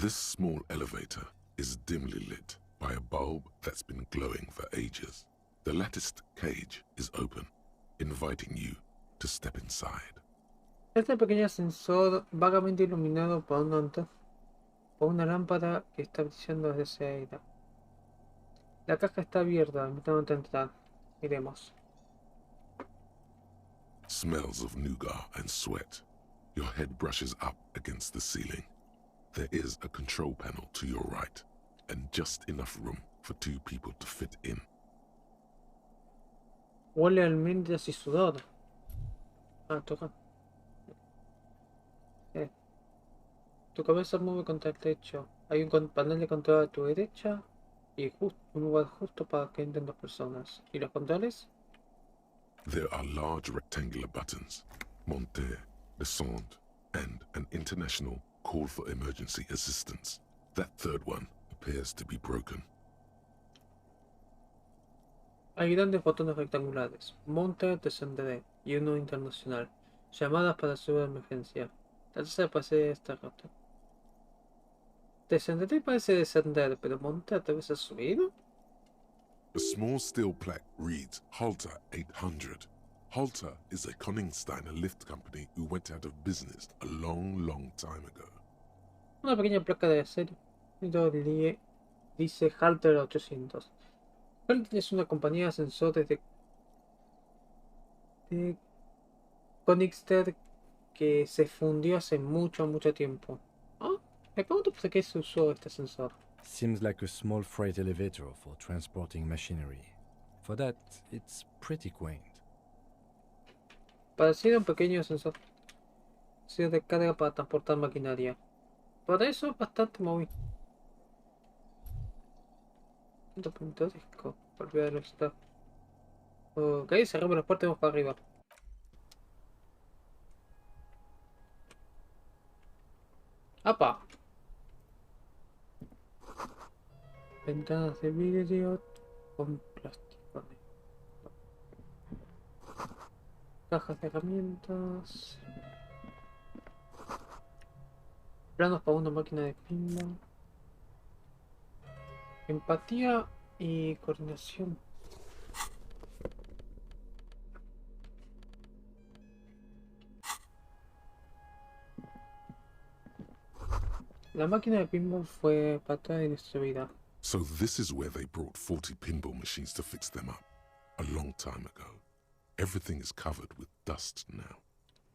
This small elevator is dimly lit by a bulb that's been glowing for ages. The latticed cage is open, inviting you to step inside. Este pequeño ascensor vagamente iluminado por una lámpara que está brillando desde ese aire. La caja está abierta, invitándote a entrar. Iremos. Smells of nougat and sweat. Your head brushes up against the ceiling. There is a control panel to your right, and just enough room for 2 people to fit in. Huele a almendras y sudor. Toca. Tu cabeza mueve contra el techo. Hay un panel de control a tu derecha y un lugar justo para que entren 2 personas. ¿Y los controles? There are large rectangular buttons, monter, descendre, and an international call for emergency assistance. That third one appears to be broken. Hay grandes botones rectangulares, monter, descender y uno internacional. Llamadas para ayuda de emergencia. La tercera parece esta rota. Descender parece descender, pero monter debe ser subido. A small steel plaque reads Halter 800. Halter is a Koningsteiner lift company who went out of business a long time ago. Una pequeña placa de acero dice Halter 800. Halter es una compañía de ascensores de Koenigsegg que se fundió hace mucho tiempo. Me pregunto por qué se usó este ascensor. Seems like a small freight elevator for transporting machinery. For that, it's pretty quaint. Parecido a un pequeño ascensor de carga para transportar maquinaria. Por eso es bastante móvil. Disco. Volver a velocidad. Ok, cerramos las puertas y vamos para arriba. ¡Apa! Ventanas de vidrio con plástico. Cajas de herramientas. Planos para una máquina de pinball. Empatía y coordinación. La máquina de pinball fue patada y destruida. So this is where they brought 40 pinball machines to fix them up, a long time ago. Everything is covered with dust now.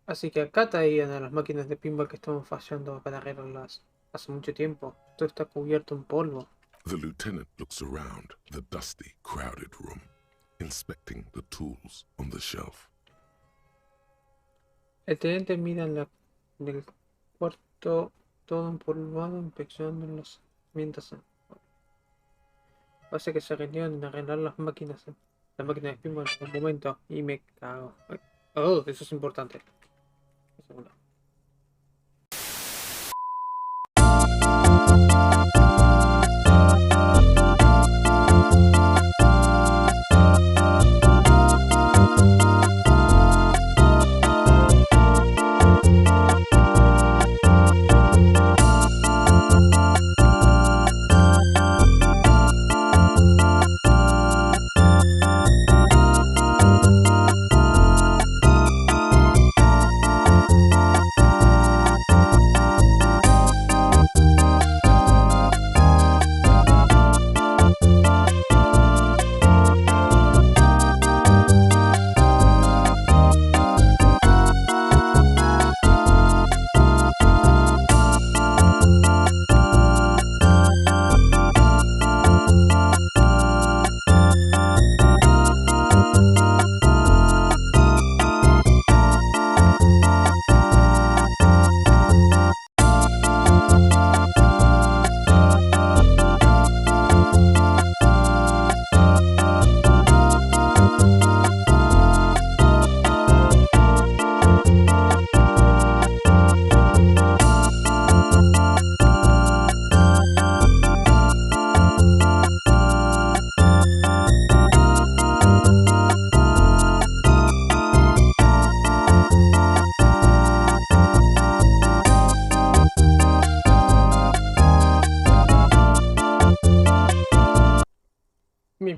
Así que acá traían a las máquinas de pinball que estaban fallando para arreglarlas hace mucho tiempo. Todo está cubierto en polvo. The lieutenant looks around the dusty, crowded room, inspecting the tools on the shelf. El teniente mira en el cuarto todo empolvado, inspeccionando las herramientas. Parece que se rindieron en arreglar las máquinas. La máquina de pinball en un momento y me cago. Oh, eso es importante. Un segundo.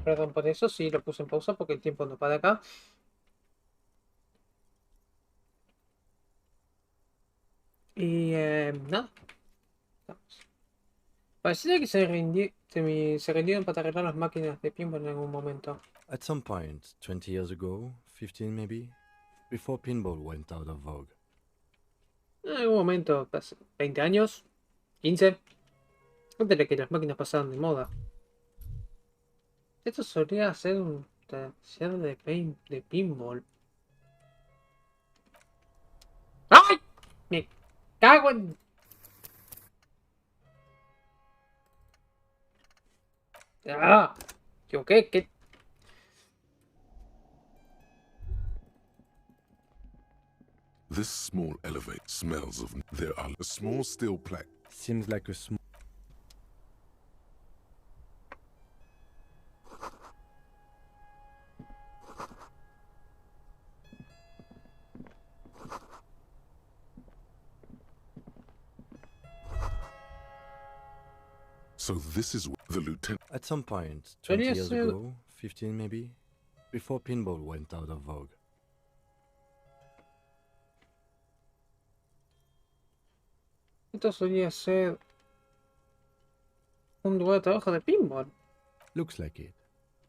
perdón por eso, sí, lo puse en pausa porque el tiempo no para acá. Y nada, vamos. Parecía que se rindieron para arreglar las máquinas de pinball en algún momento. At some point, 20 years ago, 15 maybe, before pinball went out of vogue. En algún momento, hace 20 años, 15, antes de que las máquinas pasaran de moda. Esto solía ser un taller de pinball. ¡Ay! Me cago en... ¡Ah! ¿Qué? This small elevator smells of... There are a small steel plaque. Seems like a small... So this is the lieutenant... At some point, 20 Solía years ser... ago, 15 maybe, before pinball went out of vogue. Esto solía ser un lugar de trabajo de pinball. Looks like it.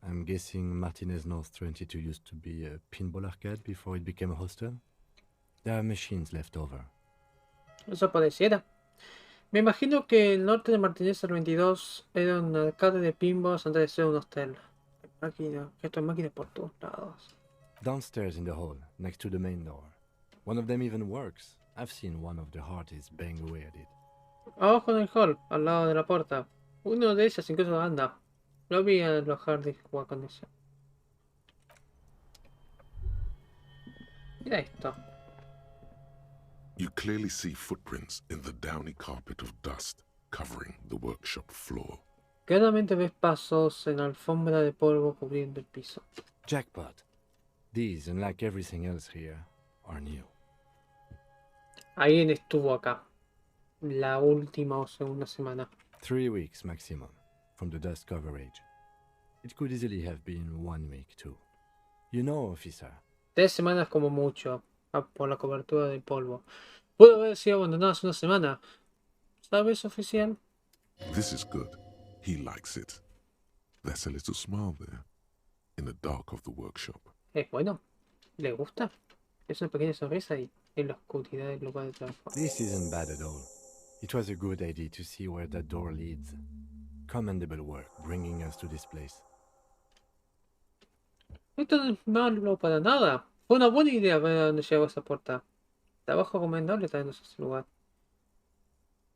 I'm guessing Martinez North 22 used to be a pinball arcade before it became a hostel. There are machines left over. Eso pareciera. Me imagino que el norte de Martínez el 22 era un arcade de pinballs antes de ser un hostel. Esto es máquinas por todos lados. Downstairs in the hall, next to the main door. One of them even works. I've seen one of the artists bang away at it. Abajo en el hall, al lado de la puerta. Uno de ellos incluso anda. Lo vi en los hardys jugar con eso. Mira esto. You clearly see footprints in the downy carpet of dust covering the workshop floor. Claramente ves pasos en la alfombra de polvo cubriendo el piso. Jackpot. These, unlike everything else here, are new. Alguien estuvo acá. La última o segunda semana. 3 weeks maximum, from the dust coverage. It could easily have been 1 week too. You know, officer. 3 semanas como mucho. Por la cobertura del polvo. Pudo haber sido abandonado hace una semana. ¿Sabes, oficial? This is good. He likes it. There's a little smile there, in the dark of the workshop. Es bueno. ¿Le gusta? Es una pequeña sonrisa y en la oscuridad del lugar de trabajo. This isn't bad at all. It was a good idea to see where that door leads. Commendable work bringing us to this place. Esto no es malo para nada. Fue una buena idea ver a dónde llegaba esa puerta. Trabajo recomendable trayéndose a ese lugar.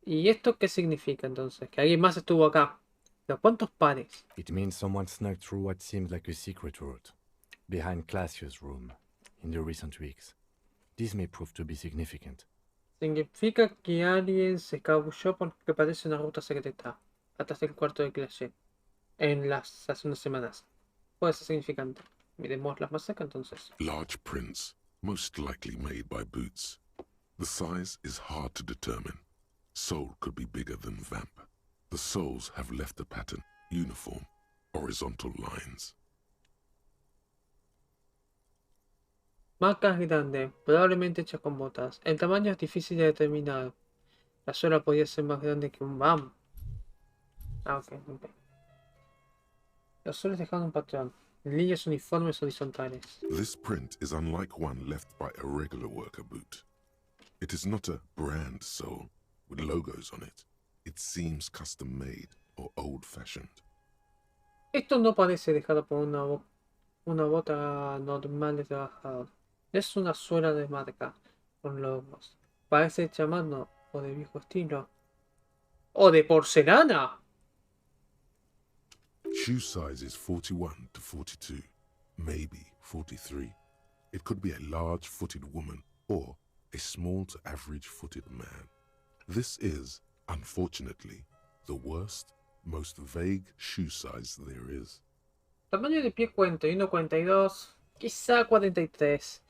¿Y esto qué significa entonces? Que alguien más estuvo acá. ¿Pero cuántos pares? It means someone snuck through what seems like a secret route, behind Classius' room, in the recent weeks. This may prove to be significant. Significa que alguien se escabulló porque parece una ruta secreta. Atrás del cuarto de clase. Hace unas semanas. Puede ser significante. Miremos las más cerca entonces. Large prints, most likely made by Boots. The size is hard to determine. Sole could be bigger than Vamp. The soles have left the pattern, uniform, horizontal lines. Marcas grandes, probablemente hechas con botas. El tamaño es difícil de determinar. La suela podría ser más grande que un BAM. Ok. Los soles dejaron un patrón. Líneas uniformes horizontales. This print is unlike one left by a regular worker boot. It is not a brand sole with logos on it. It seems custom made or old-fashioned. Esto no parece dejado por una bota normal de trabajador. Es una suela de marca con logos. Parece hecha a mano o de viejo estilo. ¡O de porcelana! Shoe size is 41 to 42, maybe 43. It could be a large-footed woman or a small to average-footed man. This is, unfortunately, the worst, most vague shoe size there is. Tamaño de pie 41, 42, quizá 43.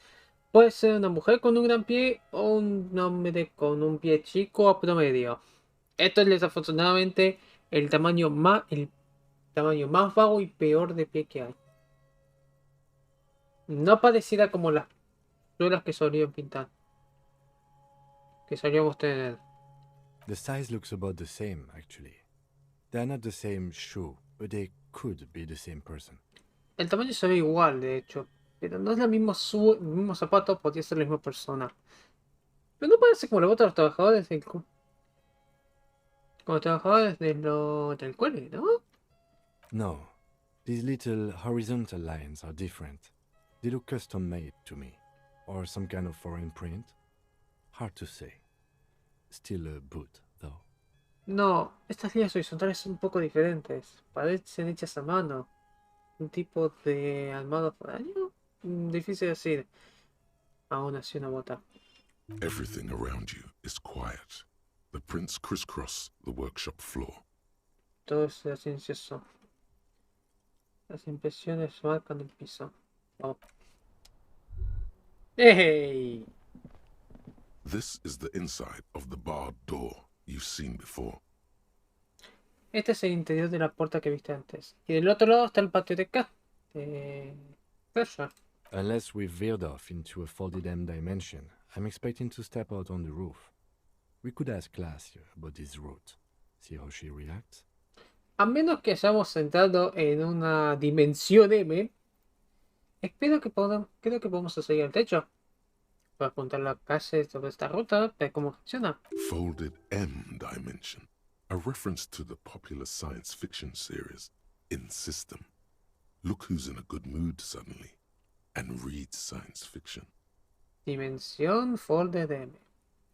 Puede ser una mujer con un gran pie o un hombre con un pie chico a promedio. Esto es desafortunadamente el tamaño más, tamaño más vago y peor de pie que hay. No parecida como las suelas que solían pintar. Que solíamos tener. The size looks about the same, actually. They're not the same shoe, but they could be the same person. El tamaño se ve igual, de hecho. Pero no es la misma el mismo zapato, podría ser la misma persona. Pero no parece como la bota de los trabajadores como los trabajadores del cuele, ¿no? No, these little horizontal lines are different. They look custom made to me, or some kind of foreign print. Hard to say. Still a boot, though. No, estas líneas horizontales son un poco diferentes. Parecen hechas a mano. Un tipo de armado foraño. Difícil decir. Aún así una bota. Everything around you is quiet. The prints crisscross the workshop floor. Todo es silencioso. Las impresiones marcan el piso. Vamos. ¡Hey! This is the inside of the barred door you've seen before. Este es el interior de la puerta que viste antes. Y del otro lado está el patio de acá. Pressure. Unless we've veered off into a folded M dimension, I'm expecting to step out on the roof. We could ask Class here about this route. See how she reacts. A menos que hayamos entrado en una dimensión M, creo que podemos seguir al techo. Para apuntar la calle sobre esta ruta, ver cómo funciona. Folded M dimension, a reference to the popular science fiction series In System. Look who's in a good mood suddenly and reads science fiction. Dimensión Folded M.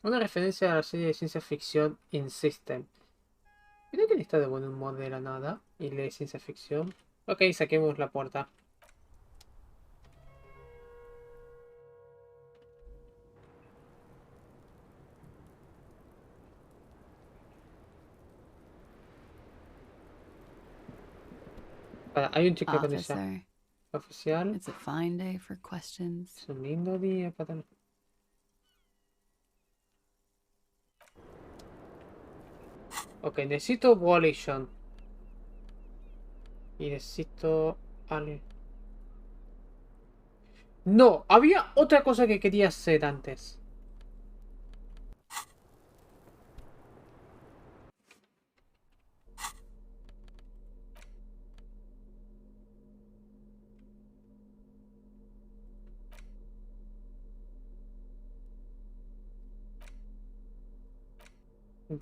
Una referencia a la serie de ciencia ficción In System. Mira que está de buen humor de la nada y lee ciencia ficción. Ok, saquemos la puerta. Hay un chico con ella. Officer, Oficial. it's a fine day for questions. Es un lindo día para... Ok, necesito Volition. Y necesito... No, había otra cosa que quería hacer antes.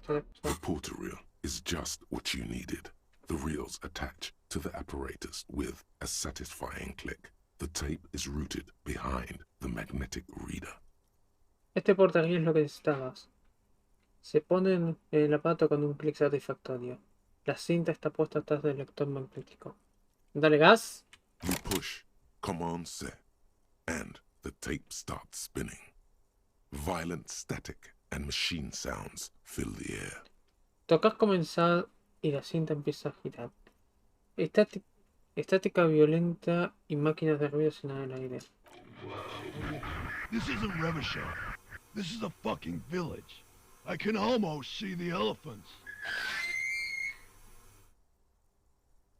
The porter reel is just what you needed. The reels attach to the apparatus with a satisfying click. The tape is routed behind the magnetic reader. Este portarrío es lo que necesitabas. Se pone en el aparato con un clic satisfactorio. La cinta está puesta atrás del lector magnético. Dale gas. You push Command set, and the tape starts spinning. Violent static and machine sounds fill the air. Tocas comenzar y la cinta empieza a girar. Estática violenta y máquinas de ruido llenan el aire. This isn't Revachol. This is a fucking village. I can almost see the elephants.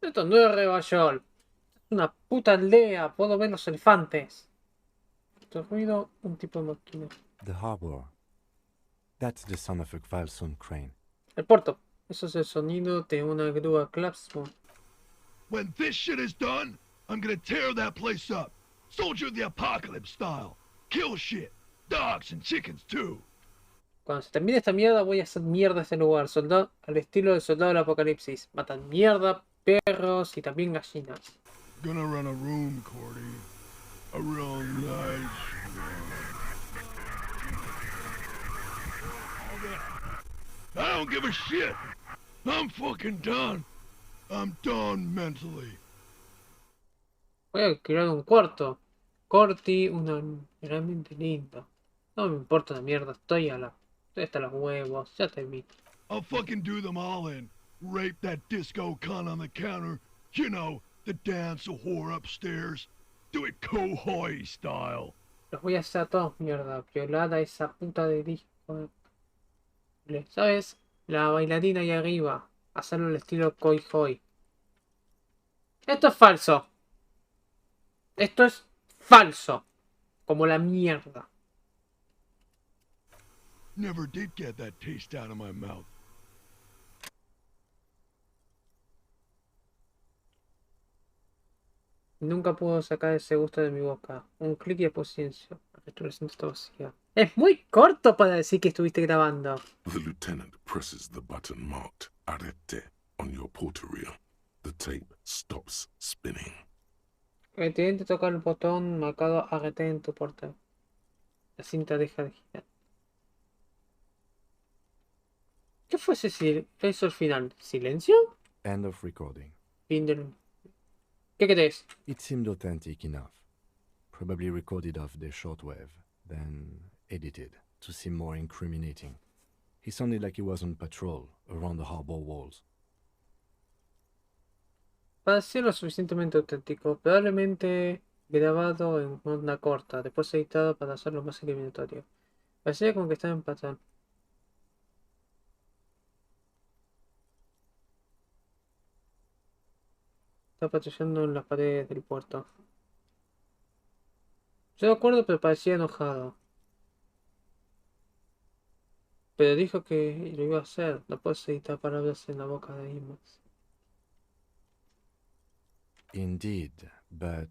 Esto no es Revachol. Es una puta aldea. Puedo ver los elefantes. Este ruido, un tipo de máquina. The harbor. That's the sound of a Valson crane. El puerto. Eso es el sonido de una grúa Clapsmore. When this shit is done, I'm gonna tear that place up. Soldier of the Apocalypse style. Kill shit. Dogs and chickens too. Cuando se termine esta mierda voy a hacer mierda este lugar. Soldado, al estilo del soldado del apocalipsis. Matan mierda, perros y también gallinas. Gonna run a room, Cordy. A real nice one. I don't give a shit. I'm fucking done. I'm done mentally. Voy a alquilar un cuarto. Corti, una realmente lindo. No me importa una mierda, estoy hasta los huevos, ya te vi. I'll fucking do them all in. Rape that disco cunt on the counter. You know, the dance a whore upstairs. Do it Kohoi style. Los voy a hacer a todos mierda, violar a esa puta de disco. ¿Sabes? La bailarina ahí arriba. Hacerlo al estilo Koi Hoi. Esto es falso. Esto es falso. Como la mierda. Never did get that taste out of my mouth. Nunca puedo sacar ese gusto de mi boca. Un clic y después silencio. La restauración está vacía. Es muy corto para decir que estuviste grabando. The lieutenant presses the button marked Arete on your portal. The tape stops spinning. El teniente toca el botón marcado ART en tu puerta. La cinta deja de girar. ¿Qué fue ese eso al final? ¿Silencio? End of recording. Fin del... ¿Qué crees? It seemed authentic enough. Probably recorded off the shortwave, then edited to seem more incriminating. He sounded like he was on patrol around the harbor walls. Para ser lo suficientemente auténtico, probablemente grabado en onda corta, después editado para hacerlo más eliminatorio. Parecía como que estaba en patrón. Estaba patrullando en las paredes del puerto. Yo de acuerdo, pero parecía enojado. Pero dijo que lo iba a hacer. No puedes editar palabras en la boca de alguien más. Indeed, but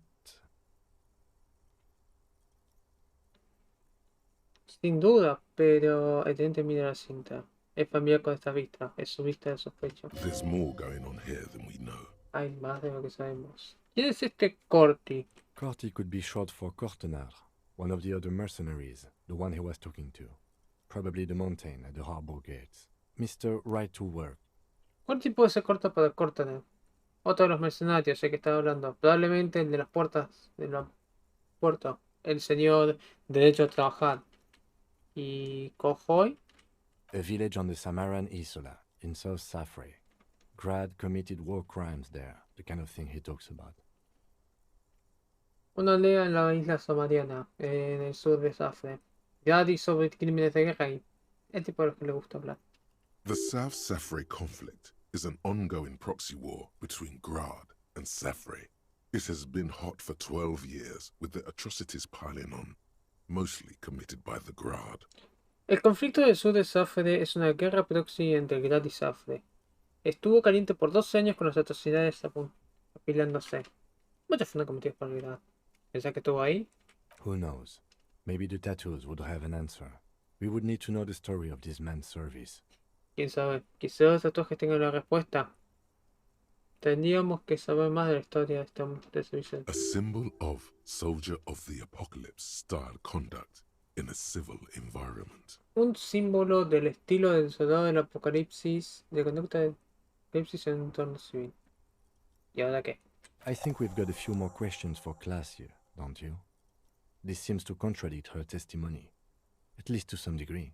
Sin duda, pero el teniente mira la cinta. Es familiar con esta vista. Es su vista de sospecho. There's more going on here than we know. Hay más de lo que sabemos. ¿Quién es este Corti? Corti could be short for Cortenar, one of the other mercenaries, the one he was talking to. Probably the mountain at the harbor gates. Mr. Right to Work. Corti puede ser corto para Cortaner. Otro de los mercenarios, el que estaba hablando. Probablemente el de las puertas de los puertos. El señor derecho a trabajar. ¿Y Cojoy? A village on the Samaran Isola, in South Safre. Grad committed war crimes there, the kind of thing he talks about. Una aldea en la isla somaliana, en el sur de Safre. Grad hizo crímenes de guerra y el tipo de los que le gusta hablar. The South Safre conflict is an ongoing proxy war between Grad and Safre. It has been hot for 12 years, with the atrocities piling on, mostly committed by the Grad. El conflicto del sur de Safre es una guerra proxy entre Grad y Safre. Estuvo caliente por 12 años con las atrocidades apilándose. Muchos fueron cometidos por Grad. ¿Pensás que estuvo ahí? Who knows? Maybe the tattoos would have an answer. We would need to know the story of this man's service. ¿Quién sabe? Quizás los tatuajes tengan la respuesta. Tendríamos que saber más de la historia de este servicio. A symbol of soldier of the apocalypse style conduct in a civil environment. Un símbolo del estilo del soldado del apocalipsis, de conducta del apocalipsis en un entorno civil. ¿Y ahora qué? I think we've got a few more questions for class here, don't you? This seems to contradict her testimony, at least to some degree.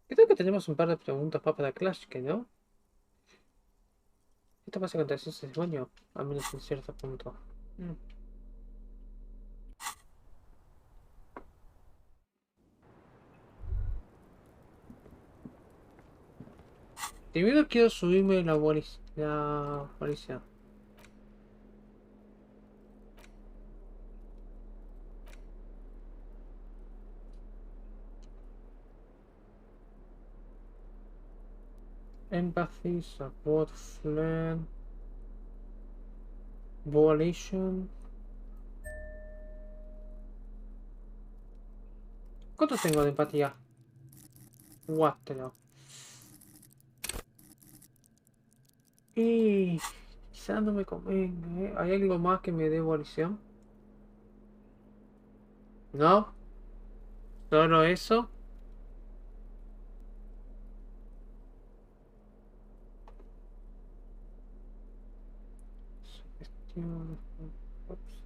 Creo que tenemos un par de preguntas más para Clash, que no. Esto pasa con ese testimonio, al menos en cierto punto. Primero quiero subirme la policía. Empathy, support, flame, volition. ¿Cuánto tengo de empatía? 4. Y quizás no me convenga, ¿eh? ¿Hay algo más que me dé volición? ¿No? ¿Solo eso? Ups.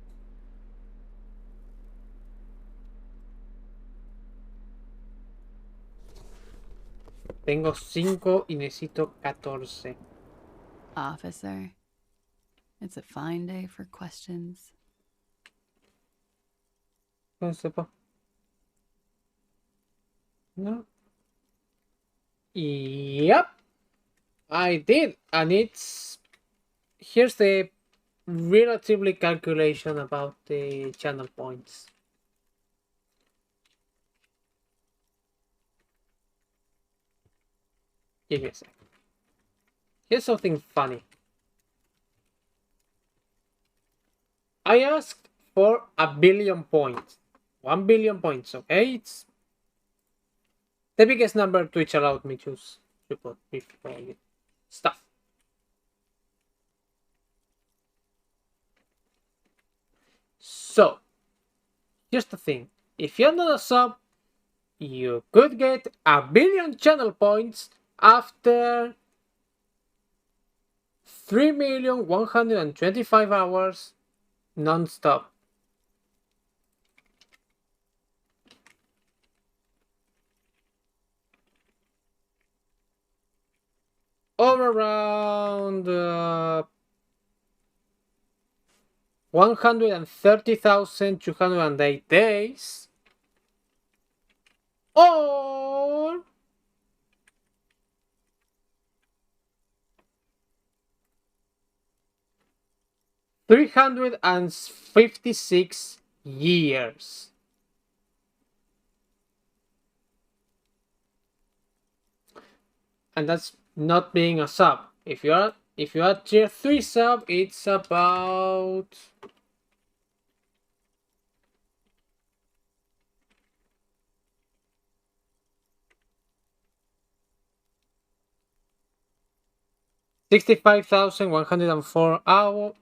Tengo 5 y necesito 14. Officer, it's a fine day for questions. No sepa. No. Yep. I did. And it's... Here's the relatively calculation about the channel points. Give me a sec. Here's something funny. I asked for 1,000,000,000 points. 1,000,000,000 points, okay? It's the biggest number Twitch allowed me to put before stuff. So, here's the thing. If you're not a sub, you could get 1,000,000,000 channel points after 3,125 hours non-stop. Or around 130,208 days. Or 356 years. And that's not being a sub. If you are tier 3 sub, it's about 65,104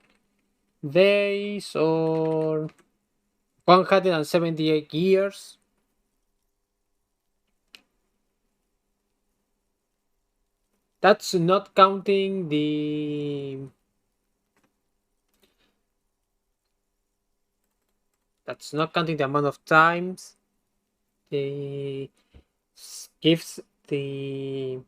days or 178 years. That's not counting the... That's not counting the amount of times the gives the...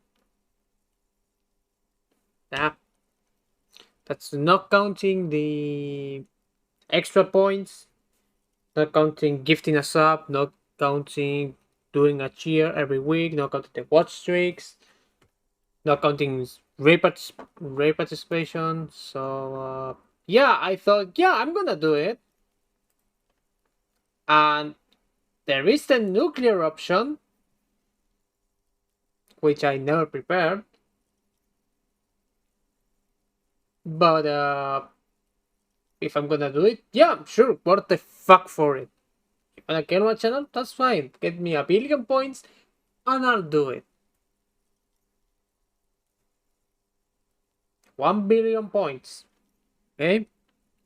That's not counting the extra points, not counting gifting a sub, not counting doing a cheer every week, not counting the watch streaks, not counting raid participation. So yeah, I thought, yeah, I'm gonna do it. And there is the nuclear option, which I never prepared. But if I'm gonna do it, yeah, sure, what the fuck for it. If I kill my channel, that's fine. Get me 1,000,000,000 points and I'll do it. 1,000,000,000 points. Okay?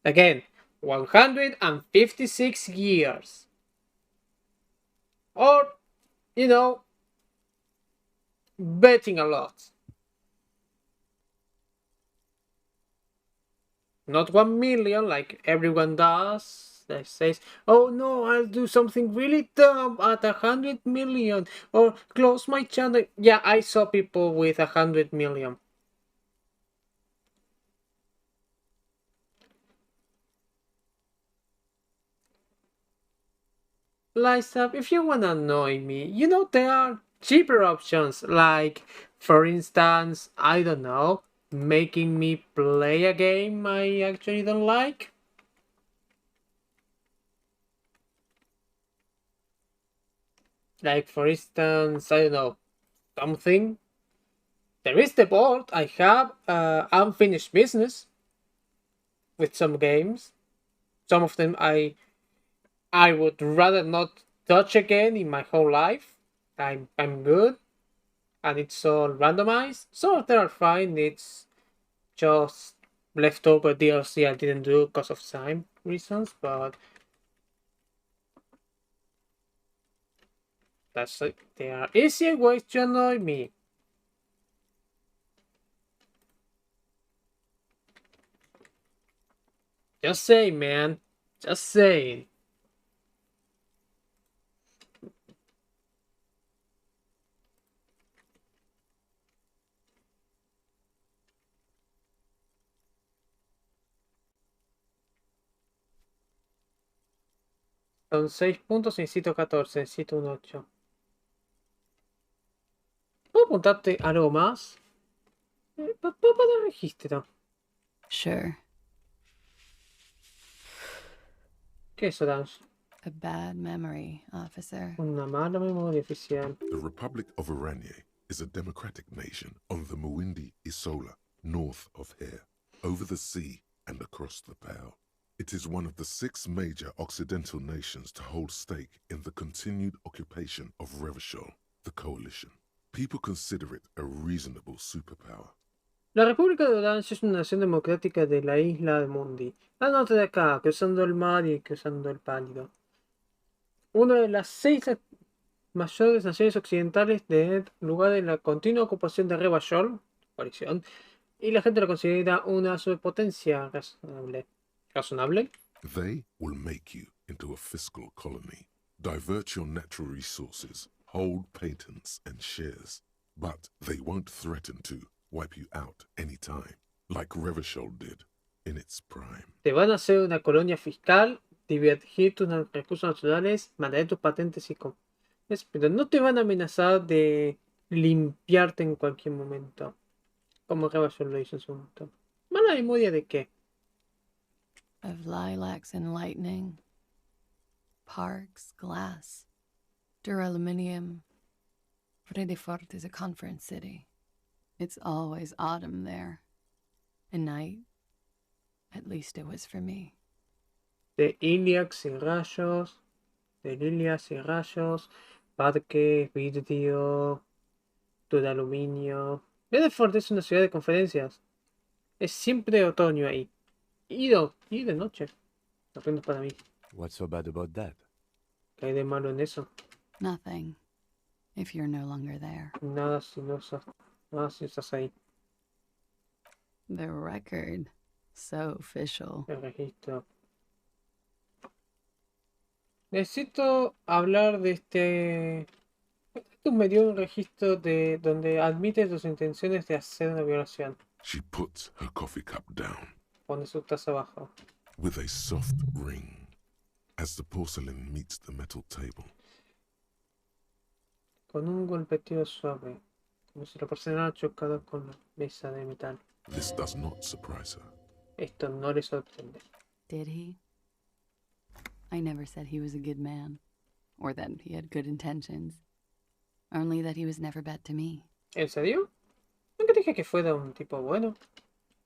Again, 156 years. Or, you know, betting a lot. Not 1,000,000 like everyone does. That says, oh no, I'll do something really dumb at 100,000,000 or close my channel. Yeah, I saw people with 100,000,000. Lisa, if you wanna annoy me, you know there are cheaper options, like, for instance, I don't know, making me play a game I actually don't like. Like, for instance, I don't know, something. There is the board. I have unfinished business with some games. Some of them I would rather not touch again in my whole life. I'm good. And it's all randomized. Some of them are fine. It's just leftover DLC I didn't do because of time reasons, but that's it. There are easier ways to annoy me. Just saying, man. Just saying. Son 6 puntos, necesito 14, necesito un 8. ¿Puedo apuntarte algo más? ¿Puedo poner registro? Sure. ¿Qué es Orange? A bad memory, officer. Una mala memoria oficial. The Republic of Oranje is a democratic nation on the Muindi Isola, north of here, over the sea and across the Pale. It is one of the 6 major Occidental nations to hold stake in the continued occupation of Revachol, the coalition. People consider it a reasonable superpower. La República de Orange es una nación democrática de la isla de Mundi, al norte de acá, cruzando el mar y cruzando el Pálido. Una de las 6 mayores naciones occidentales de lugar de la continua ocupación de Revachol, coalición, y la gente lo considera una superpotencia razonable. ¿Razonable? They will make you into a fiscal colony, divert your natural resources, hold patents and shares, but they won't threaten to wipe you out anytime, like Revachol did in its prime. Te van a hacer una colonia fiscal, divertir tus recursos naturales, mantener tus patentes y pero no te van a amenazar de limpiarte en cualquier momento. Como Revachol lo hizo en su momento. ¿Mala memoria de qué? Of lilacs and lightning. Parks, glass. Duraluminium. Fredefort is a conference city. It's always autumn there. And night. At least it was for me. De Iliacs y rayos. De Lilias y rayos. Parques, vidrio. Duraluminio. Bedford es una ciudad de conferencias. Es siempre otoño ahí. Y de noche. Lo aprendo para mí. What's so bad about that? ¿Qué hay de malo en eso? Nothing. If you're no longer there. Nada si no estás ahí. The record. So official. El registro. Necesito hablar de este... Esto me dio un registro de donde admite sus intenciones de hacer una violación. She puts her coffee cup down Pone su taza abajo. with a soft ring as the porcelain meets the metal table. Con un golpeteo suave. Como si la porcelana chocara con la mesa de metal. This does not surprise her. Esto no le sorprende. Did he? I never said he was a good man. Or that he had good intentions. Only that he was never bad to me. ¿En serio? Nunca dije que fuera un tipo bueno.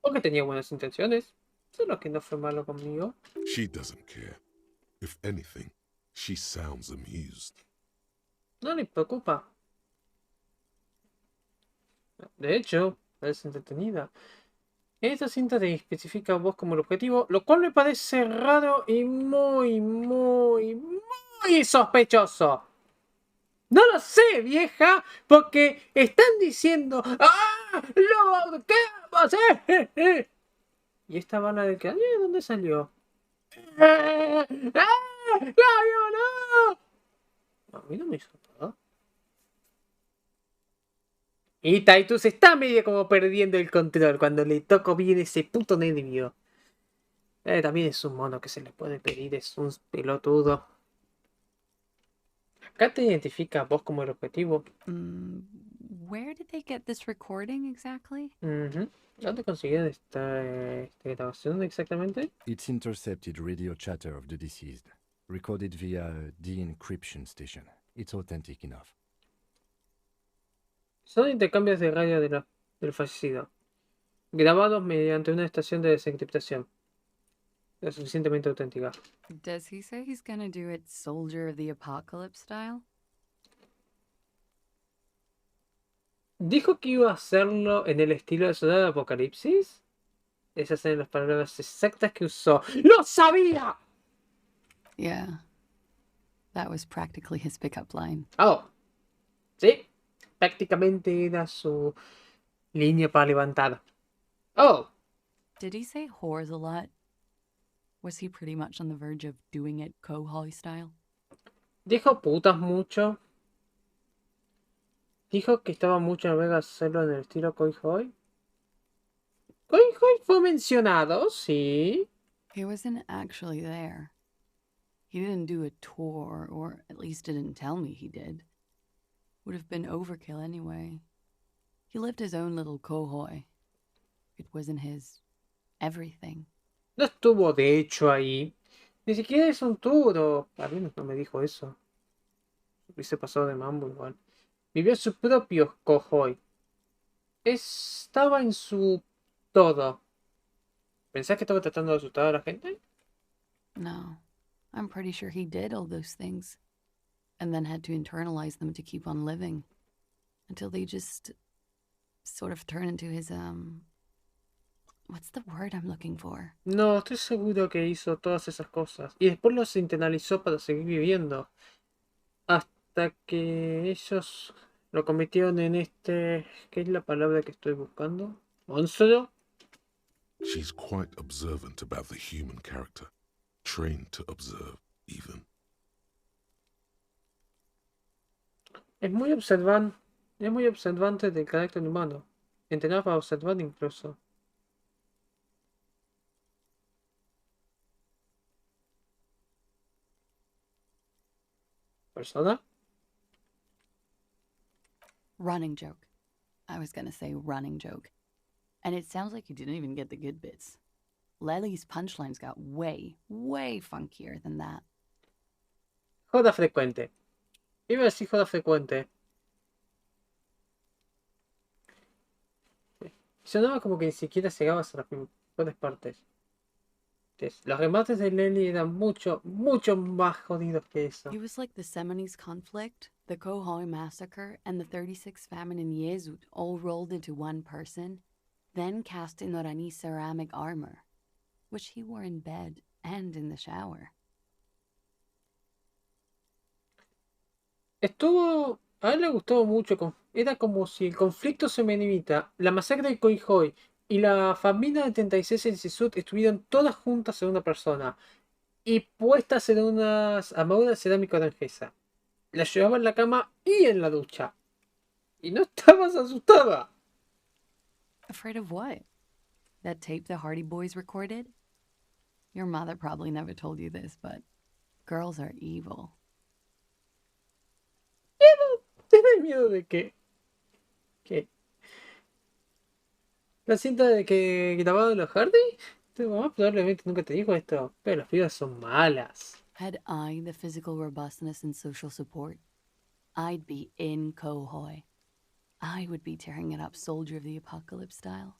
O que tenía buenas intenciones. Solo que no fue malo conmigo. She doesn't care. If anything, she sounds amused. No le preocupa. De hecho, es entretenida. Esta cinta te especifica a vos como el objetivo, lo cual me parece raro y muy sospechoso. No lo sé, vieja, porque están diciendo ¡ah! ¡Lo queremos! ¿Y esta bala de qué? ¿Dónde salió? ¡Ah! ¡La violó! A mí no me hizo nada. Y Titus está medio como perdiendo el control cuando le toco bien ese puto nervio. También es un mono que se le puede pedir, es un pelotudo. Acá te identifica a vos como el objetivo. Where did they get this recording exactly? ¿Dónde consiguieron esta grabación exactamente? It's intercepted radio chatter of the deceased, recorded via a de-encryption station. It's authentic enough. Son intercambios de radio del fallecido, grabados mediante una estación de desencriptación. Lo suficientemente auténtica. Does he say he's gonna do it Soldier of the Apocalypse style? ¿Dijo que iba a hacerlo en el estilo de Soldado de Apocalipsis? Esas eran las palabras exactas que usó. ¡Lo sabía! Yeah. That was practically his pickup line. Oh, sí. Prácticamente era su línea para levantar. Oh, Did he say whores a lot? Was he pretty much on the verge of doing it Kohoi style? dijo putas mucho. Dijo que estaba mucho en Vega hacerlo en el estilo Koi Hoi. Koi Hoi fue mencionado, sí. He wasn't actually there. He didn't do a tour, or at least didn't tell me he did. Would have been overkill anyway. He lived his own little Kohoi. It wasn't his everything. No estuvo de hecho ahí. Ni siquiera es un tour, o al menos no me dijo eso. Hubiese pasado de mambo igual. Vivió su propio cojoy. Estaba en su todo. ¿Pensás que estaba tratando de asustar a la gente? No, I'm pretty sure he did all those things, and then had to internalize them to keep on living, until they just sort of turn into his, what's the word I'm looking for? No, estoy seguro que hizo todas esas cosas. Y después los internalizó para seguir viviendo. Hasta que ellos lo convirtieron en este... ¿Qué es la palabra que estoy buscando? ¿Monstruo? She's quite observant about the human character, trained to observe, even. Es muy observante del carácter humano. Entrenado para observar incluso. ¿Persona? Running joke. I was gonna say running joke. And it sounds like you didn't even get the good bits. Lely's punchlines got way, way funkier than that. Joda frecuente. Iba a decir joda frecuente. Sonaba como que ni siquiera llegabas a las mejores partes. Los remates de Lely eran mucho, mucho más jodidos que eso. It was like the Seminese conflict, the Kohoi massacre, and the 36 famine in Yezut all rolled into one person, then cast in Orani ceramic armor, which he wore in bed and in the shower. Estuvo... A él le gustó mucho. Era como si el conflicto semenimita, la masacre de Koihoy y la familia del 36 en Sisut estuvieran todas juntas en una persona y puestas en unas armaduras cerámicas oranjesa. La llevaba en la cama y en la ducha. Y no estabas asustada. Afraid of what? That tape the Hardy Boys recorded? Your mother probably never told you this, but girls are evil. ¿Tienes miedo de qué? ¿Qué? ¿La cinta de que grabaron los Hardy? Tu mamá probablemente nunca te dijo esto, pero las pibas son malas. Had I the physical robustness and social support, I'd be in Kohoi. I would be tearing it up Soldier of the Apocalypse style.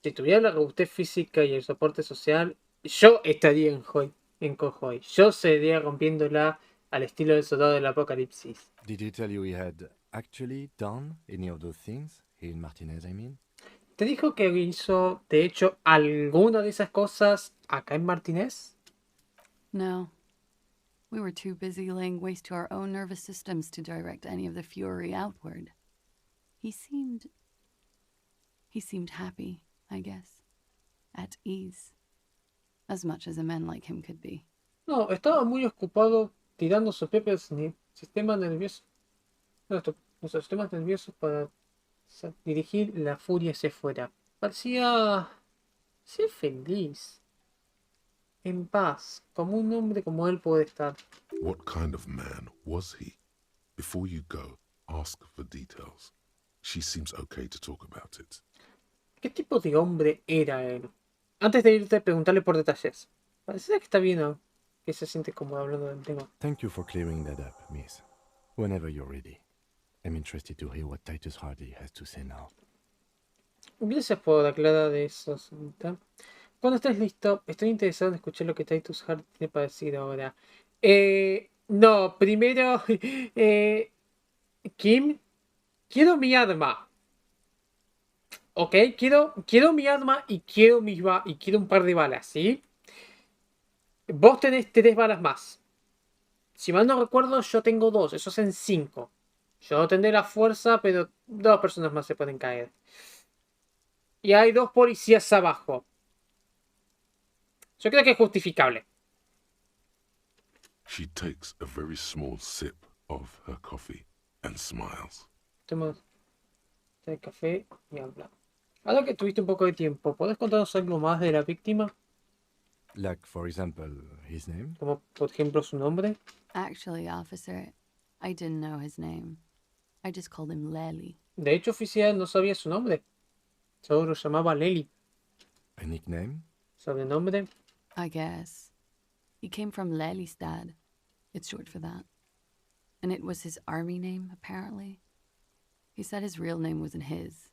Si tuviera la robustez física y el soporte social, yo estaría en Kohoy. Yo seguiría rompiéndola al estilo del soldado del apocalipsis. Did he tell you he had actually done any of those things? He in Martinez, I mean? ¿Te dijo que hizo, de hecho, alguna de esas cosas acá en Martínez? No. We were too busy laying waste to our own nervous systems to direct any of the fury outward. He seemed happy, I guess. At ease. As much as a man like him could be. No, estaba muy ocupado tirando su propio sistema nervioso. Nuestros sistemas nerviosos para dirigir la furia hacia afuera. Parecía ser feliz. En paz, como un hombre como él puede estar. What kind of man was he? Before you go, ask for details. She seems okay to talk about it. ¿Qué tipo de hombre era él? Antes de irte, preguntarle por detalles. Parece que está bien, ¿no? Que se siente cómodo hablando del tema. Thank you for clearing that up, miss. Whenever you're ready. I'm interested to hear what Titus Hardy has to say now. Gracias por aclarar eso, señorita. Cuando estés listo, estoy interesado en escuchar lo que Titus Hardy tiene para decir ahora. No, primero, Kim, quiero mi arma. Ok, quiero mi arma y quiero un par de balas, ¿sí? Vos tenés 3 balas más. Si mal no recuerdo, yo tengo 2, eso hacen 5. Yo tendré la fuerza, pero 2 personas más se pueden caer. Y hay 2 policías abajo. Yo creo que es justificable. She takes a very small sip of her coffee and smiles. Toma el café y habla. Ahora que tuviste un poco de tiempo, ¿podés contarnos algo más de la víctima? Like, for example, his name? Como, por ejemplo, su nombre. Actually, officer, I didn't know his name. I just called him Lely. De hecho, oficial no sabía su nombre. Solo lo llamaba Lely. A nickname? Sobrenombre. I guess. He came from Lelystad. It's short for that. And it was his army name, apparently. He said his real name wasn't his.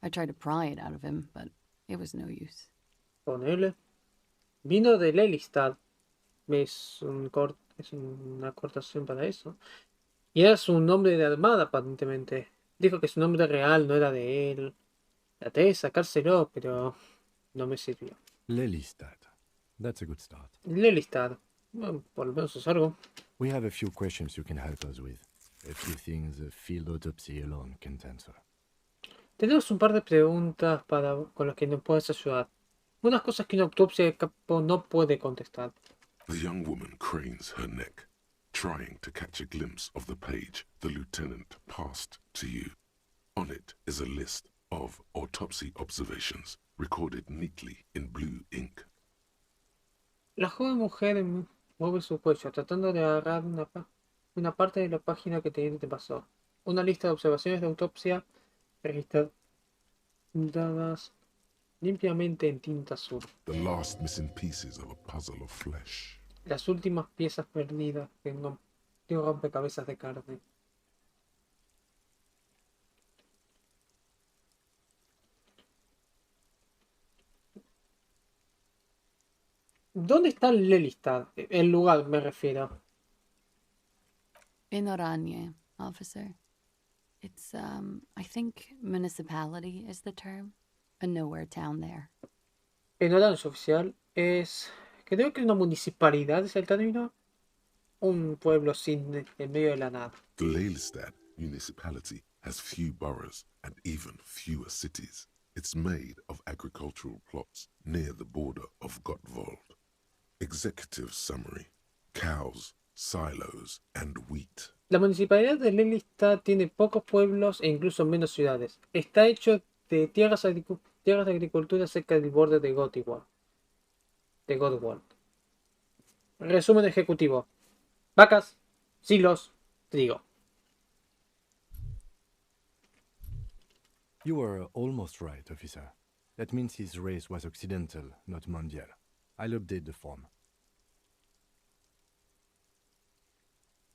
I tried to pry it out of him, but it was no use. Ponele. Vino de Lelystad. Es una cortación para eso. Y era su nombre de armada, aparentemente. Dijo que su nombre real no era de él. Traté de sacárselo, pero no me sirvió. Lelystad. That's a good start. Lelystad. Bueno, por lo menos es algo. We have a few questions you can help us with. A few things a field autopsy alone can't answer. Tenemos un par de preguntas con las que nos puedes ayudar. Unas cosas que una autopsia de campo no puede contestar. The young woman cranes her neck, trying to catch a glimpse of the page the lieutenant passed to you. On it is a list of autopsy observations, recorded neatly in blue ink. La joven mujer mueve su cuello, tratando de agarrar una parte de la página que te pasó. Una lista de observaciones de autopsia registradas limpiamente en tinta azul. The last missing pieces of a puzzle of flesh. Las últimas piezas perdidas de un rompecabezas de carne. ¿Dónde está Lelystad? El lugar, me refiero. In Oranje, officer. It's, I think municipality is the term. A nowhere town there. En Orange oficial es... Creo que una municipalidad es el término. Un pueblo sin en medio de la nada. The Lelystad municipality has few boroughs and even fewer cities. It's made of agricultural plots near the border of Gottwald. Executive summary: cows, silos, and wheat. La municipalidad de Lelystad tiene pocos pueblos e incluso menos ciudades. Está hecho de tierras de agricultura cerca del borde de Gottwald. Resumen ejecutivo: vacas, silos, trigo. You were almost right, officer. That means his race was occidental, not mondial. I'll update the form.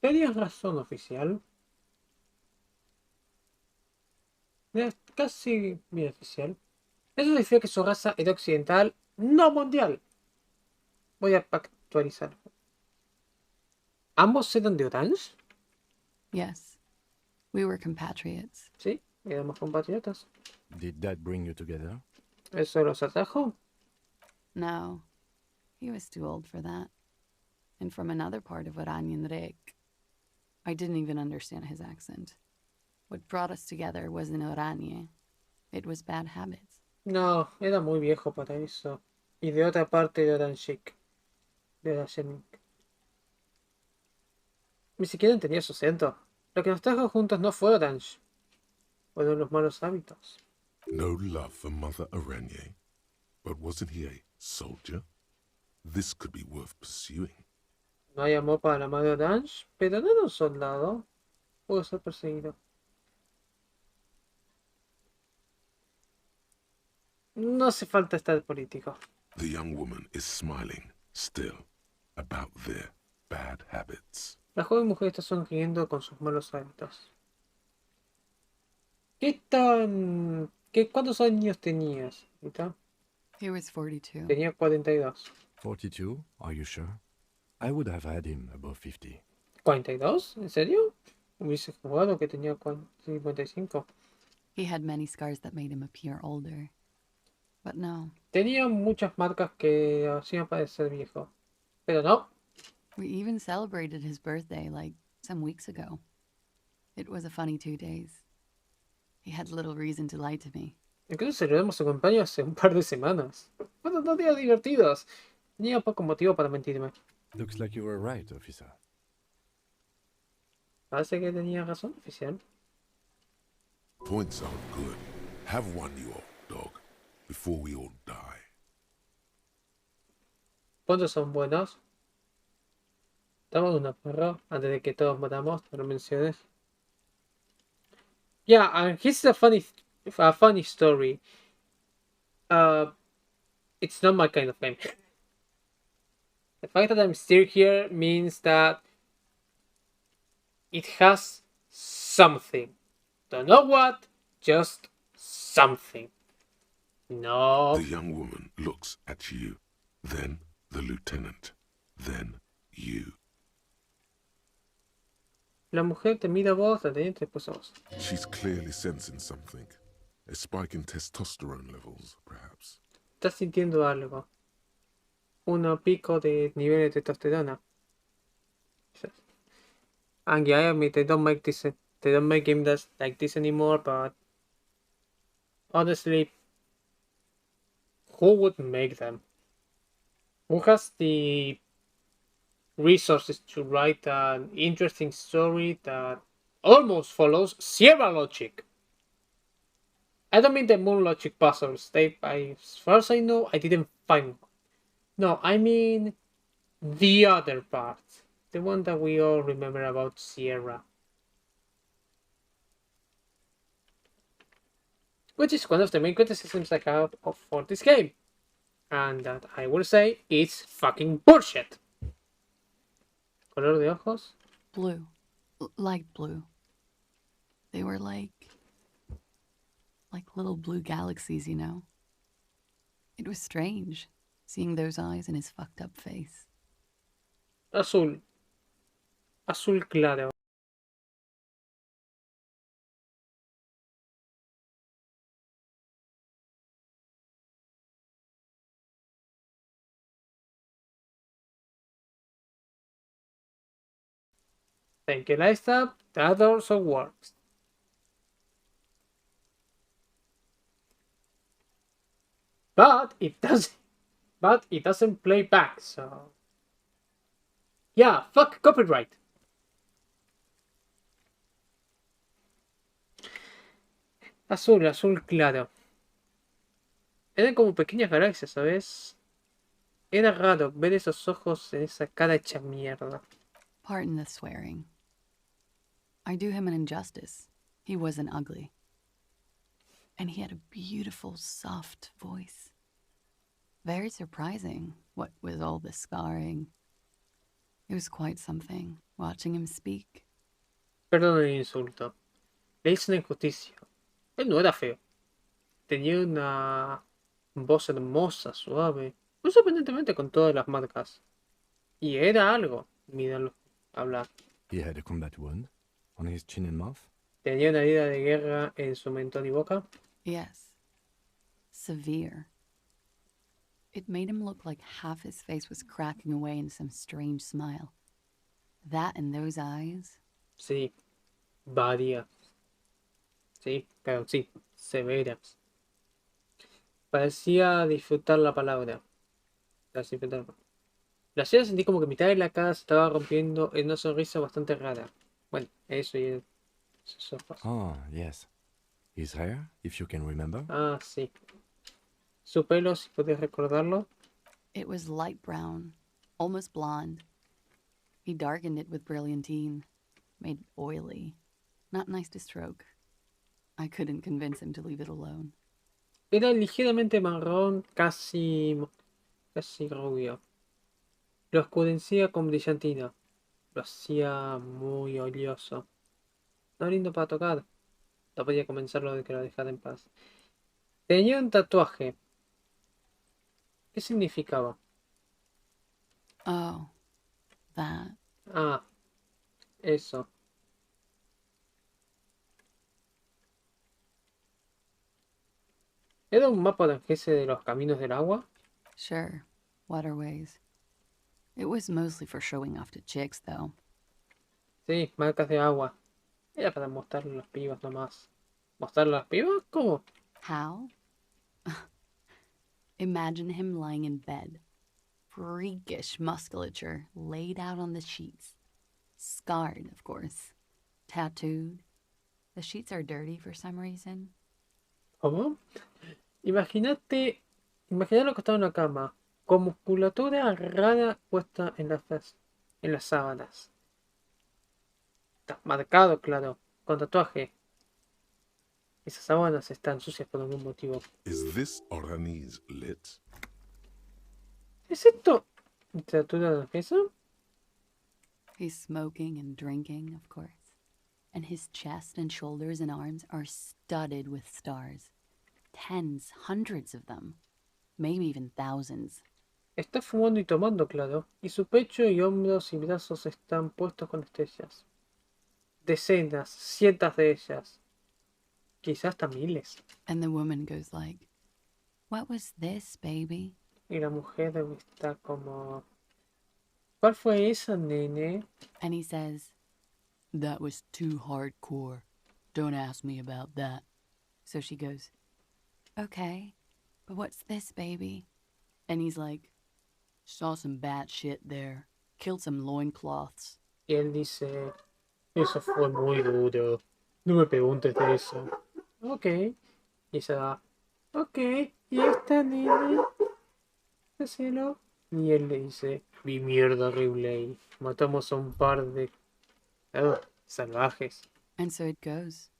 Tenías razón, oficial. Casi bien, oficial. Eso significa que su raza era occidental, no mundial. Voy a actualizar. ¿Ambos eran de Orange? Yes. We were compatriots. Sí, éramos compatriotas. Did that bring you together? ¿Eso los atrajo? No. He was too old for that. And from another part of Oranjenrek. I didn't even understand his accent. What brought us together wasn't Oranje. It was bad habits. No, era muy viejo para eso. Y de otra parte de Oranjik. De Oranjik. Ni siquiera entendía su acento. Lo que nos trajo juntos no fue Orange. Fueron los malos hábitos. No love for Mother Aranye. But wasn't he a soldier? This could be worth pursuing. No hay amor para la madre Orange, pero no era un soldado. Pudo ser perseguido. No hace falta estar político. The young woman is smiling, still, about their bad habits. La joven mujer está sonriendo con sus malos hábitos. ¿Cuántos años tenías, Rita? He was 42. Tenía 42. 42? Are you sure? I would have had him above 50. ¿42? ¿En serio? Hubiese jugado que tenía 55. He had many scars that made him appear older. But no. Tenía muchas marcas que hacían parecer viejo. Pero no. We even celebrated his birthday like some weeks ago. It was a funny 2 days. He had little reason to lie to me. Incluso celebramos su cumpleaños hace un par de semanas. Fueron 2 días divertidos. Tenía poco motivo para mentirme. Looks like you were right, officer. Parece que tenía razón, oficial. Points aren't good. Have one, you old dog, before we all die. ¿Cuántos son buenos? Damos una perro antes de que todos matamos, no lo menciones. Yeah, and here's a funny story. It's not my kind of game. The fact that I'm still here means that it has something. Don't know what, just something. No. The young woman looks at you, then the lieutenant, then you. La mujer te mira a vos, la teniente después a vos. She's clearly sensing something. A spike in testosterone levels, perhaps. Estás sintiendo algo. Un pico de nivel de testosterona. And yeah, I admit they don't make games like this anymore, but honestly, who would make them? Who has the resources to write an interesting story that almost follows Sierra logic? I don't mean the moon logic puzzles. As far as I know, I didn't find one. No, I mean the other part. The one that we all remember about Sierra. Which is one of the main criticisms I have for this game. And that I will say is fucking bullshit. Color de ojos? Blue. Light blue. They were like little blue galaxies, you know? It was strange, seeing those eyes in his fucked up face. Azul. Azul claro. Thank you, Lights-Up. That also works. But it doesn't play back, so yeah, fuck copyright. Azul claro. Eran como pequeñas galaxias, ¿sabes? Era raro ver esos ojos en esa cara hecha mierda. Pardon the swearing. I do him an injustice. He wasn't ugly. And he had a beautiful, soft voice. Very surprising, what with all the scarring. It was quite something, watching him speak. Perdón el insulto. Le hice una injusticia. Él no era feo. Tenía una voz hermosa, suave, muy sorprendentemente con todas las marcas. Y era algo, míralo, hablar. He had a combat wound on his chin and mouth. Tenía una herida de guerra en su mentón y boca. Yes. Severe. It made him look like half his face was cracking away in some strange smile. That and those eyes. Sí, varias. Sí, claro, sí, severas. Parecía disfrutar la palabra. La hacía sentir como que mitad de la cara se estaba rompiendo en una sonrisa bastante rara. Bueno, eso y esos ojos. Ah, yes. His hair, if you can remember. Ah, sí. Su pelo, si puedes recordarlo. It was light brown, almost blonde. He darkened it with brilliantine, made it oily. Not nice to stroke. I couldn't convince him to leave it alone. Era ligeramente marrón, casi rubio. Lo oscurecía con brillantina. Lo hacía muy oleoso. No lindo para tocar. No podía convencerlo de que lo dejara en paz. Tenía un tatuaje. ¿Qué significaba? Oh, that. Ah, eso. ¿Era un mapa de angese de los caminos del agua? Sure, waterways. It was mostly for showing off to chicks, though. Sí, marcas de agua. Era para mostrarle a los pibas nomás. ¿Mostrarle a los pibas? ¿Cómo? How? Imagine him lying in bed. Freakish musculature laid out on the sheets. Scarred, of course. Tattooed. The sheets are dirty for some reason. ¿Cómo? Imagínate lo que estaba en la cama, con musculatura rara puesta en las sábanas. Está marcado, claro, con tatuaje. Esas sábanas están sucias por algún motivo. Is this Oranese lit? ¿Es esto ¿Literatura de eso? He's smoking and drinking, of course. And his chest and shoulders and arms are studded with stars. Tens, hundreds of them. Maybe even thousands. Está fumando y tomando, claro. Y su pecho y hombros y brazos están puestos con estrellas. Decenas, cientos de ellas. Quizás hasta miles. And the woman goes like, "What was this, baby?" Y la mujer está como... ¿Cuál fue esa, nene? And he says, "That was too hardcore. Don't ask me about that." So she goes, "Okay, but what's this, baby?" And he's like, "Saw some bat shit there. Killed some loincloths." Y él dice... Eso fue muy duro. No me preguntes de eso. Ok. Y ella va... Ok. ¿Y esta, nene? Hacelo. Y él le dice... Vi mierda horrible y matamos a un par de... salvajes. And so it goes.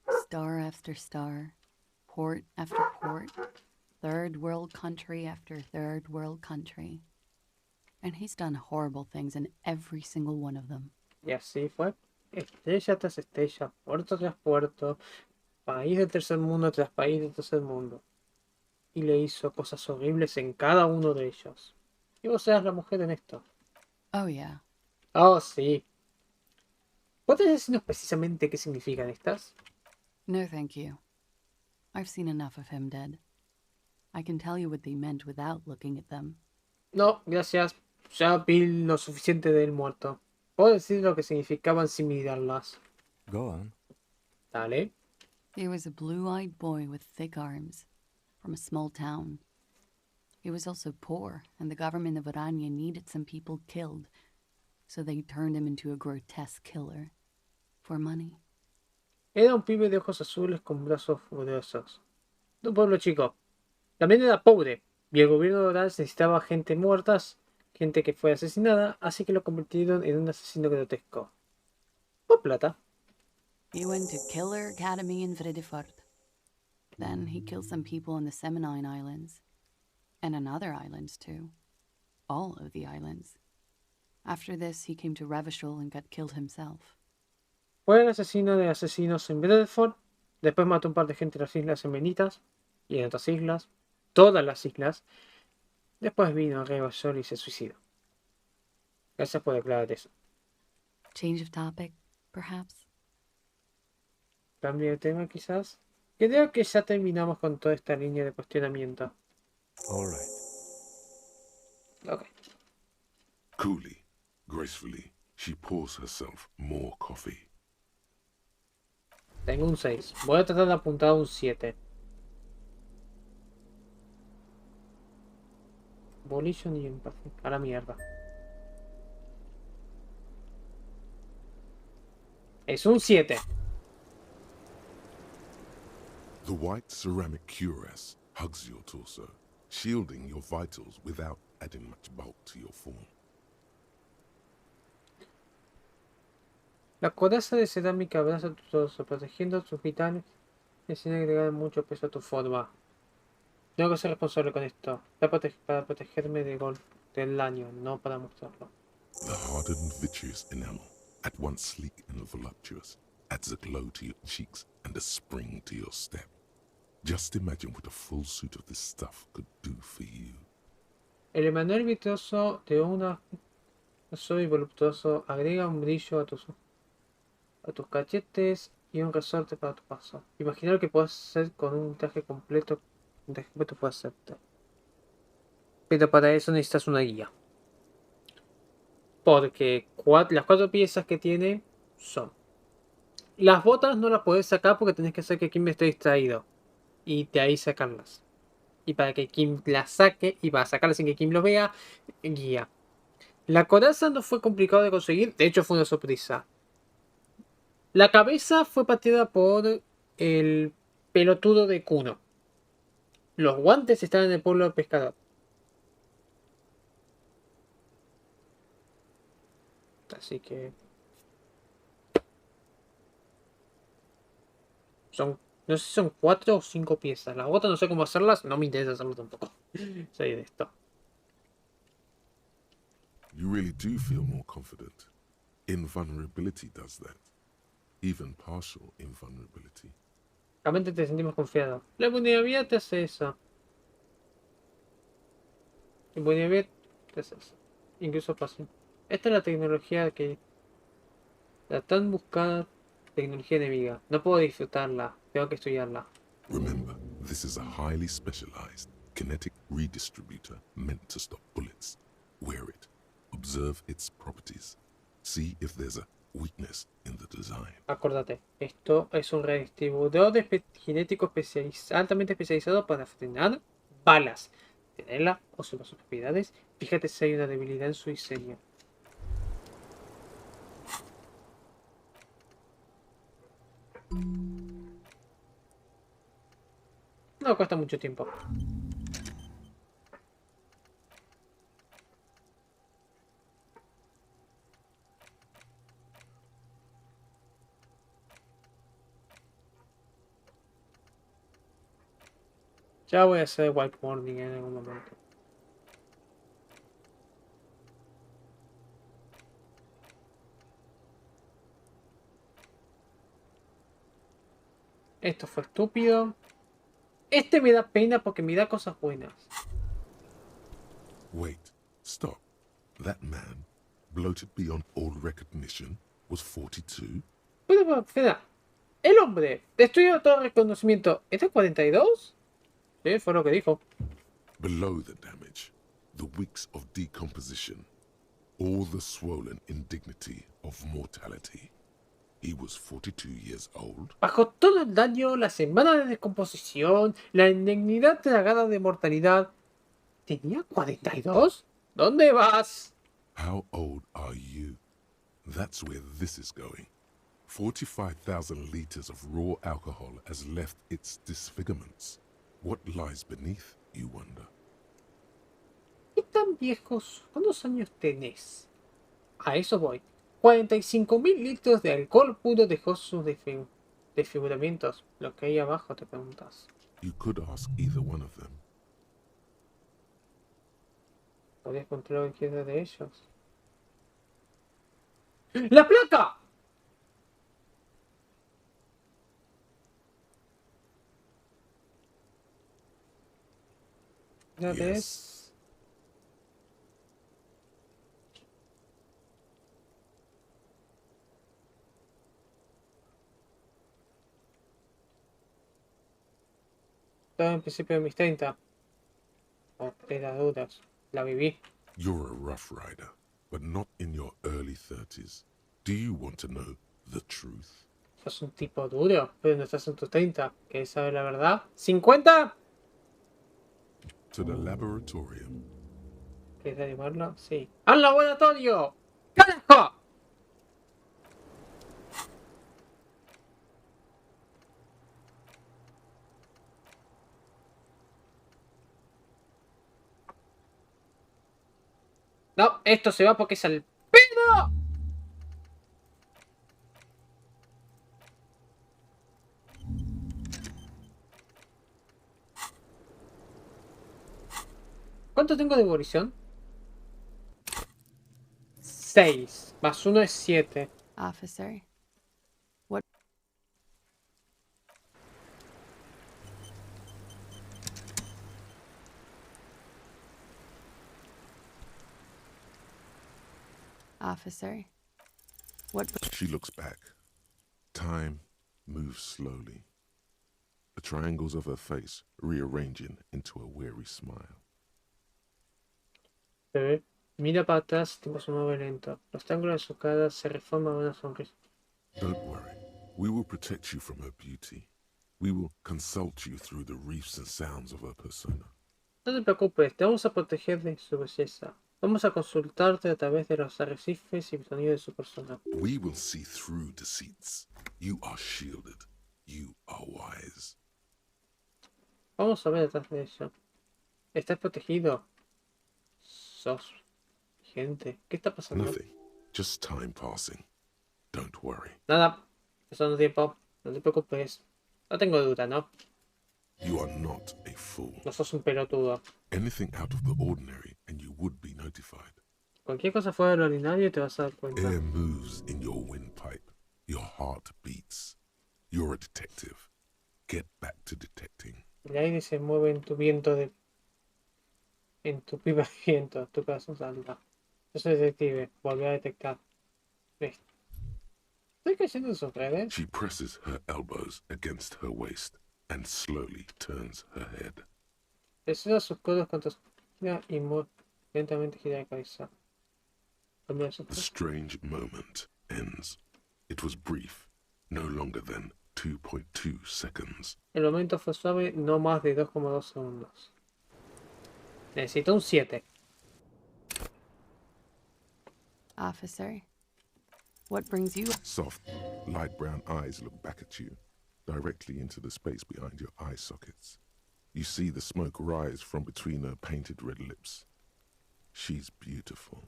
Star after star. Port after port. Third world country after third world country. And he's done horrible things in every single one of them. Y así fue. Estrella tras estrella, puerto tras puerto, país del tercer mundo tras país del tercer mundo. Y le hizo cosas horribles en cada uno de ellos. Y vos seas la mujer en esto. Oh, yeah. Oh, sí. ¿Podés decirnos precisamente qué significan estas? No, thank you. I've seen enough of him dead. I can tell you what they meant without looking at them. No, gracias. Ya vi lo suficiente del muerto. Puedo decir lo que significaban sin mirarlas. Go on. Dale. He was a blue-eyed boy with thick arms, from a small town. He was also poor, and the government of Orania needed some people killed, so they turned him into a grotesque killer. For money. Era un pibe de ojos azules con brazos gruesos. De un pueblo chico. También era pobre, y el gobierno oral necesitaba gente muertas, gente que fue asesinada, así que lo convirtieron en un asesino grotesco. Por plata. He went to Killer Academy in Vredefort. Then he killed some people in the Seminine Islands. And on other islands, too. All of the islands. After this, he came to Revachol and got killed himself. Fue el asesino de asesinos en Bedford, después mató un par de gente en las Islas Semenitas, y en otras islas, todas las islas. Después vino a Revachol y se suicidó. Gracias por declarar eso. Change of topic, perhaps? Cambio de tema quizás. Creo que ya terminamos con toda esta línea de cuestionamiento. All right. Ok. Coolly, gracefully, she pours herself more coffee. Tengo un 6. Voy a tratar de apuntar a un 7. Volition y empathy. A la mierda. Es un 7. The white ceramic cuirass hugs your torso, shielding your vitals without adding much bulk to your form. La coraza de cerámica abraza tu torso, protegiendo tus vitales y sin agregar mucho peso a tu forma. Tengo que ser responsable con esto. Para protegerme del daño, no para mostrarlo. The hardened vitreous enamel, at once sleek and voluptuous, adds a glow to your cheeks and a spring to your step. Just imagine what a full suit of this stuff could do for you. El emanuel vitroso de un azul y voluptuoso agrega un brillo a tus cachetes y un resorte para tu paso. Imagina lo que puedes hacer con un traje completo. Un traje completo puede hacerte. Pero para eso necesitas una guía. Porque las 4 piezas que tiene son... Las botas no las podés sacar porque tenés que hacer que Kim esté distraído. Y de ahí sacarlas. Y para que Kim las saque y para sacarlas sin que Kim los vea, guía. La coraza no fue complicado de conseguir, de hecho fue una sorpresa. La cabeza fue pateada por el pelotudo de Kuno. Los guantes estaban en el pueblo del pescador. Así que... No sé si son 4 o 5 piezas. Las botas no sé cómo hacerlas, no me interesa hacerlo tampoco. Soy de esto. You really do feel more confident. Invulnerability does that. Even partial invulnerability. Realmente te sentimos confiado. La vulnerabilidad te hace eso. La vulnerabilidad te hace eso. Incluso fácil. Esta es la tecnología que... La tan buscada tecnología enemiga. No puedo disfrutarla. Tengo que estudiarla. Remember, this is a highly specialized kinetic redistributor meant to stop bullets. Wear it. Observe its properties. See if there's a weakness in the design. Acordate, esto es un redistribuidor genético altamente especializado para frenar balas. Tenerla o sus propiedades. Fíjate si hay una debilidad en su diseño. No cuesta mucho tiempo. Ya voy a hacer white morning en algún momento. Esto fue estúpido. Este me da pena porque me da cosas buenas. Wait, stop. That man, bloated beyond all recognition, was 42? Pero, espera. El hombre, destruido todo reconocimiento, ¿es de 42? Sí, fue lo que dijo. Below the damage, the wicks of decomposition, all the swollen indignity of mortality. He was 42 years old. Bajo todo el daño, la semana de descomposición, la indignidad tragada de mortalidad. ¿Tenía 42? ¿Dónde vas? How old are you? That's where this is going. 45,000 liters of raw alcohol has left its disfigurements. What lies beneath, you wonder? ¿Qué tan viejos? ¿Cuántos años tenés? A eso voy. 45.000 litros de alcohol puro dejó sus desfiguramientos. Lo que hay abajo, te preguntas. You could ask either one of them. ¿Podrías controlar cualquiera de ellos? ¡La placa! ¿Ya Yes. ves? Estaba en principio de mis 30. Oh, era dudas. La viví. You're a rough rider, but not in your early 30s. Do you want to know the truth? Sos un tipo duro, pero no estás en tus 30. ¿Quieres saber la verdad? ¿50? To the laboratorium. ¿Quieres animarlo? Sí. ¡Al laboratorio! ¡Carajo! No, esto se va porque es al pedo. ¿Cuánto tengo de evolución? 6. Más 1 es 7. Officer. What? Officer. What? She looks back. Time moves slowly. The triangles of her face rearranging into a weary smile. Bebé, mira para atrás, tipo se mueve lento. Los ángulos de su cara se reforman en una sonrisa. Don't worry. We will protect you from her beauty. We will consult you through the reefs and sounds of her persona. No te preocupes, te vamos a proteger de su belleza. Vamos a consultarte a través de los arrecifes y sonidos de su persona. We will see through deceits. You are shielded. You are wise. Vamos a ver detrás de ello. Estás protegido. Sos gente. ¿Qué está pasando? Nothing. Just time passing. Don't worry. Nada. Pasando tiempo. No te preocupes. No tengo duda, ¿no? You are not a fool. No sos un pelotudo. Anything out of the ordinary and you would be notified. Cualquier cosa fuera de lo ordinario te vas a dar cuenta. Air moves in your windpipe. Your heart beats. You're a detective. Get back to detecting. El aire se mueve en tu viento de... En tu pipa de viento. Tu corazón salta. Yo soy detective. Volví a detectar. ¿Ves? ¿Estoy cayendo en sus redes? She presses her elbows against her waist and slowly turns her head. Presiona sus codos contra su pierna y lentamente gira la cabeza. Cambia su The strange moment ends. It was brief, no longer than 2.2 seconds. El momento fue suave, no más de 2,2 segundos. Necesito un 7. Officer, what brings you? Soft, light brown eyes look back at you, directly into the space behind your eye sockets. You see the smoke rise from between her painted red lips. She's beautiful.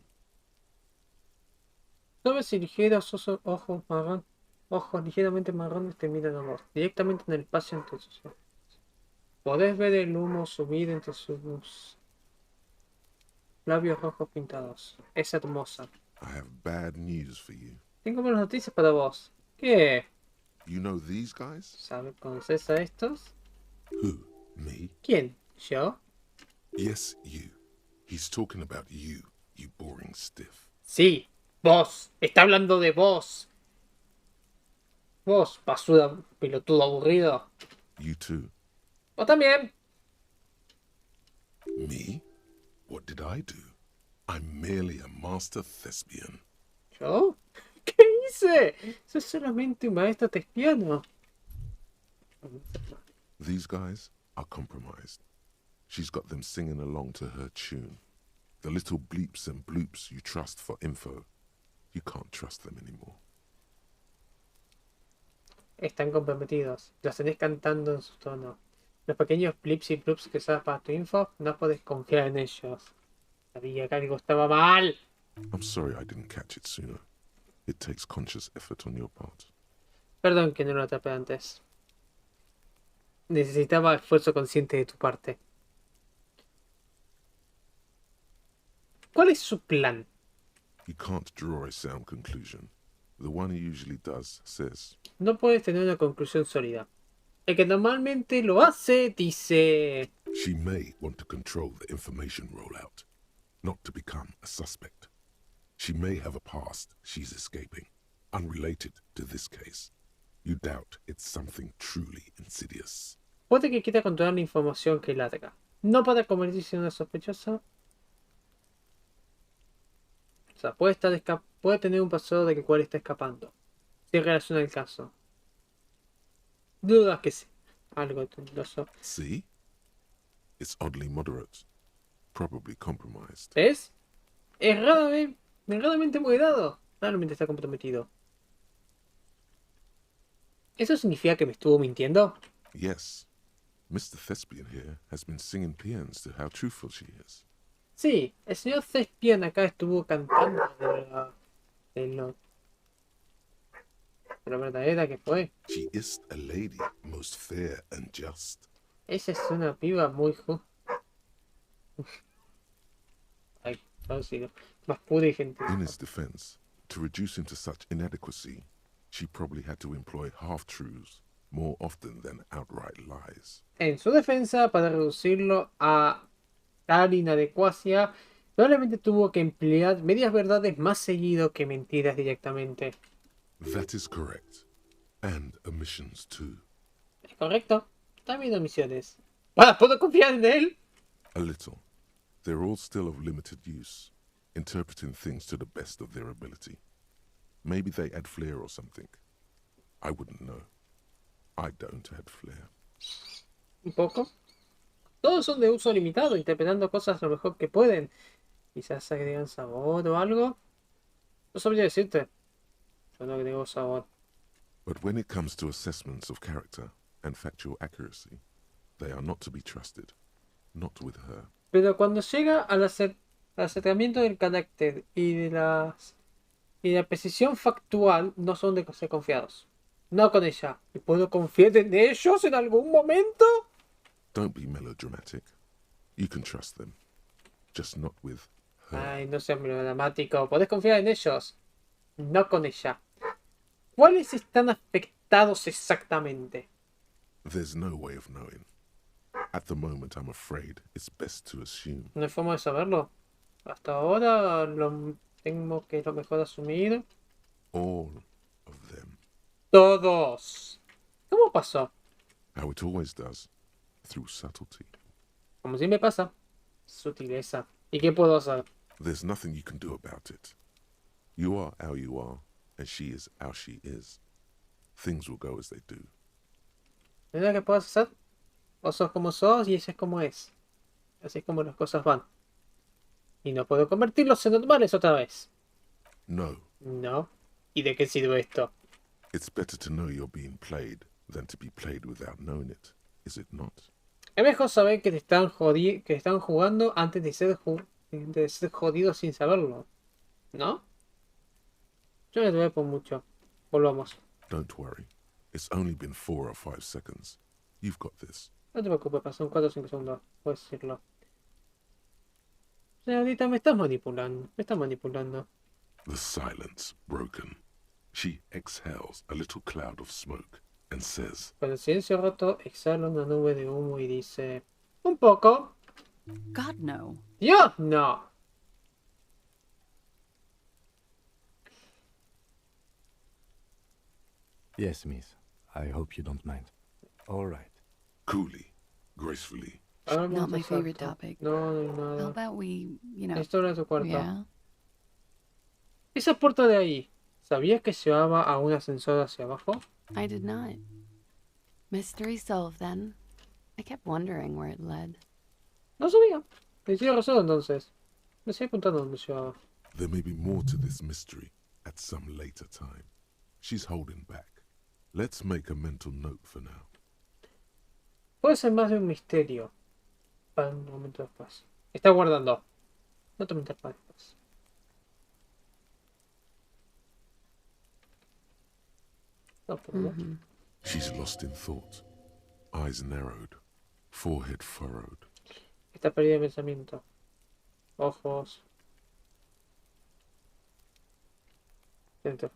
Suaves y ligeros ojos ligeramente marrones te miran a vos, directamente en el espacio entre sus ojos. Podés ver el humo subir entre sus labios rojos pintados. Es hermosa. I have bad news for you. Tengo buenas noticias para vos. ¿Qué? You know these guys? ¿Sabes? ¿Conoces a estos? Who? Me? ¿Quién? ¿Yo? Yes, you. He's talking about you, you boring stiff. Sí, vos. Está hablando de vos. Vos, basura, pelotudo aburrido. You too. Vos también. Me? What did I do? I'm merely a master thespian. ¿Yo? ¿Qué hice? Soy solamente un maestro tespiano. These guys are compromised. She's got them singing along to her tune. The little bleeps and bloops you trust for info, you can't trust them anymore. Están comprometidos. Los tenés cantando en su tono. Los pequeños blips y bloops que usas para tu info, no podés confiar en ellos. Sabía que algo estaba mal. I'm sorry I didn't catch it sooner. It takes conscious effort on your part. Perdón que no lo atrapé antes. Necesitaba esfuerzo consciente de tu parte. ¿Cuál es su plan? You can't draw a sound conclusion. The one he usually does says, No puedes tener una conclusión sólida. El que normalmente lo hace dice... she may want to control the information rollout, not to become a suspect. She may have a past she's escaping, unrelated to this case. You doubt it's something truly insidious. Puede que quiera controlar la información que larga. No para convertirse en una sospechosa. O sea, puede tener un pasado de que cual está escapando. Si relaciona el caso. Dudas que sí. Algo tenebroso. See? It's oddly moderate. Probably compromised. ¿Ves? Es erradamente moderado. Realmente está comprometido. ¿Eso significa que me estuvo mintiendo? Yes. Mr. Thespian here has been singing paeans to how truthful she is. Sí, el señor Thespian acá estuvo cantando de lo verdadera que fue. She is a lady, most fair and just. Esa es una piba muy Ay, traducido. Más pura y gentil. In his defense, to reduce him to such inadequacy, she probably had to employ half-truths more often than outright lies. En su defensa, para reducirlo a tal inadecuacia, probablemente tuvo que emplear medias verdades más seguido que mentiras directamente. That is correct. And omissions too. ¿Es correcto? También omisiones. ¡Ah! ¿Puedo confiar en él? A little. They're all still of limited use, interpreting things to the best of their ability. Maybe they add flair or something. I wouldn't know. I don't add flair. Un poco. Todos son de uso limitado, interpretando cosas lo mejor que pueden. Quizás agregan sabor o algo. No sabría decirte. Yo no agrego sabor. But when it comes to assessments of character and factual accuracy, they are not to be trusted. Not with her. Pero cuando llega al acercamiento del carácter y la precisión factual, no son de ser confiados. No con ella. ¿Y puedo confiar en ellos en algún momento? Don't be melodramatic. You can trust them. Just not with her. Ay, no seas melodramático. Podés confiar en ellos. No con ella. ¿Cuáles están afectados exactamente? There's no way of knowing. At the moment, I'm afraid it's best to assume. No hay forma de saberlo. Hasta ahora lo tengo que es lo mejor asumir. All of them. Todos. ¿Cómo pasó? How it always does. Through subtlety. Como siempre pasa. Sutileza. ¿Y qué puedo hacer? There's nothing you can do about it. You are how you are, and she is how she is. Things will go as they do. ¿No hay nada que puedas hacer? Vos sos como sos y ella es como es. Así es como las cosas van. Y no puedo convertirlos en normales otra vez. No, No. ¿Y de qué sirve esto? it's better to know you're being played than to be played without knowing it, is it not? Es mejor saber que te están que están jugando antes de ser, jodidos sin saberlo. ¿No? Yo no te veo por mucho. Volvamos. Don't worry. It's only been 4 or 5 seconds. You've got this. No te preocupes, pasan 4 o 5 segundos. Puedes decirlo. Señorita, me estás manipulando. Me estás manipulando. The silence broken. She exhales a little cloud of smoke and says, Con el silencio roto, exhala una nube de humo y dice... Un poco. God, no. Dios, no. Yes, miss. I hope you don't mind. All right. coolly, gracefully. Ahora Not vamos my a favorite salto. topic. No, no hay How nada. about we, Esto era tu cuarto. yeah? Esa puerta de ahí, ¿sabías que llevaba a un ascensor hacia abajo? I did not. Mystery solved then. I kept wondering where it led. No sabía. Me tiene razón entonces. Me sigue apuntando dónde llevaba. There may be more to this mystery at some later time. She's holding back. Let's make a mental note for now. Puede ser más de un misterio. Para un momento después. Está guardando. No te metas para después. No, por favor. Mhm. She's lost in thought. Eyes narrowed. Forehead furrowed. Está perdida en pensamiento. Ojos. Dentro.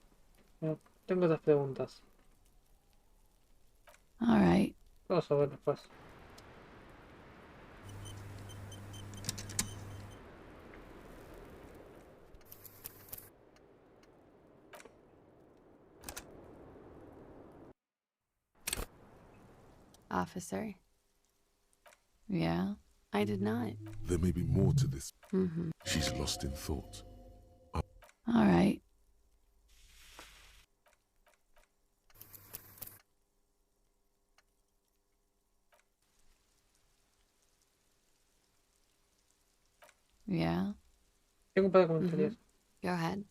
No, tengo otras preguntas. All right. Vamos a ver después. Officer. Yeah, I did not. There may be more to this. Mhm. She's lost in thought. All right. Yeah, Tengo un par de comentarios. go ahead.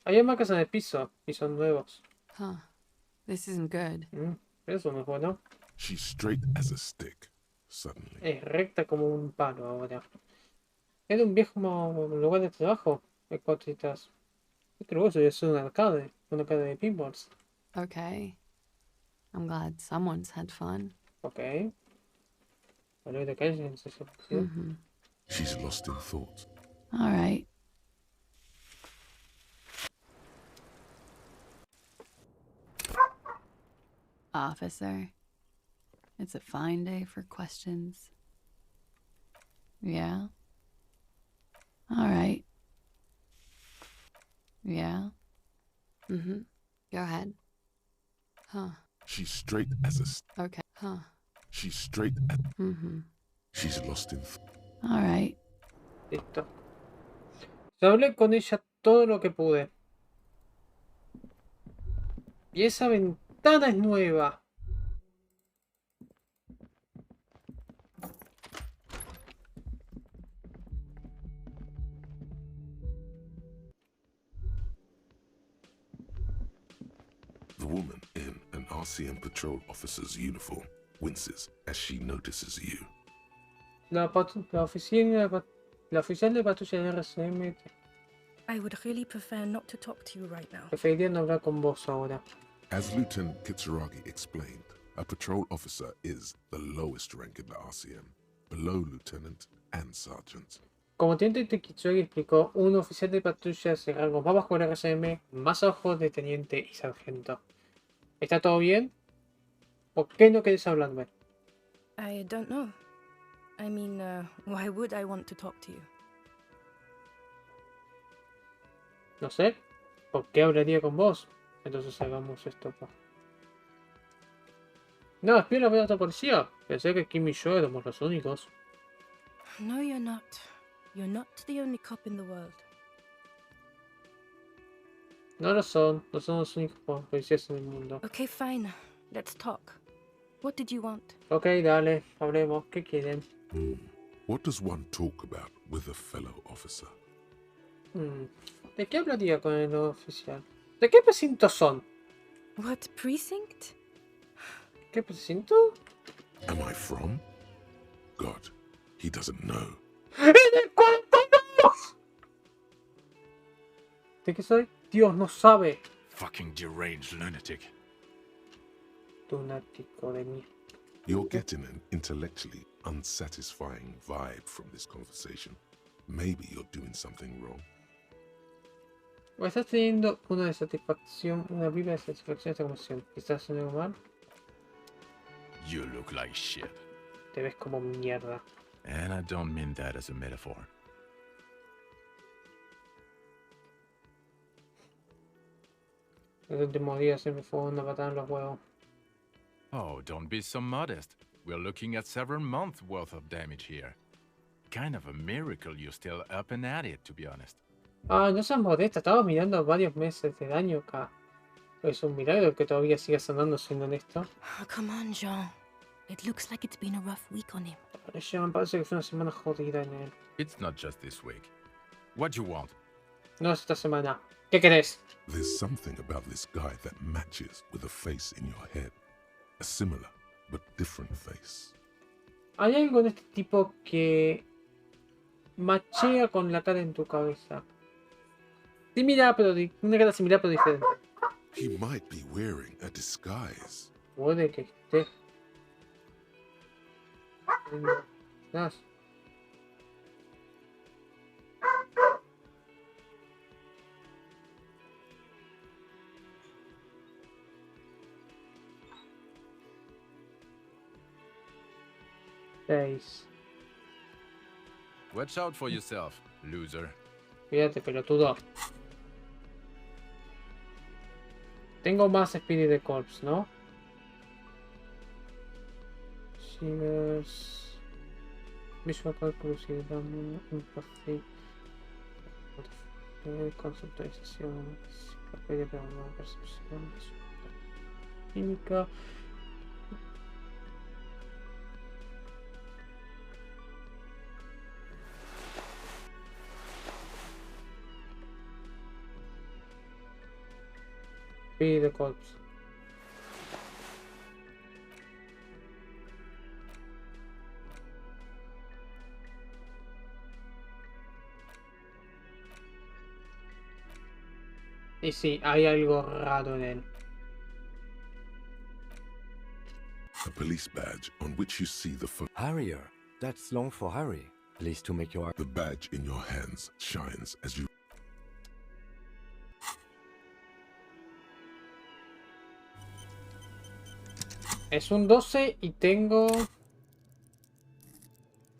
Hay marcas en el piso y son nuevos. Huh. This isn't good. Eso no es bueno. She's straight as a stick. Suddenly. Es recta como un palo ahora. Era un viejo lugar de trabajo. Hay cuatritas. Creo que eso es un arcade. Un arcade de pinballs. Okay. I'm glad someone's had fun. Ok. Vale, de calle en ese sentido. Mhm. She's lost in thought. All right. Officer, it's a fine day for questions. Yeah? All right. Yeah? Mm-hmm. Go ahead. Huh. She's straight as a stick. Okay. Huh. She's straight as. Mm-hmm. She's lost in thought. All right. Listo. Yo hablé con ella todo lo que pude. Y esa ventana es nueva. The woman in an RCM patrol officer's uniform winces as she notices you. La oficial de patrulla de RCM I would really prefer not to talk to you right now. preferiría no hablar con vos ahora. As Lieutenant Kitsuragi explained, a patrol officer is the lowest rank in the RCM, below lieutenant and sergeant. Como Teniente Kitsugi explicó, un oficial de patrulla es el rango más bajo del RCM, más abajo de teniente y sargento. ¿Está todo bien? ¿Por qué no querés hablarme? I don't know. I mean, why would I want to talk to you? No sé. ¿Por qué hablaría con vos? Entonces hagamos esto, pues. No, espera a ver a otra policía. Pensé que Kim y yo éramos los únicos. No, you're not. You're not the only cop in the world. No lo son. No son los únicos policías en el mundo. Okay, fine. Let's talk. What did you want? Ok, dale. Hablemos. ¿Qué quieren? What does one talk about with a fellow officer? ¿De qué hablaría con el oficial? ¿De qué precinto son? What precinct? ¿Qué precinto? Am I from? God, he doesn't know. ¡En el 42! ¿De qué soy? Dios no sabe. Fucking deranged lunatic. Lunático de mí. You're getting an intellectually unsatisfying vibe from this conversation. Maybe you're doing something wrong. O estás teniendo una viva satisfacción esta conversación. ¿Estás haciendo algo mal? You look like shit. Te ves como mierda. And I don't mean that as a metaphor. Los últimos días siempre fue una patada en los huevos. Oh, don't be so modest. We're looking at several months worth of damage here. Kind of a miracle you're still up and at it, to be honest. Ah, no seas modesta. Estaba mirando varios meses de daño acá. Es un milagro que todavía sigas andando, siendo honesto. Oh, come on, Jean. It looks like it's been a rough week on him. Ya me parece que fue una semana jodida en él. It's not just this week. What you want? No es esta semana. ¿Qué querés? There's something about this guy that matches with a face in your head. A similar but different face. Hay algo de este tipo que machea con la cara en tu cabeza. Similar, pero una cara similar pero diferente. He might be wearing a disguise. Puede que esté. Quizás. Seis. Watch out for yourself, loser. Fíjate, pelotudo. Tengo más Spirit de Corps, ¿no? Shivers. Visual Calculus y Empathy. Conceptualización. Enciclopedia para una percepción. Química. Spirit de Corps. Y sí, hay algo raro en él. A police badge on which you see the Harrier. That's long for Harry. Please to make your... The badge in your hands shines as you... Es un 12 y tengo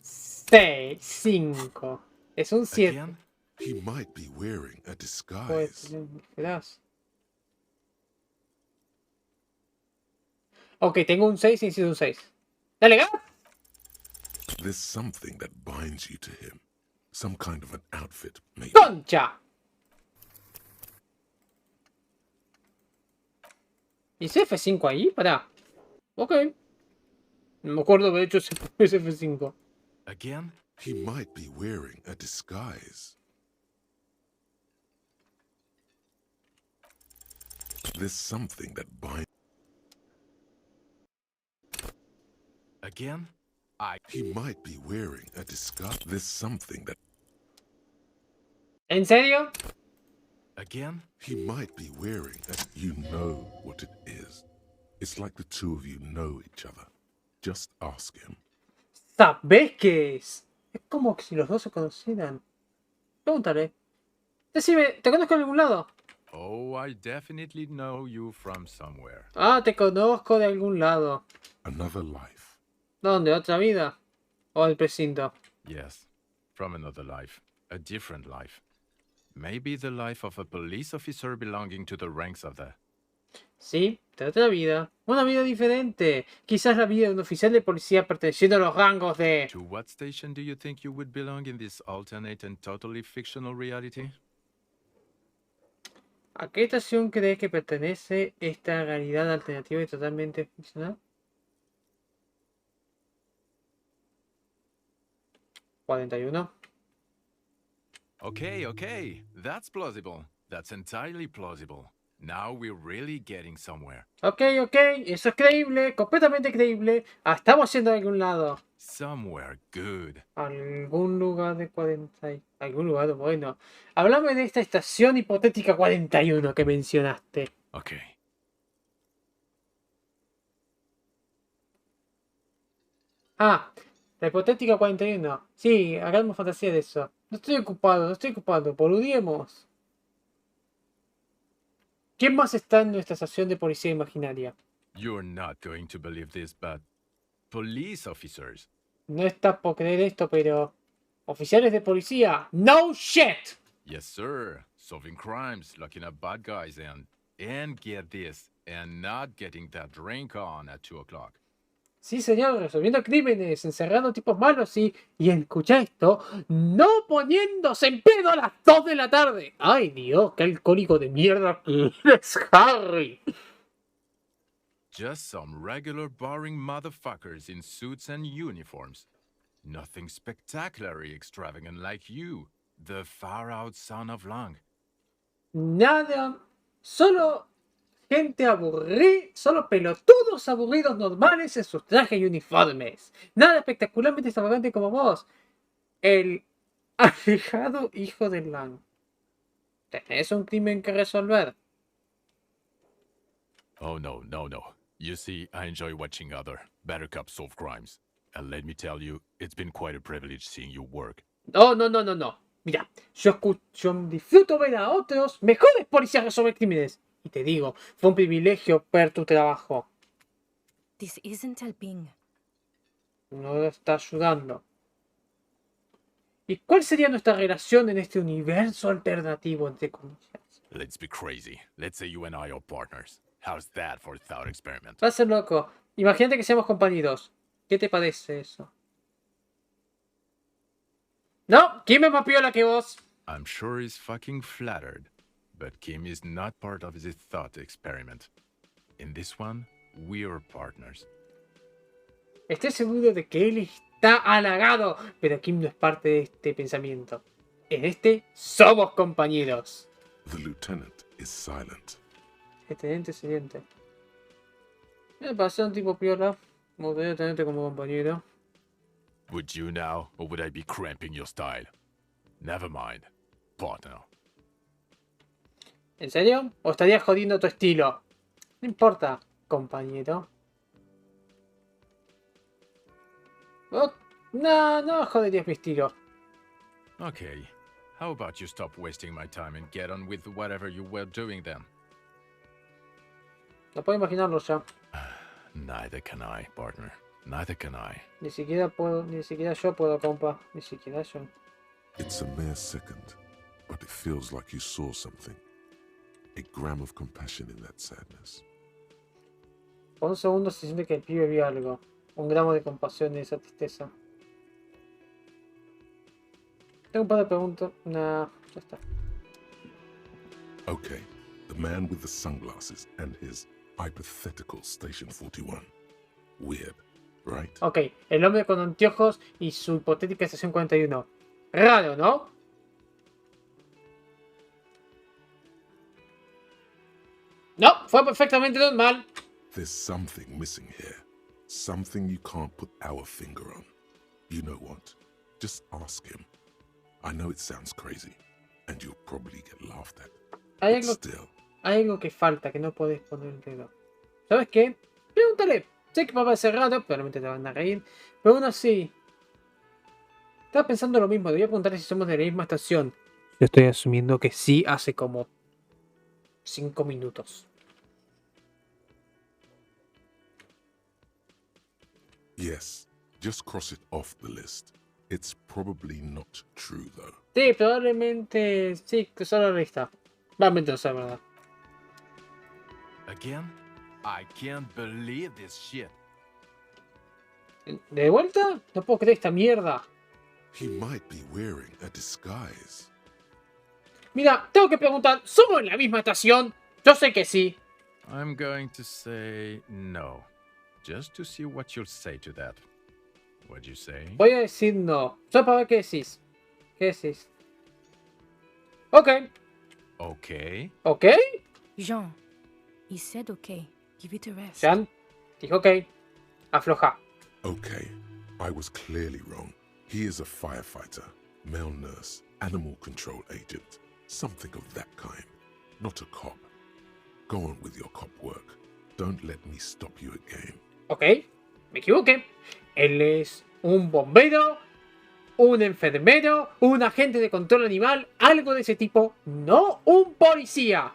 6, 5. Es un 7. Again? He might be wearing a Pues, disguise. esperás. Ok, tengo un 6 y necesito un 6. ¡Dale, gas! There's something that binds you to him. Some kind of an outfit, maybe. ¡Concha! ¿Y ese F5 ahí? Pará. Ok. No me acuerdo haber hecho ese F5. Again? He might be wearing a disguise. There's something that binds... Again? He might be wearing a disguise. There's something that... ¿En serio? Again? He might be wearing a... You know what it is. It's like the two of you know each other. Just ask him. ¿Sabés qué es? Es como que si los dos se conocieran. Pregúntale. Decime, ¿te conozco de algún lado? Oh, I definitely know you from somewhere. Ah, te conozco de algún lado. Another life. ¿Dónde? ¿Otra vida? ¿O el precinto? Yes, from another life. A different life. Maybe the life of a police officer belonging to the ranks of the... Sí, de otra vida. Una vida diferente. Quizás la vida de un oficial de policía perteneciendo a los rangos de... To what station do you think you would belong in this alternate and totally fictional reality? ¿A qué estación crees que pertenece esta realidad alternativa y totalmente ficcional? 41. Okay. That's plausible. That's entirely plausible. Now we're really getting somewhere. Ok, eso es creíble, completamente creíble. Ah, estamos yendo a algún lado. Somewhere good. Algún lugar de 40. Algún lugar bueno. Háblame de esta estación hipotética 41 que mencionaste. Okay. Ah, la hipotética 41. Sí, hagamos fantasía de eso. No estoy ocupado. Boludiemos. ¿Quién más está en nuestra estación de policía imaginaria? You're not going to believe this, but police officers. No estás por creer esto, pero... ¿Oficiales de policía? ¡No shit! Yes, sir. Solving crimes, locking up bad guys, and get this, and not getting that drink on at 2 o'clock. Sí, señor, resolviendo crímenes, encerrando tipos malos y escucha esto, no poniéndose en pedo a las 2 de la tarde. Ay, Dios, qué alcohólico de mierda que eres, Harry. Just some regular boring motherfuckers in suits and uniforms. Nothing spectacularly extravagant like you, the far-out son of Lang. Nada, solo gente aburrida, solo pelotudos aburridos normales en sus trajes y uniformes. Nada espectacularmente extravagante como vos. El alejado hijo de Lang. Tenés un crimen que resolver. Oh, no. You see, I enjoy watching other better cops solve crimes. And let me tell you, it's been quite a privilege seeing you work. No. Mira, yo disfruto ver a otros mejores policías resolver crímenes. Y te digo, fue un privilegio ver tu trabajo. This isn't helping. No está ayudando. ¿Y cuál sería nuestra relación en este universo alternativo, entre comillas? Let's be crazy. Let's say you and I are partners. How's that for a thought experiment? Va a ser loco. Imagínate que seamos compañeros. ¿Qué te parece eso? No, ¿quién es más piola que vos? I'm sure he's fucking flattered. But Kim is not part of this thought experiment. In this one, we're partners. Estoy seguro de que él está halagado, pero Kim no es parte de este pensamiento. En este somos compañeros. The lieutenant is silent. Excelente. Me parece un tipo piola. Me gustaría tenerte como compañero. Would you now, or would I be cramping your style? Never mind. Partner. ¿En serio? ¿O estarías jodiendo tu estilo? No importa, compañero. Oh, no joderías mi estilo. Okay. How about you stop wasting my time and get on with whatever you were doing then? No puedo imaginarlo ya. Neither can I, partner. Neither can I. Ni siquiera yo puedo, compa. Ni siquiera yo. It's a mere second, but it feels like you saw something. A gram of compassion in that sadness. Por un segundo se siente que el pibe vio algo. Un gramo de compasión en esa tristeza. Tengo un par de preguntas. Nah, ya está. Okay, the man with the sunglasses and his hypothetical Station 41. Weird, right? Ok, el hombre con anteojos y su hipotética estación 41. Raro, ¿no? No, fue perfectamente normal. There's something missing here. Something you can't put our finger on. You know what? Just ask him. I know it sounds crazy, and you'll probably get laughed at. Hay But still, algo que falta, que no puedes poner el dedo. ¿Sabes qué? Pregúntale. Sé que va a parecer raro, probablemente te van a reír. Pero aún así, Estaba pensando lo mismo, debía preguntarle si somos de la misma estación. Yo estoy asumiendo que sí hace como 5 minutos. Yes, just cross it off the list. It's probably not true, though. Sí, probablemente sí, cruzar la lista. Va a mentir, la verdad. Again? I can't believe this shit. ¿De vuelta? No puedo creer esta mierda. He might be wearing a disguise. Mira, tengo que preguntar, ¿somos en la misma estación? Yo sé que sí. I'm going to say no. Just to see what you'll say to that. What'd you say? Voy a decir no. Solo para ver qué decís. ¿Qué decís? Ok. Okay. ¿Ok? Jean, he said okay. Give it a rest. Jan dijo ok. Afloja. Okay, I was clearly wrong. He is a firefighter, male nurse, animal control agent, something of that kind. Not a cop. Go on with your cop work. Don't let me stop you again. Ok. Me equivoqué. Él es un bombero, un enfermero, un agente de control animal, algo de ese tipo. No un policía.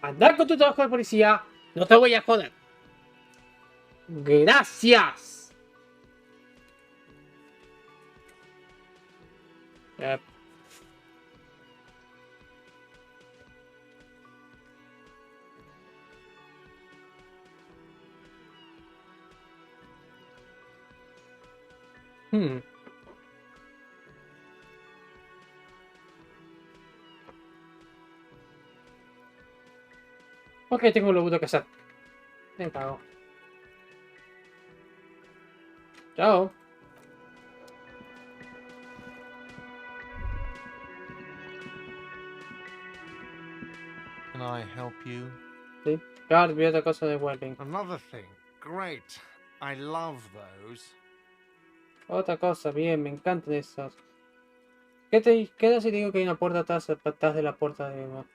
Andar con tu trabajo de policía. No te voy a joder. Gracias. Eh, hmm. Ok, tengo lo que hacer. Me cago. Chao. Can I help you? Sí. Claro, vi otra cosa de Welding. Another thing. Great. I love those. Otra cosa, bien, me encantan esos. ¿Qué tal si te digo que hay una puerta atrás de la puerta de... Atrás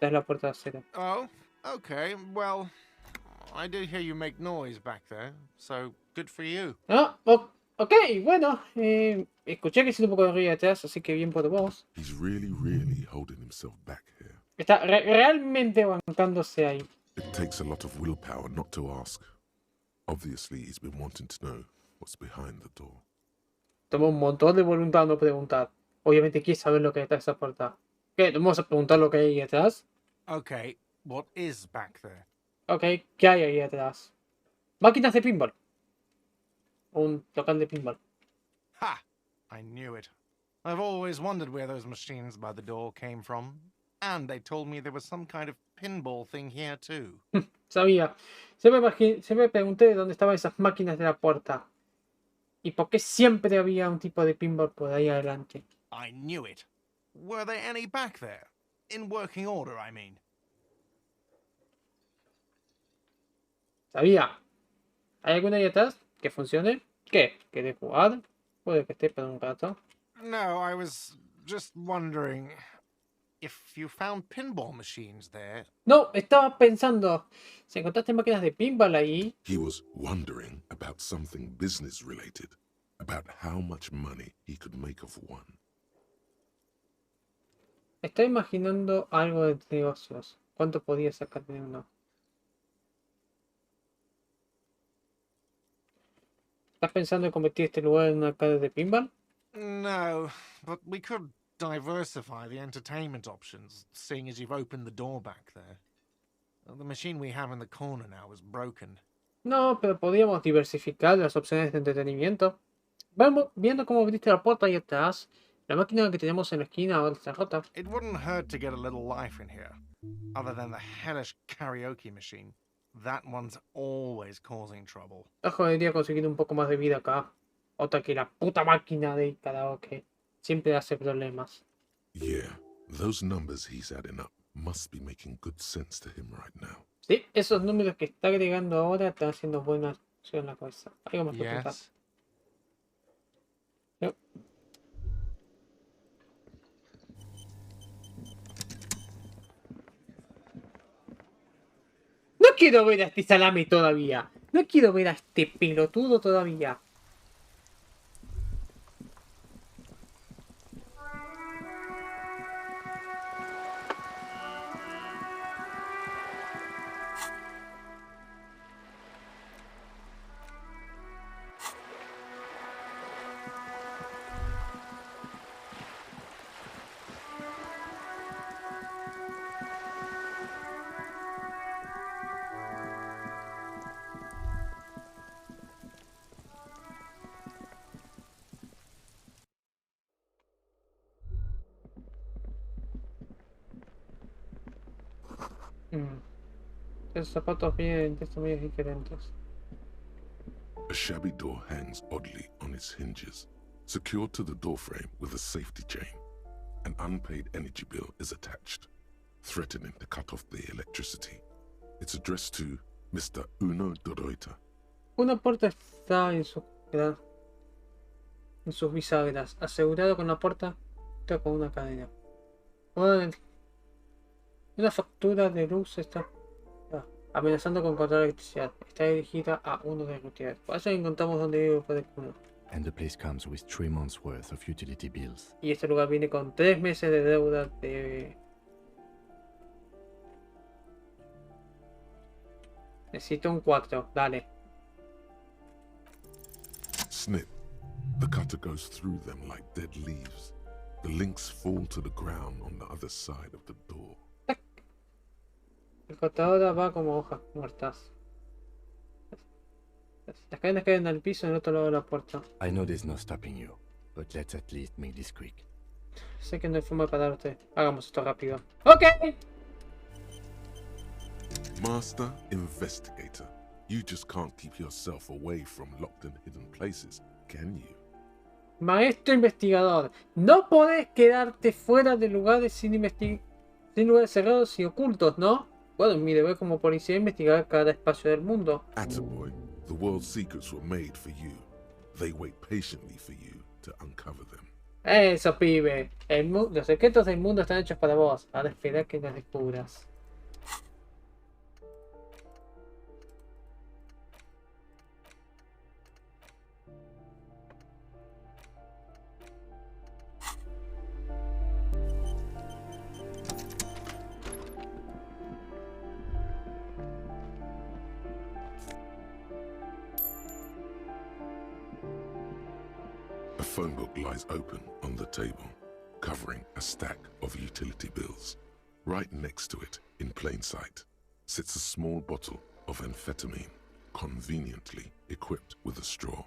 de la puerta de acero? Oh, okay. Well, I did hear you make noise back there, so good for you. Ah, ok, bueno. Escuché que hiciste un poco de ruido atrás, así que bien por vos. He's really holding himself back here. Está realmente bancándose ahí. It takes a lot of willpower not to ask. Obviously, he's been wanting to know what's behind the door. Toma un montón de voluntad no preguntar. Obviamente quieres saber lo que hay detrás de esa puerta. ¿Qué? ¿No vamos a preguntar lo que hay ahí atrás? Okay, what is back there? Ok, ¿qué hay ahí atrás? Máquinas de pinball. Un local de pinball. Ha! I knew it. I've always wondered where those machines by the door came from. And they told me there was some kind of pinball thing here too. Sabía. Siempre pregunté dónde estaban esas máquinas de la puerta. ¿Y por qué siempre había un tipo de pinball por ahí adelante? I knew it. Were there any back there? In working order, I mean. Sabía. ¿Hay alguna ahí atrás que funcione? ¿Qué? ¿Querés jugar? Puede que esté para un rato. No, I was just wondering if you found pinball machines there. No, estaba pensando. Si encontraste máquinas de pinball ahí. He was wondering about something business related, about how much money he could make of one. Estaba imaginando algo de negocios. ¿Cuánto podía sacar de uno? ¿Estás pensando en convertir este lugar en una arcade de pinball? No, but we could diversify the entertainment options, seeing as you've opened the door back there. The machine we have in the corner now is broken. No, pero podríamos diversificar las opciones de entretenimiento. Vamos viendo cómo abriste la puerta ahí atrás. La máquina que tenemos en la esquina ahora está rota. It wouldn't hurt to get a little life in here, other than the hellish karaoke machine. That one's always causing trouble. La jodería conseguir un poco más de vida acá. Otra que la puta máquina de karaoke. Siempre hace problemas. Yeah, those numbers he's adding up must be making good sense to him right now. Sí, esos números que está agregando ahora están haciendo buena acción en la cabeza. Algo más que apuntar. Yes. Yep. No quiero ver a este salame todavía. No quiero ver a este pelotudo todavía. Esos zapatos vienen de tamaños diferentes. A shabby door hangs oddly on its hinges, secured to the doorframe with a safety chain. An unpaid energy bill is attached, threatening to cut off the electricity. It's addressed to Mr. Uno Doroita. Una puerta está en sus bisagras, asegurado con la puerta con una cadena. Una factura de luz está amenazando con cortar la electricidad. Está dirigida a uno de Gutiérrez. Por eso encontramos donde vive el poder uno. And the place comes with 3 months' worth of utility bills. Y este lugar viene con 3 meses de deuda de... Necesito un 4, dale. Snip. The cutter goes through them like dead leaves. The links fall to the ground on the other side of the door. El cortador va como hojas muertas. Las cadenas caen al piso en el otro lado de la puerta. I know there's no stopping you, but let's at least make this quick. Sé que no hay forma de pararte. Hagamos esto rápido. ¡Ok! Master Investigator, you just can't keep yourself away from locked and hidden places, can you? Maestro investigador, no podés quedarte fuera de lugares sin lugares cerrados y ocultos, ¿no? Bueno, mi deber como policía es investigar cada espacio del mundo. Attaboy, the world's secrets were made for you. They wait patiently for you to uncover them. Eso, pibe. Los secretos del mundo están hechos para vos. Ahora espera que los descubras. A phone book lies open on the table, covering a stack of utility bills. Right next to it, in plain sight, sits a small bottle of amphetamine, conveniently equipped with a straw.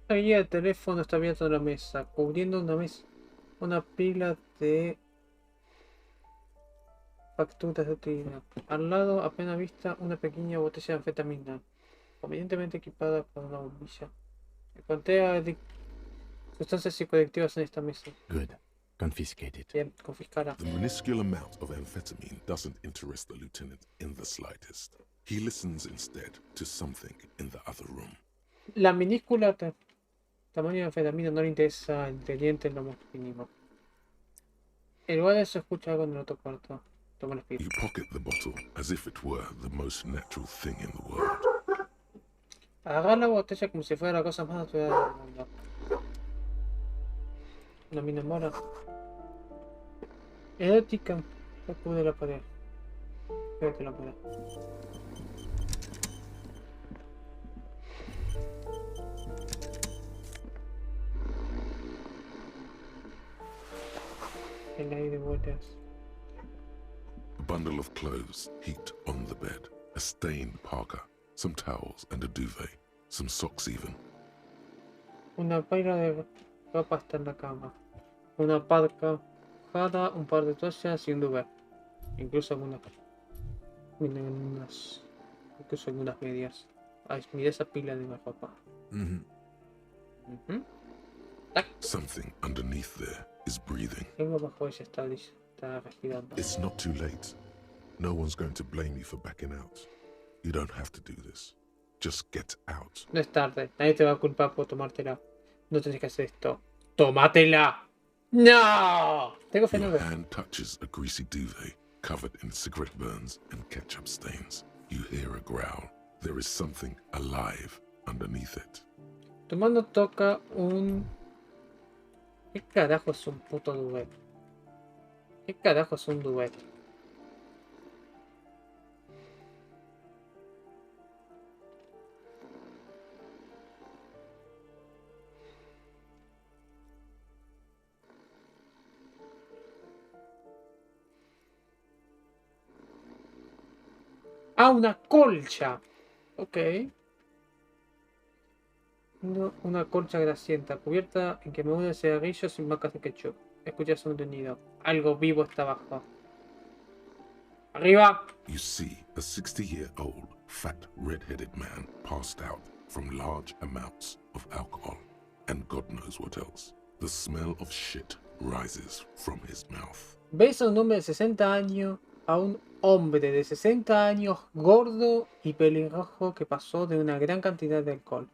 La guía de teléfono está abierta en la mesa, cubriendo una pila de facturas de utilidad. Al lado, apenas vista, una pequeña botella de anfetamina, convenientemente equipada con una bombilla. Contea sustancias psicoactivas en esta mesa. Good. Confiscate it. Bien, confiscará. The minuscule amount of amphetamine doesn't interest the lieutenant in the slightest. He listens instead to something in the other room. La minúscula tamaño de anfetamina no le interesa al teniente en lo más mínimo. En lugar de eso, escucha algo en el otro cuarto. Toma el espíritu. You pocket the bottle as if it were the most natural thing in the world. Agarrar la botella como si fuera la cosa más natural del mundo. Una mina mora. Erótica. Sacude la pared. Pégate la pared. El aire vuelas. A bundle of clothes heaped on the bed. A stained parka. Some towels and a duvet. Some socks even. Una pila de ropa está en la cama. Una parca mojada, un par de toallas y un duvet. Incluso algunas medias. Ay, mira esa pila de ropa. Something underneath there is breathing. Algo bajo ella está respirando. It's not too late. No one's going to blame you for backing out. You don't have to do this. Just get out. No es tarde. Nadie te va a culpar por tomártela. No tienes que hacer esto. ¡Tómatela! ¡No! Tengo fe Your hand touches a greasy duvet covered in cigarette burns and ketchup stains. You hear a growl. There is something alive underneath it. Tu mano toca un... ¿Qué carajo es un puto duvet? ¿Qué carajo es un duvet? Ah, una colcha. Ok. Una colcha grasienta, cubierta en quemaduras de cigarrillos y marcas de ketchup. Escuchas un sonido. Algo vivo está abajo. ¡Arriba! You see a 60-year-old, fat, red-headed man passed out from large amounts of alcohol, and God knows what else. The smell of shit rises from his mouth. Ves a un hombre de 60 años, a un hombre de 60 años, gordo y pelirrojo, que pasó de una gran cantidad de alcohol.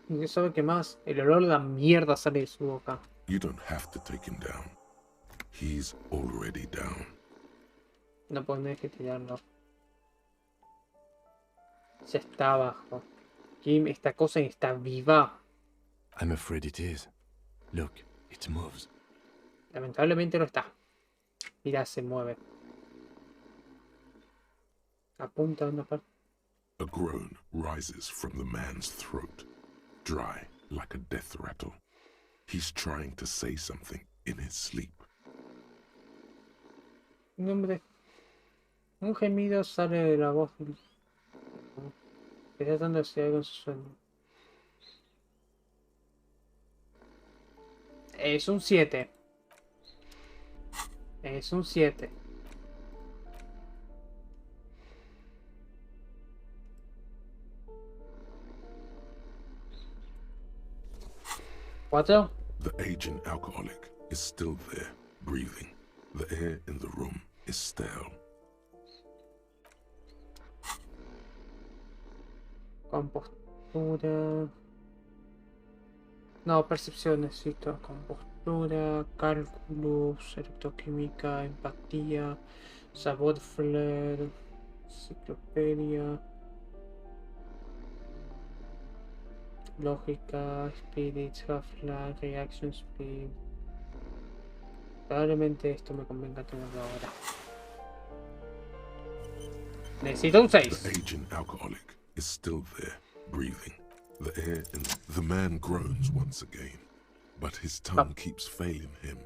Y sabe que más, el olor de la mierda sale de su boca. You don't have to take him down. He's already down. No podés que tirarlo. Ya está abajo. Kim, esta cosa está viva. I'm afraid it is. Look, it moves. Lamentablemente no está. Mira, se mueve. Apunta a una parte. A groan rises from the man's throat, dry like a death rattle. He's trying to say something in his sleep. Un hombre. Un gemido sale de la voz. Está tratando de decir algo en su sueño. Es un 7. Es un 7. ¿4? The aging alcoholic is still there, breathing. The air in the room is stale. Compostura. No, percepción necesito. Compostura, cálculos, electroquímica, empatía, sabor flair, enciclopedia, lógica, spirits, half-life, reaction speed. Probablemente esto me convenga tenerlo ahora. Necesito un 6. The aging alcoholic is still there, breathing. The air in the man groans once again, but his tongue keeps failing him.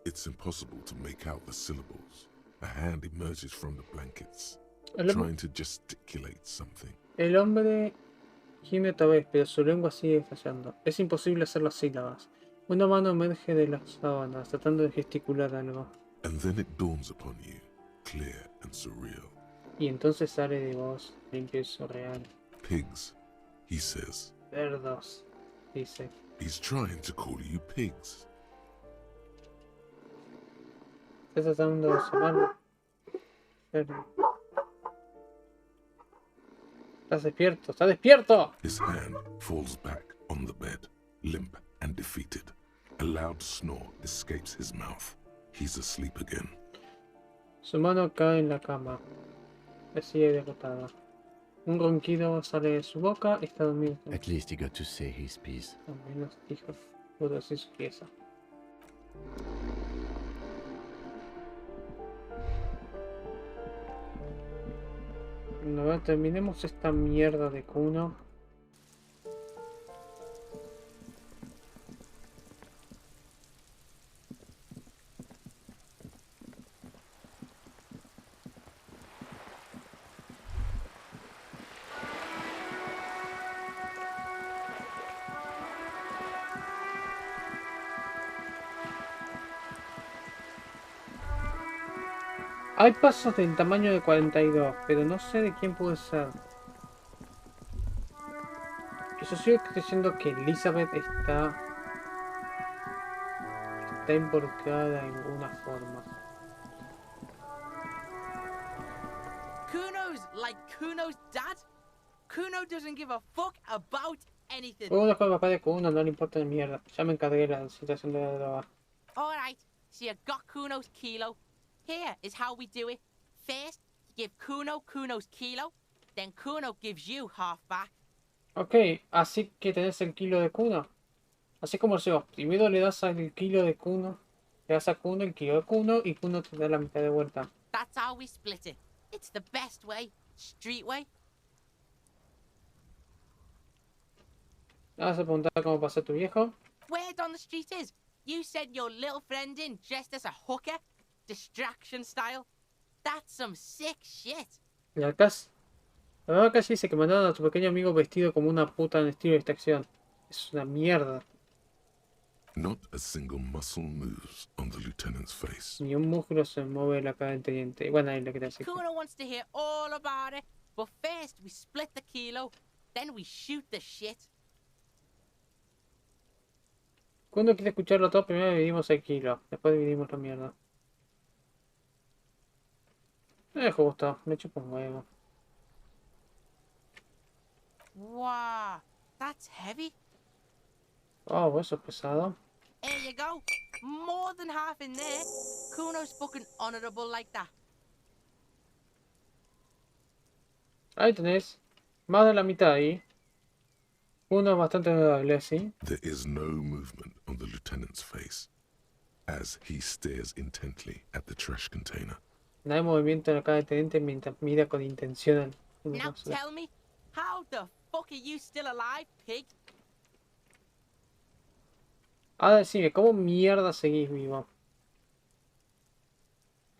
It's impossible to make out the syllables. A hand emerges from the blankets, trying to gesticulate something. El hombre gime otra vez, pero su lengua sigue fallando. Es imposible hacer las sílabas. Una mano emerge de las sábanas, tratando de gesticular algo. And then it dawns upon you, clear and surreal. Y entonces sale de voz limpio y surreal. Pigs, he says. Cerdos, dice. He's trying to call you pigs. Está tratando de llamarlo. ¿Estás despierto? ¡Está despierto! His hand falls back on the bed, limp and defeated. A loud snore escapes his mouth. He's asleep again. Su mano cae en la cama. Sigue derrotada. Un ronquido sale de su boca y está dormido. At least he got to say his piece. Al menos dijo, pudo decir su pieza. A ver, terminemos esta mierda de cuno. Hay pasos del tamaño de 42, pero no sé de quién puede ser. Yo sigo creyendo que Elizabeth está involucrada de alguna forma. Kuno's like Kuno's dad. Kuno doesn't give a fuck about anything. Uno con el papá de Kuno, no le importa de mierda. Ya me encargué de la situación de la droga. Alright, so you got Kuno's kilo. Here is how we do it. First, you give Kuno Kuno's kilo, then Kuno gives you half back. Ok, así que tenés el kilo de Kuno. Así como se va. Primero le das el kilo de Kuno, le das a Kuno el kilo de Kuno y Kuno te da la mitad de vuelta. That's how we split it. It's the best way. Street way. Vas a preguntar cómo pasó tu viejo. Word on the street is, you sent your little friend in dressed as a hooker. Distraction style. That's some sick shit. La verdad acá dice que mandaron a tu pequeño amigo vestido como una puta en estilo de distracción. Es una mierda. Not a single muscle moves on the lieutenant's face. Ni un músculo se mueve en la cara del teniente. Bueno, ahí lo que te decía. Kuno wants to hear all about it, but first we split the kilo, then we shoot the shit. Cuando quiere escucharlo todo, primero dividimos el kilo. Después dividimos la mierda. Justo, me chupo un huevo. Wow, that's heavy. Oh, eso es pesado. There you go. More than half in there. Kuno's fucking honorable like that. Ahí tenés. Más de la mitad ahí. Uno es bastante agradable, sí. There is no movement on the lieutenant's face as he stares intently at the trash container. No hay movimiento en la cara del teniente mientras mira con intención al Now tell me, how the fuck are you still alive, pig? Ahora decime, ¿cómo mierda seguís vivo?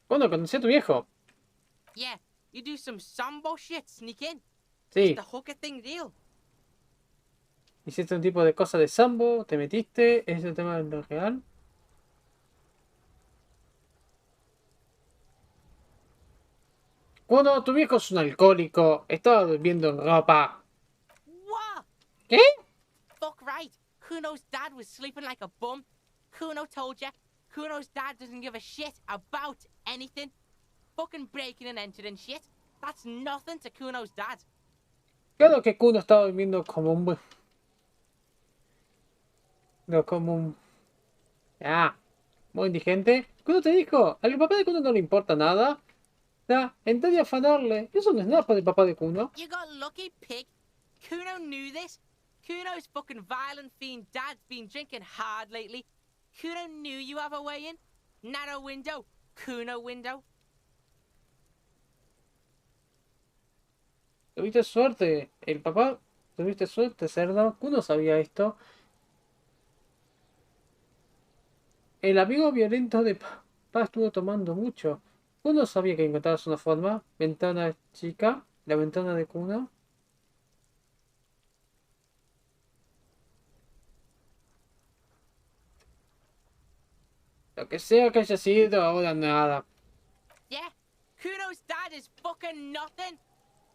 ¿Cuándo conocí a tu viejo? Yeah, you do some sambo shit, sneak in. Sí. Is the hooker thing real? ¿Hiciste un tipo de cosa de sambo? ¿Te metiste? ¿Es el tema de lo real? Cuando tu viejo es un alcohólico, estaba durmiendo en ropa. What? ¿Qué? Fuck right. Kuno's dad was sleeping like a bum. Kuno told ya. Kuno's dad doesn't give a shit about anything. Fucking breaking and entering shit. That's nothing to Kuno's dad. Claro que Kuno estaba durmiendo como un... No, como un... Ah, muy indigente. Kuno te dijo, al papá de Kuno no le importa nada. Ya, entré a afanarle. Eso no es nada para el papá de Kuno. You got lucky, pig. Kuno knew this. Kuno's fucking violent fiend dad's been drinking hard lately. Kuno knew you have a way in. Narrow window. Kuno window. Tuviste suerte. El papá... Tuviste suerte, cerdo. Kuno sabía esto. El amigo violento de papá estuvo tomando mucho. Kuno sabía que encontrabas una forma. Ventana chica. La ventana de Kuno. Lo que sea que haya sido, ahora nada. Yeah, Kuno's dad is fucking nothing.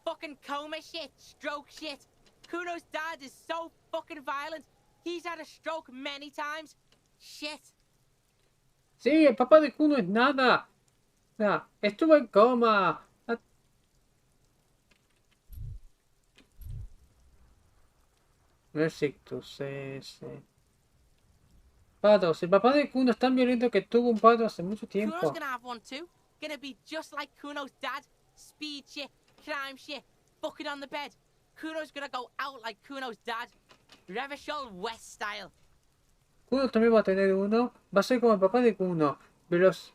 Fucking coma shit, stroke shit. Kuno's dad is so fucking violent. He's had a stroke many times. Shit. Sí, el papá de Kuno es nada. Nada, estuvo en coma. No es ictus, es... Patos, el papá de Kuno es tan violento que tuvo un pato hace mucho tiempo. Kuno's gonna have one too. Gonna be just like Kuno's dad. Speed shit, crime shit, fucking on the bed. Kuno's gonna go out like Kuno's dad. Revachol West style. Kuno también va a tener uno. Va a ser como el papá de Kuno. Veloz.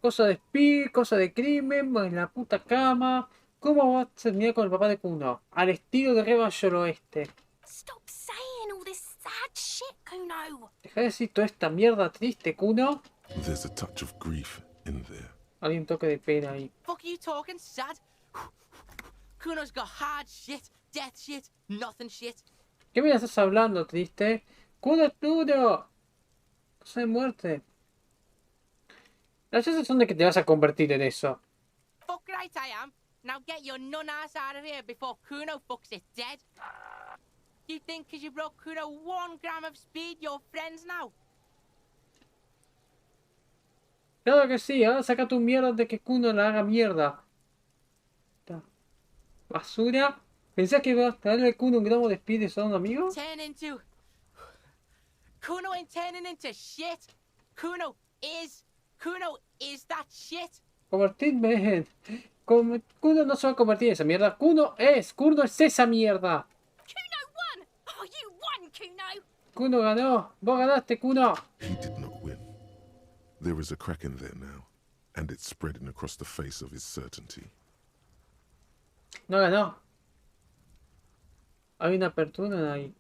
Cosa de speed, cosa de crimen, en la puta cama. ¿Cómo va a terminar con el papá de Kuno? Al estilo de Revachol Oeste. Stop saying all this sad shit, Kuno. Deja de decir toda esta mierda triste, Kuno. There's a touch of grief in there. Hay un toque de pena ahí. Fuck are you talking, sad? Kuno's got hard shit, death shit, nothing shit. ¿Qué me estás hablando, triste? Kuno es duro. Cosa de muerte. Las chances son de que te vas a convertir en eso. Fuck right I am. Now get your nun ass out of here before Kuno fucks it dead. You think because you broke Kuno 1 gram of speed, you're friends now? Claro que sí, ahora saca tu mierda de que Kuno la haga mierda. Basura. ¿Pensás que vas a darle a Kuno un gramo de speed y son un amigo? Turn into... Kuno ain't turning into shit. Kuno is that shit. Convertirme en... Kuno no se va a convertir en esa mierda. Kuno es esa mierda. Kuno won! Oh, you won, Kuno! Kuno ganó. Vos ganaste, Kuno. He did not win. There is a crack in there now, and it's spreading across the face of his certainty. No ganó. Hay una apertura ahí.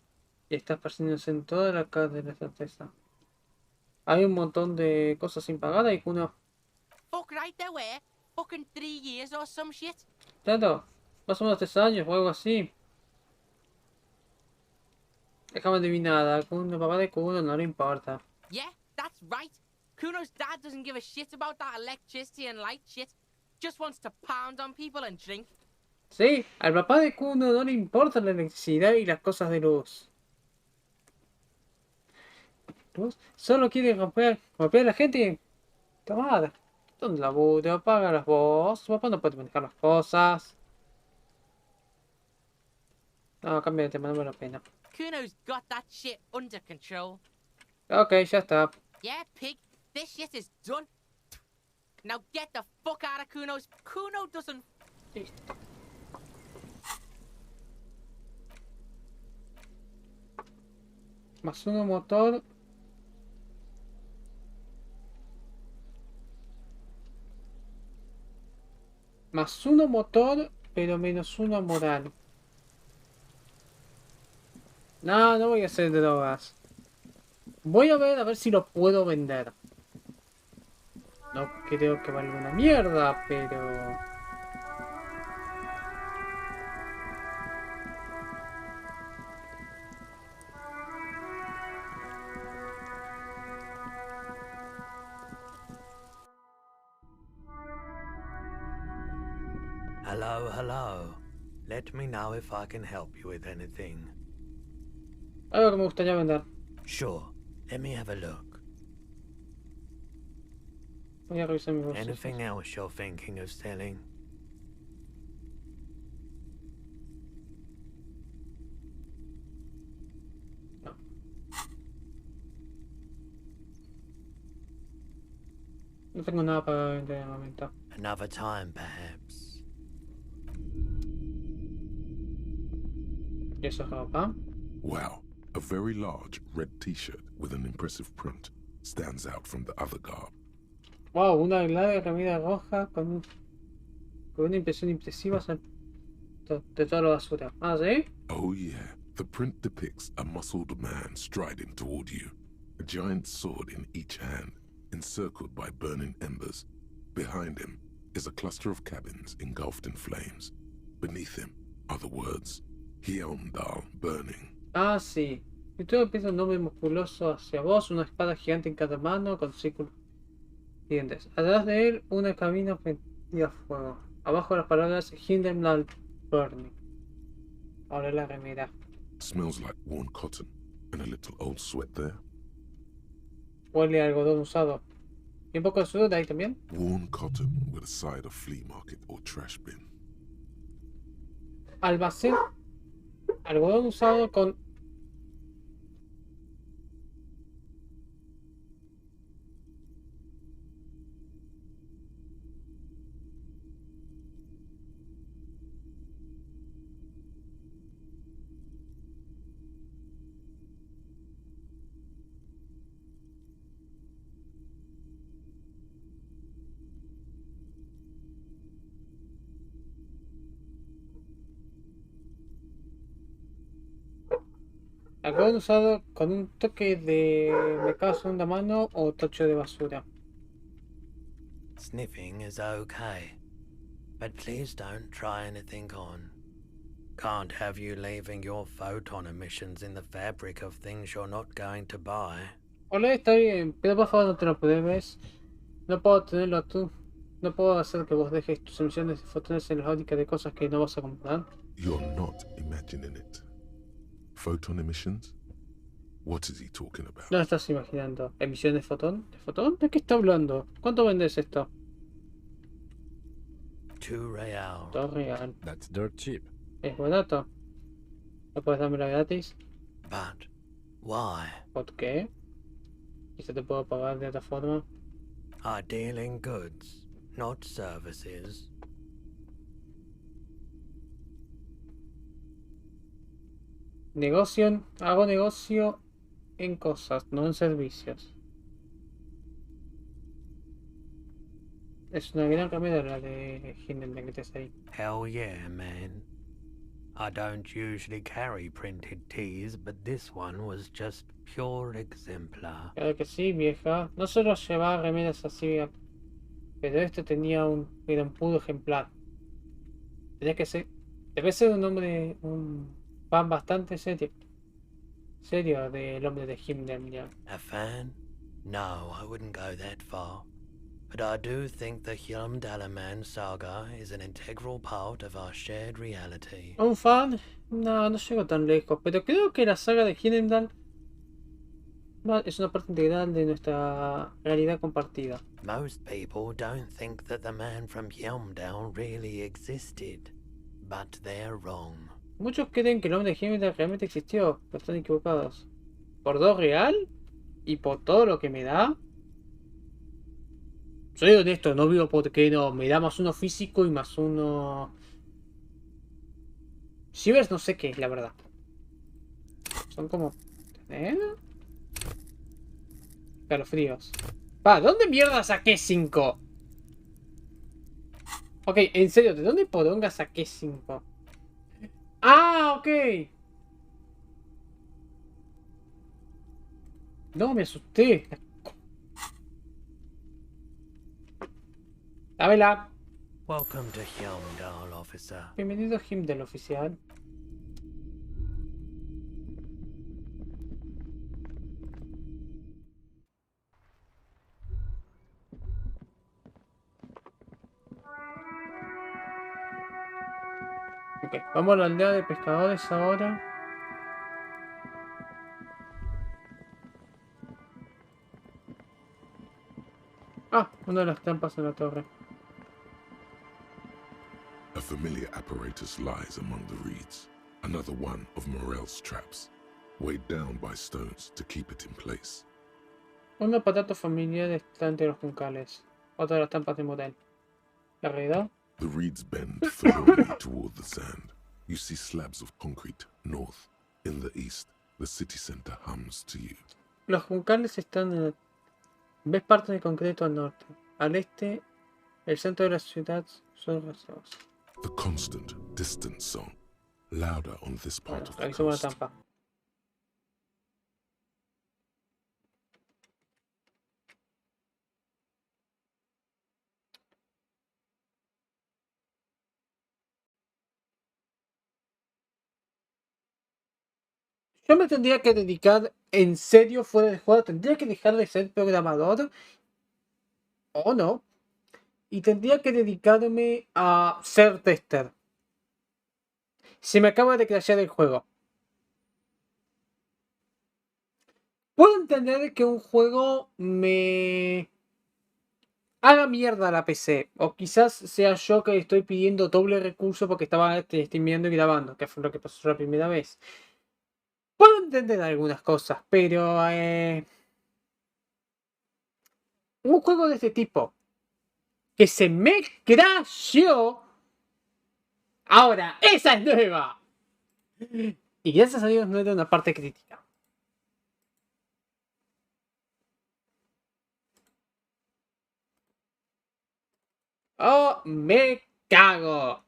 Y está esparciéndose en toda la cara de la certeza. Hay un montón de cosas sin pagar y Kuno. Fuck right there were. Fucking 3 years or some shit. Claro, más o menos 3 años o algo así. Déjame adivinar, Kuno, papá de Kuno no le importa. Yeah, that's right. Kuno's dad doesn't give a shit about that electricity and light shit. Just wants to pound on people and drink. Sí, al papá de Kuno no le importa la electricidad y las cosas de luz. Solo quiere golpear a la gente. Tomada. ¿Dónde laburo? Paga las vos. Su papá no puede manejar las cosas. No, cambia de tema, no vale la pena. Kuno's got that shit under control. Ok, ya está. Yeah, pig, this shit is done. Now get the fuck out of Kuno's. Kuno doesn't... Listo. Más uno motor. Más uno motor, pero menos uno moral. No, no voy a hacer drogas. Voy a ver si lo puedo vender. No creo que valga una mierda, pero... Hello, hello. Let me know if I can help you with anything. Algo que me gustaría vender. Sure. Let me have a look. Voy a revisar mis bolsillos. Anything else you're thinking of selling? No. No tengo nada para vender de momento. Another time, perhaps. ¿Y eso es ropa? Wow, a very large red t-shirt with an impressive print stands out from the other garb. Wow, una larga remera roja con una impresión impresiva de toda la basura. Ah, ¿sí? Oh yeah, the print depicts a muscled man striding toward you, a giant sword in each hand, encircled by burning embers. Behind him is a cluster of cabins engulfed in flames. Beneath him are the words, Hyundal burning. Ah, sí. Y tú empieza un hombre musculoso hacia vos, una espada gigante en cada mano con círculos dientes. Atrás de él, una cabina prendida a fuego. Abajo las palabras Hyundal burning. Ahora la remera. Smells like worn cotton and a little old sweat there. Huele a algodón usado. ¿Y un poco de sudor de ahí también? Worn cotton with a side of flea market or trash bin. Almacén. Algodón usado con... Algodón usado con un toque de mercado segunda mano o tocho de basura. Sniffing is okay. But please don't try anything on. Can't have you leaving your photon emissions in the fabric of things you're not going to buy. Hola, está bien, pero por favor no te lo pruebes. No puedo tenerlo tú. No puedo hacer que vos dejes tus emisiones de fotones en la fábrica de cosas que no vas a comprar. You're not imagining it. Photon emissions? What is he talking about? No lo estás imaginando. ¿Emisión de fotón? ¿De fotón? ¿De qué está hablando? ¿Cuánto vendes esto? 2 real. Todo real. That's dirt cheap. Es barato. ¿No puedes dármelo gratis? But why? ¿Por qué? Quizá te puedo pagar de otra forma. I deal in goods, not services. Hago negocio en cosas, no en servicios. Es una gran camioneta la de Hindenburg que tienes ahí. Hell yeah, man. I don't usually carry printed tees, but this one was just pure exemplar. Claro que sí, vieja. No solo llevaba remeras así, pero este era un puro ejemplar. Debe ser un hombre, un fan bastante serio del hombre de Hindenburg. A fan? No, I wouldn't go that far. But I do think the Hjälmdalaman saga is an integral part of our shared reality. ¿Un fan? No, no llego tan lejos, pero creo que la saga de Heimdall es una parte integral de nuestra realidad compartida. Most people don't think that the man from Hjälmdal really existed, but they're wrong. Muchos creen que el hombre de Heimdall realmente existió, pero están equivocados. ¿Por 2 real? ¿Y por todo lo que me da? Soy honesto, no veo por qué no. Me da más uno físico y más uno... Shivers no sé qué es, la verdad. Son como... ¿Eh? Calofríos. ¿Dónde mierda saqué 5? Ok, en serio, ¿de dónde poronga saqué 5? ¡Ah, ok! No, me asusté. Dámela. Welcome to Hjälmdal, officer. Bienvenido a Heimdall, oficial. Ok, vamos a la aldea de pescadores ahora. Ah, una de las trampas en la torre. A familiar apparatus lies among the reeds. Another one of Morel's traps, weighed down by stones to keep it in place. Un aparato familiar está entre los juncales. Otra de las trampas de Morel. ¿La realidad? The reeds bend forlornly toward the sand. You see slabs of concrete north. In the east, the city center hums to you. Los juncales están en el... Ves partes de concreto al norte. Al este, el centro de la ciudad son reservas. The constant, distant song, louder on this part of the Realizamos la coast. trampa. Yo me tendría que dedicar en serio fuera de juego. Tendría que dejar de ser programador. O no. Y tendría que dedicarme a ser tester. Se me acaba de crashear el juego. Puedo entender que un juego me haga mierda a la PC. O quizás sea yo que estoy pidiendo doble recurso porque estaba streameando y grabando. Que fue lo que pasó la primera vez. Puedo entender algunas cosas, pero... un juego de este tipo que se me crasheó. Ahora, esa es nueva. Y gracias a Dios no era una parte crítica. Oh, me cago.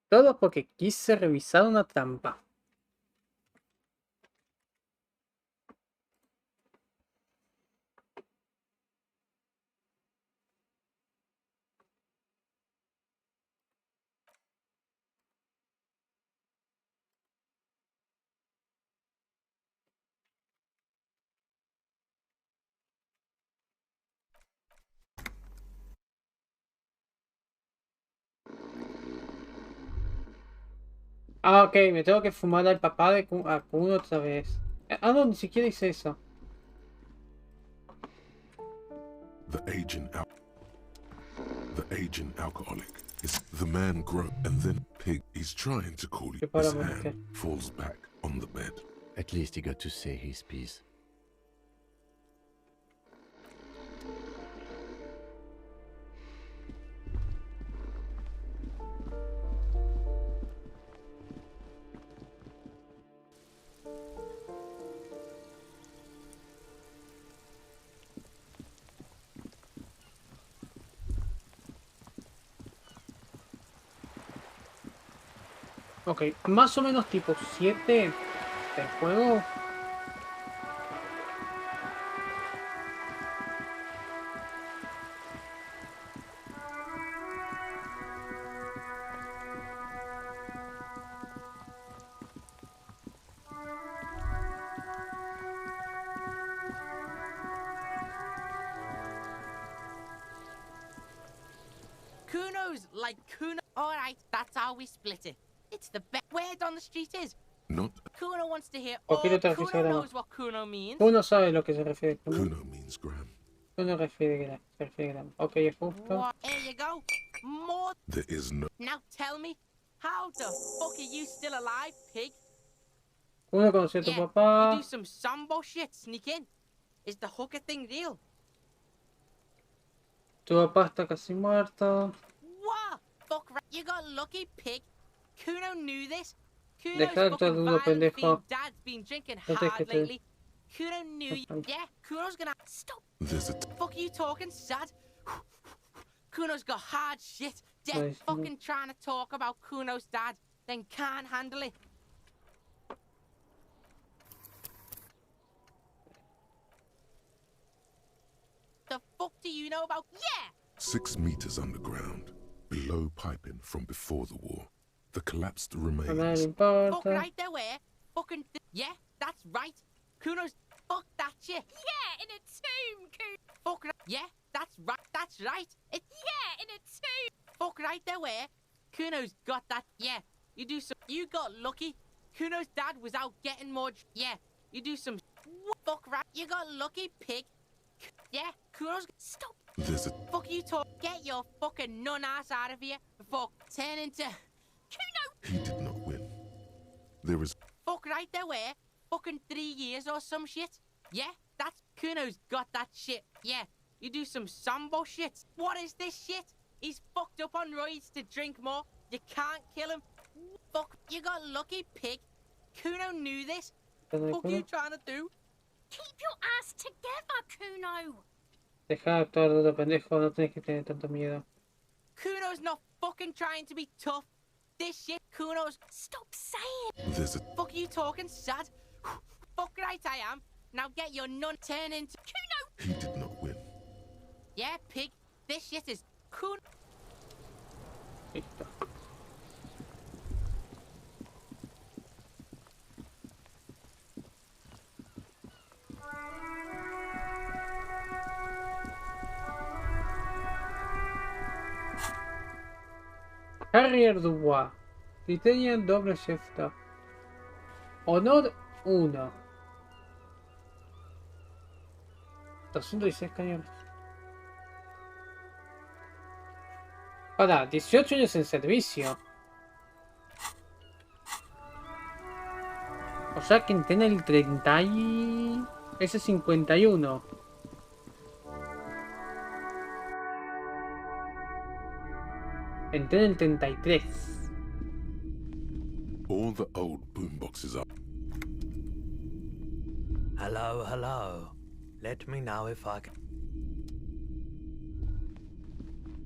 Todo porque quise revisar una trampa. Ah, ok, me tengo que fumar al papá de Kuno otra vez. Ah, no, ni siquiera hice eso. The aging alcoholic is the man grown and then pig. He's trying to call you. His hand falls back on the bed. At least he got to say his piece. Ok, más o menos tipo 7 del juego. Kuno's like Kuno. Alright, that's how we split it. It's the best word on the street is. Not Kuno wants to hear ¿Por qué all. no te refieres a Kuno gramo? knows what Kuno means. Uno sabe a lo que se refiere. Kuno means gram. Uno se refiere gramo. Ok, es justo. What? There you go. More. There is no. Now tell me, how the fuck are you still alive, pig? Uno conoció a tu You papá. do some sambo shit, sneak in. Is the hooker thing real? Tu papá está casi muerto. What? Fuck right. You got lucky, pig. Kuno knew this. Kuno's Deja de actuar fucking duro, violent pendejo. fiend dad's been drinking No te hard dejes lately. Kuno knew you. Yeah, Kuno's gonna. Stop. There's a. Fuck you talking, sad? Kuno's got hard shit. Dead Nice. fucking trying to talk about Kuno's dad, then can't handle it. The fuck do you know about? Yeah! 6 meters underground, below piping from before the war. The collapsed A nadie le remains. importa. Fuck right there, where? Fucking. Yeah, that's right. Kuno's. Fuck that shit. Yeah, in a tomb, Kuno. Fuck right. Yeah, that's right. That's right. It. Yeah, in a tomb. Fuck right there, where? Kuno's got that. Yeah, you do some. You got lucky. Kuno's dad was out getting more. Yeah, you do some. Fuck right. You got lucky, pig. Yeah, Kuno's. Stop. There's a. Fuck you talk. Get your fucking nun ass out of here before turn into. Kuno. He did not win. There is. Fuck right there, where? Fucking 3 years or some shit. Yeah, that's Kuno's got that shit. Yeah, you do some sambo shit. What is this shit? He's fucked up on roids to drink more. You can't kill him. Fuck, you got lucky, pig. Kuno knew this. Fuck you trying to do? Keep your ass together, Kuno. Deja de actuar duro, pendejo. No tienes que tener tanto miedo. Kuno's not fucking trying to be tough. This shit, Kuno's. Stop saying. There's a. Fuck you talking, sad. Fuck right I am. Now get your nun turn into. Kuno. He did not win. Yeah, pig. This shit is Kuno. Listo. Harrier Dubois. Titanium doble shifter. Honor 1. 216 cañones. Para, 18 años en servicio. O sea que tiene el 30 y... Ese 51. Entré en el 33. All the old boomboxes are. Hello, hello. Let me know if I can.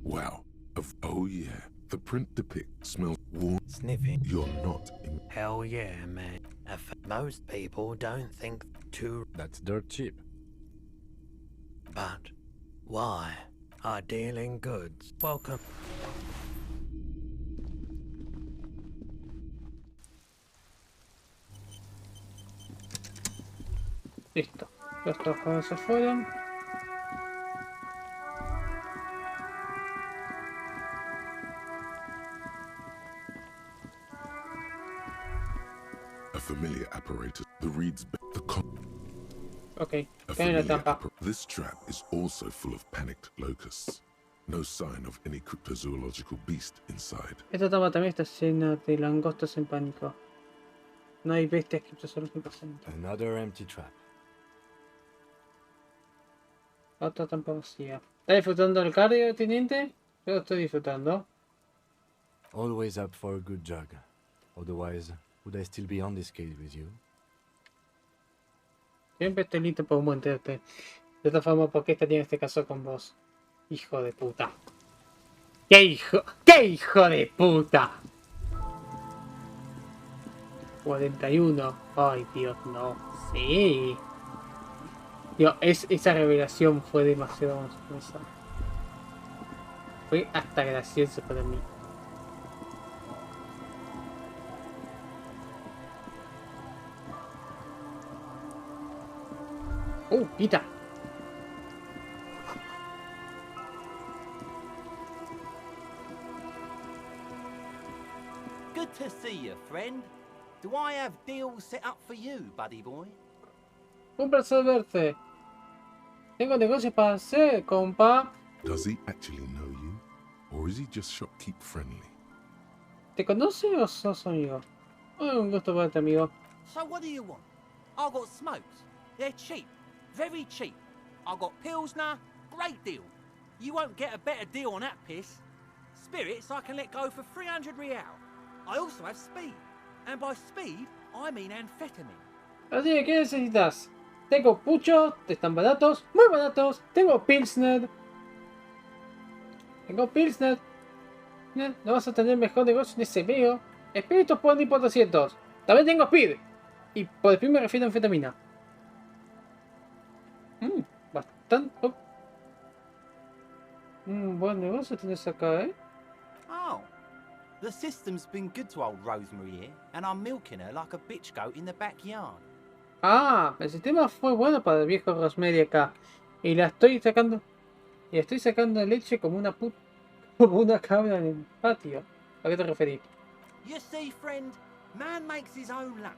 Wow. Oh yeah. The print depicts smells warm. Sniffing. You're not in. Hell yeah, man. Most people don't think too, That's dirt cheap. but why are dealing goods? Welcome. Listo. Los trabajadores se fueron. A familiar apparatus. The reeds. The con. Ok, A caen en la familiar trampa. This trap is also full of panicked locusts. No sign of any cryptozoological beast inside. Esta trampa también está llena de langostas en pánico. No hay bestias criptozoológicas en ella. Another empty trap. Otra trampa vacía. ¿Está disfrutando del cardio, teniente? Yo lo estoy disfrutando. Always up for a good jog. Otherwise, would I still be on this case with you? Siempre estoy listo para un buen teste. De otra forma, ¿por qué esta tiene este caso con vos? Hijo de puta. ¡Qué hijo de puta! 41. Ay, Dios, no. Sí. Dios, esa revelación fue demasiado monstruosa. Fue hasta gracioso para mí. Quita. Good to see you, friend. Do I have deals set up for you, buddy boy? Un placer verte. Tengo negocios para hacer, compa. Does he actually know you? Or is he just shopkeep friendly? ¿Te conoce o sos amigo? Oh, un gusto verte, amigo. So what do you want? I got smokes. They're cheap. Very cheap. I got Pilsner. Great deal. You won't get a better deal on that piss. Spirits I can let go for 300 real. I also have speed. And by speed, I mean amphetamine. Así que, ¿qué necesitas? Tengo puchos, están baratos, muy baratos. Tengo Pilsner. No vas a tener mejor negocio en ese medio. Espíritus pueden ir por 200. También tengo speed. Y por speed me refiero a anfetamina. Bastante. Buen negocio tienes acá, ¿eh? Oh. The system's been good to old Rosemary here, and I'm milking her like a bitch goat in the backyard. Ah, el sistema fue bueno para el viejo Rosemary acá. Y la estoy sacando. Y estoy sacando leche como una como una cabra en el patio. ¿A qué te referís? You see, friend, man makes his own luck,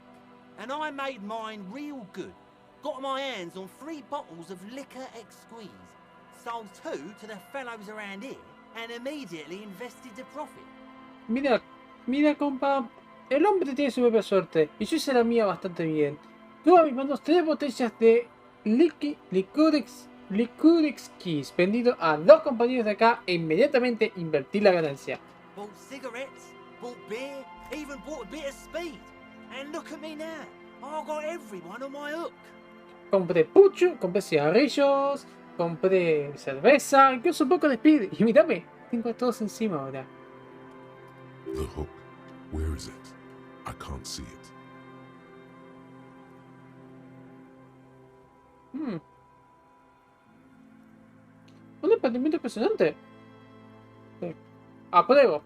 and I made mine real good. Got my hands on 3 bottles of liquor exquise, sold 2 to the fellows around here, and immediately invested the profit. Mira, compa, el hombre tiene su propia suerte, y yo hice la mía bastante bien. Tuve a mis manos 3 botellas de licor exquis vendido a 2 compañeros de acá e inmediatamente invertí la ganancia. Bought cigarettes, bought beer, even bought a bit of speed. And look at me now, I got everyone on my hook. Compré pucho, compré cigarrillos, compré cerveza, incluso un poco de speed. Y mírame, tengo a todos encima ahora. The hook. Where is it? I can't see it. Un emprendimiento impresionante. Apruebo.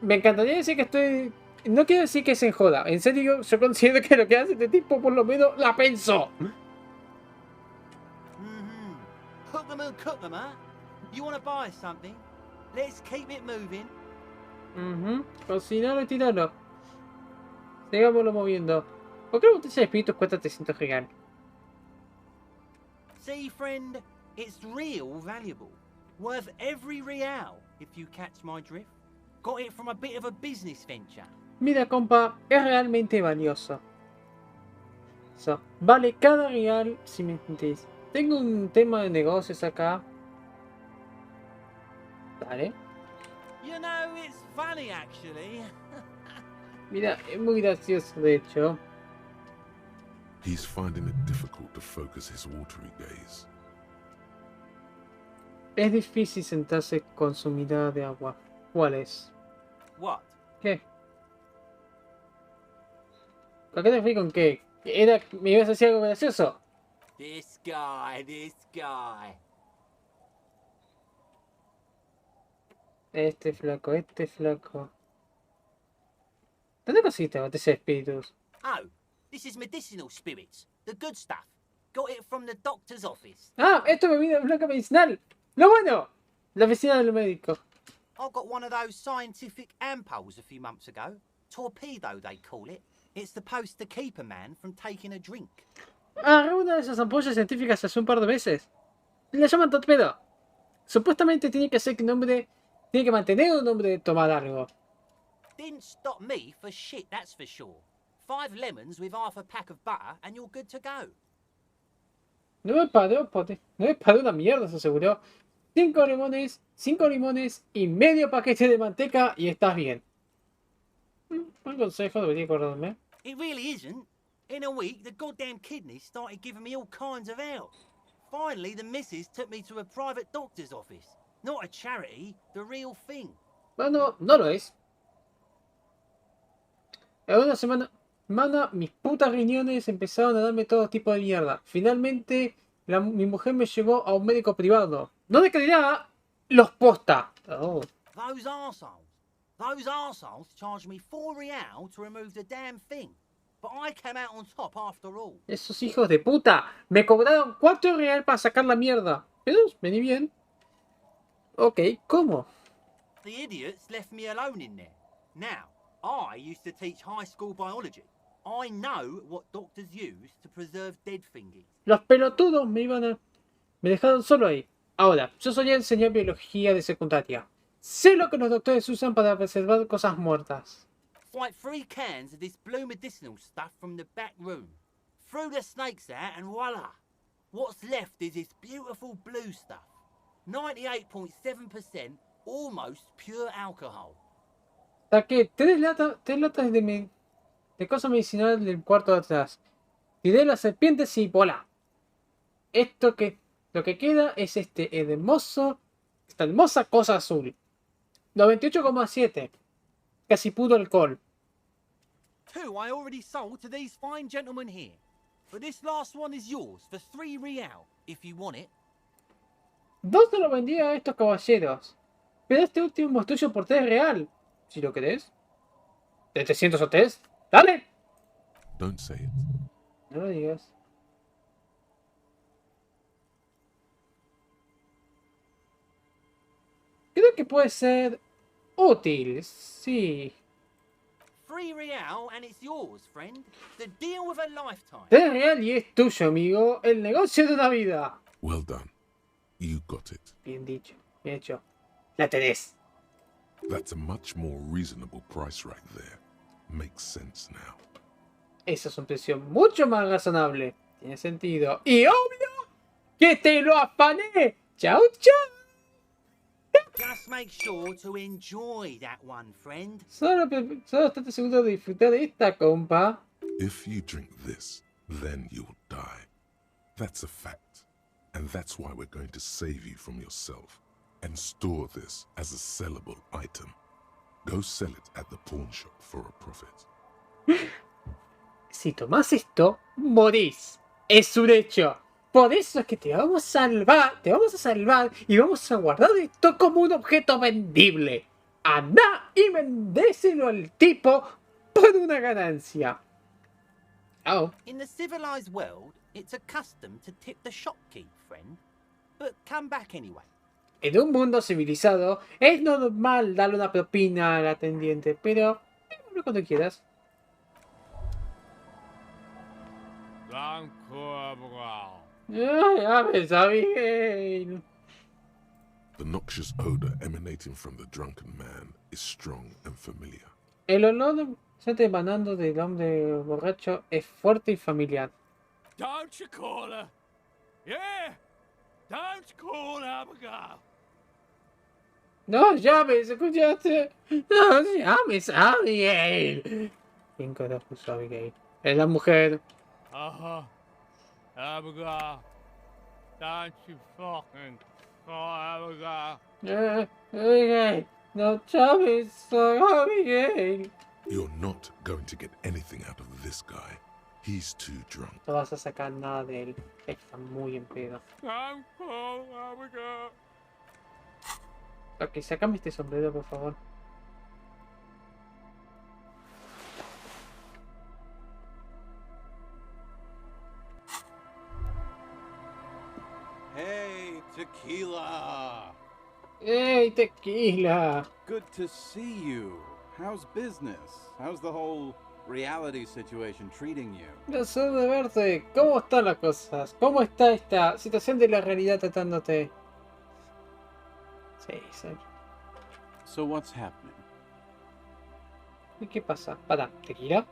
Me encantaría decir que estoy... No quiero decir que se enjoda. En serio, yo considero que lo que hace este tipo por lo menos la pensó. Hook 'em and cook 'em, huh? You wanna buy something? Let's keep it moving. Cocinarlo y tirarlo. Sigámoslo moviendo. ¿Por qué la botella de espíritus cuesta 300 reales? See, friend, it's real valuable. Worth every real, if you catch my drift. Got it from a bit of a business venture. Mira, compa, es realmente valioso. Vale cada real si me entendés. Tengo un tema de negocios acá. Dale. You know, it's funny actually. Mira, es muy gracioso de hecho. He's finding it difficult to focus his watery gaze. Es difícil sentarse con su mirada de agua. ¿Cuál es? What? ¿Qué? ¿A qué te refieres con qué? ¿Me ibas a decir algo gracioso? This guy. Este flaco. ¿Dónde conseguiste botella de espíritus? Oh, this is medicinal spirits. The good stuff. Got it from the doctor's office. Ah, esto es bebida blanca medicinal. ¡Lo bueno! La oficina del médico. I got one of those scientific ampoules a few months ago. Torpedo, they call it. It's supposed to keep a man from taking a drink. Agarré una de esas ampollas científicas hace un par de meses. Le llaman torpedo. Supuestamente tiene que mantener un hombre de tomar algo. Didn't stop me for shit, that's for sure. 5 lemons with half a pack of butter and you're good to go. No me paró una mierda, se aseguró. 5 limones y medio paquete de manteca y estás bien. Buen consejo, debería acordarme. It really isn't. In a week, the goddamn kidneys started giving me all kinds of help. Finally, the missus took me to a private doctor's office. Not a charity, the real thing. Bueno, no lo es. En una semana, mis putas riñones empezaron a darme todo tipo de mierda. Finalmente, mi mujer me llevó a un médico privado. No de calidad, los posta. Oh. Those arseholes charged me 4 real to remove the damn thing. But I came out on top after all. Esos hijos de puta. Me cobraron 4 real para sacar la mierda. Pero vení bien. Ok, ¿cómo? The idiots left me alone in there. Now, I used to teach high school biology. I know what doctors use to preserve dead thingies. Los pelotudos me dejaron solo ahí. Ahora, yo solía enseñar biología de secundaria. Sé lo que los doctores usan para preservar cosas muertas. It's like 3 cans of this blue medicinal stuff from the back room. Threw the snakes out and voila. What's left is this beautiful blue stuff. 98.7% almost pure alcohol. Saqué 3 latas de cosa medicinal del cuarto de atrás. Tiré las serpientes y ¡volá! Lo que queda es esta hermosa cosa azul. 98,7. Casi puro alcohol. 2 I already sold to these fine gentlemen here. But this last one is yours for 3 real, if you want it. 2 se lo vendí a estos caballeros. Pero este último es tuyo por 3 real. Si lo querés. ¿De 300 o 3? ¡Dale! Don't say it. No lo digas. Creo que puede ser útil, sí. 3 real and it's yours, friend. The deal of a lifetime. 3 real y es tuyo, amigo. El negocio de una vida. Well done. You got it. Bien dicho. Bien hecho. La tenés. That's a much more reasonable price right there. Makes sense now. Eso es un precio mucho más razonable. Tiene sentido. Y obvio que te lo afané. Chao, chao. Just make sure to enjoy that one, friend. Solo estate seguro de disfrutar de esta, compa. If you drink this, then you'll die. That's a fact. And that's why we're going to save you from yourself and store this as a sellable item. Go sell it at the pawn shop for a profit. Si tomás esto, morís. Es un hecho. Por eso es que te vamos a salvar y vamos a guardar esto como un objeto vendible. Andá y vendéselo al tipo por una ganancia. Oh. In the civilized world, it's a custom to tip the shopkeep, friend. But come back anyway. En un mundo civilizado es normal darle una propina al atendiente, pero déjalo cuando quieras. Ya ves, Abigail. The noxious odor emanating from the drunken man is strong and familiar. El olor emanando del hombre borracho es fuerte y familiar. Don't you call her? Yeah! Don't call Abigail! No llames, escuchaste. No llames, Abigail. ¿Quién carajo es Abigail? Es la mujer. Abigail. Don't you fucking call Abigail. Abigail. No llames a Abigail. You're not going to get anything out of this guy. He's too drunk. No vas a sacar nada de él. Está muy en pedo. Don't call Abigail. Ok, sácame este sombrero, por favor. Hey, tequila! ¡Ey, tequila! Good to see you. How's business? How's the whole reality situation treating you? Placer de verte. ¿Cómo están las cosas? ¿Cómo está esta situación de la realidad tratándote? Sí, sí. So what's happening? ¿Y qué pasa? Para, ¿tequila?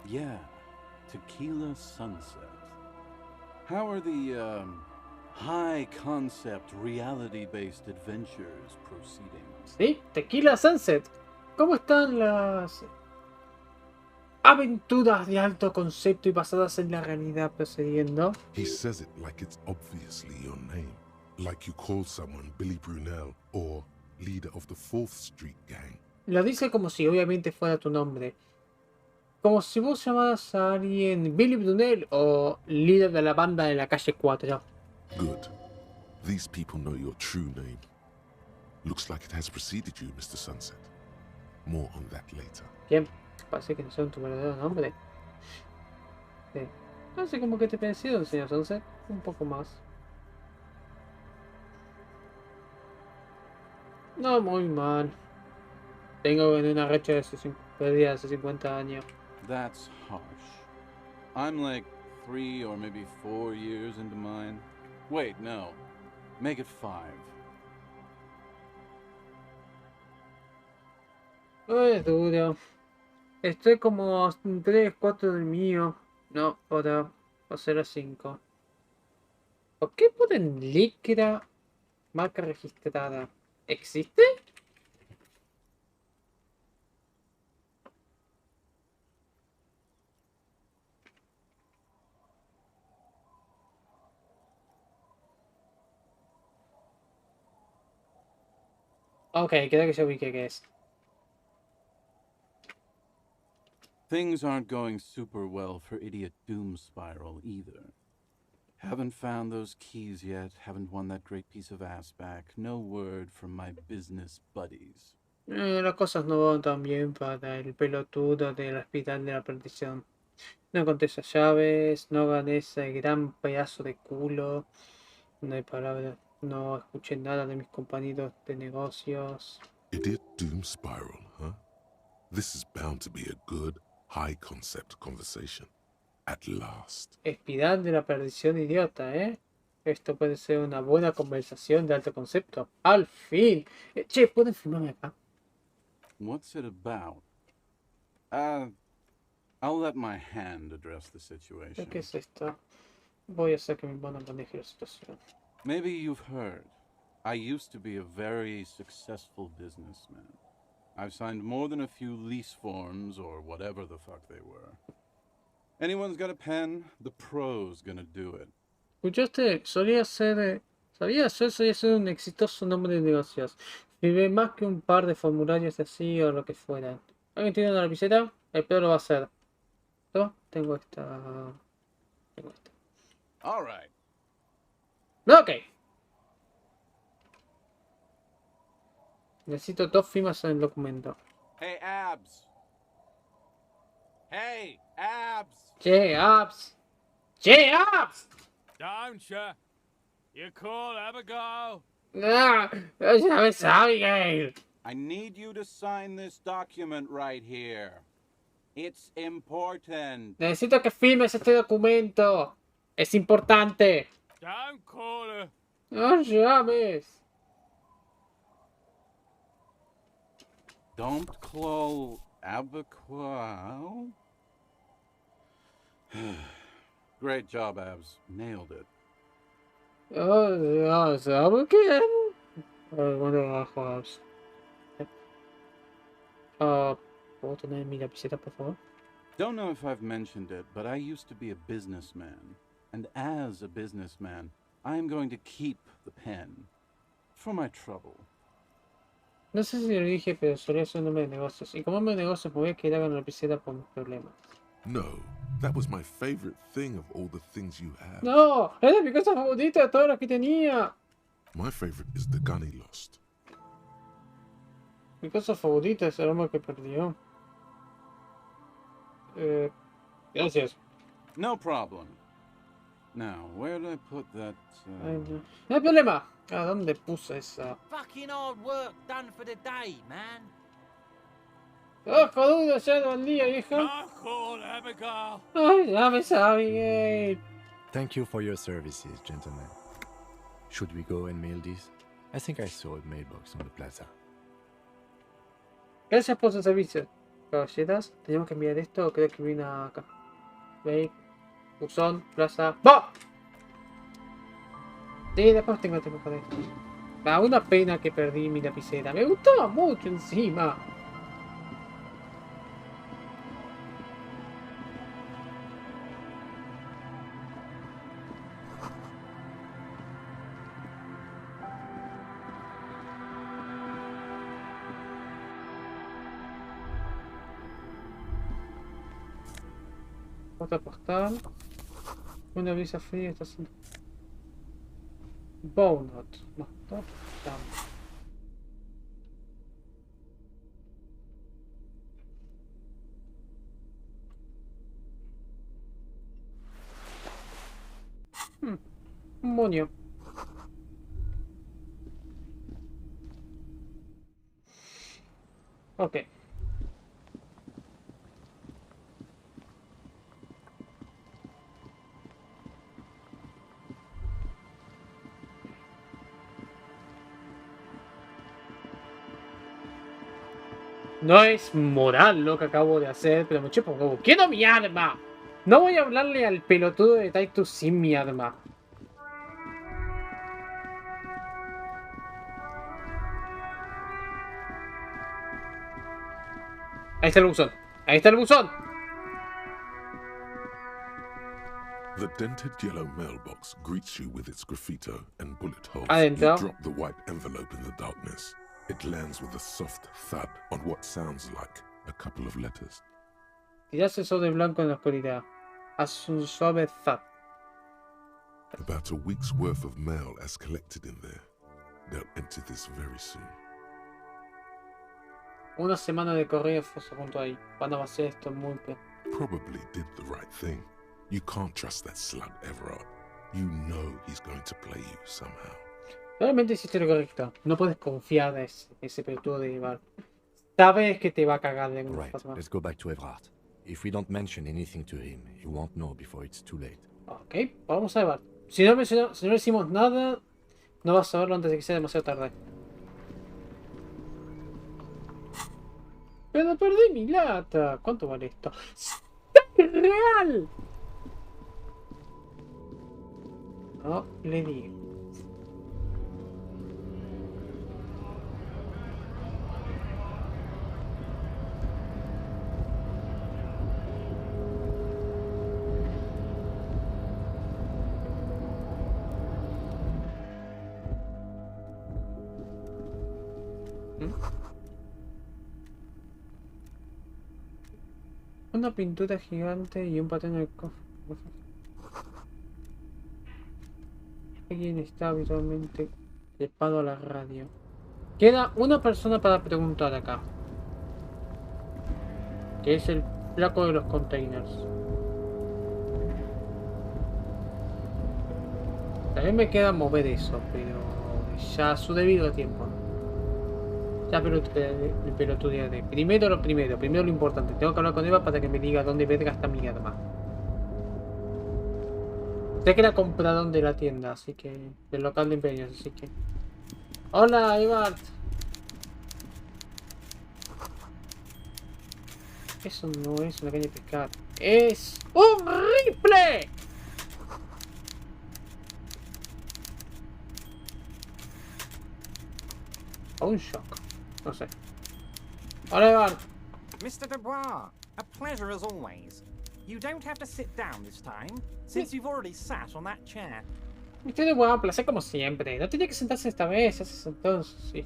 Yeah, Tequila Sunset. How are the, high concept reality-based adventures proceeding? Sí, Tequila Sunset. ¿Cómo están las aventuras de alto concepto y basadas en la realidad procediendo? He says it like it's obviously your name. Like you call someone Billy Brunel or leader of the 4th Street Gang. Lo dice como si obviamente fuera tu nombre. Como si vos llamaras a alguien Billy Brunel o líder de la banda de la calle 4. Good. These people know your true name. Looks like it has preceded you, Mr. Sunset. More on that later. Bien, parece que no son tu verdadero nombre. Sí. No sé cómo que te pareció, señor Sunset. Un poco más. No, muy mal. Tengo en una racha de pérdida hace 50 años. That's harsh. I'm like 3 or maybe 4 years into mine. Wait, no. Make it 5. No es duro. Estoy como 3, 4 del mío. No, ahora pasar a 5. ¿Por qué ponen líquida marca registrada? ¿Existe? Ok, creo que ya ubiqué qué es. Things aren't going super well for Idiot Doom Spiral either. Haven't found those keys yet, haven't won that great piece of ass back. No word from my business buddies. Las cosas no van tan bien para el pelotudo de la espiral de la perdición. No encontré esas llaves, no gané ese gran pedazo de culo. No hay palabras, no escuché nada de mis compañeros de negocios. Idiot Doom Spiral, huh? This is bound to be a good, high-concept conversation. At last. Espiral de la perdición idiota, ¿eh? Esto puede ser una buena conversación de alto concepto. ¡Al fin! Che, ¿pueden filmarme acá? What's it about? I'll let my hand address the situation. ¿Qué es esto? Voy a hacer que mi mano maneje la situación. Maybe you've heard. I used to be a very successful businessman. I've signed more than a few lease forms or whatever the fuck they were. Anyone's got a pen? The pro's gonna do it. ¿Escuchaste? Solía ser un exitoso nombre de negocios. Vive más que un par de formularios así o lo que fuera. ¿Alguien tiene una lapicera? El peor lo va a hacer. Yo tengo esta. All right. Ok. Necesito 2 firmas en el documento. Hey, Abs. Hey, Abs. Che, Abs. Che, Abs. Don't you? You cool, have a go. Ah, ya ves, Abigail. I need you to sign this document right here. It's important. Necesito que firmes este documento. Es importante. Don't call her. No llames. Don't call Abaquao. Great job, Abs. Nailed it. Oh, ¿sabes qué? ¿Dónde abajo, Abs? ¿Puedo tener mi lapicera, por favor? Don't know if I've mentioned it, but I used to be a businessman. And as a businessman, I am going to keep the pen. For my trouble. No sé si lo dije, pero solía ser un hombre de negocios. Y como hombre de negocios me voy a quedar con la lapicera por mis problemas. No, that was my favorite thing of all the things you have. No, era mi cosa favorita de todas las que tenía. My favorite is the gun he lost. Mi cosa favorita es el hombre que perdió. Gracias. No problem. Now, where did I put that? No hay problema. ¿A dónde puse esa? Fucking hard work done for the day, man. ¡Ojo duro ya todo el día, vieja! Don't call, have a go. ¡Ay, ya me sabía! Thank you for your services, gentlemen. Should we go and mail this? I think I saw a mailbox on the plaza. Gracias por su servicio. Caballeras, tenemos que enviar esto o creo que viene acá. Veis, buzón, plaza. ¡Va! Sí, después tengo tiempo para esto. Da una pena que perdí mi lapicera. Me gustaba mucho encima. Otra postal. Una brisa fría está haciendo. Bowlnot. No, no. Un monio. Ok. No es moral lo que acabo de hacer, pero me chupo un huevo. ¡Quiero mi arma! No voy a hablarle al pelotudo de Titus sin mi arma. Ahí está el buzón. Ahí está el buzón. The dented yellow mailbox greets you with its graffito and bullet holes. Adentro. You drop the white envelope in the darkness. It lands with a soft thud on what sounds like a couple of letters. Tirás eso de blanco en la oscuridad. Haz un suave zap. About a week's worth of mail as collected in there. They'll empty this very soon. Una semana de correo fue junto ahí. Van a hacer esto muy bien. Probably did the right thing. You can't trust that slug, Everard. You know he's going to play you somehow. Realmente hiciste lo correcto. No puedes confiar de ese pelotudo de Ibar. Sabes que te va a cagar de alguna Right, forma. let's go back to Everard. If we don't mention anything to him, he won't know before it's too late. Ok, vamos a Ibar. Si no decimos nada, no vas a saberlo antes de que sea demasiado tarde. Pero perdí mi lata. ¿Cuánto vale esto? ¡Es real! No le digo. Una pintura gigante y un patrón en el cofre. Alguien está habitualmente trepado a la radio. Queda una persona para preguntar acá. Que es el flaco de los containers. También me queda mover eso, pero ya a su debido tiempo. Ya pelotudearé. Primero lo importante. Tengo que hablar con Eva para que me diga dónde verga está mi arma. Sé que la compraron de la tienda, así que... del local de empeños, así que... ¡Hola, Eva! Eso no es una caña de pescar. ¡Es un rifle! O un shock. No sé. Hola, Eva. Mr. Dubois, a pleasure as always. You don't have to sit down this time, since you've already sat on that chair. Estoy de buen placer como siempre. No tenía que sentarse esta vez, ya se sentó, sí.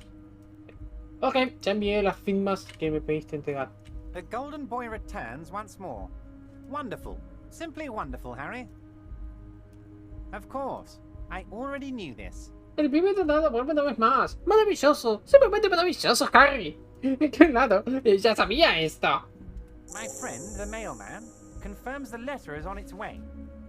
Ok, ya envié las firmas que me pediste entregar. The Golden Boy returns once more. Wonderful. Simply wonderful, Harry. Of course. I already knew this. El primer tratado vuelve una vez más. Maravilloso. Simplemente maravilloso, Harry. Claro, ya sabía esto. My friend, the mailman, confirms the letter is on its way.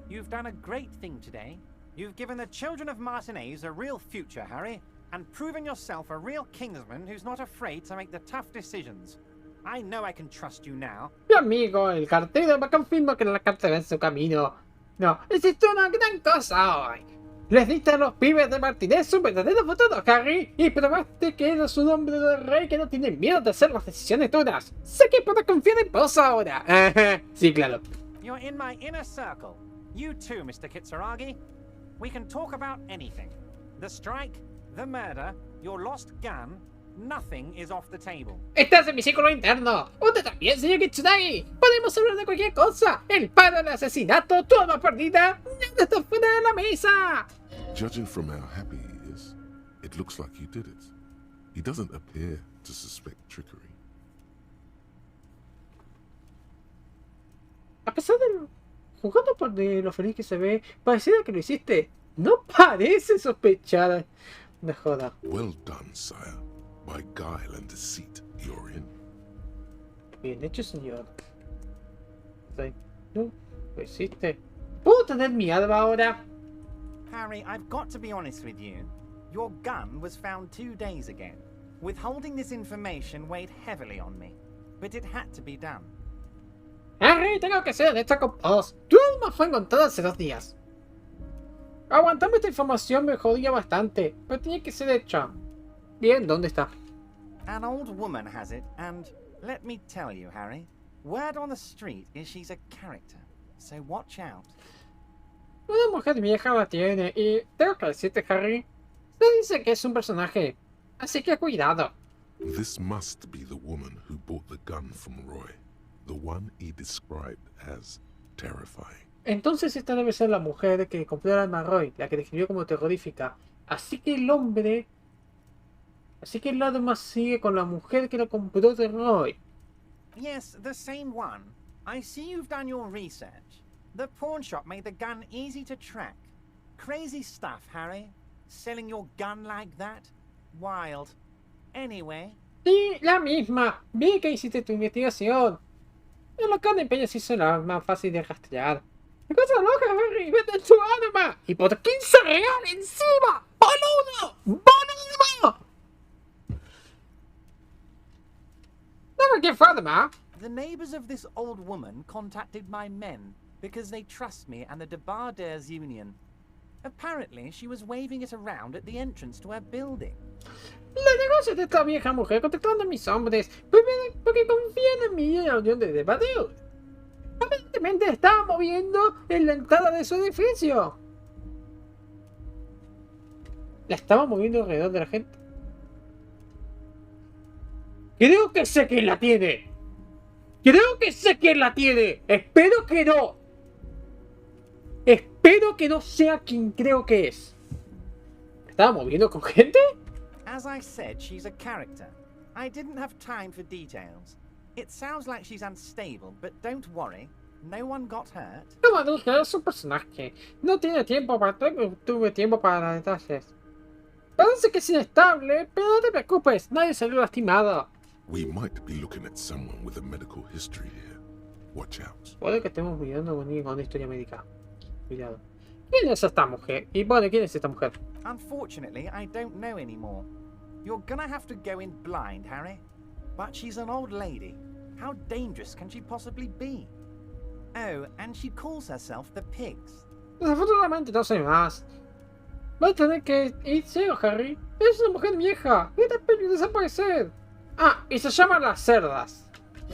You've done a great thing today. You've given the children of Martinez a real future, Harry, and proven yourself a real kingsman who's not afraid to make the tough decisions. I know I can trust you now. Mi amigo, el cartero me confirma que la carta va en su camino. No, hiciste una gran cosa hoy. Les diste a los pibes de Martinez un verdadero futuro, Harry, y probaste que eres un hombre de rey que no tiene miedo de hacer las decisiones duras. Sé que puedo confiar en vos ahora. Sí, claro. You're in my inner circle. You too, Mr. Kitsuragi. We can talk about anything. The strike, the murder, your lost gun. Nothing is off the table. Estás en mi círculo interno. Usted también, señor Kitsuragi. Podemos hablar de cualquier cosa. El paro, el asesinato, tu alma perdida. Nada está fuera de la mesa. Judging from how happy he is, it looks like you did it. He doesn't appear to suspect trickery. A pesar de jugando por de lo feliz que se ve, pareciera que lo hiciste. No parece sospechar. De joda. Well done, sire. By guile and deceit, you're in. Bien hecho, señor. No, lo hiciste. ¿Puedo tener mi arma ahora? Harry, I've got to be honest with you. Your gun was found 2 days ago. Withholding this information weighed heavily on me, but it had to be done. Harry, tengo que ser honesta con vos. Tu alma fue encontrada hace 2 días. Aguantarme esta información me jodía bastante, pero tenía que ser hecha. Bien, ¿dónde está? An old woman has it, and let me tell you, Harry, word on the street is she's a character, so watch out. Una mujer vieja la tiene, y tengo que decirte, Harry, se dice que es un personaje, así que cuidado. This must be the woman who bought the gun from Roy, the one he described as terrifying. Entonces esta debe ser la mujer que compró el arma a Roy, la que describió como terrorífica. Así que el arma sigue con la mujer que lo compró de Roy. Yes, the same one. I see you've done your research. The pawn shop made the gun easy to track. Crazy stuff, Harry. Selling your gun like that? Wild. Anyway. Sí, la misma. Vi que hiciste tu investigación. El local de empeño se hizo el arma fácil de rastrear. ¡Qué cosa loca, Harry! ¡Vete tu arma! ¡Y por 15 reales encima! ¡Boludo! ¡Boludo! ¿De qué forma? The neighbors of this old woman contacted my men because they trust me and the Debarders Union. Apparently, she was waving it around at the entrance to her building. Los negocios de esta vieja mujer contactando a mis hombres porque confían en mí y en la unión de Debarders. Aparentemente estaba moviendo en la entrada de su edificio. La estaba moviendo alrededor de la gente. Creo que sé quién la tiene. Creo que sé quién la tiene. Espero que no. Espero que no sea quien creo que es. ¿La estaba moviendo con gente? As I said, she's a character. I didn't have time for details. It sounds like she's unstable, but don't worry. No one got hurt. Como dije, es un personaje. No tiene tiempo para... Tuve tiempo para detalles. Parece que es inestable, pero no te preocupes. Nadie salió lastimado. We might be looking at someone with a medical history here. Watch out. Puede que estemos mirando con una historia médica. Cuidado. ¿Quién es esta mujer? Y bueno, ¿quién es esta mujer? Unfortunately, I don't know anymore. You're gonna have to go in blind, Harry. But she's an old lady. How dangerous can she possibly be? Oh, and she calls herself the Pigs. Desafortunadamente no sé más. Va a tener que ir ciego, Harry. Es una mujer vieja. Esta peli desaparecer. Ah, y se llama Las Cerdas.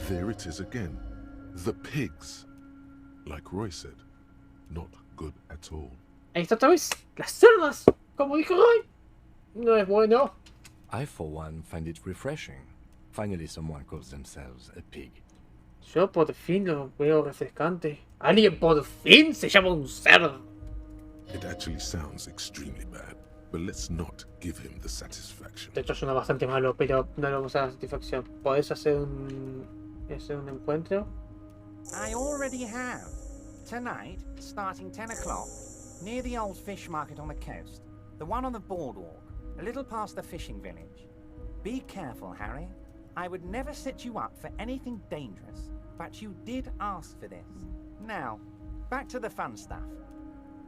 There it is again. The pigs. Like Roy said, not good at all. Ahí está otra vez. Las Cerdas. Como dijo Roy. No es bueno. I, for one, find it refreshing. Finally, someone calls themselves a pig. Yo por fin lo veo refrescante. Alguien por fin se llama un cerdo. It actually sounds extremely bad, but let's not give him the satisfaction. De hecho suena bastante malo, pero no le vamos a dar satisfacción. ¿Podés hacer un encuentro? I already have. Tonight, starting 10 o'clock, near the old fish market on the coast. The one on the boardwalk, a little past the fishing village. Be careful, Harry. I would never set you up for anything dangerous, but you did ask for this. Now, back to the fun stuff.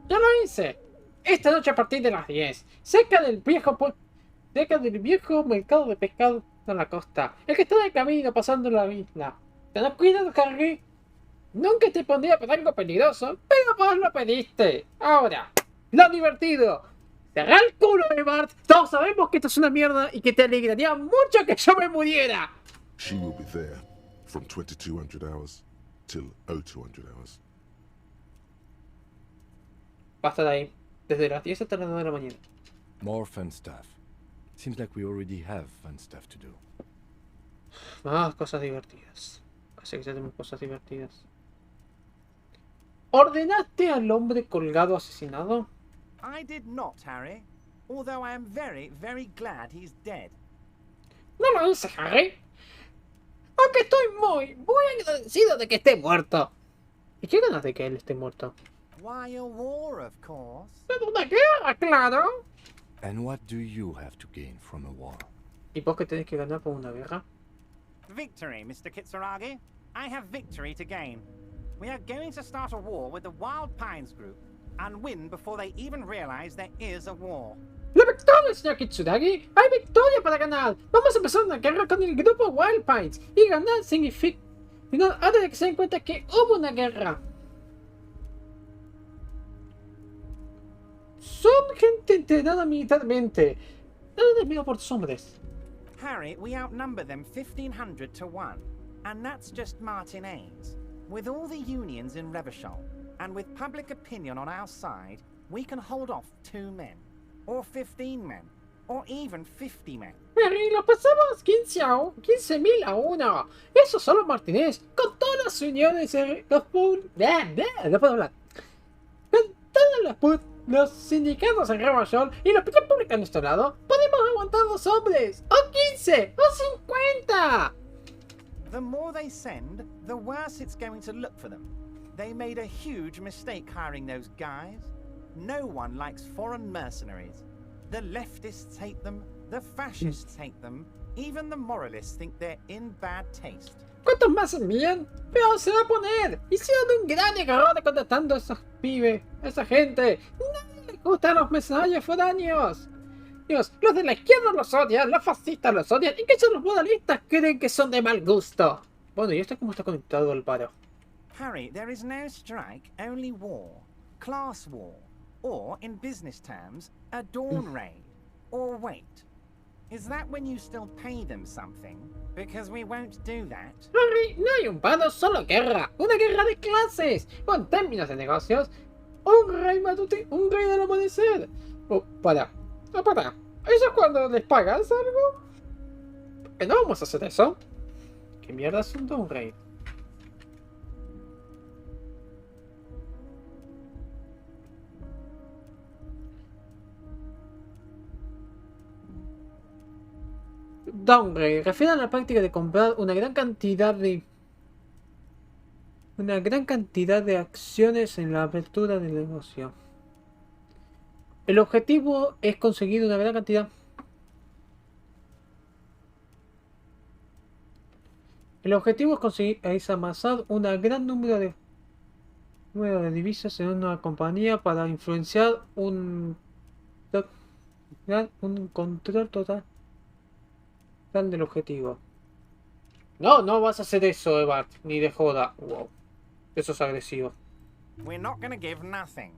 ¡Ya lo hice! Esta noche a partir de las 10, cerca del viejo mercado de pescado en la costa, el que está de camino pasando la isla. Ten cuidado, Harry. Nunca te pondría por algo peligroso, pero vos lo pediste. Ahora, lo divertido. Cerrá el culo de Bart. Todos sabemos que esto es una mierda y que te alegraría mucho que yo me muriera. She will be there from 2200 hours till 0200 hours. Va a estar ahí, desde las 10 hasta las 9 de la mañana. More fun stuff. Seems like we already have fun stuff to do. Más cosas divertidas. Así que ya tenemos cosas divertidas. ¿Ordenaste al hombre colgado asesinado? I did not, Harry. Although I am very, very glad he's dead. No lo hice, Harry. Aunque estoy muy agradecido de que esté muerto. ¿Y qué ganas de que él esté muerto? Why, a war, of course. ¡Es una guerra, claro! And what do you have to gain from a war? ¿Y vos qué tenés que ganar por una guerra? Victory, Mr. Kitsuragi. I have victory to gain. We are going to start a war with the Wild Pines group and win before they even realize there is a war. ¡La victoria, señor Kitsuragi! ¡Hay victoria para ganar! Vamos a empezar una guerra con el grupo Wild Pines. Y ganar significa... Ahora de que se den cuenta que hubo una guerra. Son gente entrenada militarmente. No les miedo por tus hombres. Harry, we outnumber them 1,500 to 1. And that's just Martin Ames. With all the unions in Revachol, and with public opinion on our side, we can hold off 2 men. Or 15 men. Or even 50 men. Harry, lo pasamos 15.000 a 1. Eso solo Martínez. Con todas las uniones, no puedo hablar. Con todos los sindicatos en Revachol y la opinión pública a nuestro lado, podemos aguantar 2 hombres. O 15. O 50. The more they send, the worse it's going to look for them. They made a huge mistake hiring those guys. No one likes foreign mercenaries. The leftists hate them, the fascists hate them, even the moralists think they're in bad taste. ¿Cuántos más envían? Pero se va a poner. Hicieron un gran error contratando a esos pibes, a esa gente. No les gustan los mercenarios foráneos. Dios, los de la izquierda los odian, los fascistas los odian, incluso los modalistas creen que son de mal gusto. Bueno, ¿y esto cómo está conectado al paro? Harry, there is no strike, only war. Class war. Or, in business terms, a dawn raid. Or wait. Is that when you still pay them something? Because we won't do that. Harry, no hay un paro, solo guerra. Una guerra de clases. O en términos de negocios, un rey un rey del amanecer. Para. ¿Eso es cuando les pagas algo? Que no vamos a hacer eso. ¿Qué mierda es un downgrade? Downgrade refiere a la práctica de comprar una gran cantidad de acciones en la apertura del negocio. El objetivo es conseguir una gran cantidad. El objetivo es amasar un gran número de divisas en una compañía para influenciar un control total del objetivo. No vas a hacer eso, Ebert, ni de joda. Wow, eso es agresivo. We're not gonna give nothing.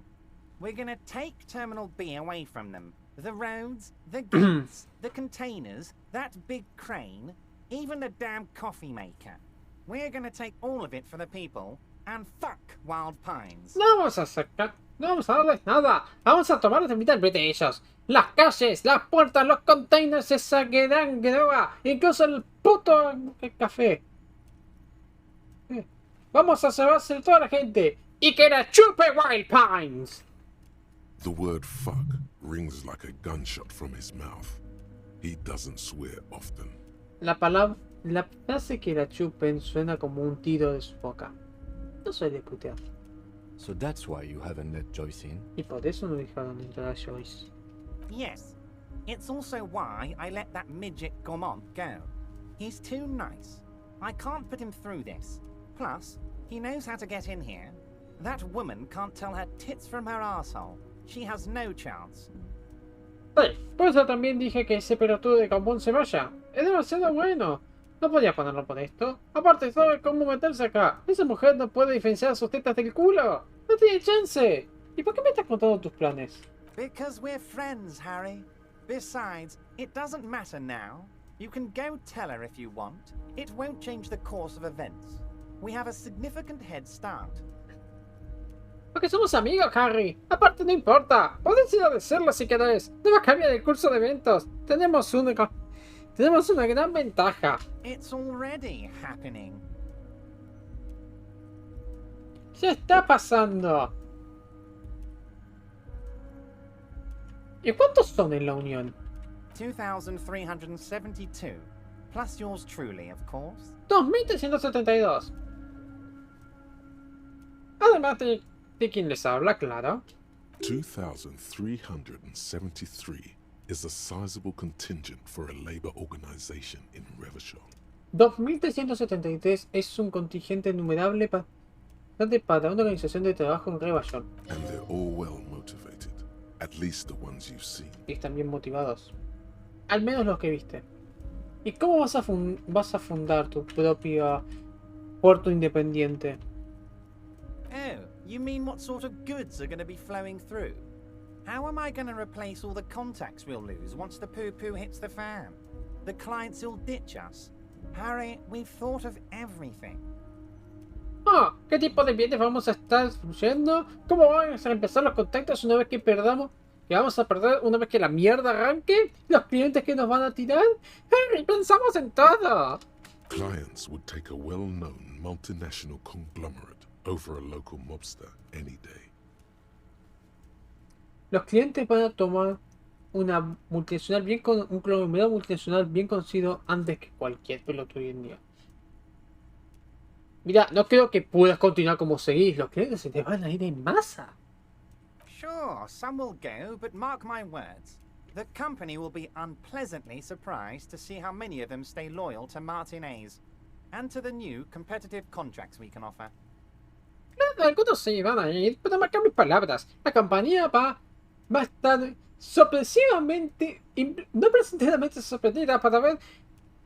We're gonna take Terminal B away from them. The roads, the gates, the containers, that big crane, even the damn coffee maker. We're gonna take all of it for the people, and fuck Wild Pines. No vamos a darles nada. Vamos a tomarlos de mitad de ellos. Las calles, las puertas, los containers se saquearán droga, incluso el puto café. Vamos a llevarse toda la gente y que la chupe Wild Pines. The word fuck rings like a gunshot from his mouth. He doesn't swear often. La frase que la chupen suena como un tiro de su boca. No suele putear. So that's why you haven't let Joyce in? Y por eso no dejaron entrar a Joyce. Yes. It's also why I let that midget Gaumont go. He's too nice. I can't put him through this. Plus, he knows how to get in here. That woman can't tell her tits from her asshole. She has no chance. Sí, por eso también dije que ese pelotudo de Gaumont se vaya. Es demasiado bueno. No podía ponerlo por esto. Aparte, sabe cómo meterse acá. Esa mujer no puede diferenciar sus tetas del culo. No tiene chance. ¿Y por qué me estás contando tus planes? Because we're friends, Harry. Besides, it doesn't matter now. You can go tell her if you want. It won't change the course of events. We have a significant head start. Porque somos amigos, Harry. Aparte, no importa. Podés ir a decirlo si querés. No va a cambiar el curso de eventos. Tenemos una gran ventaja. It's already happening. Se está pasando. ¿Y cuántos son en la Unión? 2,372. Plus yours truly, of course. 2.372. Además de quien les habla, claro. 2,373 is a sizable contingent for a labor organization in Revachol. 2.373 es un contingente numerable para una organización de trabajo en Revachol. And they're all well motivated. At least the ones you've seen. Y están bien motivados. Al menos los que viste. ¿Y cómo vas a fundar tu propio puerto independiente? Oh, you mean what sort of goods are going to be flowing through? How am I going to replace all the contacts we'll lose once the poo-poo hits the fan? The clients will ditch us. Harry, we've thought of everything. Oh, ¿qué tipo de bienes vamos a estar fluyendo? ¿Cómo van a empezar los contactos una vez que perdamos? ¿Que vamos a perder una vez que la mierda arranque? ¿Los clientes que nos van a tirar? Harry, pensamos en todo. Clients would take a well-known multinational conglomerate over a local mobster any day. Los clientes van a tomar una multinacional un conglomerado multinacional bien conocido antes que cualquier pelotudo hoy en día. Mira, no creo que puedas continuar como seguís. Los clientes se te van a ir en masa. Sure, some will go, but mark my words. The company will be unpleasantly surprised to see how many of them stay loyal to Martinez and to the new competitive contracts we can offer. Claro, algunos se van a ir, pero marca mis palabras. La compañía va a estar sorpresivamente, no presentemente sorprendida para ver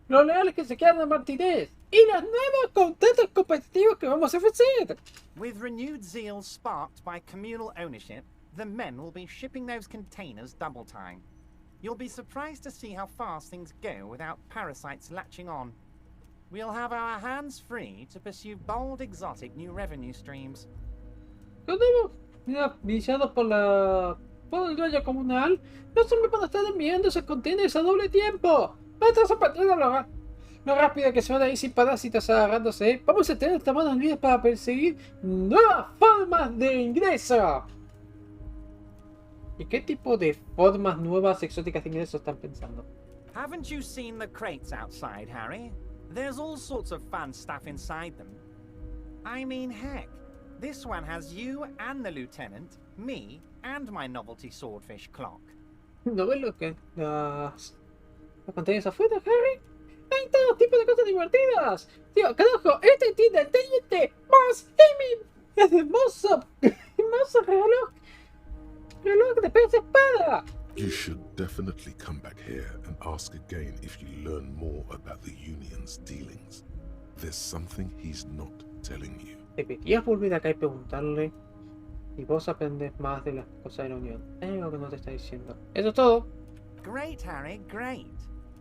los leales que se quedan a Martinez y los nuevos contratos competitivos que vamos a ofrecer. With renewed zeal sparked by communal ownership, the men will be shipping those containers double time. You'll be surprised to see how fast things go without parasites latching on. We'll have our hands free to pursue bold, exotic new revenue streams. Los nuevos visados por el dueño comunal no solo van a estar enviando esos contenedores a doble tiempo. Va a estar sorprendiendo lo rápido que se van a ir sin parásitos agarrándose. Vamos a tener estas manos libres para perseguir nuevas formas de ingreso. ¿Y qué tipo de formas nuevas exóticas de ingreso están pensando? Haven't you seen the crates outside, Harry? There's all sorts of fun stuff inside them. I mean, heck, this one has you and the lieutenant, me, and my novelty swordfish clock. ¿No ves lo que los contenedores afuera, Harry? Hay todo tipo de cosas divertidas. Tío, carajo, tiene el teniente más el hermoso reloj de pez espada. You should definitely come back here and ask again if you learn more about the Union's dealings. There's something he's not telling you. Deberías volver acá y preguntarle si vos aprendes más de las cosas de la Unión. Hay algo que no te está diciendo. Eso es todo. Great, Harry, great.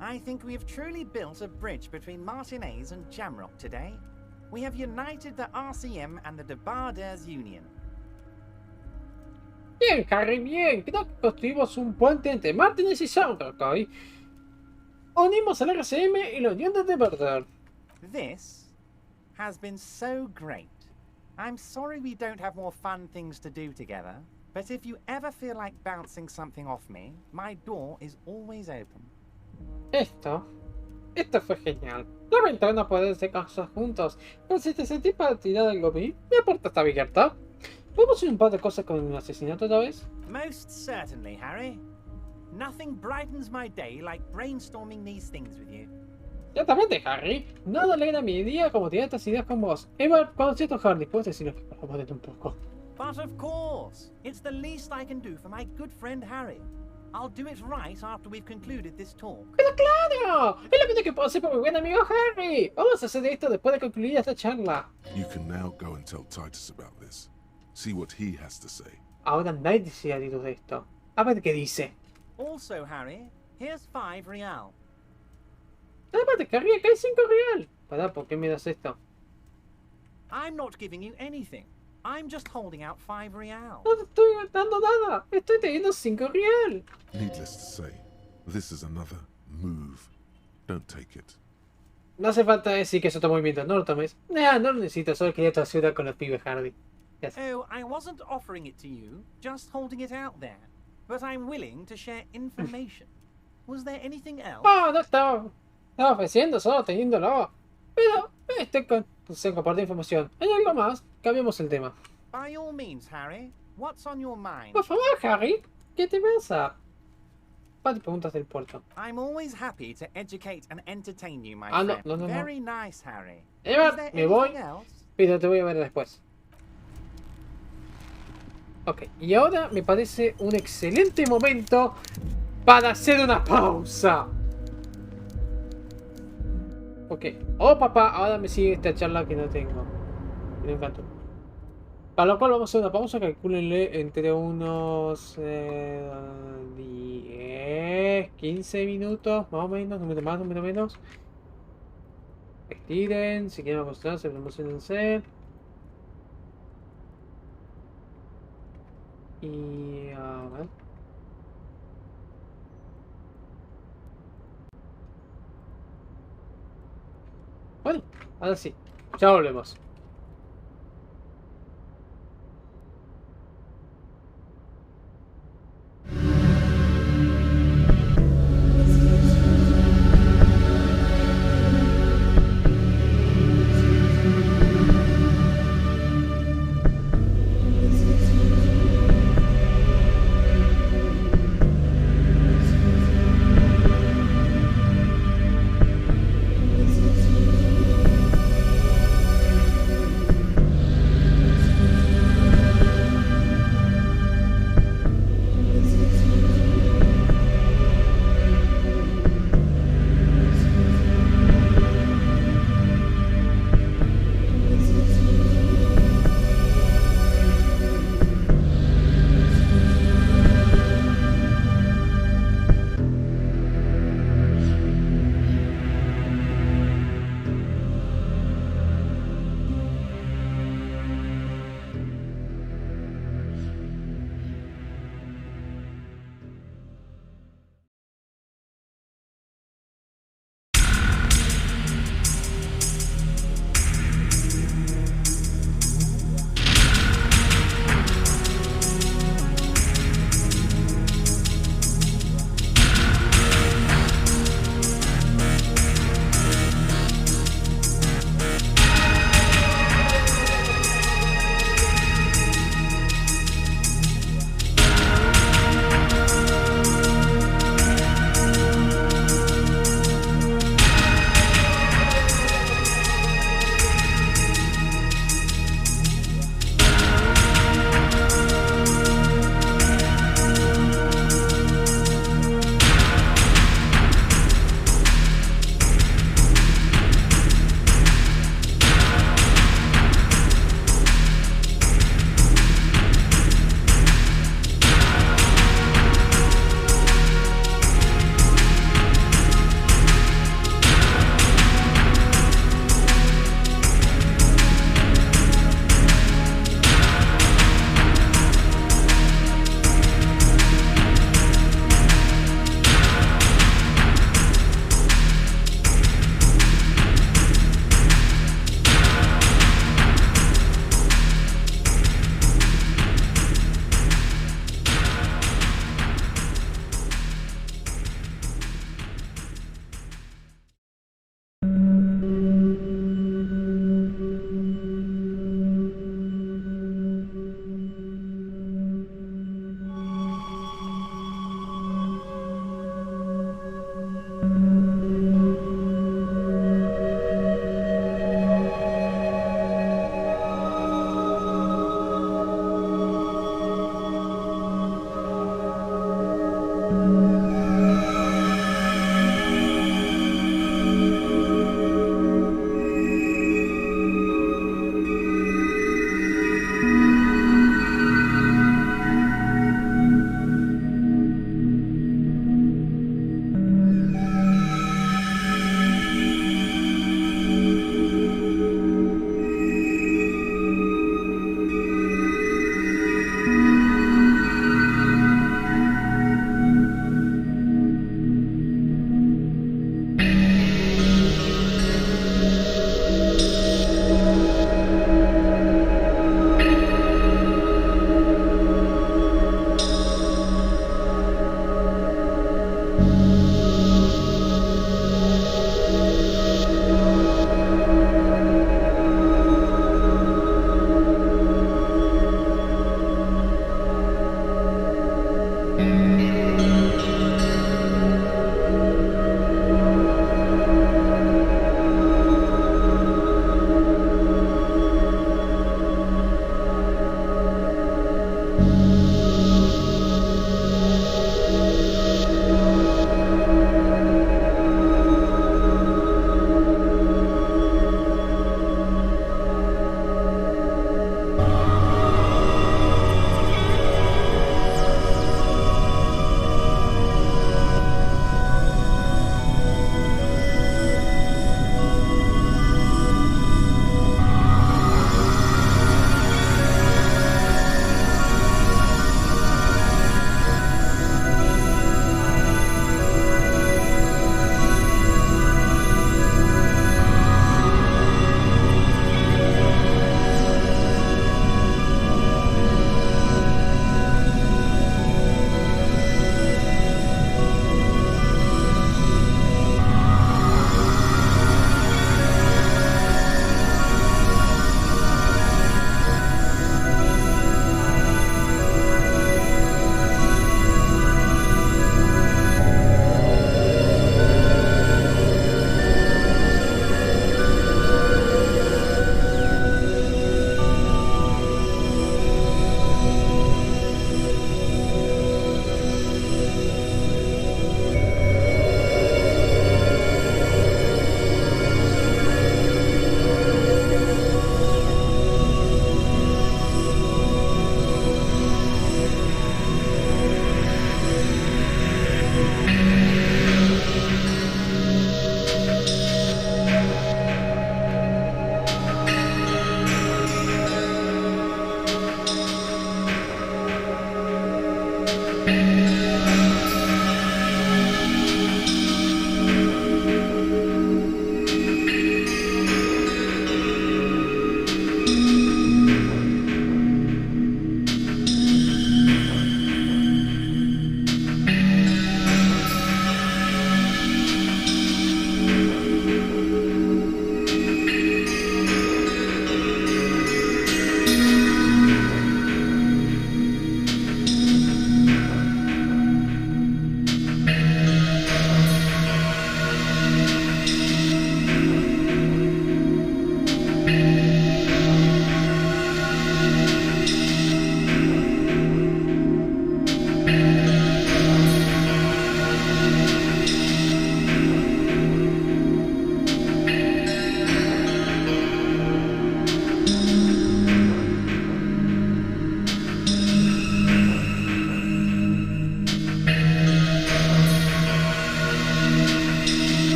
I think we have truly built a bridge between Martinez and Jamrock today. We have united the RCM and the Debarders Union. Bien, Harry, bien. Creo que construimos un puente entre Martinez y Jamrock hoy. Unimos al RCM y la Unión de Debarder. This has been so great. I'm sorry we don't have more fun things to do together, but if you ever feel like bouncing something off me, my door is always open. Esto fue genial. Lamento no poder hacer cosas juntos, pero si te sentís para tirar algo a mí, mi puerta está abierta. ¿Podemos hacer un par de cosas con un asesinato otra vez? Most certainly, Harry. Nothing brightens my day like brainstorming these things with you. Ciertamente, Harry. Nada alegra mi día como tirar estas ideas con vos. Eva, cuando siento Hardy, ¿puedes decirle que por favor un poco? But of course, it's the least I can do for my good friend Harry. I'll do it right after we've concluded this talk. ¡Pero claro! Es lo mismo que puedo hacer por mi buen amigo Harry. Vamos a hacer esto después de concluir esta charla. You can now go and tell Titus about this. See what he has to say. Ahora nadie se ha dicho de esto. A ver qué dice. Also, Harry, here's 5 real. Además, Harry, acá hay 5 real. Pará, ¿por qué me das esto? I'm not giving you anything. I'm just holding out 5 real. No te estoy dando nada. Estoy teniendo 5 real. Needless to say, this is another move. Don't take it. No hace falta decir que es otro movimiento. No lo tomes. No lo necesito. Solo quería tu ayuda con los pibes, Hardy. Yes. Oh, I wasn't offering it to you, just holding it out there. But I'm willing to share information. Was there anything else? No estaba ofreciendo, solo teniéndolo. Pero se compartir información. ¿Hay algo más? Cambiemos el tema. By all means, Harry. What's on your mind? Por favor, Harry. ¿Qué te pasa? ¿Cuántas preguntas del puerto? I'm always happy to educate and entertain you, my no, friend. no. Very nice, Harry. Eva, me voy. Else? Pero te voy a ver después. Ok, y ahora me parece un excelente momento para hacer una pausa. Ok, oh papá, ahora me sigue esta charla que no tengo. Me encantó. Para lo cual vamos a hacer una pausa, calcúlenle entre unos 10, 15 minutos, más o menos, un minuto más, un minuto menos. Estiren, si quieren acostarse, emocionense. Y a ver. Bueno, ahora sí, ya volvemos.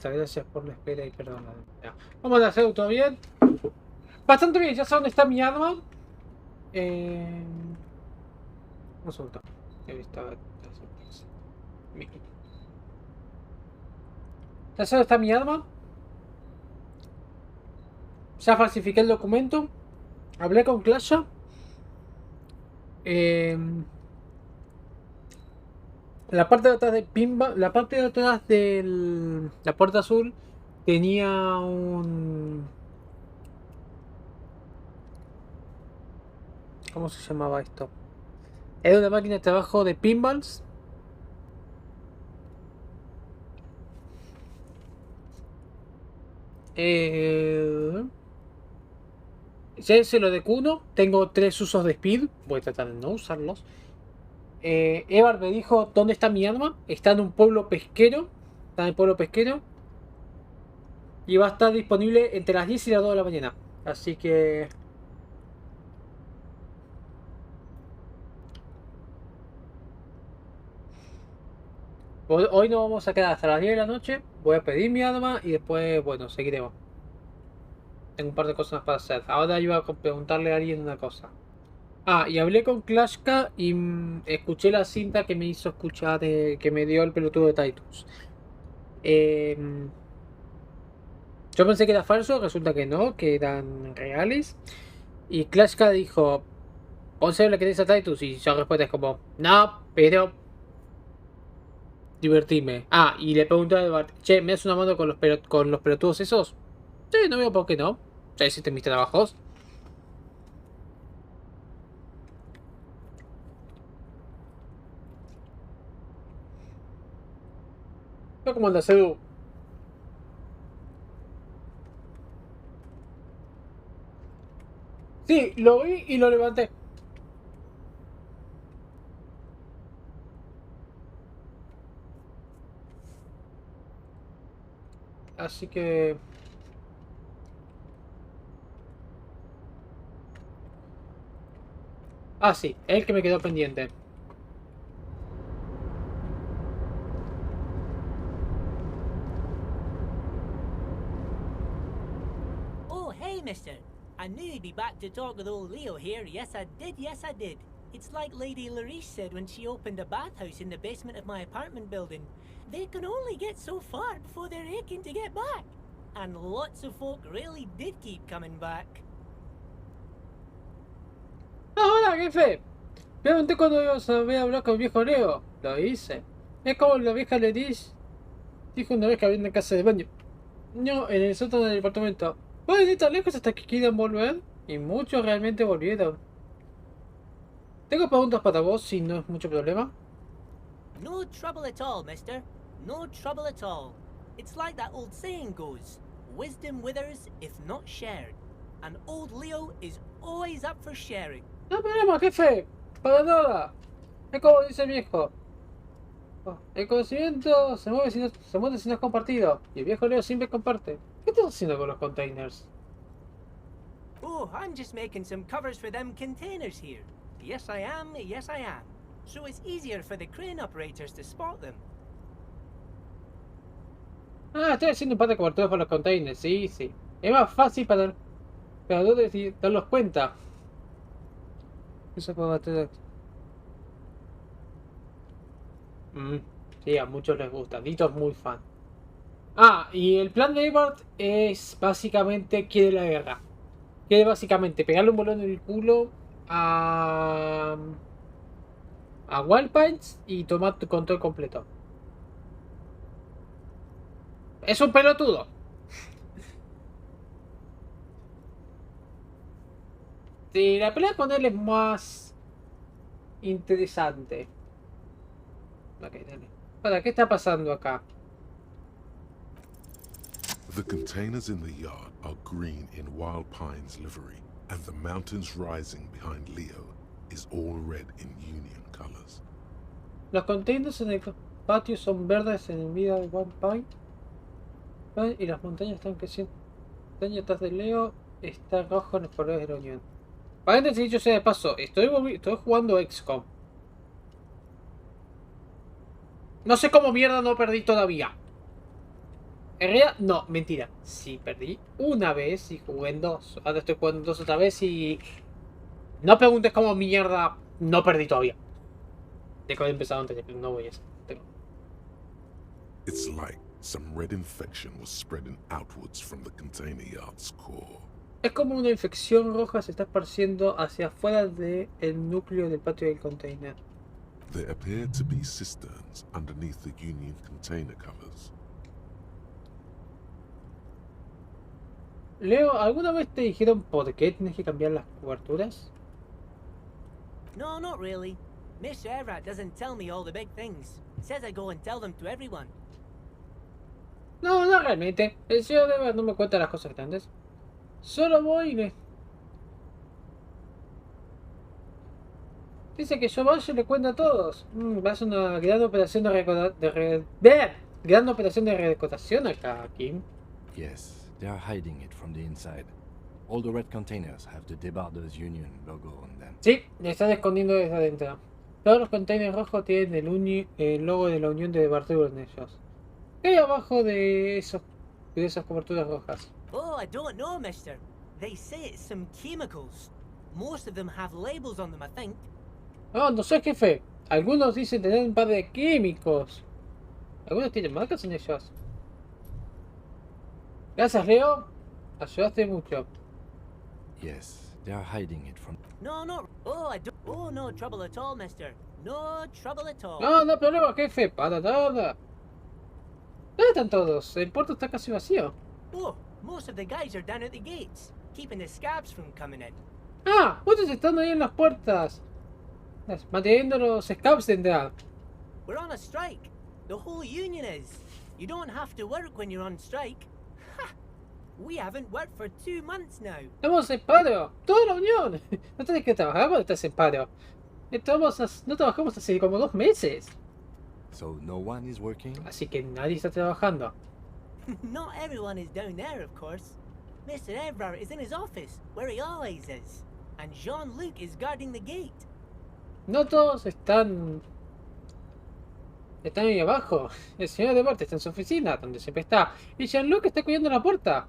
vuelta. Gracias por la espera y perdón. Vamos a hacer todo bien. Bastante bien, ya sé dónde está mi arma. Un segundo. Ya sé dónde está mi arma. Ya falsifiqué el documento. Hablé con Clasha. La parte de atrás de Pimba, la parte de atrás de la puerta azul tenía un... ¿Cómo se llamaba esto? Era una máquina de trabajo de pinballs. Ya se lo de Kuno. Tengo 3 usos de speed. Voy a tratar de no usarlos. Evar me dijo dónde está mi arma. Está en un pueblo pesquero. Está en el pueblo pesquero. Y va a estar disponible entre las 10 y las 2 de la mañana. Así que... hoy no vamos a quedar hasta las 10 de la noche. Voy a pedir mi arma y después, bueno, seguiremos. Tengo un par de cosas para hacer. Ahora iba a preguntarle a alguien una cosa. Ah, y hablé con Klashka y escuché la cinta que me hizo escuchar, que me dio el pelotudo de Titus. Yo pensé que era falso, resulta que no, que eran reales. Y Klashka dijo, ¿vos sabés lo que dice a Titus? Y yo respuesta es como, no, pero... divertirme. Ah, y le pregunté a Edward, che, ¿me das una mano con los pelotudos esos? Sí, no veo por qué no. Ya hiciste mis trabajos. ¿Cómo andas, Edu? Sí, lo vi y lo levanté. Así que... ah, sí, el que me quedó pendiente. Oh, hey, mister. I knew you'd be back to talk with old Leo here. Yes, I did. Yes, I did. It's like Lady Larice said when she opened a bathhouse in the basement of my apartment building. They can only get so far before they're aching to get back. And lots of folk really did keep coming back. Hola, jefe. Pregunté cuando ibas a ver hablar con el viejo Leo. Lo hice. Es como la vieja Larice dijo una vez que había una casa de baño. No, en el sótano del departamento. Pueden ir tan lejos hasta que quieran volver. Y muchos realmente volvieron. Tengo preguntas para vos si no es mucho problema. No trouble at all, mister. No trouble at all. It's like that old saying goes. Wisdom withers if not shared. And old Leo is always up for sharing. No problema, jefe. Para nada. Es como dice el viejo. El conocimiento se mueve si no es compartido. Y el viejo Leo siempre comparte. ¿Qué estás haciendo con los containers? Oh, I'm just making some covers for them containers here. Yes, I am. Yes, I am. So it's easier for the crane operators to spot them. Ah, estoy haciendo un par de coberturas para los containers. Sí, sí. Es más fácil para darlos cuenta. Eso puedo hacer. Sí, a muchos les gusta. Dito es muy fan. Ah, y el plan de Ebert es básicamente quiere la guerra. Quiere básicamente pegarle un bolón en el culo a Wildpines y tomar tu control completo. Es un pelotudo. Sí, la pelea con él es más interesante. Ok, dale. Para, ¿qué está pasando acá? The containers in the yard are green in Wild Pine's livery, and the mountains rising behind Leo is all red in Union colors. Los containers en el patio son verdes en el medio de Wild Pine. Y las montañas están creciendo. Detrás de Leo está rojo en los colores de la Unión. Paréntesis, dicho sea de paso, estoy jugando XCOM. No sé cómo mierda no perdí todavía. En realidad, no, mentira. Sí, perdí una vez y jugué en dos. Ahora estoy jugando en dos otra vez y... No preguntes cómo mierda no perdí todavía. De que había empezado antes, pero no voy a eso. It's like some red infection was spreading outwards from the container yard's core. Es como una infección roja se está esparciendo hacia afuera del núcleo del patio del container. There appear to be cisterns underneath the Union container covers. Leo, ¿alguna vez te dijeron por qué tienes que cambiar las coberturas? No, not really. Mr. Everett doesn't tell me all the big things. Says I go and tell them to everyone. No, no realmente. El señor Deva no me cuenta las cosas grandes. Solo voy y le... Dice que yo vaya y le cuento a todos. Va a ser una gran operación gran operación de redecoración acá, Kim. Yes, they are hiding it from the inside. All the red containers have the Debarders Union logo on them. Sí, le están escondiendo desde adentro. Todos los containers rojos tienen el logo de la Unión de Debarders en ellos. ¿Qué hay abajo de esas coberturas rojas? Oh, I don't know, mister. They say it's some chemicals. Most of them have labels on them, I think. No sé, jefe. Algunos dicen tener un par de químicos. Algunos tienen marcas en ellos. Gracias, Leo. Ayudaste mucho. Yes, they are hiding it from... No, no. Oh, I don't... Oh, no trouble at all, mister. No trouble at all. No, no hay problema, jefe. Para nada. ¿Dónde están todos? El puerto está casi vacío. Oh, most of the guys are down at the gates, keeping the scabs from coming in. Ah, muchos están ahí en las puertas. Manteniendo los scabs de entrar. We're on a strike. The whole union is. You don't have to work when you're on strike. Ha! We haven't worked for 2 months now. Estamos en paro. Toda la unión. No tienes que trabajar cuando estás en paro. No trabajamos hace como 2 meses. So no one is working? Así que nadie está trabajando. Not everyone is down there, of course. Mr. Everard is in his office, where he always is. And Jean-Luc is guarding the gate. No todos están ahí abajo. El señor de Bart está en su oficina, donde siempre está. Y Jean-Luc está cuidando la puerta.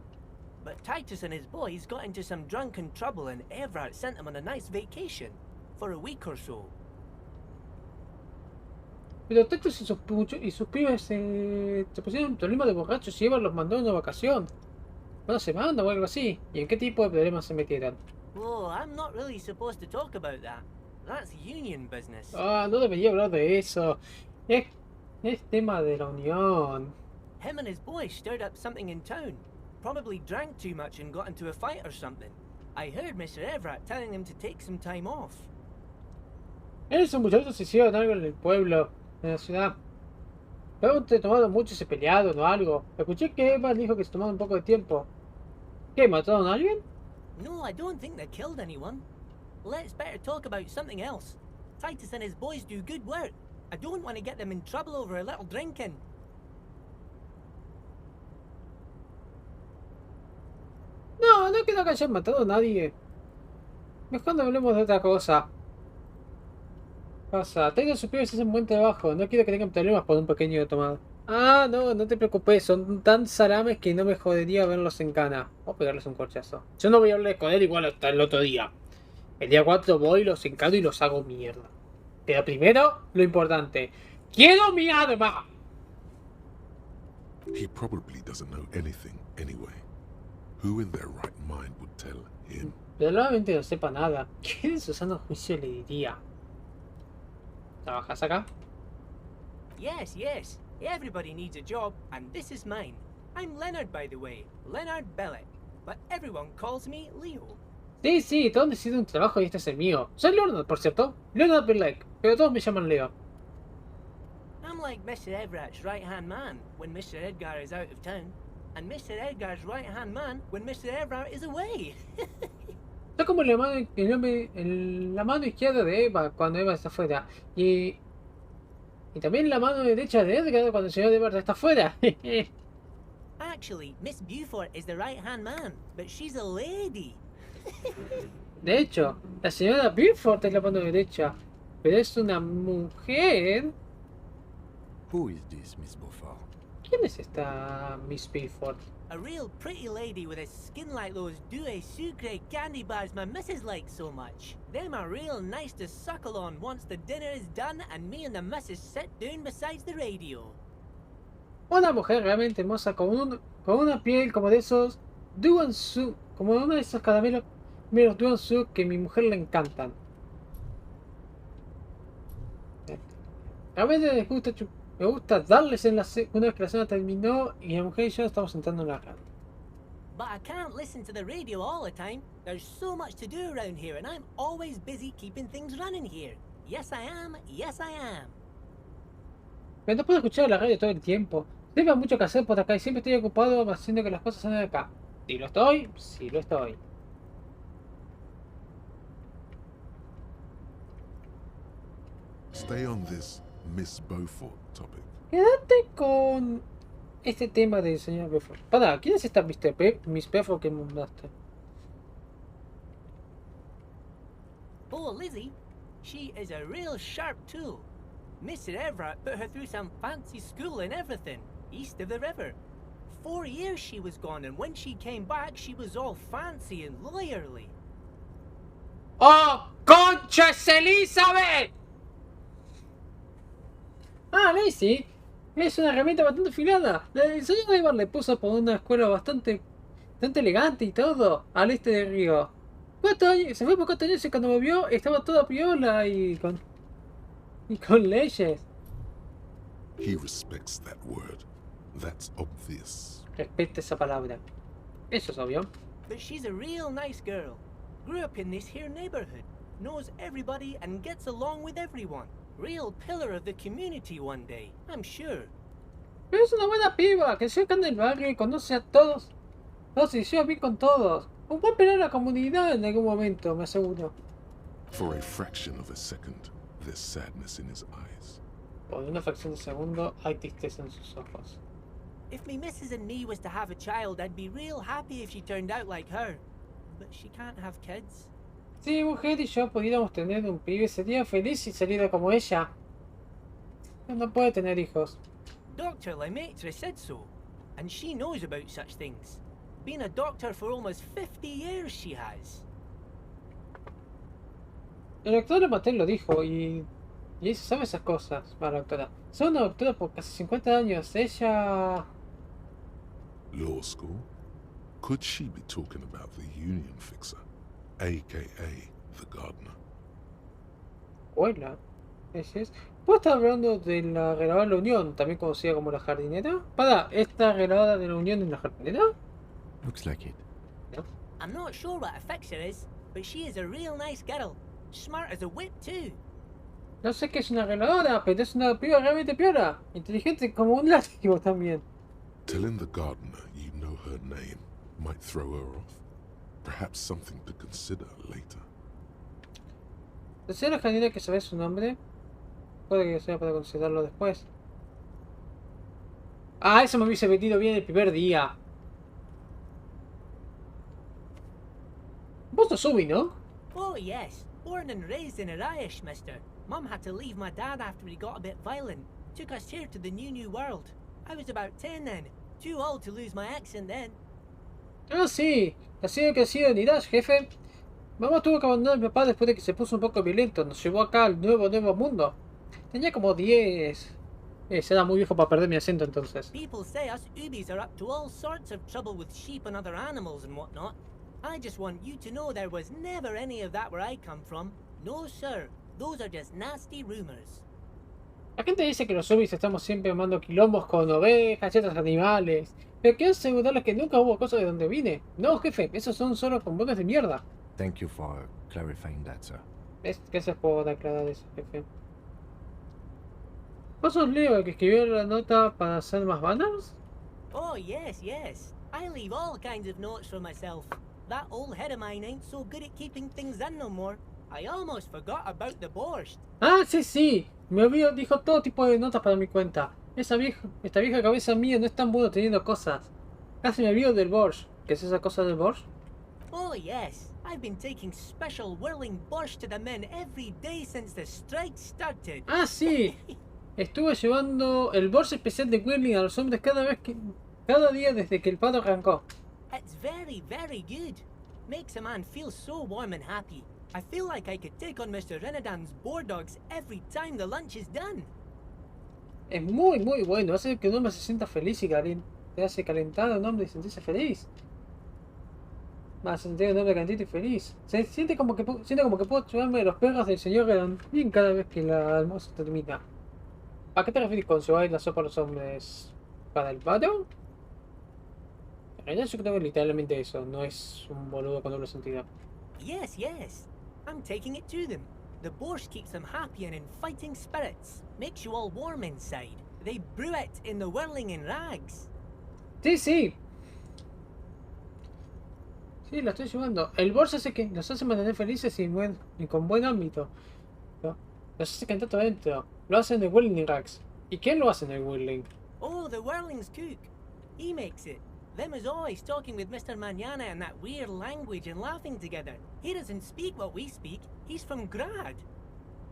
But Titus and his boys got into some drunken trouble and Everard sent them on a nice vacation. For a week or so. Pero Titus y sus pibes se pusieron un problema de borrachos y Everard los mandó en una vacación. Una semana o algo así. ¿Y en qué tipo de problemas se metieron? Oh, I'm not really supposed to talk about that. That's union business. Ah, no debería hablar de eso. Es tema de la unión. Him and his boys stirred up something in town. Probably drank too much and got into a fight or something. I heard Mr. Everett telling them to take some time off. Esos muchachos hicieron algo en el pueblo, en la ciudad. Luego te tomaron mucho y se pelearon o algo. Escuché que Eva dijo que se tomaron un poco de tiempo. ¿Qué, mataron a alguien? No, I don't think they killed anyone. Let's better talk about something else. Titus and his boys do good work. I don't want to get them in trouble over a little drinking. No creo que hayan matado a nadie. Mejor no hablemos de otra cosa. Pasa, Titus y sus pibes hacen buen trabajo. No quiero que tengan problemas por un pequeño tomado. Ah, no te preocupes. Son tan salames que no me jodería verlos en cana. O pegarles un corchazo. Yo no voy a hablar con él igual hasta el otro día. El día 4 voy, los encado y los hago mierda. Pero primero, lo importante. ¡Quiero mi arma! He probably doesn't know anything anyway. Who in their right mind would tell him? Probablemente no sepa nada. ¿Quién en su sano juicio le diría? ¿Trabajas acá? Yes. Everybody needs a job, and this is mine. I'm Leonard, by the way. Leonard Bellick. But everyone calls me Leo. Sí, todos necesitan un trabajo y este es el mío. Soy Leonard, por cierto. Leonard Bellick, pero todos me llaman Leo. I'm like Mr. Everett's right-hand man when Mr. Edgar is out of town. And Mr. Edgar's right-hand man when Mr. Everett is away. Soy como la mano izquierda de Eva cuando Eva está fuera. Y también la mano derecha de Edgar cuando el señor Edward está fuera. Actually, Miss Beaufort is the right-hand man, but she's a lady. De hecho, la señora Beaufort es la mano derecha, pero es una mujer. Who is this Miss Beaufort? ¿Quién es esta Miss Pilford? A real pretty lady with a skin like those Douai Sucre candy bars my missus likes so much. Them are real nice to suckle on once the dinner is done and me and the missus sit down beside the radio. Una mujer realmente hermosa con una piel como de esos Duansu, como uno de esos caramelos Duansu que a mi mujer le encantan. Realmente me gusta darles una vez que la cena terminó y la mujer y yo estamos sentando en la cama. But I can't listen to the radio all the time. There's so much to do around here and I'm always busy keeping things running here. Yes I am, yes I am. Pero no puedo escuchar la radio todo el tiempo. Tengo mucho que hacer por acá y siempre estoy ocupado haciendo que las cosas salgan de acá. Si lo estoy, sí lo estoy. Stay on this Miss Beaufort topic. Quédate con este tema del señor Beaufort. Para, ¿quién es esta Miss Beaufort que me mandaste? Oh, Lizzie, she is a real sharp tool. Mr. Everett put her through some fancy school and everything, east of the river. 4 years she was gone, and when she came back, she was all fancy and lawyerly. ¡Oh, conchas, Elizabeth! Ah, Lacey, es una herramienta bastante afilada. El señor Everett le puso por una escuela bastante elegante y todo, al este del río. 4 años, se fue por 4 años y cuando volvió estaba toda piola y con leyes. He respects that word. That's obvious. Respeta esa palabra. Eso es obvio. But she's a real nice girl. Grew up in this here neighborhood. Knows everybody and gets along with everyone. Real pillar of the community one day, I'm sure. Pero es una buena piba, que se acá en el barrio y conoce a todos. No se lleva bien con todos. Un buen pilar de la comunidad en algún momento, me aseguro. For a fraction of a second, there's sadness in his eyes. Por una fracción de segundo hay tristeza en sus ojos. If me missus and me was to have a child, I'd be real happy if she turned out like her. But she can't have kids. Si mujer y yo pudiéramos tener un pibe, sería feliz si saliera como ella. Pero no puede tener hijos. Dr. Lemaitre said so, and she knows about such things. Been a doctor for almost 50 years she has. El doctor Lemaitre lo dijo y ella sabe esas cosas, para la doctora. Soy una doctora por casi 50 años. Ella... Law school? Could she be talking about the union fixer, aka the gardener? Escuela. ¿Puedo estar hablando de la arregladora de la Unión, también conocida como la jardinera? Para, ¿esta arregladora de la Unión es la jardinera? Looks like it. No. I'm not sure what a fixer is, but she is a real nice girl. Smart as a whip too. No sé qué es una arregladora, pero es una piba realmente piola. Inteligente como un látigo también. Telling the gardener you know her name might throw her off. Perhaps something to consider later. ¿Desea la jardinera que sabe su nombre? Puede que sea para considerarlo después. Ah, eso me hubiese venido bien el primer día. Vos sos Ubi, ¿no? Oh yes, born and raised in Irish, mister. Mum had to leave my dad after he got a bit violent. Took us here to the new world. I was about 10 then. Too old to lose my accent then. Ah, sí. Así que crecido en Irash, jefe. Mamá tuvo que abandonar a mi papá después de que se puso un poco violento. Nos llevó acá al nuevo mundo. Tenía como 10. Era muy viejo para perder mi acento entonces. People say us Ubis are up to all sorts of trouble with sheep and other animals and whatnot. I just want you to know there was never any of that where I come from. No, sir. Those are just nasty rumors. La gente dice que los Ubis estamos siempre armando quilombos con ovejas y otros animales. Pero quiero asegurarles que nunca hubo cosas de donde vine. No, jefe, esos son solo bombones de mierda. Thank you for clarifying that, sir. Gracias por aclarar eso, jefe. ¿Vos sos Leo el que escribió la nota para hacer más banners? Oh, yes, yes. I leave all kinds of notes for myself. That old head of mine ain't so good at keeping things in no more. I almost forgot about the borscht. Ah, sí, sí. Me olvidó, dijo todo tipo de notas para mi cuenta. Esta vieja cabeza mía no es tan buena teniendo cosas. Casi me olvido del borscht. ¿Qué es esa cosa del borscht? Oh, yes. I've been taking special whirling borscht to the men every day since the strike started. Ah, sí. Estuve llevando el bolso especial de Whirling a los hombres cada día desde que el paro arrancó. It's very, very good. Makes a man feel so warm and happy. I feel like I could take on Mr. Renadan's boar dogs every time the lunch is done. Es muy, muy bueno. Hace que un hombre se sienta feliz y te hace calentar a un hombre y sentirse feliz. Más sentir a un hombre calentito y feliz. Siente como que puedo chuparme de los perros del señor Renan bien cada vez que la almuerzo termina. ¿A qué te refieres con llevar la sopa a los hombres? ¿Para el paro? En realidad yo creo que literalmente eso, no es un boludo con doble sentido. Yes, yes. I'm taking it to them. The borscht keeps them happy and in fighting spirits. Makes you all warm inside. They brew it in the whirling in rags. Sí, sí. Sí, lo estoy llevando. El borscht hace que los hace mantener felices y con buen ámbito. ¿No? Los hace cantar todo adentro. Lo hacen en el whirling in rags. ¿Y quién lo hace en el whirling? Oh, the whirling's cook. He makes it. Them is always talking with Mr. Mañana in that weird language and laughing together. He doesn't speak what we speak. He's from Grad.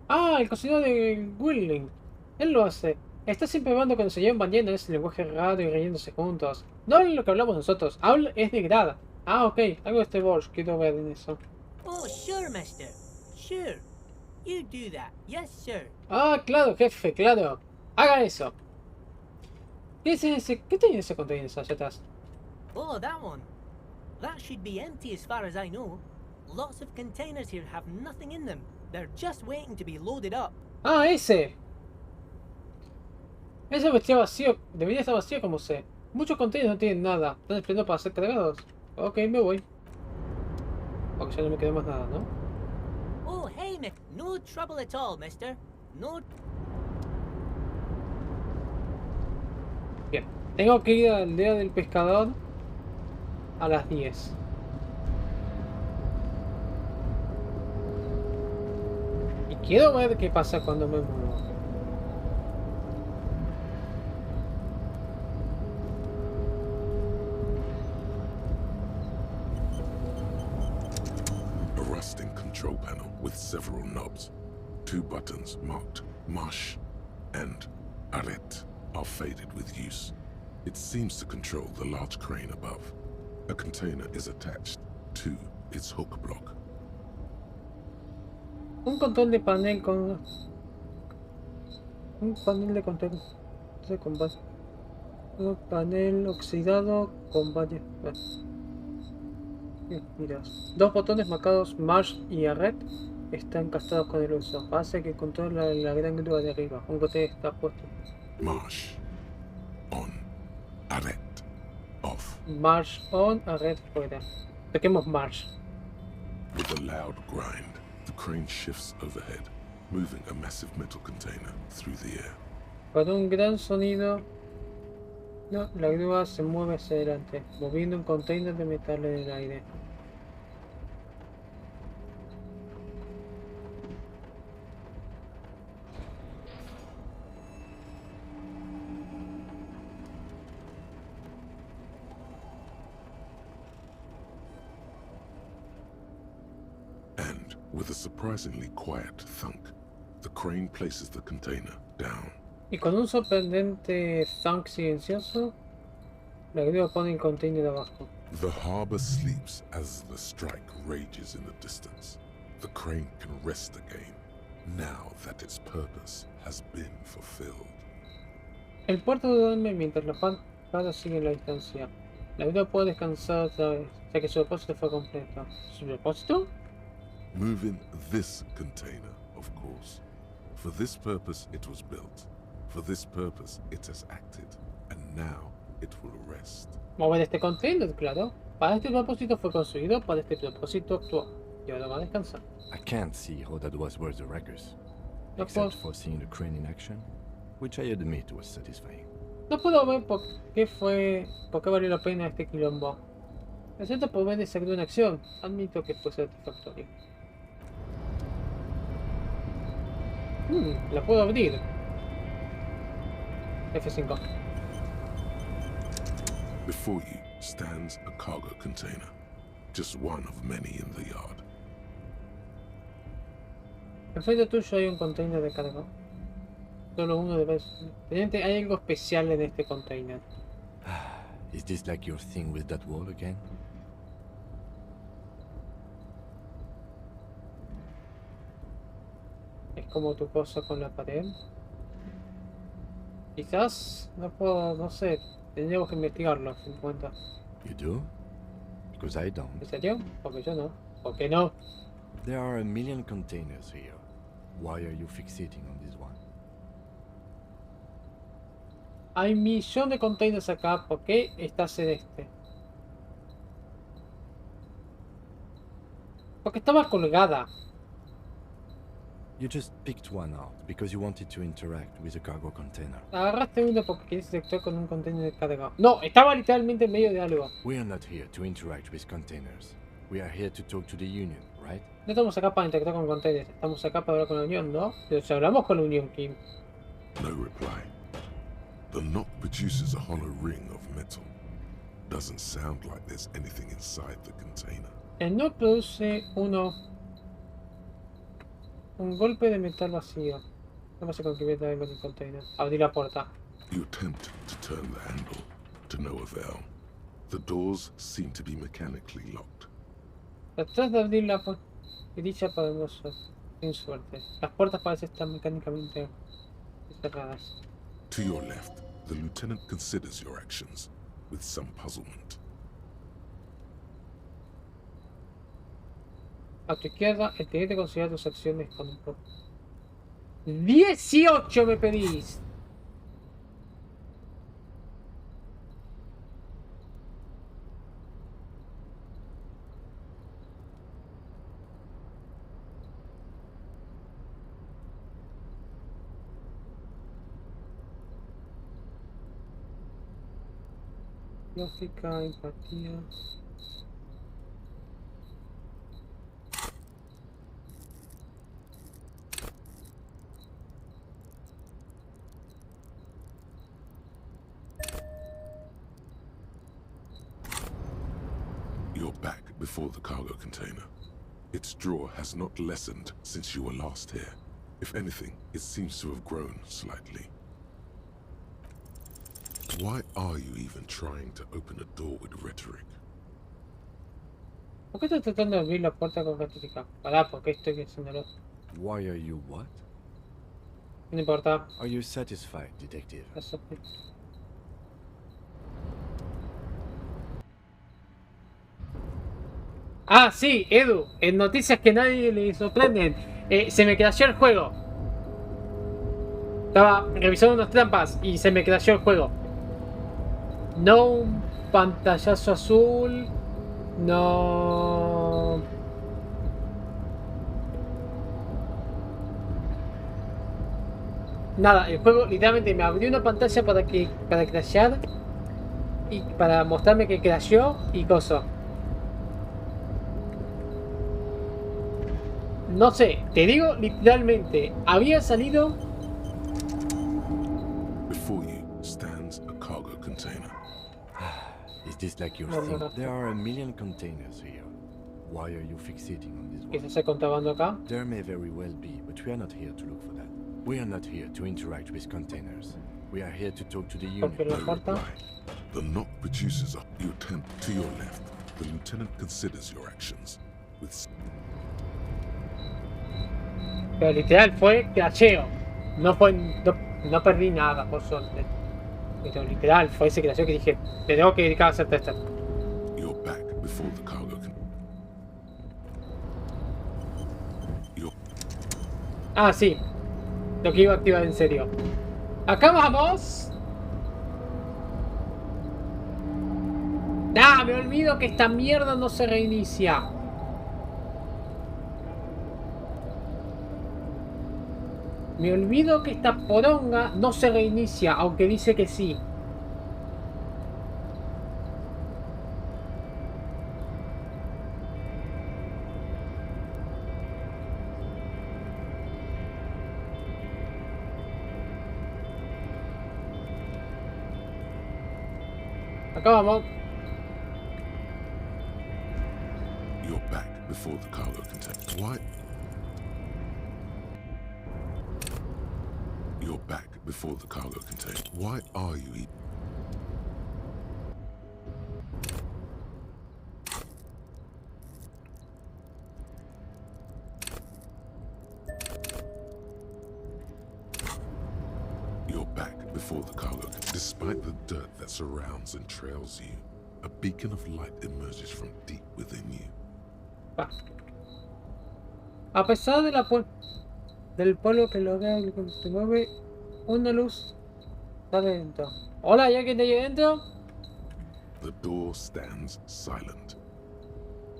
Ah, el cocinero de Whirling. Él lo hace. Está siempre hablando con el señor Mañana en ese lenguaje raro y riéndose juntos. No habla lo que hablamos nosotros. Habla es de Grad. Ah, ok. Algo de este borscht. Quiero ver en eso. Oh, sure, mister. Sure. You do that. Yes, sir. Ah, claro, jefe, claro. Haga eso. ¿Qué es ese? ¿Qué tiene ese container allá atrás? Oh, that one. That should be empty as far as I know. Lots of containers here have nothing in them. They're just waiting to be loaded up. Ah, ese. Ese vestido vacío. Debería estar vacío como sé. Muchos containers no tienen nada. Están esperando para ser cargados. Ok, me voy. Porque ya no me queda más nada, ¿no? Oh, hey, Mick. No trouble at all, mister. No... Bien. Tengo que ir a la aldea del pescador a las 10. Y quiero ver qué pasa cuando me muevo. A rusting control panel with several knobs. 2 buttons marked Marsh and Arret are faded with use. It seems to control the large crane above. A container is attached to its hook block. Un control de panel con... Un panel de control de combate. Un panel oxidado con varias... Mira, 2 botones marcados Marsh y Arret están castrados con el uso. Hace que controla la gran grúa de arriba. Un bote está puesto. Marsh on. Arret off. Marsh on, Arret fuera. Toquemos Marsh. With a loud grind, the crane shifts overhead, moving a massive metal container through the air. Con un gran sonido, la grúa se mueve hacia adelante, moviendo un container de metal en el aire. With a surprisingly quiet thunk, the crane places the container down. Y con un sorprendente thunk silencioso, la grúa pone el container abajo. The harbor sleeps as the strike rages in the distance. The crane can rest again, now that its purpose has been fulfilled. El puerto duerme mientras los paros siguen la distancia. La grúa puede descansar otra vez, ya que su propósito fue completo. ¿Su propósito? Moving this container, of course. For this purpose it was built. For this purpose it has acted. And now it will rest. Mover este container, claro. Para este propósito fue construido, para este propósito actuó. Y ahora va a descansar. I can't see how that was worth the wreckers. Except for seeing the crane in action, which I admit was satisfying. No puedo ver por qué valió la pena este quilombo. Excepto por ver esa grúa en acción. Admito que fue satisfactorio. La puedo abrir. F5. Before you stands a cargo container. Just one of many in the yard. Enfrente tuyo hay un container de carga. Solo uno de Teniente, hay algo especial en este container. Is this like your thing with that wall again? Es como tu cosa con la pared. Quizás no puedo, no sé. Tendríamos que investigarlo, sin cuenta. You do? Because I don't. ¿En serio? Porque yo no. ¿Por qué no? There are a million containers here. Why are you fixating on this one? Hay un millón de containers acá. ¿Por qué estás en este? Porque estaba colgada. You just picked one out because you wanted to interact with a cargo container. Agarraste uno porque quieres interactuar con un container cargado. No, estaba literalmente en medio de algo. We are not here to interact with containers. We are here to talk to the Union, right? No estamos acá para interactuar con containers. Estamos acá para hablar con la Unión, ¿no? Pero si hablamos con la Unión, Kim. No reply. The knock produces a hollow ring of metal. Doesn't sound like there's anything inside the container. El no produce un golpe de metal vacío. No pasa con que voy a traer con el container. Abrir la puerta. You attempt to turn the handle, to no avail. The doors seem to be mechanically locked. Tratás de abrir la puerta y dicha podemos sin suerte. Las puertas parecen estar mecánicamente cerradas. To your left, the lieutenant considers your actions with some puzzlement. A tu izquierda, el teniente considera tus acciones con un poco. 18 me pedís. Lógica, empatía. You're back before the cargo container. Its drawer has not lessened since you were last here. If anything, it seems to have grown slightly. Why are you even trying to open a door with rhetoric? ¿Por qué estás tratando de abrir la puerta con retórica? Pará, ¿por qué estoy haciéndolo? Why are you what? No importa. Are you satisfied, detective? Eso. Ah, sí, Edu, en noticias que nadie le sorprenden. Se me crashó el juego. Estaba revisando unas trampas y se me crashó el juego. No un pantallazo azul. No. Nada, el juego literalmente me abrió una pantalla para crashear y para mostrarme que crasheó y cosa. No sé, te digo literalmente, había salido. Before you stands a cargo container. Is this like your thing? There are a million containers here. Why are you fixating on this one? ¿Qué se hace contrabando acá? There may very well be, but we are not here to look for that. We are not here to interact with containers. We are here to talk to the Union. The knock produces a... You attempt to your left. The lieutenant considers your actions with... Pero literal fue crasheo. No no perdí nada, por suerte. Pero literal fue ese crasheo que dije, te tengo que dedicar a hacer tester. You're back before the cargo can... Ah, sí. Lo que iba a activar en serio. ¡Acá vamos! ¡Ah! Me olvido que esta mierda no se reinicia. Me olvido que esta poronga no se reinicia, aunque dice que sí. Acá vamos. You're back before the cargo container. Why? You're back before the cargo container. Why are you eating? You're back before the cargo. Despite the dirt that surrounds and trails you, a beacon of light emerges from deep within you. A pesar de del polvo que lo veo que se mueve, una luz está dentro. Hola, ¿hay alguien de ahí dentro? The door stands silent.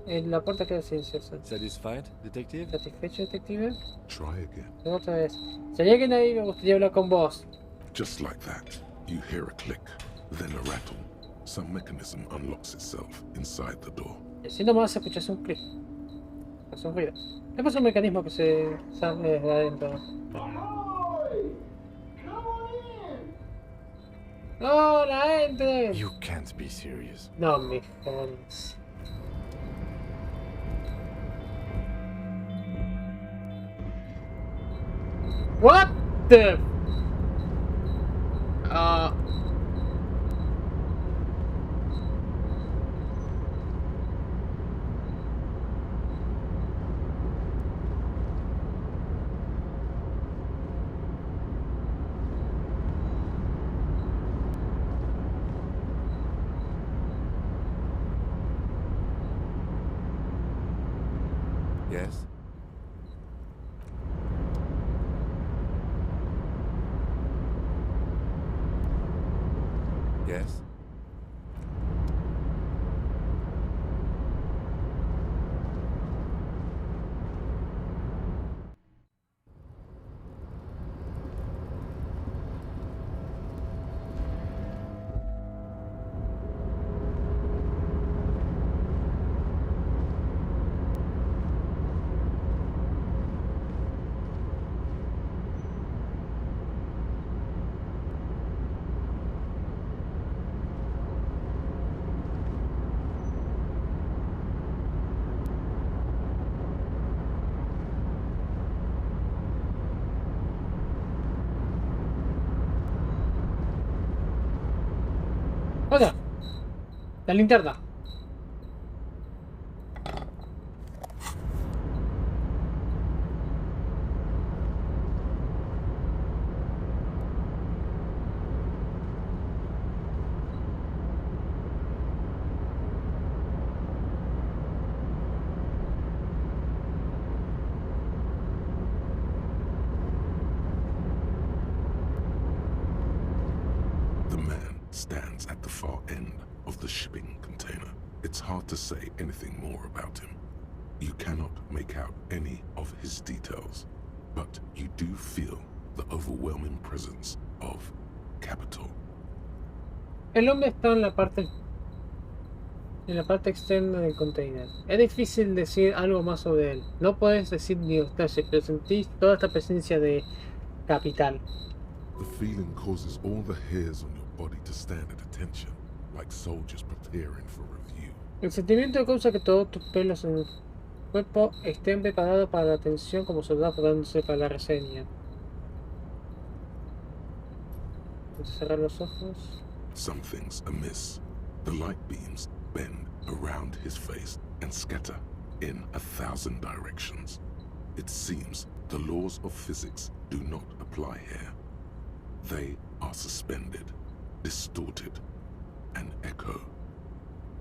La puerta queda silenciosa. Satisfied, detective? ¿Satisfecho, detective? Try again. Otra vez. Si hay alguien ahí, me gustaría hablar con vos. Just like that, you hear a click, then a rattle. Some mechanism unlocks itself inside the door. Y así nomás escuchas un clic. Es un ruido. ¿Qué pasa el mecanismo que se sale desde adentro? ¡Hola, entre! You can't be serious. No me jodas. What the? Yes? Yes? ¡Hola! La linterna. The man stands at the far end of the shipping container. It's hard to say anything more about him. You cannot make out any of his details, but you do feel the overwhelming presence of Capitulo. El hombre está en la parte externa del container. Es difícil decir algo más sobre él. No puedes decir ni detalles, pero sentís toda esta presencia de capital. The feeling causes all the hairs on your body to stand at attention, like soldiers preparing for review. El sentimiento causa que todos tus pelos en el cuerpo estén preparados para la atención como soldados preparándose para la reseña. Vamos a cerrar los ojos. Something's amiss. The light beams bend around his face and scatter in 1,000 directions. It seems the laws of physics do not apply here. They are suspended, distorted, and echo.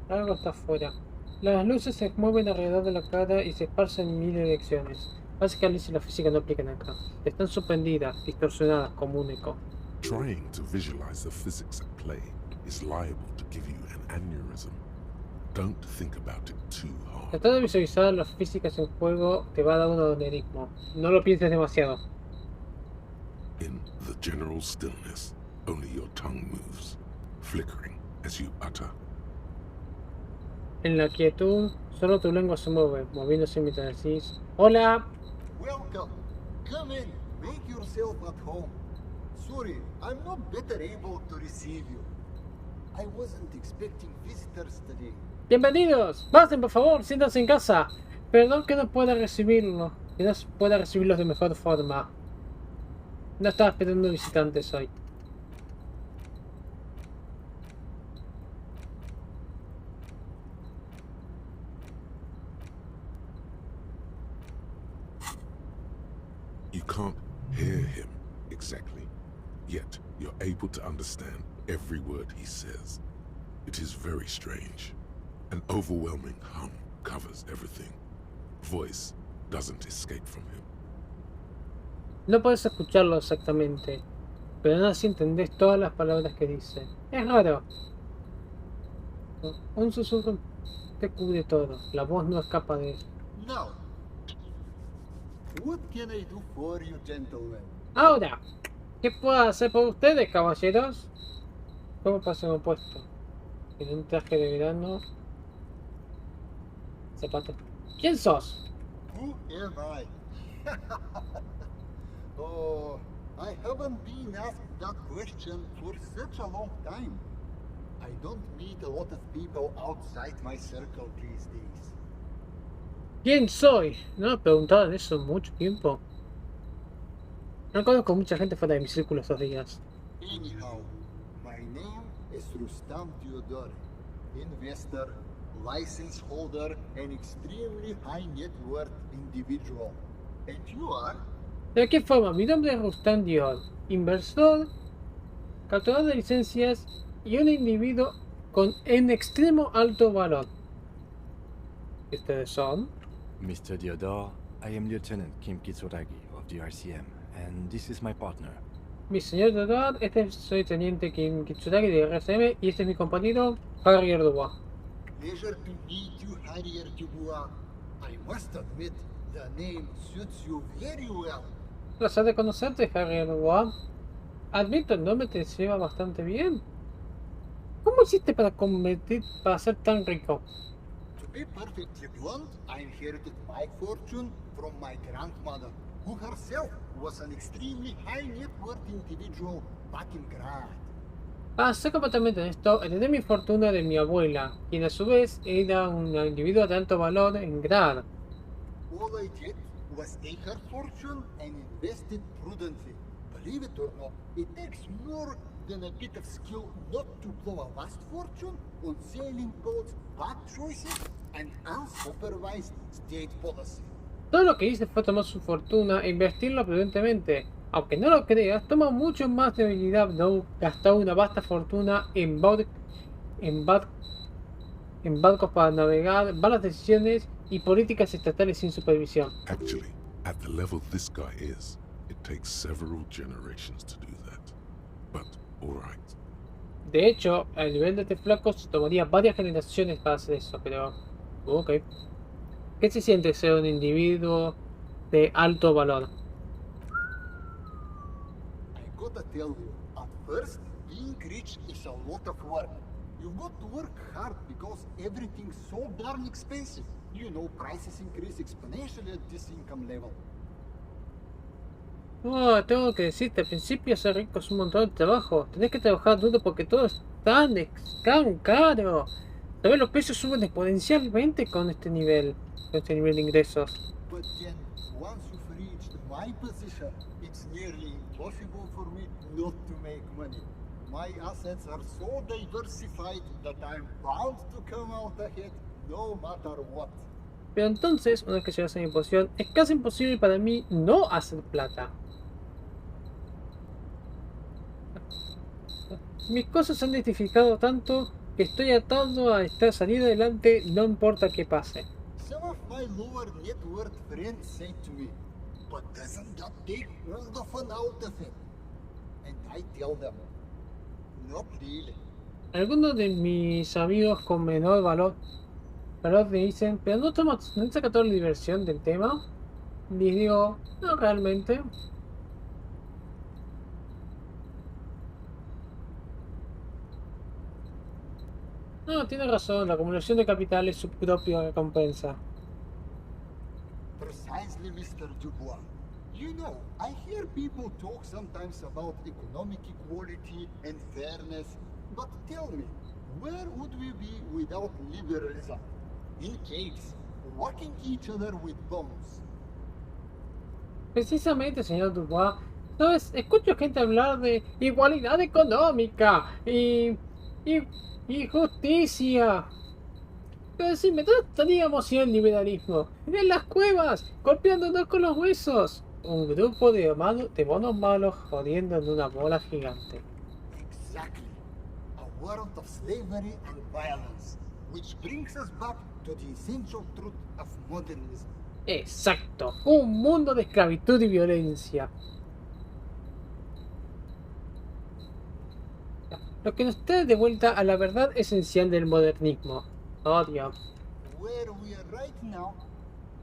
Algo está afuera. Las luces se mueven alrededor de la cara y se esparcen en mil direcciones. Parece que la luz y la física no aplican acá. Están suspendidas, distorsionadas como un eco. Trying to visualize the physics at play is liable to give you an aneurysm. Don't think about it too hard. Tratar de visualizar las físicas en juego te va a dar un aneurismo. No lo pienses demasiado. In the general stillness, only your tongue moves, flickering as you utter. En la quietud, solo tu lengua se mueve, moviéndose mientras decís ¡Hola! Welcome. Come in. Make yourself at home. Sorry, I'm not better able to receive you. I wasn't expecting visitors today. ¡Bienvenidos! Pasen, por favor, siéntanse en casa. Perdón que no pueda recibirlos de mejor forma. No estaba esperando visitantes hoy. You can't hear him exactly, yet you're able to understand every word he says. It is very strange. An overwhelming hum covers everything. Voice doesn't escape from him. No puedes escucharlo exactamente, pero aún así entendés todas las palabras que dice. Es raro. Un susurro te cubre todo. La voz no escapa de él. Now, what can I do for you, gentlemen? Ahora, ¿qué puedo hacer por ustedes, caballeros? ¿Cómo pasó un puesto? En un traje de verano. Zapatos. ¿Quién sos? Who am I? Oh, I haven't been asked that question for such a long time. I don't meet a lot of people outside my circle these days. ¿Quién soy? No me preguntaban eso en mucho tiempo. No conozco mucha gente fuera de mi círculo estos días. Anyhow, my name is Rustam Theodore, investor, license holder, and extremely high net worth individual. And you are? ¿De qué forma? Mi nombre es Rustam Dior, inversor, capturador de licencias y un individuo con en extremo alto valor. ¿Y ustedes son? Mr. Diodor, I am Lieutenant Kim Kitsuragi of the RCM, and this is my partner. Mi señor Dior, soy teniente Kim Kitsuragi de RCM y este es mi compañero Harrier Dubois. Pleasure to meet you, Harrier Dubois. I must admit, the name suits you very well. Placer de conocerte, Harrier Dubois. Admito, el nombre te lleva bastante bien. ¿Cómo hiciste para ser tan rico? To be perfectly blunt, I inherited my fortune from my grandmother, who herself was an extremely high net worth individual back in Grad. Para ser completamente honesto, heredé mi fortuna de mi abuela, quien a su vez era un individuo de alto valor en Grad. All I did was take her fortune and invest it prudently. Believe it or not, it takes more than a bit of skill not to blow a vast fortune on sailing boats, bad choices, and unsupervised state policy. Todo lo que hice fue tomar su fortuna e invertirlo prudentemente. Aunque no lo creas, toma mucho más de habilidad no gastar una vasta fortuna en barcos para navegar, malas decisiones y políticas estatales sin supervisión. Actually, at the level this guy is, it takes several generations to do that. But, alright. De hecho, al nivel de este flaco se tomaría varias generaciones para hacer eso, pero... ok. ¿Qué se siente ser un individuo de alto valor? I gotta tell you, at first, being rich is a lot of work. You've got to work hard because everything's so darn expensive. You know, prices increase exponentially at this income level. Oh, tengo que decirte, al principio ser rico es un montón de trabajo. Tenés que trabajar duro porque todo es tan caro. También los precios suben exponencialmente con este nivel de ingresos. But then, once you've reached my position, it's nearly impossible for me not to make money. My assets are so diversified that I'm bound to come out ahead no matter what. Pero entonces, una vez que llegas a mi posición, es casi imposible para mí no hacer plata. Mis cosas se han identificado tanto que estoy atado a salir adelante no importa qué pase. Some of my lower net worth friends say to me, but doesn't that take all the fun out of it? And I tell them, not really. Algunos de mis amigos con menor valor me dicen, pero no saca toda la diversión del tema. Les digo, no realmente. No, tiene razón, la acumulación de capital es su propia recompensa. Precisely, Mr. Dubois. You know, I hear people talk sometimes about economic equality and fairness, but tell me, where would we be without liberalism? In caves, whacking each other with bombs. Precisamente, señor Dubois, ¿Sabes? Escucho gente hablar de igualdad económica y, y justicia. Pero decime, ¿dónde estaríamos sin el liberalismo? En las cuevas, golpeándonos con los huesos. Un grupo de monos malos jodiendo en una bola gigante. Exactly. A world of slavery and violence, which brings us back to the essential truth of modernism. Exacto, un mundo de esclavitud y violencia. Lo que nos trae de vuelta a la verdad esencial del modernismo. Oh, Dios. Where we are right now,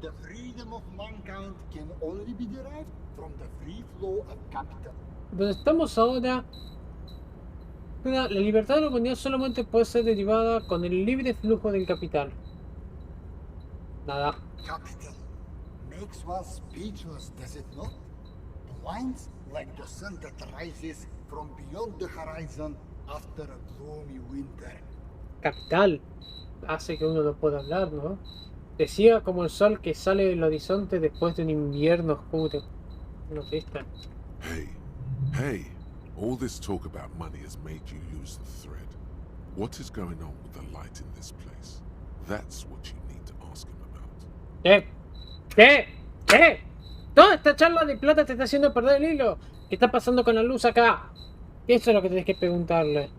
the freedom of mankind can only be derived from the free flow of capital. Donde estamos ahora, la libertad de la humanidad solamente puede ser derivada con el libre flujo del capital. Nada. Capital makes one speechless, does it not? Blinds like the sun that rises from beyond the horizon after a gloomy winter. Capital hace que uno no pueda hablar, ¿no? Te ciega como el sol que sale del horizonte después de un invierno oscuro. ¿No viste? Hey, all this talk about money has made you lose the thread. What is going on with the light in this place? That's what you need to ask him about. ¿Qué? Toda esta charla de plata te está haciendo perder el hilo. ¿Qué está pasando con la luz acá? Eso es lo que tenés que preguntarle.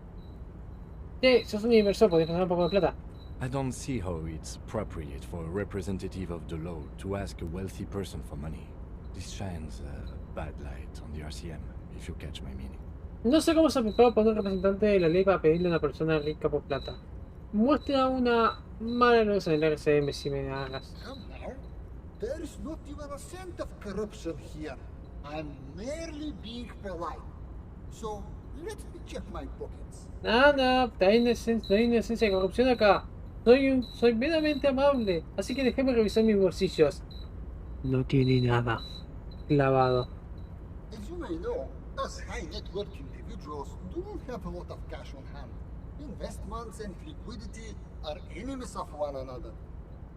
Sos un inversor, podés pasar un poco de plata. I don't see how it's appropriate for a representative of the law to ask a wealthy person for money. This shines a bad light on the RCM, if you catch my meaning. No sé cómo se prepara para un representante de la ley para pedirle a una persona rica por plata. Muestra una mala luz en el RCM si me hagas. There is not even a cent of corruption here. I'm merely being polite. So, let me check my pockets. No hay una esencia de corrupción acá. Soy meramente amable, así que déjeme revisar mis bolsillos. No tiene nada clavado. As you may know, us high net worth individuals do not have a lot of cash on hand. Investments and liquidity are enemies of one another.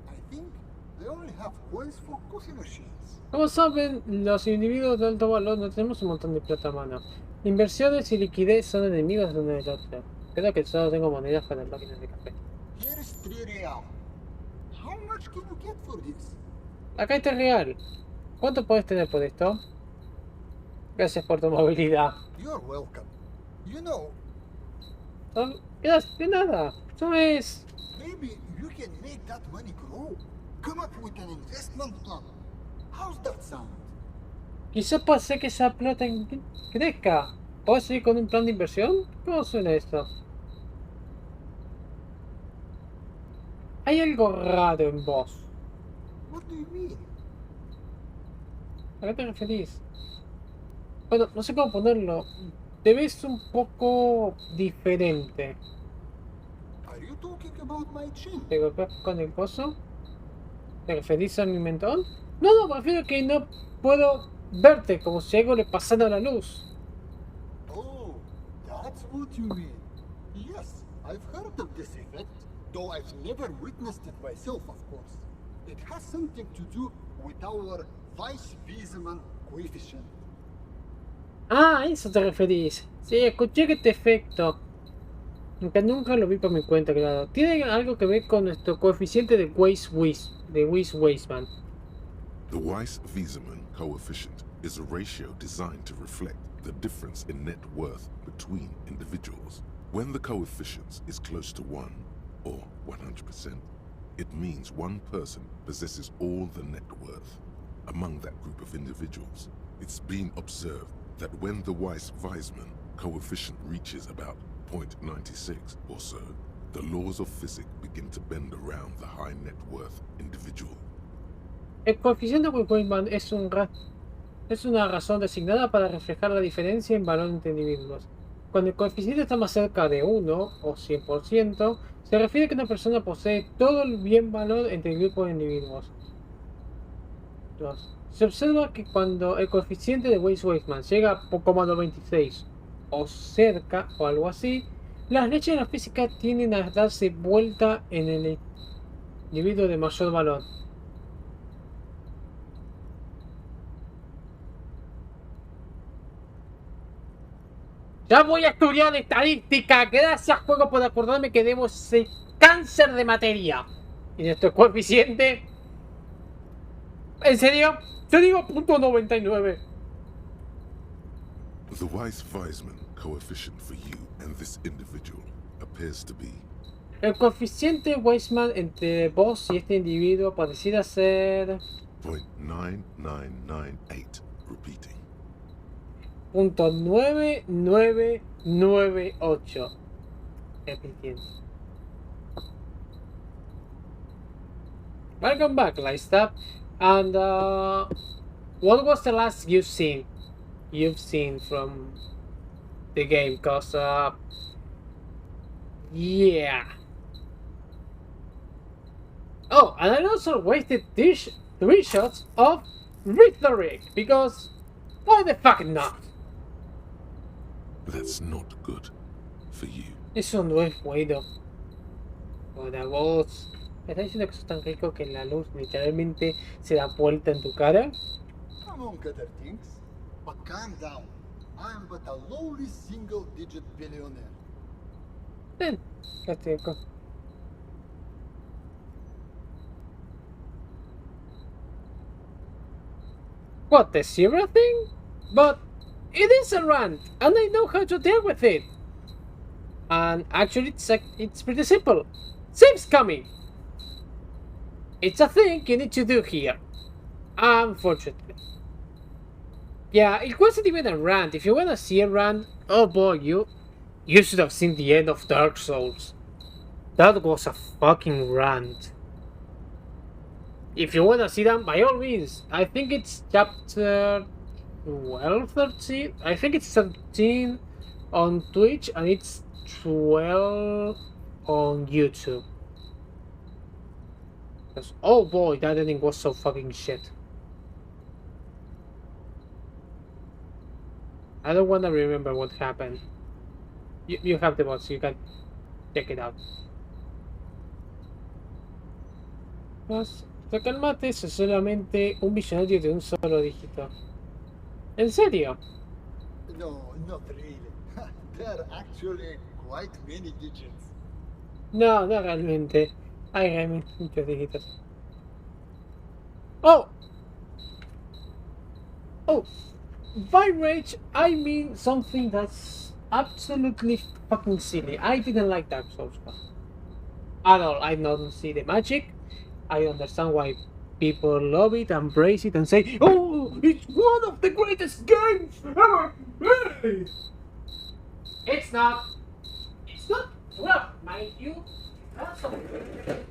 I think they only have coins for coffee machines. Como saben, los individuos de alto valor no tenemos un montón de plata a mano. Inversiones y liquidez son enemigos de uno del otro. Creo que solo tengo monedas para máquinas de café. Here is 3 real. How much can you get for this? Acá está el real. ¿Cuánto podés tener por esto? Gracias por tu movilidad. You're welcome. You know, Gracias, de nada. Eso es. maybe you can make that money grow. Come up with an investment plan. How's that sound? Quizás pueda hacer que esa plata crezca. ¿Puedes seguir con un plan de inversión? ¿Cómo suena esto? Hay algo raro en vos. What do you mean? ¿A qué te referís? Bueno, no sé cómo ponerlo. Te ves un poco diferente. Are you talking about my chin? ¿Te golpeas con el coso? ¿Te referís a mi mentón? No, me refiero a que no puedo verte como si algo le pasara a la luz. Oh, that's what you mean. Yes, I've heard of this effect, though I've never witnessed it myself, of course. It has something to do with our Weiss-Wiesemann coefficient. Ah, a eso te referís. Sí, escuché que este efecto, aunque nunca lo vi por mi cuenta, claro, tiene algo que ver con nuestro coeficiente de Weiss-Weismann. The Weiss-Wiesemann coefficient is a ratio designed to reflect the difference in net worth between individuals. When the coefficient is close to 1, or 100%, it means one person possesses all the net worth. Among that group of individuals, it's been observed that when the Weiss-Weismann coefficient reaches about 0.96 or so, the laws of physics begin to bend around the high net worth individual. El coeficiente Weiss-Weismann es una razón designada para reflejar la diferencia en valor entre individuos. Cuando el coeficiente está más cerca de 1 o 100%, se refiere a que una persona posee todo el bien valor entre el grupo de individuos. Se observa que cuando el coeficiente de Weiss-Weismann llega a 0,96 o cerca o algo así, las leyes de la física tienden a darse vuelta en el individuo de mayor valor. Ya voy a estudiar estadística. Gracias, juego, por acordarme que debo ser cáncer de materia. Y nuestro coeficiente... ¿En serio? Yo digo .99. The Weiss-Weisman coefficient for you and this individual appears to be... El coeficiente Weissman entre vos y este individuo pareciera ser... 0.9998, repeating. .9998. Repitiendo. Welcome back, Lightstep. And what was the last you've seen from the game? Cause yeah. Oh, and I also wasted 3 shots of rhetoric because why the fuck not? That's not good for you. Eso no es bueno. Para vos. ¿Me estás diciendo que sos tan rico que la luz literalmente se da vuelta en tu cara? Come on, Cutterthings. But calm down. I am but a lowly single-digit billionaire. Ven, Castigo. What, the zero thing? But it is a rant, and I know how to deal with it. And actually, it's pretty simple. Save's coming. It's a thing you need to do here. Unfortunately. Yeah, it wasn't even a rant. If you wanna see a rant, oh boy, you should have seen the end of Dark Souls. That was a fucking rant. If you wanna see them, by all means. I think it's chapter 12, 13. I think it's 13 on Twitch and it's 12 on YouTube. Because, oh boy, that ending was so fucking shit. I don't wanna remember what happened. You have the bots, you can check it out. Más, calmate, es solamente un billonario de un solo dígito. ¿En serio? No, not really. There are actually quite many digits. No, no realmente. Hay realmente muchos dígitos. Oh! Oh! By rage, I mean something that's absolutely fucking silly. I didn't like Dark Souls 1. At all. I don't see the magic. I understand why people love it, embrace it, and say, "Oh, it's one of the greatest games ever made." It's not. It's not. Well, mind you, that's okay.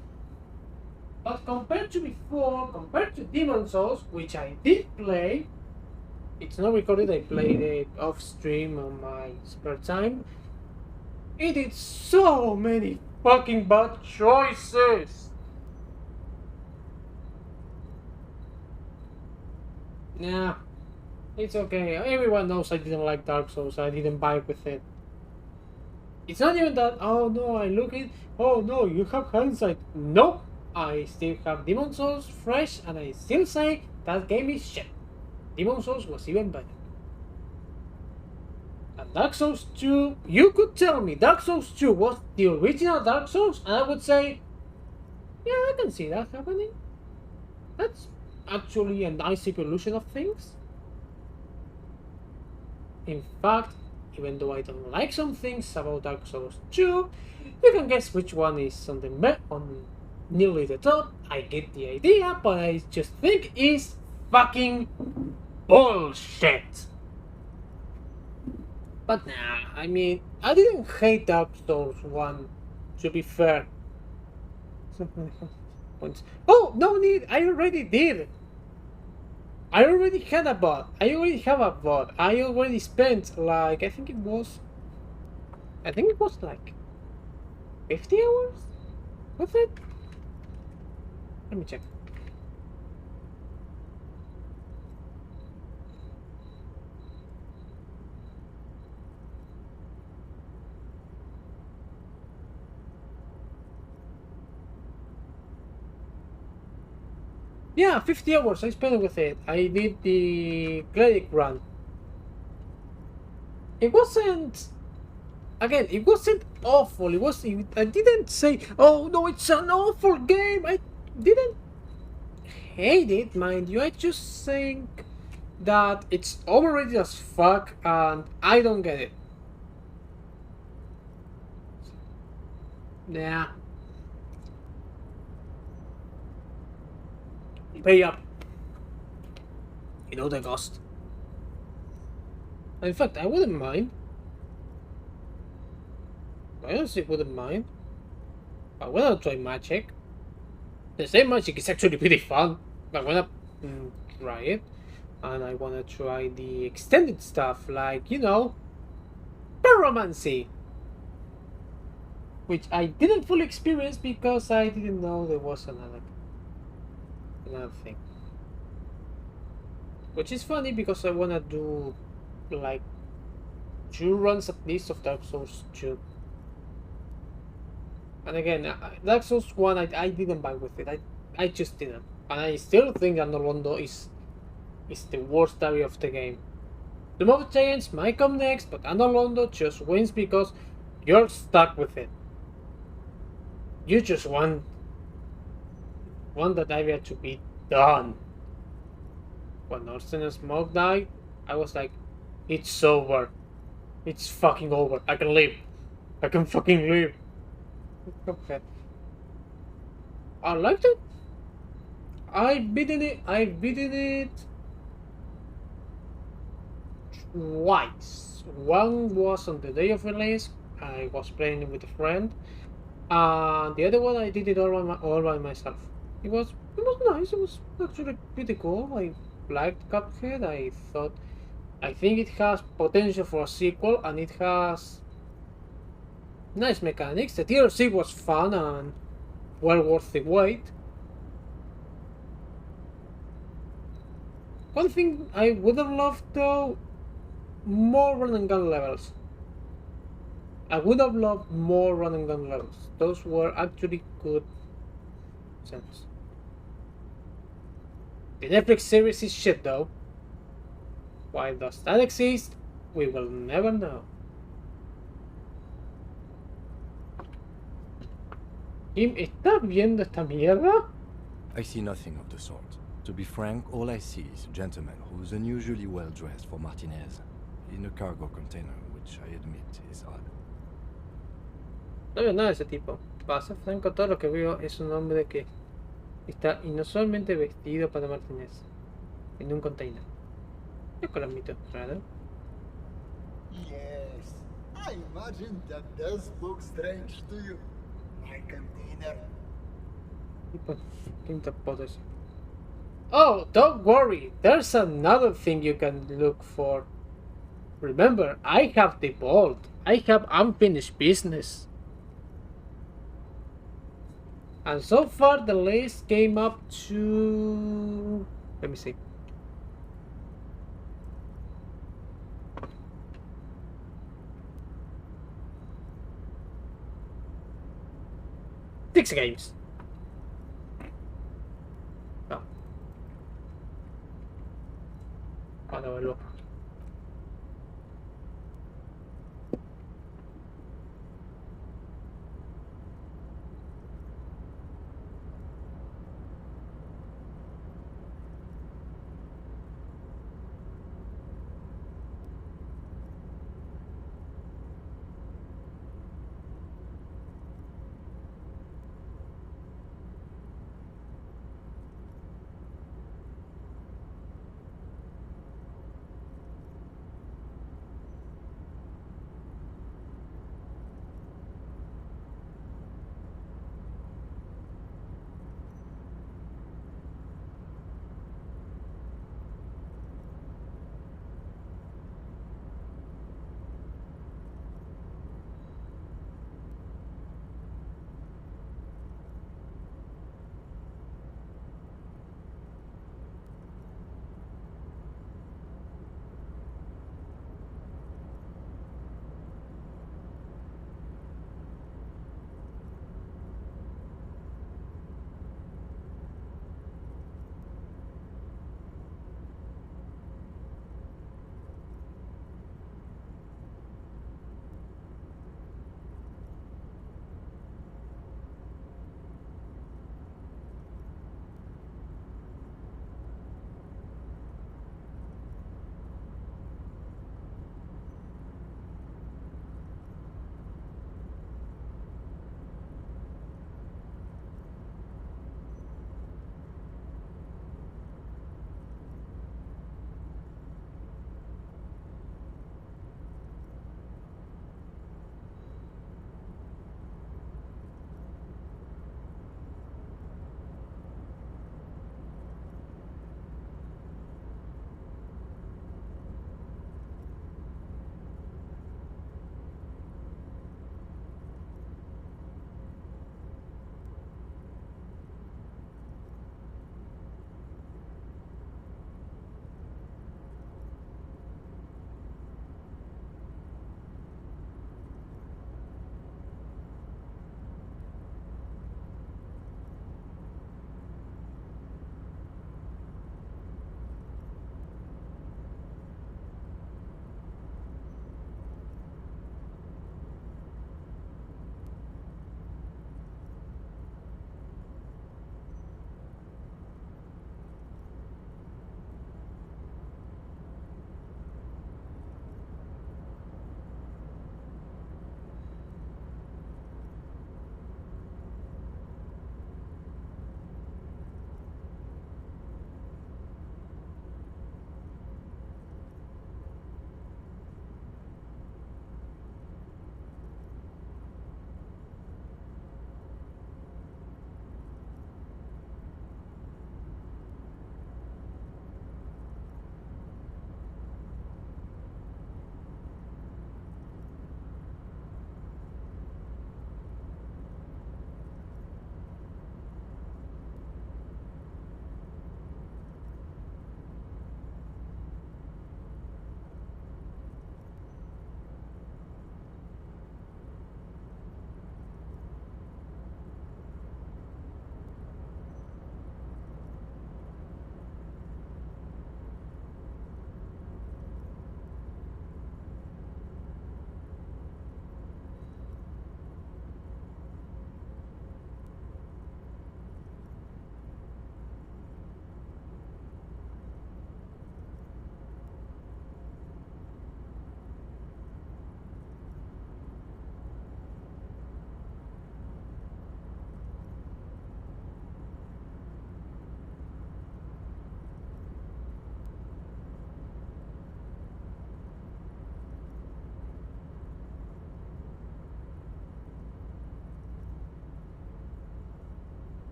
But compared to before, compared to Demon Souls, which I did play, it's not recorded. I played it off stream on my spare time. It did so many fucking bad choices. Nah, it's okay. Everyone knows I didn't like Dark Souls. I didn't vibe with it. It's not even that, oh no, I look it, oh no, you have hindsight. Nope, I still have Demon Souls fresh and I still say that game is shit. Demon Souls was even better. And Dark Souls 2, you could tell me Dark Souls 2 was the original Dark Souls and I would say, yeah, I can see that happening. That's actually a nice evolution of things. In fact, even though I don't like some things about Dark Souls 2, you can guess which one is on nearly the top. I get the idea, but I just think it's fucking bullshit. But nah, I mean, I didn't hate Dark Souls 1, to be fair. Oh, no need, I already did. I already had a bot. I already have a bot. I already spent like, I think it was like 50 hours? Was it? Let me check. Yeah, 50 hours I spent with it. I did the cleric run. it wasn't. Again, it wasn't awful. It was. I didn't say, "Oh no, it's an awful game." I didn't hate it, mind you. I just think that it's overrated as fuck, and I don't get it. Yeah. Pay up. You know the cost. In fact, I wouldn't mind. I honestly wouldn't mind. I wanna try magic. The same magic is actually pretty fun. I wanna try it. And I wanna try the extended stuff, like, you know, pyromancy. Which I didn't fully experience because I didn't know there was another thing. Which is funny because I wanna do like 2 runs at least of Dark Souls 2. And again, Dark Souls 1, I didn't buy with it. I just didn't. And I still think Anolondo is the worst area of the game. The Mob Giants might come next, but Anolondo just wins because you're stuck with it. You just want that area to be done. When Orson and Smoke died, I was like, it's over. It's fucking over. I can leave. I can fucking leave. Okay. I liked it. I've beaten it twice. One was on the day of release. I was playing it with a friend. And the other one I did it all by myself. It was nice. It was actually pretty cool. I liked Cuphead. I think it has potential for a sequel, and it has nice mechanics. The DLC was fun and well worth the wait. One thing I would have loved though, more run and gun levels. I would have loved more run and gun levels. Those were actually good sense. The Netflix series is shit though. Why does that exist? We will never know. Kim, ¿estás viendo esta mierda? I see nothing of the sort. To be frank, all I see is a gentleman who's unusually well dressed for Martinez, in a cargo container, which I admit is odd. No veo nada de ese tipo. Para ser franco, todo lo que veo es un hombre que está inusualmente vestido para Martinez, en un container. Yo lo admito, raro. Yes, I imagine that does look strange to you. My container. Oh, don't worry. There's another thing you can look for. Remember, I have the vault. I have unfinished business. And so far the list came up to... Let me see. Six games. Oh. Para verlo.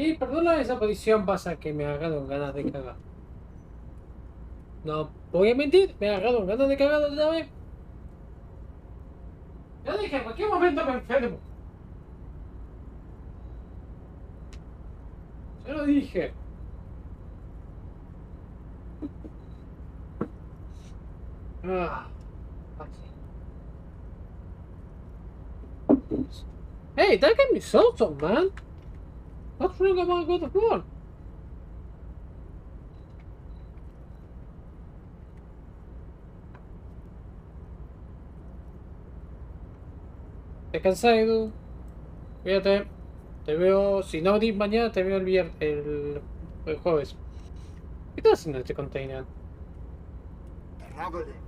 Y perdona, esa posición pasa que me agarraron ganas de cagar. No voy a mentir, me agarraron ganas de cagar otra vez. Ya dije, en cualquier momento me enfermo. Ya lo dije. Ah, hey, that gave me salsa, man. What's wrong about God of War? Descansa, Edu. Cuídate. Te veo, si no abrir mañana, te veo el viernes, el jueves. ¿Qué estás haciendo en este container? Traveling.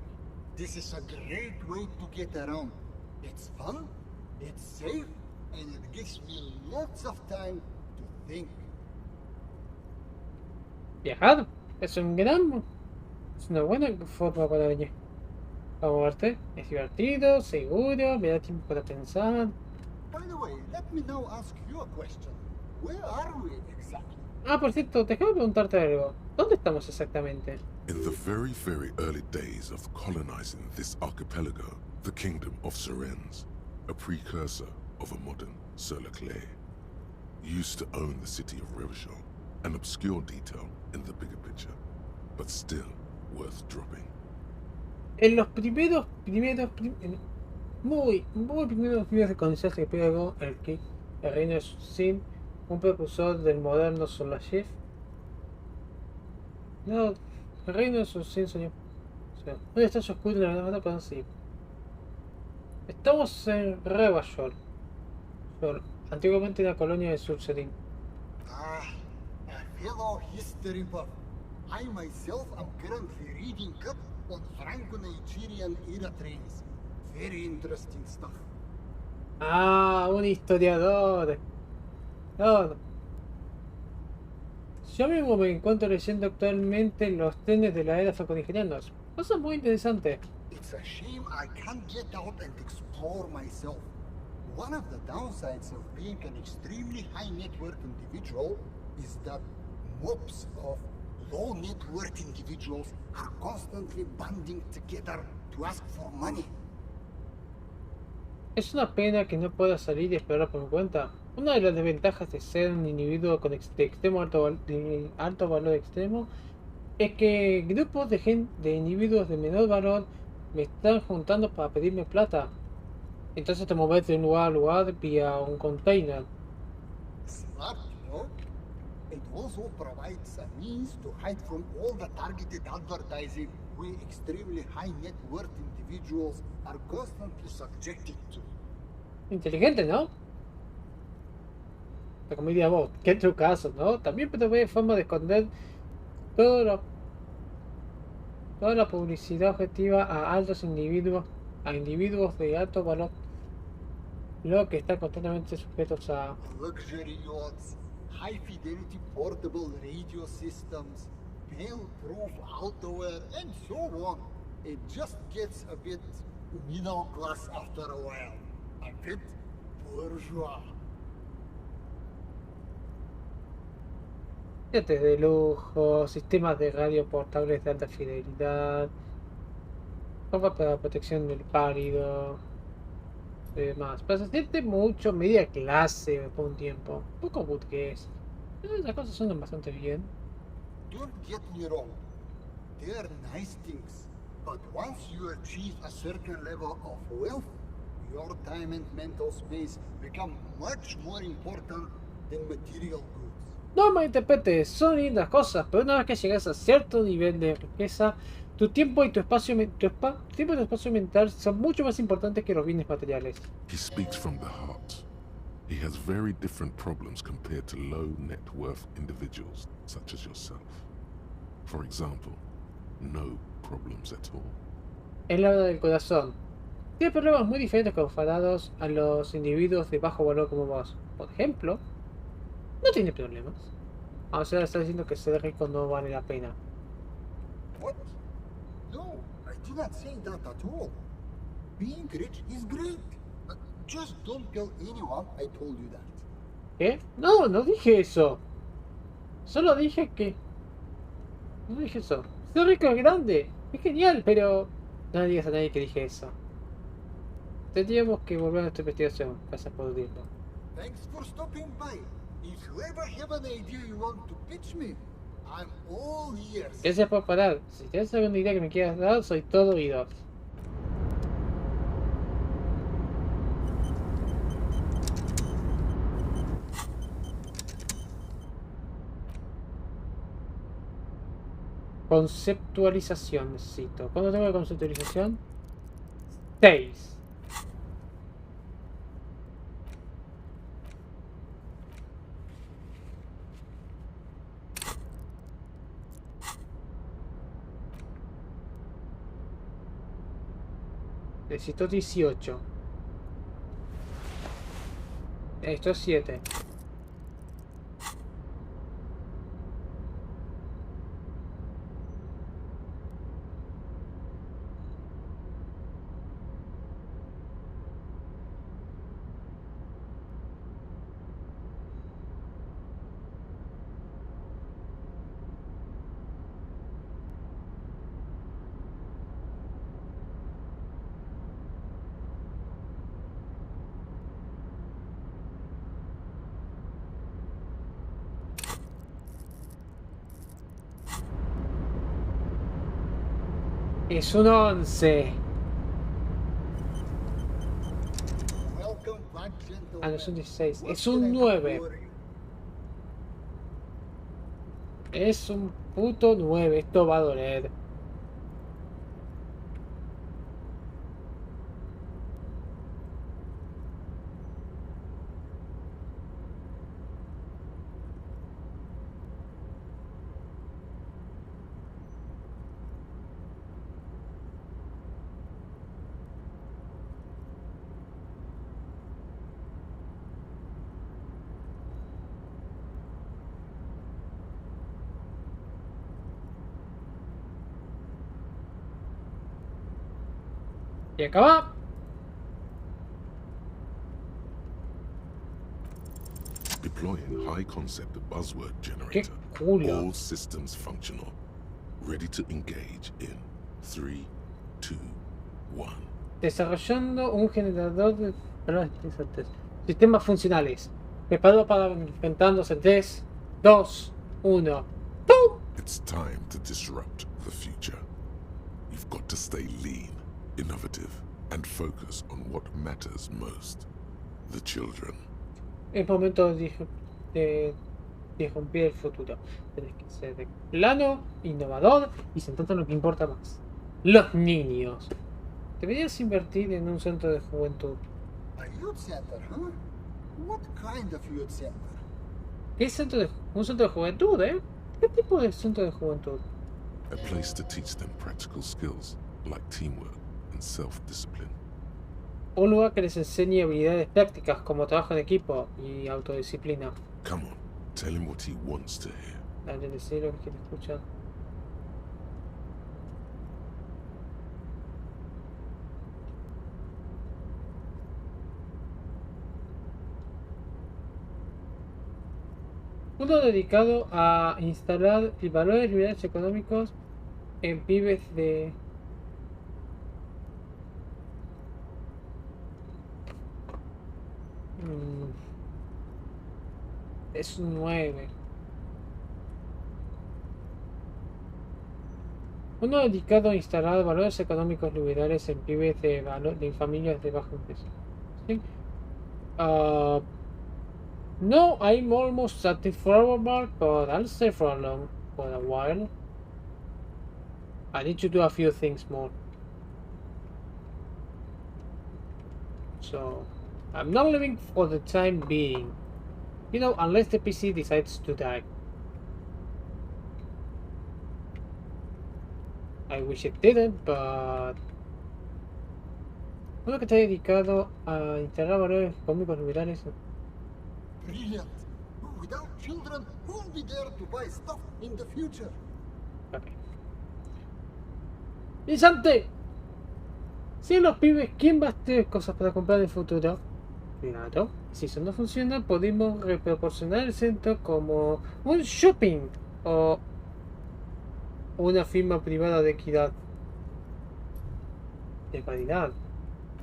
This is a great way to get around. It's fun, it's safe, and it gives me lots of time to think. Viajar es es una buena forma para moverte. Es divertido, seguro, me da tiempo para pensar. By the way, let me now ask you a question. Where are we exactly? Ah, por cierto, déjame preguntarte algo. ¿Dónde estamos exactamente? In the very, very early days of colonizing this archipelago, the kingdom of Sirens, a precursor of a modern Sur-le-Clay, used to own the city of Revachol, an obscure detail in the bigger picture, but still worth dropping. En los muy primeros días de conciencia que pegó el reino de Sin, un precursor del moderno Solashift. No, el reino de Sin, señor. ¿Dónde está su escudo en la verdad con sí? Estamos en Revachol, antiguamente una colonia de Surserin. Ah, a fellow history buff. I myself am currently reading up on Franco-Nigerian era trains. Very interesting stuff. Ah, un historiador. No. Yo mismo me encuentro leyendo actualmente los trenes de la era franco-nigerianos. Cosas muy interesantes. It's a shame I can't get out and explore myself. One of the downsides of being an extremely high net worth individual is that mobs of low net worth individuals are constantly banding together to ask for money. Es una pena que no pueda salir y explorar por mi cuenta. Una de las desventajas de ser un individuo con de alto valor extremo es que grupos de individuos de menor valor me están juntando para pedirme plata. Entonces te mueves de un lugar a lugar vía un container. Smart, no? It also provides a means to hide from all the targeted advertising we extremely high net worth individuals are constantly subjected to. Inteligente, ¿no? Como diría vos, qué trucazo, ¿no? También provee forma de esconder toda la publicidad objetiva a individuos de alto valor, lo que están constantemente sujetos a Luxury yachts, high fidelity portable radio systems, fail-proof outerwear, and so on. It just gets a bit middle class after a while. A bit bourgeois. juguetes de lujo, sistemas de radio portables de alta fidelidad, ropa para protección del pálido y demás. Para sentirte mucho media clase por un tiempo, un poco burgués. Las cosas suenan bastante bien. Don't get me wrong. They are nice things. But once you achieve a certain level of wealth, your time and mental space become much more important than material goods. No me interpretes, son lindas cosas, pero una vez que llegas a cierto nivel de riqueza, tu tiempo y tu espacio, mental son mucho más importantes que los bienes materiales. He speaks from the heart. He has very different problems compared to low net worth individuals such as yourself. For example, no problems at all. El lado del corazón. Tiene problemas muy diferentes comparados a los individuos de bajo valor como vos. Por ejemplo, no tiene problemas. O sea, está diciendo que ser rico no vale la pena. What? No, I did not say that at all. Being rich is great. Just don't tell anyone I told you that. ¿Qué? No, no dije eso. Solo dije que... No dije eso. Ser rico es grande. Es genial, pero... No le digas a nadie que dije eso. Tendríamos que volver a nuestra investigación. Gracias por decirlo. Thanks for stopping by. If you ever have an idea you want to pitch me, I'm all ears. Gracias por parar. Si tienes alguna idea que me quieras dar, soy todo oídos. Conceptualización necesito. ¿Cuándo tengo la conceptualización? 6. Necesito 18. Esto es 7. Es un 11. Ah, no es un 16. Es un 9. Es un puto 9. Esto va a doler. Y acaba. Deploying high concept buzzword Qué generator. culo. All systems functional. Ready to engage in 3, 2, 1. Desarrollando un generador de sistemas funcionales. Preparado para enfrentarnos en 3, 2, 1. ¡Pum! It's time to disrupt the future. You've got to stay lean, innovative, and focus on what matters most. The children. Es momento de romper el futuro. Tienes que ser de plano, innovador y centrarte en lo que importa más. Los niños. Deberías invertir en un centro de juventud. A youth center, huh? What kind of youth center? ¿Qué centro de un centro de juventud, eh? ¿Qué tipo de centro de juventud? A place to teach them practical skills like teamwork and self-discipline. Un lugar que les enseñe habilidades prácticas como trabajo en equipo y autodisciplina. Come on, tell him what he wants to hear. Dale, decir lo que quiere escuchar. Uno dedicado a instalar valores liberales económicos en pibes de... Es un 9. Uno dedicado a instalar valores económicos liberales en pibes de familias de bajo ingreso. ¿Sí? No, I'm almost at the forward mark, but I'll stay for a while. I need to do a few things more. So, I'm not living for the time being. You know, unless the PC decides to die. I wish it didn't, but... Uno que está dedicado a instalar valores económicos liberales. Brilliant. Without children, who will be there to buy stuff in the future? Okay. Interesante. Si los pibes, ¿quién va a tener cosas para comprar en el futuro? Claro, si eso no funciona, podemos reproporcionar el centro como un shopping o una firma privada de equidad. De calidad.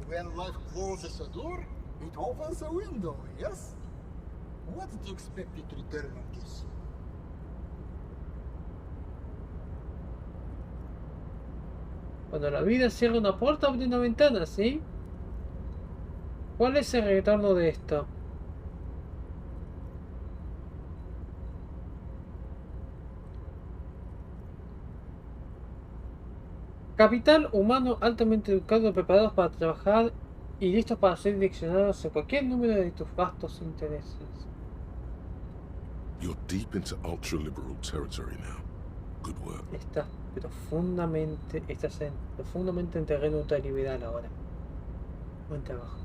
When life closes a door, it opens a window, yes? What's the expected return on this? Cuando la vida cierra una puerta, abre una ventana, ¿sí? ¿Cuál es el retorno de esto? Capital humano altamente educado, preparados para trabajar y listos para ser direccionados en cualquier número de tus vastos intereses. You're deep into ultra-liberal territory now. Good work. Estás profundamente en terreno ultraliberal ahora. Buen trabajo.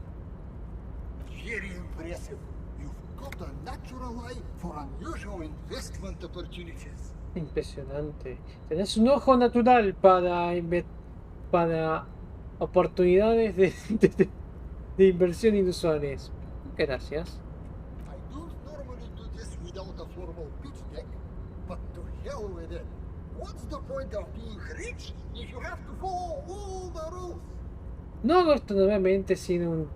Very impressive. You've got a natural eye for unusual investment opportunities. Impresionante. Tenés un ojo natural para oportunidades de inversión inusuales. Gracias. I don't normally do this without a formal pitch deck, but to hell with it. What's the point of being rich if you have to follow all the rules? No hago esto nuevamente sin un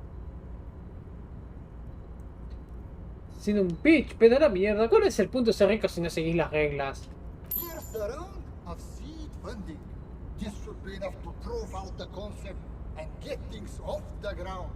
pitch, pero a la mierda. ¿Cuál es el punto de ser rico si no seguís las reglas? Here's the round of seed funding. This should be enough to prove out the concept and get things off the ground.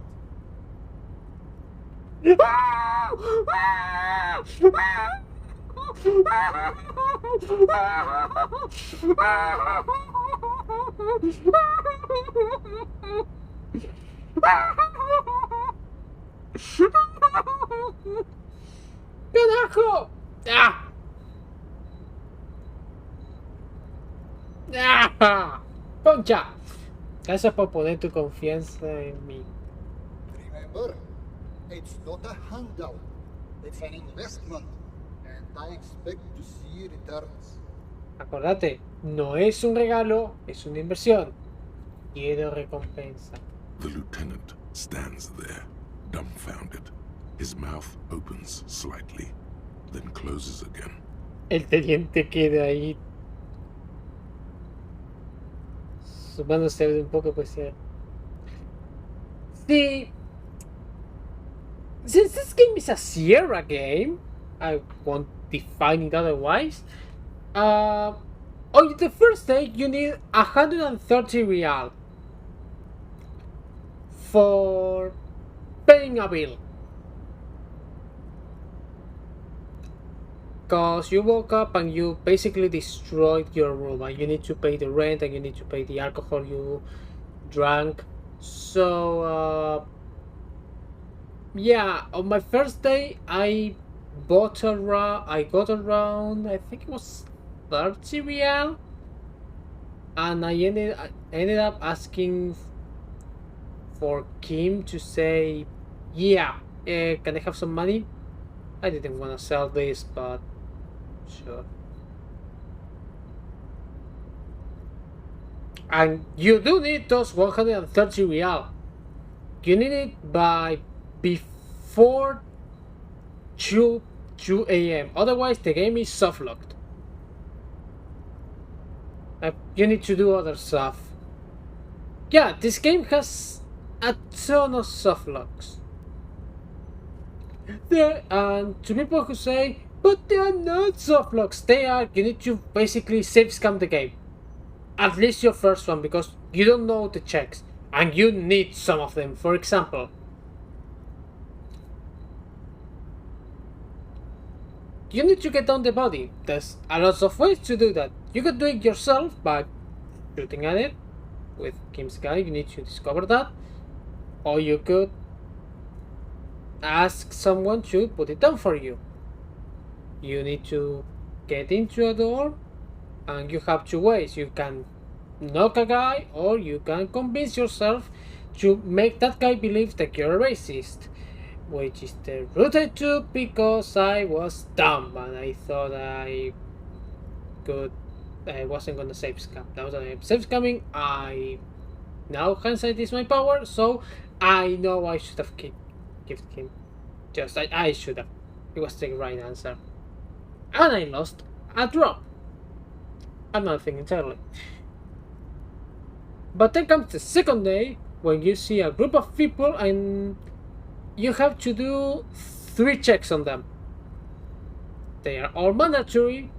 ¡Carajo! ¡Ah! ¡Ah! ¡Concha! Gracias por poner tu confianza en mí. Remember, it's not a handout. It's an investment, and I expect to see returns. Acordate, no es un regalo, es una inversión. Quiero recompensa. The lieutenant stands there, dumbfounded. His mouth opens slightly, then closes again. El teniente queda ahí. Sus manos se abren un poco, pues sí. Since this game is a Sierra game, I won't define it otherwise. On the first day, you need 130 real for paying a bill. Because you woke up and you basically destroyed your room and you need to pay the rent and you need to pay the alcohol you drank. So, yeah, on my first day, I got around, I think it was 30 real. And I ended up asking for Kim to say, yeah, can I have some money? I didn't want to sell this, but sure. And you do need those 130 real. You need it by before 2 a.m. Otherwise, the game is soft locked. You need to do other stuff. Yeah, this game has a ton of soft locks. And to people who say, but they are not soft locks, they are. You need to basically save scam the game. At least your first one, because you don't know the checks. And you need some of them. For example, you need to get down the body. There's a lot of ways to do that. You could do it yourself by shooting at it with Kim's guy. You need to discover that. Or you could ask someone to put it down for you. You need to get into a door, and you have two ways. You can knock a guy, or you can convince yourself to make that guy believe that you're a racist, which is the route I took because I was dumb and I thought I wasn't gonna save scam. That was a save scamming. Now hindsight is my power, so I know I should have gift him. Just like I should have. It was the right answer. And I lost a drop. Another thing entirely. But then comes the second day when you see a group of people and you have to do 3 checks on them. They are all mandatory,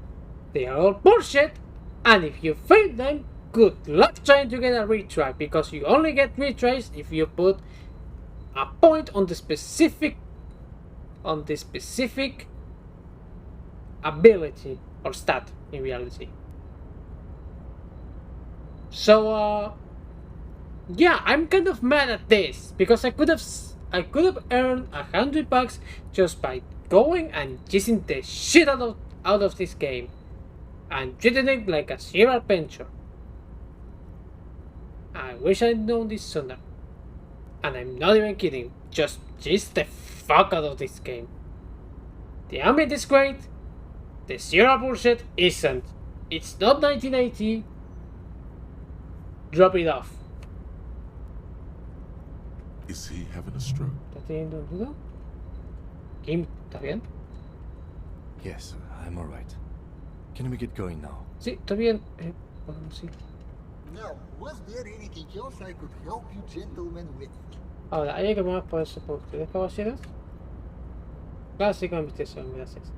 they are all bullshit, and if you fail them, good luck trying to get a retry, because you only get retries if you put a point on the specific ability or stat in reality. So yeah, I'm kind of mad at this because I could have earned $100 just by going and chasing the shit out of this game and treating it like a serial adventure. I wish I'd known this sooner. And I'm not even kidding, just chase the fuck out of this game. The ambient is great, the serial bullshit isn't. It's not 1980. Drop it off. Is he having a stroke? ¿Está teniendo un duda? Kim, ¿está bien? Yes, I'm alright. Can we get going now? Sí, está bien. Bueno, sí. Now, was there anything else I could help you gentlemen with? Ahora, ¿hay algo más por eso por ustedes, caballeros? Clásico investigación, gracias.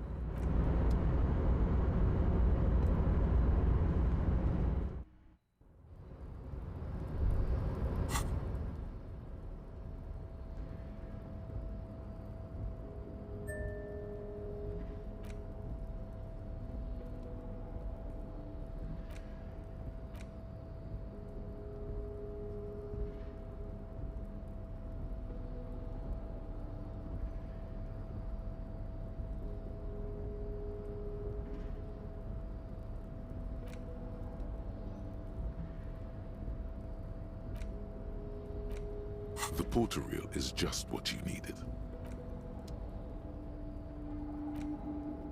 The porter reel is just what you needed.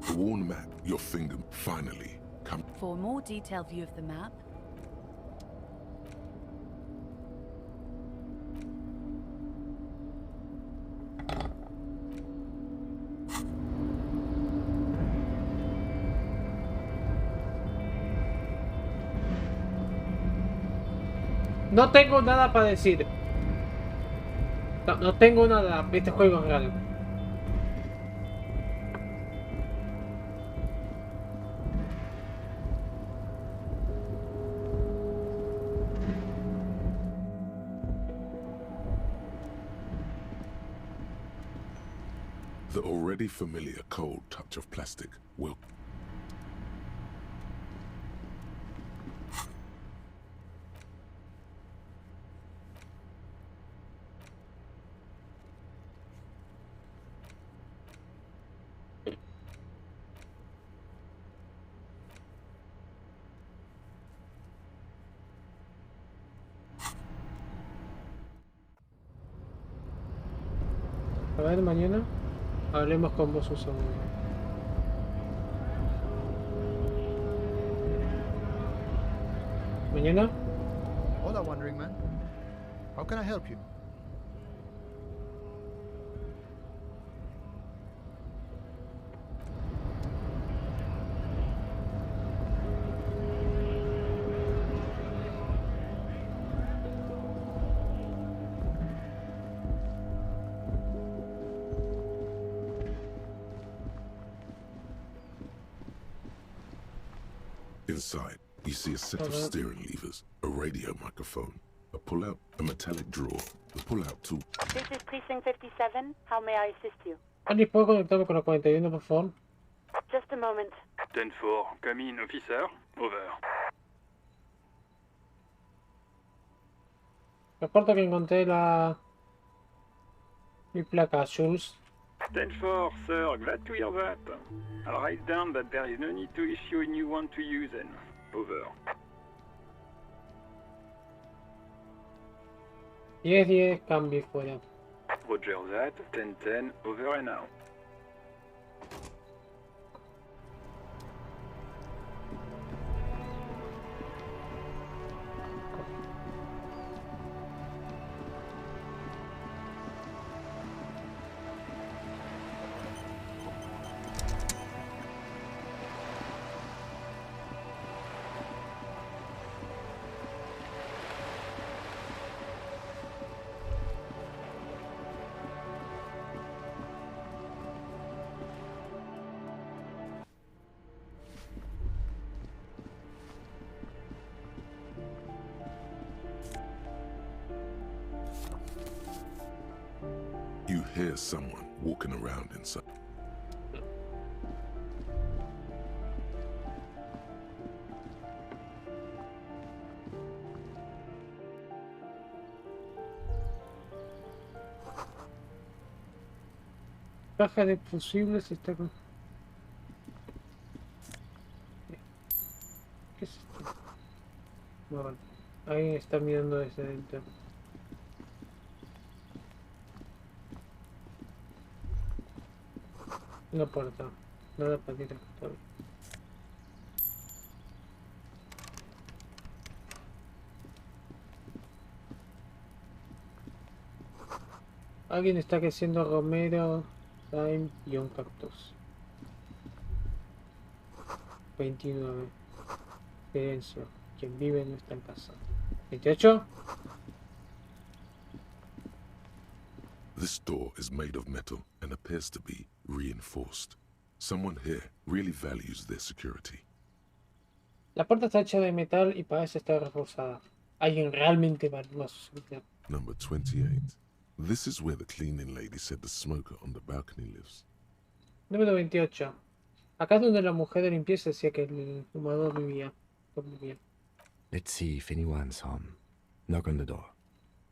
The worn map, your finger, finally come. For a more detailed view of the map, No tengo nada para decir. No tengo nada. Este juego es real. The already familiar cold touch of plastic will. A ver, mañana hablemos con vos un segundo. Mañana. Hola, Wandering Man. How can I help you? Inside, you see a set of steering levers, a radio microphone, a pull-out, a metallic drawer, a pull-out tool. This is Precinct 57. How may I assist you? ¿Alguien puede conectarme con la 41, por favor? Just a moment. 10-4, come in, officer. Over. Reporto que encontré mi placa, Jules. 10-4, sir, glad to hear that. I'll write down that there is no need to issue a new one to you then. Over. 10-10, cambio fuera. Roger that, 10-10, over and out. hear someone walking around inside. Caja de fusibles está con... ¿Qué es esto? No, vale. Ahí está mirando desde dentro. Una puerta. Nada para tirar todavía. Alguien está creciendo romero, thyme y un cactus. 29. Silencio. Quien vive no está en casa. 28. This door is made of metal and appears to be reinforced. Someone here really values their security. La puerta está hecha de metal y parece estar reforzada. Alguien realmente valora su seguridad. Number 28. This is where the cleaning lady said the smoker on the balcony lives. Número 28. Acá es donde la mujer de limpieza decía que el fumador vivía. Let's see if anyone's home. Knock on the door.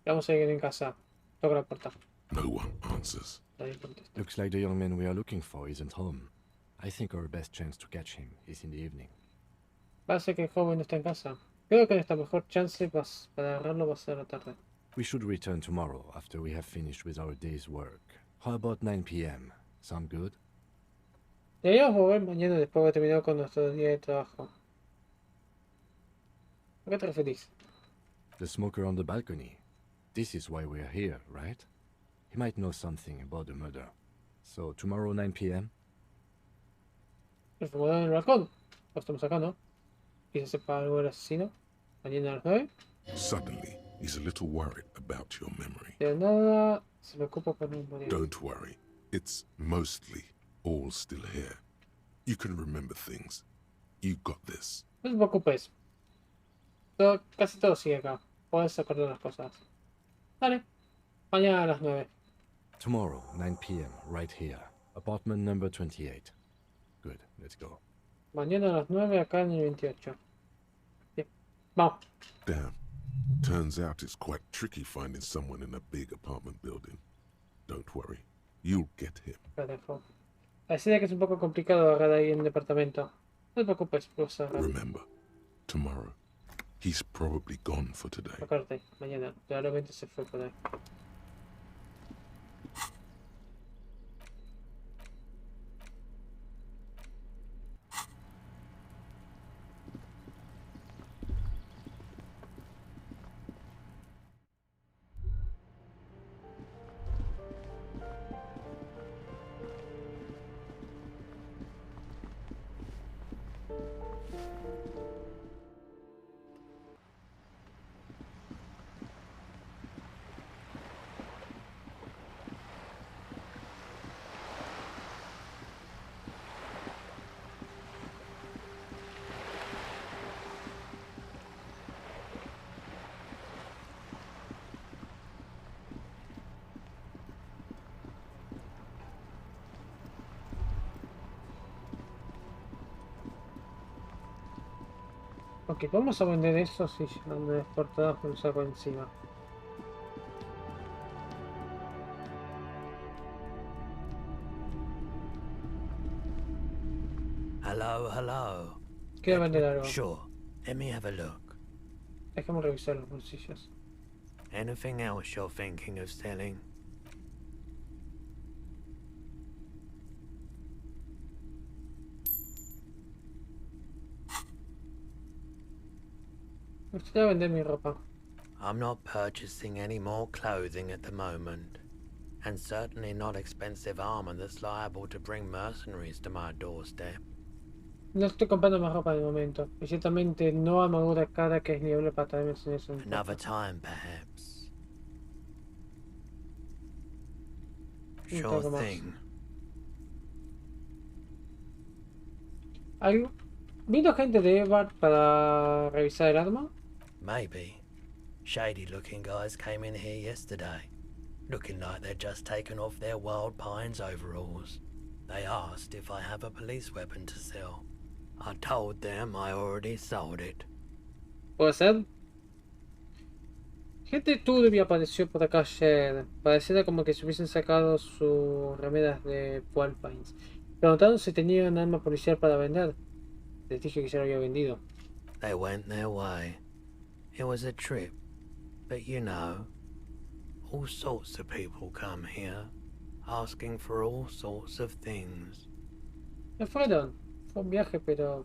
Vamos a ir en casa. Toca la puerta. No one answers. Nadie contesta. Looks like the young man we are looking for isn't home. I think our best chance to catch him is in the evening. Parece que el joven no está en casa. Creo que nuestra mejor chance para agarrarlo va a ser la tarde. We should return tomorrow after we have finished with our day's work. How about 9 p.m.? Sound good? Deberíamos volver mañana después de haber terminado con nuestro día de trabajo. ¿A qué te referís? The smoker on the balcony. This is why we're here, right? He might know something about the murder. So, tomorrow 9 p.m.? El fumador en el balcón. Lo estamos acá, ¿no? ¿Y se sepa algo del asesino? ¿Mañana a las 9? Suddenly, he's a little worried about your memory. De nada se preocupa por mi memoria. Don't worry. It's mostly all still here. You can remember things. You got this. No te preocupes. Casi todo sigue acá. Puedes acordar las cosas. Dale. Mañana a las 9. Tomorrow, 9 p.m., right here. Apartment number 28. Good, let's go. Mañana a las 9 acá en el 28. Bien. Vamos. Damn. Turns out it's quite tricky finding someone in a big apartment building. Don't worry. You'll get him. Parece que es un poco complicado agarrar ahí en el departamento. No te preocupes, profesor. Remember, tomorrow. He's probably gone for today. Acuérdate, mañana. Probablemente se fue por ahí. Ok, vamos a vender eso si ya no es por todas me lo saco encima. Hello, hello. Quiero vender algo. Sure. Let me have a look. Déjame revisar los bolsillos. Anything else you're thinking of selling? Me gustaría vender mi ropa. I'm not purchasing any more clothing at the moment. And certainly not expensive armor that's liable to bring mercenaries to my doorstep. No estoy comprando más ropa de momento. Y ciertamente no armadura cara que es nivel para traerme en eso. Another time, perhaps. Sure thing. ¿Vino gente de Evar para revisar el arma? Maybe. Shady looking guys came in here yesterday. looking like they'd just taken off their Wild Pines overalls. They asked if I have a police weapon to sell. I told them I already sold it. ¿Puede ser? Gente turbia apareció por acá ayer. Pareciera como que se hubiesen sacado sus remeras de Wild Pines. Preguntaron si tenían arma policial para vender. Les dije que ya lo había vendido. They went their way. It was a trip. But you know, all sorts of people come here, asking for all sorts of things. Se fueron. Fue un viaje, pero...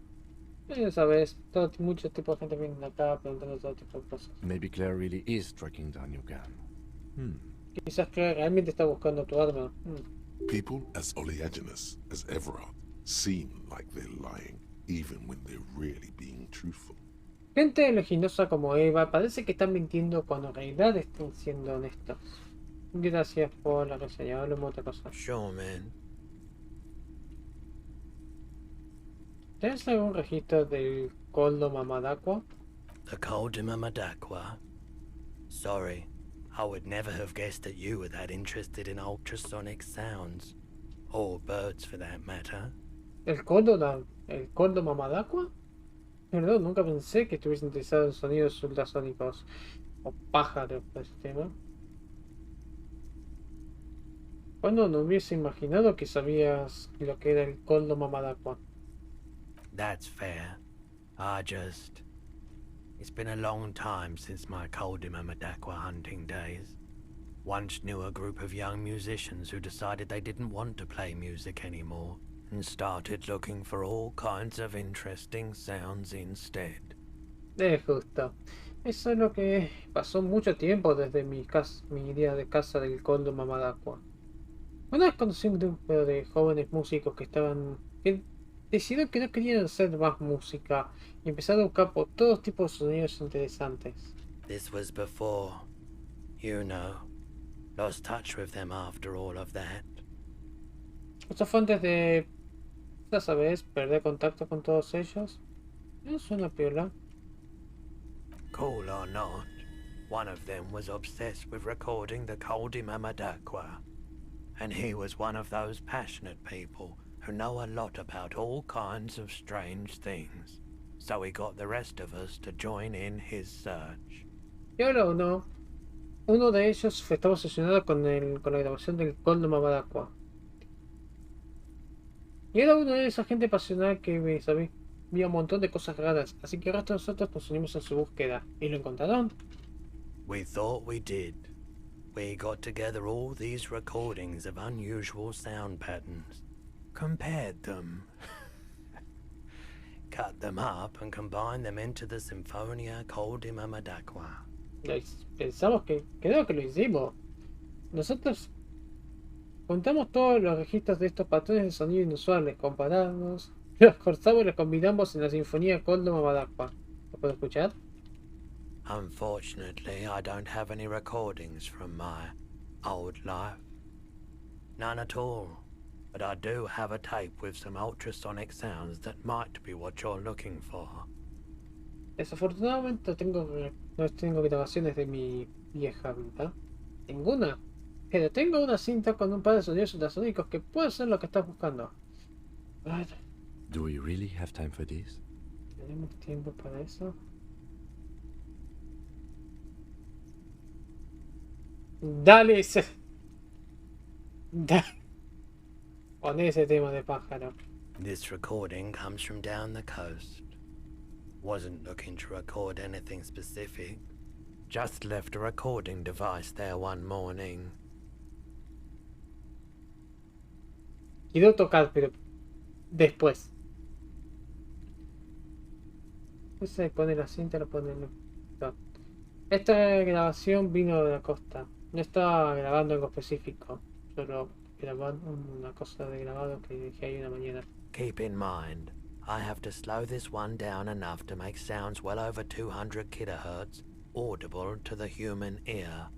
ya sabes, muchos tipos de gente vienen acá preguntando todo tipo de cosas. Maybe Claire really is tracking down your gun. Quizás Claire realmente está buscando tu arma. People as oleaginous as Everard seem like they're lying, even when they're really being truthful. Gente leginosa como Eva parece que están mintiendo cuando en realidad están siendo honestos. Gracias por la reseña, hablamos de otra cosa. Sure, man. ¿Tienes algún registro del Coldo Mamadaqua? The Madaqua. Sorry, I would never have guessed that you were that interested in ultrasonic sounds. Or birds, for that matter. ¿El Coldo Mamadaqua? Perdón, nunca pensé que estuviese interesado en sonidos ultrasónicos. O pájaros, por ese tema. ¿Cuándo no hubiese imaginado que sabías lo que era el Coldo Mamadaqua? That's fair. It's been a long time since my Madaqua hunting days. Once knew a group of young musicians who decided they didn't want to play music anymore and started looking for all kinds of interesting sounds instead. Es justo. Eso es lo que pasó mucho tiempo desde mi día de casa del Coldo Mamadaqua. Una vez conocí un grupo de jóvenes músicos que decidieron que no querían hacer más música y empezaron a buscar por todos tipos de sonidos interesantes. This was before, you know, lost touch with them after all of that. Esto fue antes de, ya sabes, perder contacto con todos ellos. No suena piola. Cool or not, one of them was obsessed with recording the Madaqua. And he was one of those passionate people who know a lot about all kinds of strange things. So he got the rest of us to join in his search. Y ahora uno de ellos estaba obsesionado con la grabación del Coldo Mamadaqua. Y era uno de esa gente pasional que sabía un montón de cosas raras, así que el resto de nosotros nos unimos en su búsqueda. ¿Y lo encontraron? We thought we did. We got together all these recordings of unusual sound patterns, compared them, cut them up and combined them into the Sinfonia Madaqua. Pensamos que creo que lo hicimos. Nosotros contamos todos los registros de estos patrones de sonido inusuales, comparamos, los cortamos y los combinamos en la Sinfonía Coldo Mamadaqua. ¿Lo puedo escuchar? Unfortunately, I don't have any recordings from my old life. None at all. But I do have a tape with some ultrasonic sounds that might be what you're looking for. Desafortunadamente no tengo grabaciones de mi vieja vida. Ninguna. Pero tengo una cinta con un par de sonidos ultrasónicos que puede ser lo que estás buscando. A ver. Do we really have time for this? ¿Tenemos tiempo para eso? Dale ese. Pon ese tema de pájaro. This recording comes from down the coast. Wasn't looking to record anything specific. Just left a recording device there one morning. Quiero tocar, pero después. Se pone la cinta, lo pone. No. Esta grabación vino de la costa. No estaba grabando algo específico. Solo grabando una cosa de grabado que dejé ahí una mañana. Keep in mind, I have to slow this one down enough to make sounds well over 200 kilohertz audible to the human ear.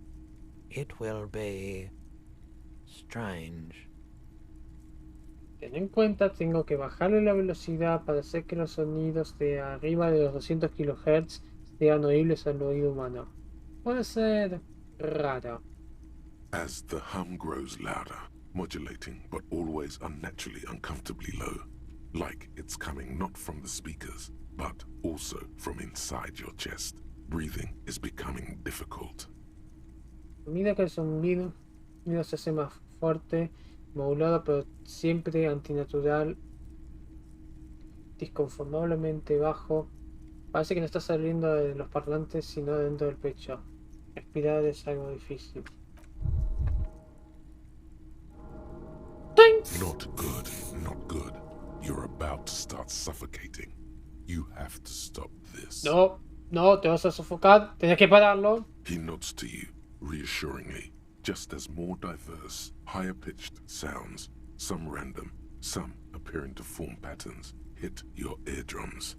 It will be strange. Ten en cuenta, tengo que bajarle la velocidad para hacer que los sonidos de arriba de los 200 kHz sean oíbles al oído humano. Puede ser raro. As the hum grows louder, modulating but always unnaturally uncomfortably low, like it's coming not from the speakers, but also from inside your chest. Breathing is becoming difficult. A medida que el sonido se hace más fuerte, modulado, pero siempre antinatural, disconformablemente bajo, parece que no está saliendo de los parlantes sino dentro del pecho. Respirar es algo difícil. Not good, not good. You're about to start suffocating. You have to stop this. No, no, te vas a sofocar, tienes que pararlo. He nods to you, reassuringly, just as more diverse, higher-pitched sounds, some random, some appearing to form patterns, hit your eardrums.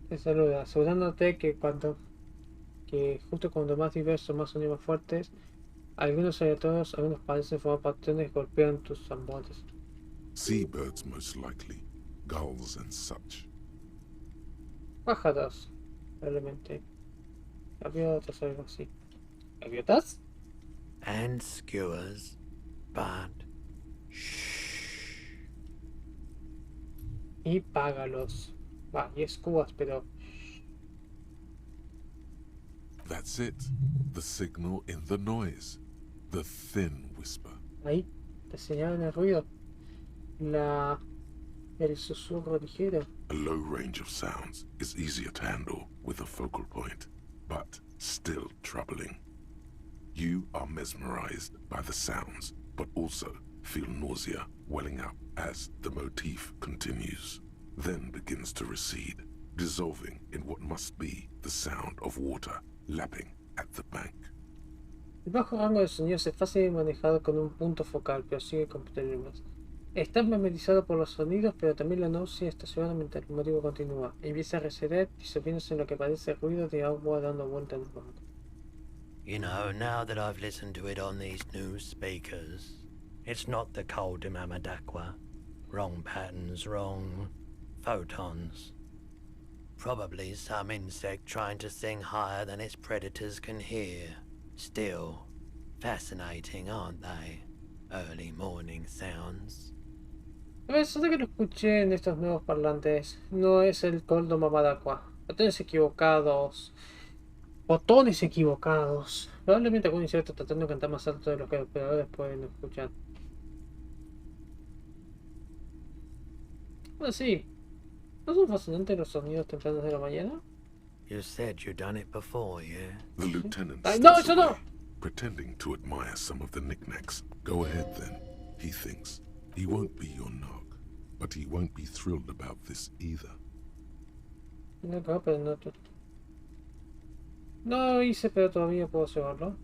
Te saluda, asegurándote que justo cuando más diversos, más sonidos fuertes, algunos aleatorios, algunos parecen formar patrones que golpean tus tambores. Seabirds most likely, gulls and such. Pájaros, probablemente. Gaviotas o algo así. ¿Gaviotas? And skewers, but Y págalos. Va, y escubas, pero... That's it. The signal in the noise. The thin whisper. Ahí, te señalan el ruido. El susurro ligero. A low range of sounds is easier to handle with a focal point, but still troubling. You are mesmerized by the sounds, but also feel nausea welling up as the motif continues, then begins to recede, dissolving in what must be the sound of water lapping at the bank. El bajo rango de sonidos es fácil de manejar con un punto focal, pero sigue con problemas. Estás memorizado por los sonidos, pero también la náusea estaciona mientras el motivo continúa. Empieza a receder, disolviéndose en lo que parece ruido de agua dando vuelta en el banco. you know, now that I've listened to it on these new speakers, it's not the cold de Mamadakwa. Wrong patterns, wrong photons. Probably some insect trying to sing higher than its predators can hear. Still, fascinating, aren't they? Early morning sounds. Eso de que lo escuché en estos nuevos parlantes no es el coldo mamadacua. Botones equivocados. Botones equivocados. Probablemente algún insecto tratando de cantar más alto de lo que los operadores pueden escuchar. Bueno, sí. ¿No son fascinantes los sonidos tempranos de la mañana? You said you'd done it before, yeah? The lieutenant Ay, no, steps eso no! away, pretending to admire some of the knickknacks. Go ahead then, he thinks. He won't be your nog, but he won't be thrilled about this either. No, pero no. No hice, pero todavía puedo llevarlo.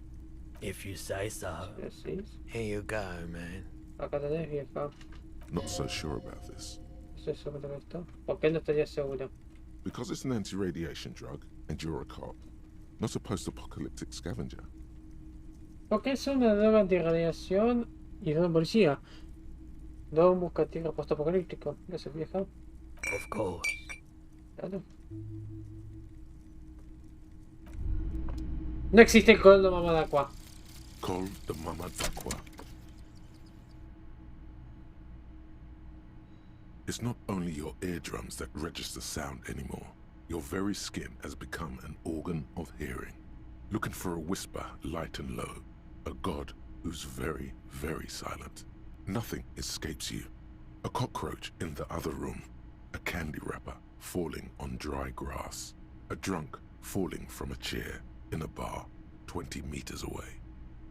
If you say so. Sí. Here you go, man. Acá tenés, vieja. Not so sure about this. ¿Estoy seguro de esto? ¿Por qué no estaría seguro? Because it's an anti-radiation drug, and you're a cop, not a post-apocalyptic scavenger. Porque es una droga antirradiación y de un policía. No un buscatierra postapocalíptico. Gracias, vieja. Of course. Claro. No existe el coldo mamadacua. Call the Mamadakwa. It's not only your eardrums that register sound anymore. Your very skin has become an organ of hearing. Looking for a whisper light and low. A god who's very, very silent. Nothing escapes you. A cockroach in the other room. A candy wrapper falling on dry grass. A drunk falling from a chair in a bar 20 meters away.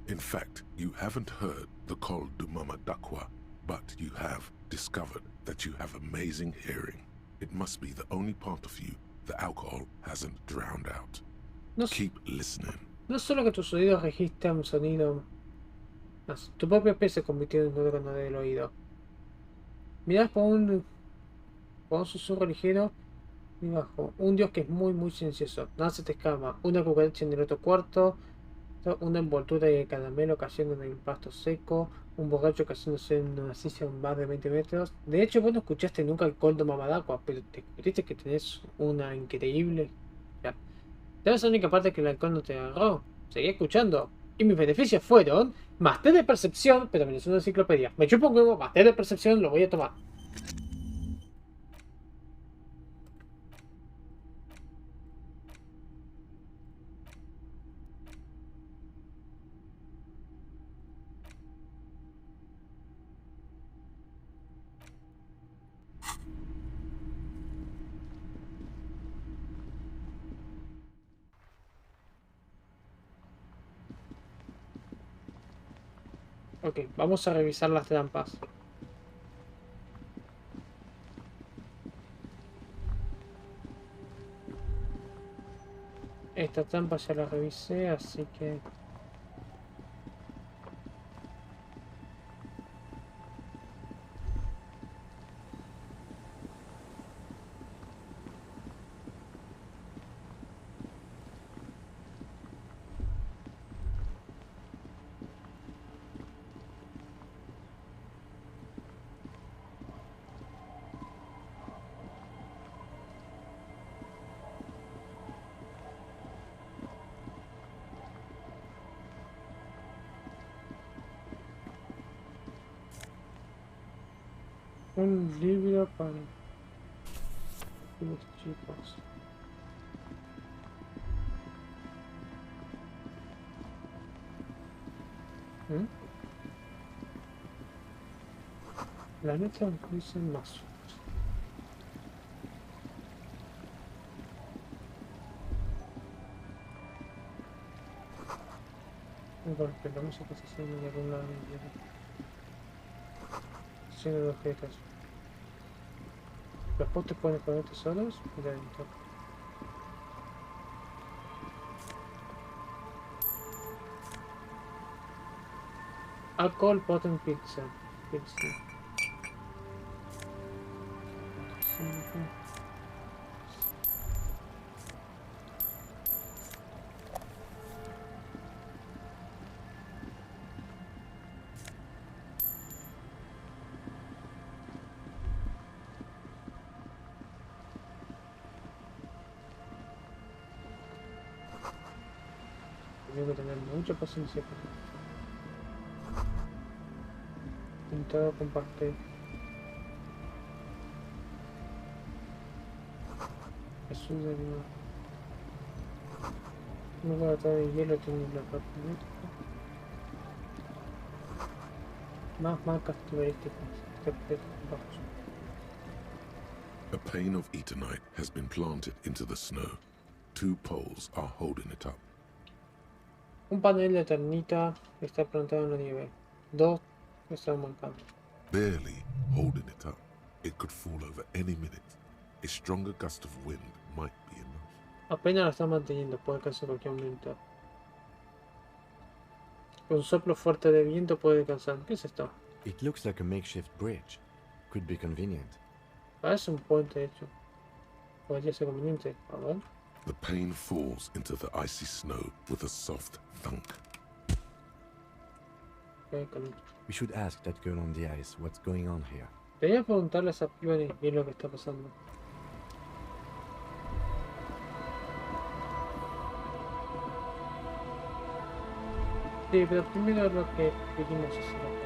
In fact, you haven't heard the Col du Mamadakwa, but you have discovered that you have amazing hearing. It must be the only part of you the alcohol hasn't drowned out. Keep listening. No solo que tus oídos registran un sonido más, tu propio pez se convirtió en un órgano del oído. Mirás por un susurro ligero y bajo. Un dios que es muy muy silencioso. Nada se te escapa. Una cucaracha en el otro cuarto. Una envoltura de caramelo cayendo en el pasto seco. Un borracho cayéndose en una silla en un bar de 20 metros. De hecho, vos no escuchaste nunca el coldo mamadacua, pero te descubriste que tenés una increíble. Ya. Esta es la única parte que el alcohol no te agarró. Seguí escuchando. Y mis beneficios fueron más test de percepción, pero menos una enciclopedia. Me chupo un huevo, más test de percepción, lo voy a tomar. Ok, vamos a revisar las trampas. Esta trampa ya la revisé, así que... Un libro para los chicos. La neta dicen más. Golpe, la música se haciendo de algún lado. Lleno de objetos. Los postes pueden esconder tesoros y la ventana. Alcohol Potent Pizza. Tengo que tener mucha paciencia. Pintado con pastel. Jesús de Dios. No voy a tratar de hielo, tiene la papeleta. Más marcas turísticas. A pane of eternite has been planted into the snow. 2 poles are holding it up. Un panel de eternita está plantado en la nieve. 2 están mancando. Barely holding it up. It could fall over any minute. A stronger gust of wind might be enough. Apenas la están manteniendo, puede caerse en cualquier momento. Un soplo fuerte de viento puede cansar. ¿Qué es esto? It looks like a makeshift bridge. Could be convenient. Parece un puente hecho. Podría ser conveniente. A ver. The pane falls into the icy snow with a soft thunk. We should ask that girl on the ice what's going on here. Debería preguntarle a esa piba bien lo que está pasando. Sí, pero primero lo que pedimos es hacer.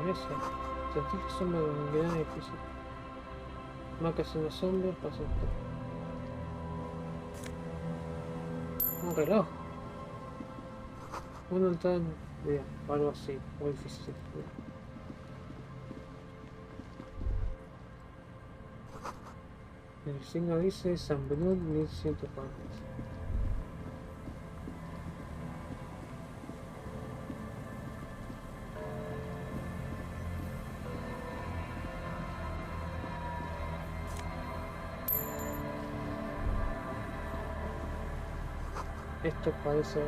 Eso. Sentí que sombra de un gran edificio. Marcas en la sombra, pasa esto. Un reloj. Un altar de algo así, muy difícil. El signo dice San Benú 1140. Esto parece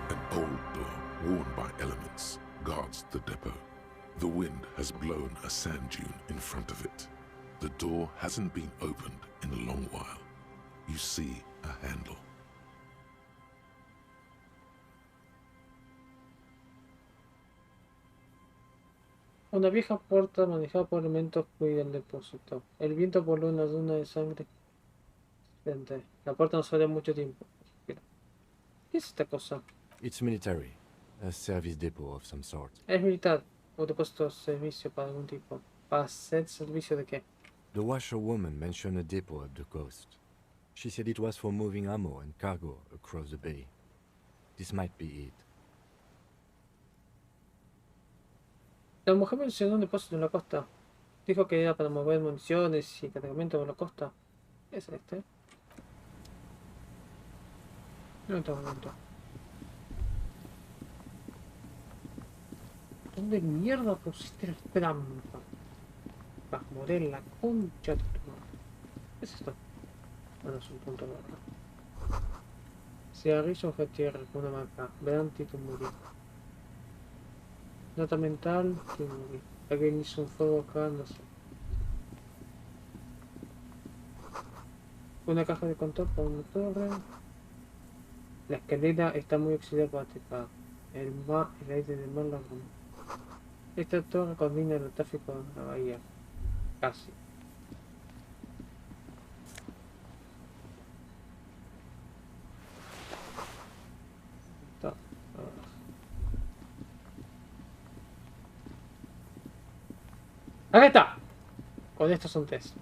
An old door worn by elements, guards the depot. The wind has blown a sand dune in front of it. The door hasn't been opened in a long while. You see a handle. Una vieja puerta manejada por elementos cuida el depósito. El viento voló una duna de sangre. La puerta no sale mucho tiempo. ¿Qué es esta cosa? It's military. A service depot of some sort. Es militar. O depósito de servicio para algún tipo. ¿Para hacer servicio de qué? The washerwoman mentioned a depot up the coast. She said it was for moving ammo and cargo across the bay. This might be it. La mujer mencionó un depósito en la costa. Dijo que era para mover municiones y cargamentos por la costa. ¿Qué es este? No tengo momento. ¿Dónde mierda pusiste la trampa? Vas a morir la concha de tu madre. ¿Qué es esto? Bueno, es un punto de verdad. Cigarrillo de tierra con una marca. Verán Tito morir. Nota mental, Tito morir. Alguien hizo un fuego acá, no sé. Una caja de control para una torre. La escalera está muy oxidada para trepar. El aire del mar la rompe. Esta torre combina el tráfico de la bahía. Casi. ¡Ahí está! Con estos son tres.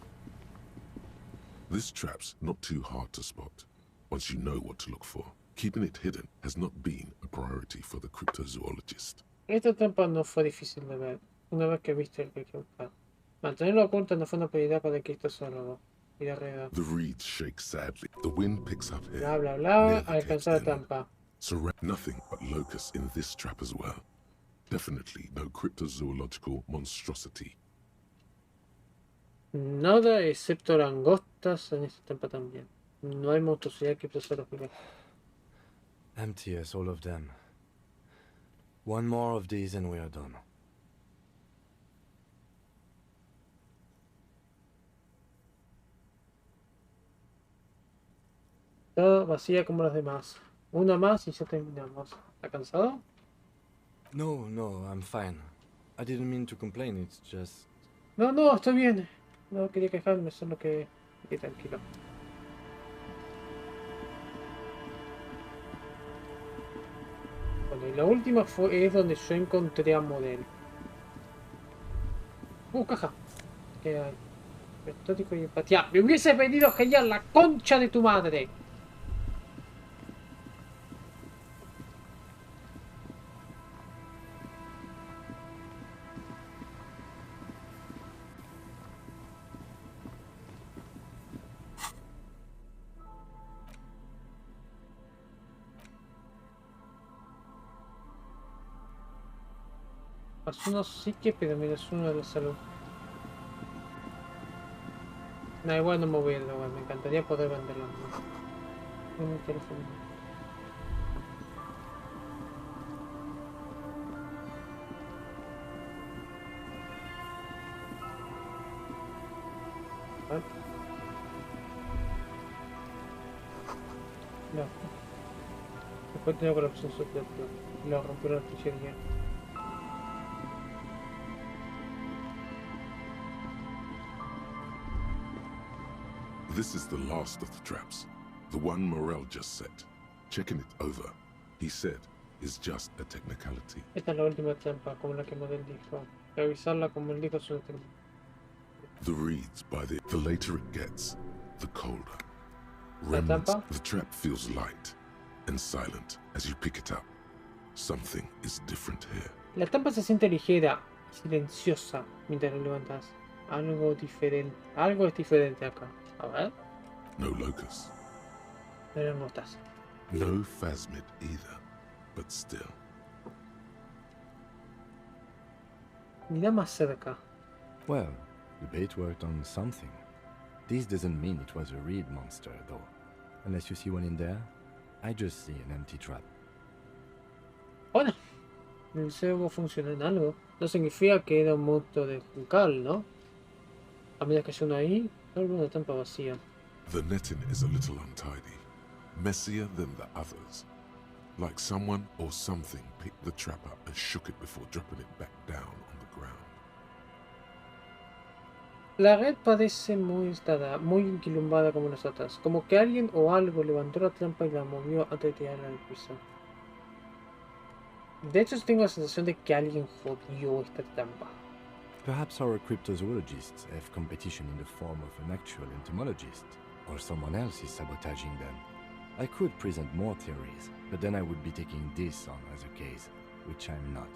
This trap's not too hard to spot, once you know what to look for. Keeping it hidden has not been a priority for the cryptozoologist. Esta trampa no fue difícil de ver, una vez que viste el que hay que buscar. Mantenerlo oculto no fue una prioridad para el cryptozoólogo. Ir alrededor. The reeds shake sadly. The wind picks up here. Bla bla bla, alcanzar la trampa. Nothing but locusts in this trap as well. Definitely no cryptozoological monstrosity. Nada excepto langostas en esta trampa también. No hay monstruosidad criptozoológica. Empty as all of them. One more of these and we are done. Está vacía como las demás. Una más y ya terminamos. ¿Está cansado? No, I'm fine. I didn't mean to complain, it's just... No, estoy bien. No quería quejarme, solo que... tranquilo. Bueno, y la última es donde yo encontré a Model. Caja. ¿Qué hay? Estático y empatía. ¡Me hubiese venido genial la concha de tu madre! Más uno sí que, pero menos uno de la salud. No, igual no me voy a lograr, me encantaría poder venderlo. No mi teléfono. ¿Vale? No. Después tengo la opción superior. Lo rompió la artillería. This is the last of the traps. The one Morel just set. Checking it over, he said, is just a technicality. Esta es la última trampa, como la que Model dijo. Revisarla como él dijo es una técnica. The reeds by the later it gets, the colder. Remnants, the trap feels light and silent as you pick it up. Something is different here. La trampa se siente ligera, silenciosa mientras lo levantas. Algo diferente. Algo es diferente acá. A ver. No locust. No langostas. No phasmid either, but still. Mira más cerca. Well, the bait worked on something. This doesn't mean it was a reed monster, though. Unless you see one in there, I just see an empty trap. Bueno, El cebo funciona en algo. No significa que era un monstruo de Juncal, ¿no? A medida que hay uno ahí, algo una trampa vacía. The netting is a little untidy, messier than the others. Like someone or something picked the trap up and shook it before dropping it back down on the ground. La red parece muy inquilumbada como las otras, como que alguien o algo levantó la trampa y la movió antes de tirarla al piso. De hecho, tengo la sensación de que alguien jodió esta trampa. Perhaps our cryptozoologists have competition in the form of an actual entomologist, or someone else is sabotaging them. I could present more theories, but then I would be taking this on as a case, which I'm not.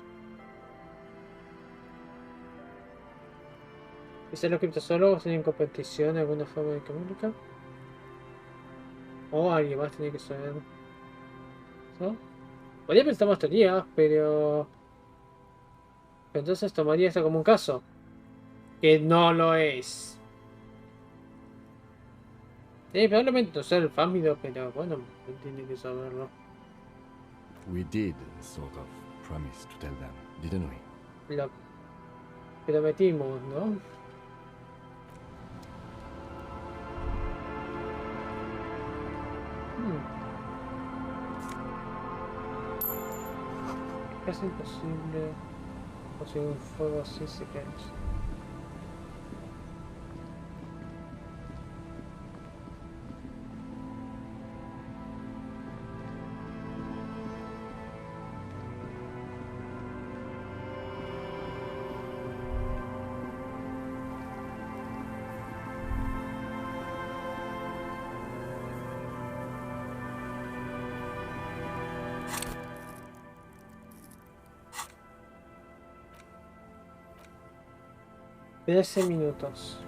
Quizás los criptozoólogos tienen competición de alguna forma de comunicar. O alguien más tiene que saber. ¿No? Podría pensar más teorías, pero entonces tomaría esto como un caso. Que no lo es. Probablemente no sea el fámido, pero bueno, tiene que saberlo. We did sort of promise to tell them, didn't we? Lo prometimos, ¿no? Casi imposible conseguir un fuego así se cae. Trece minutos.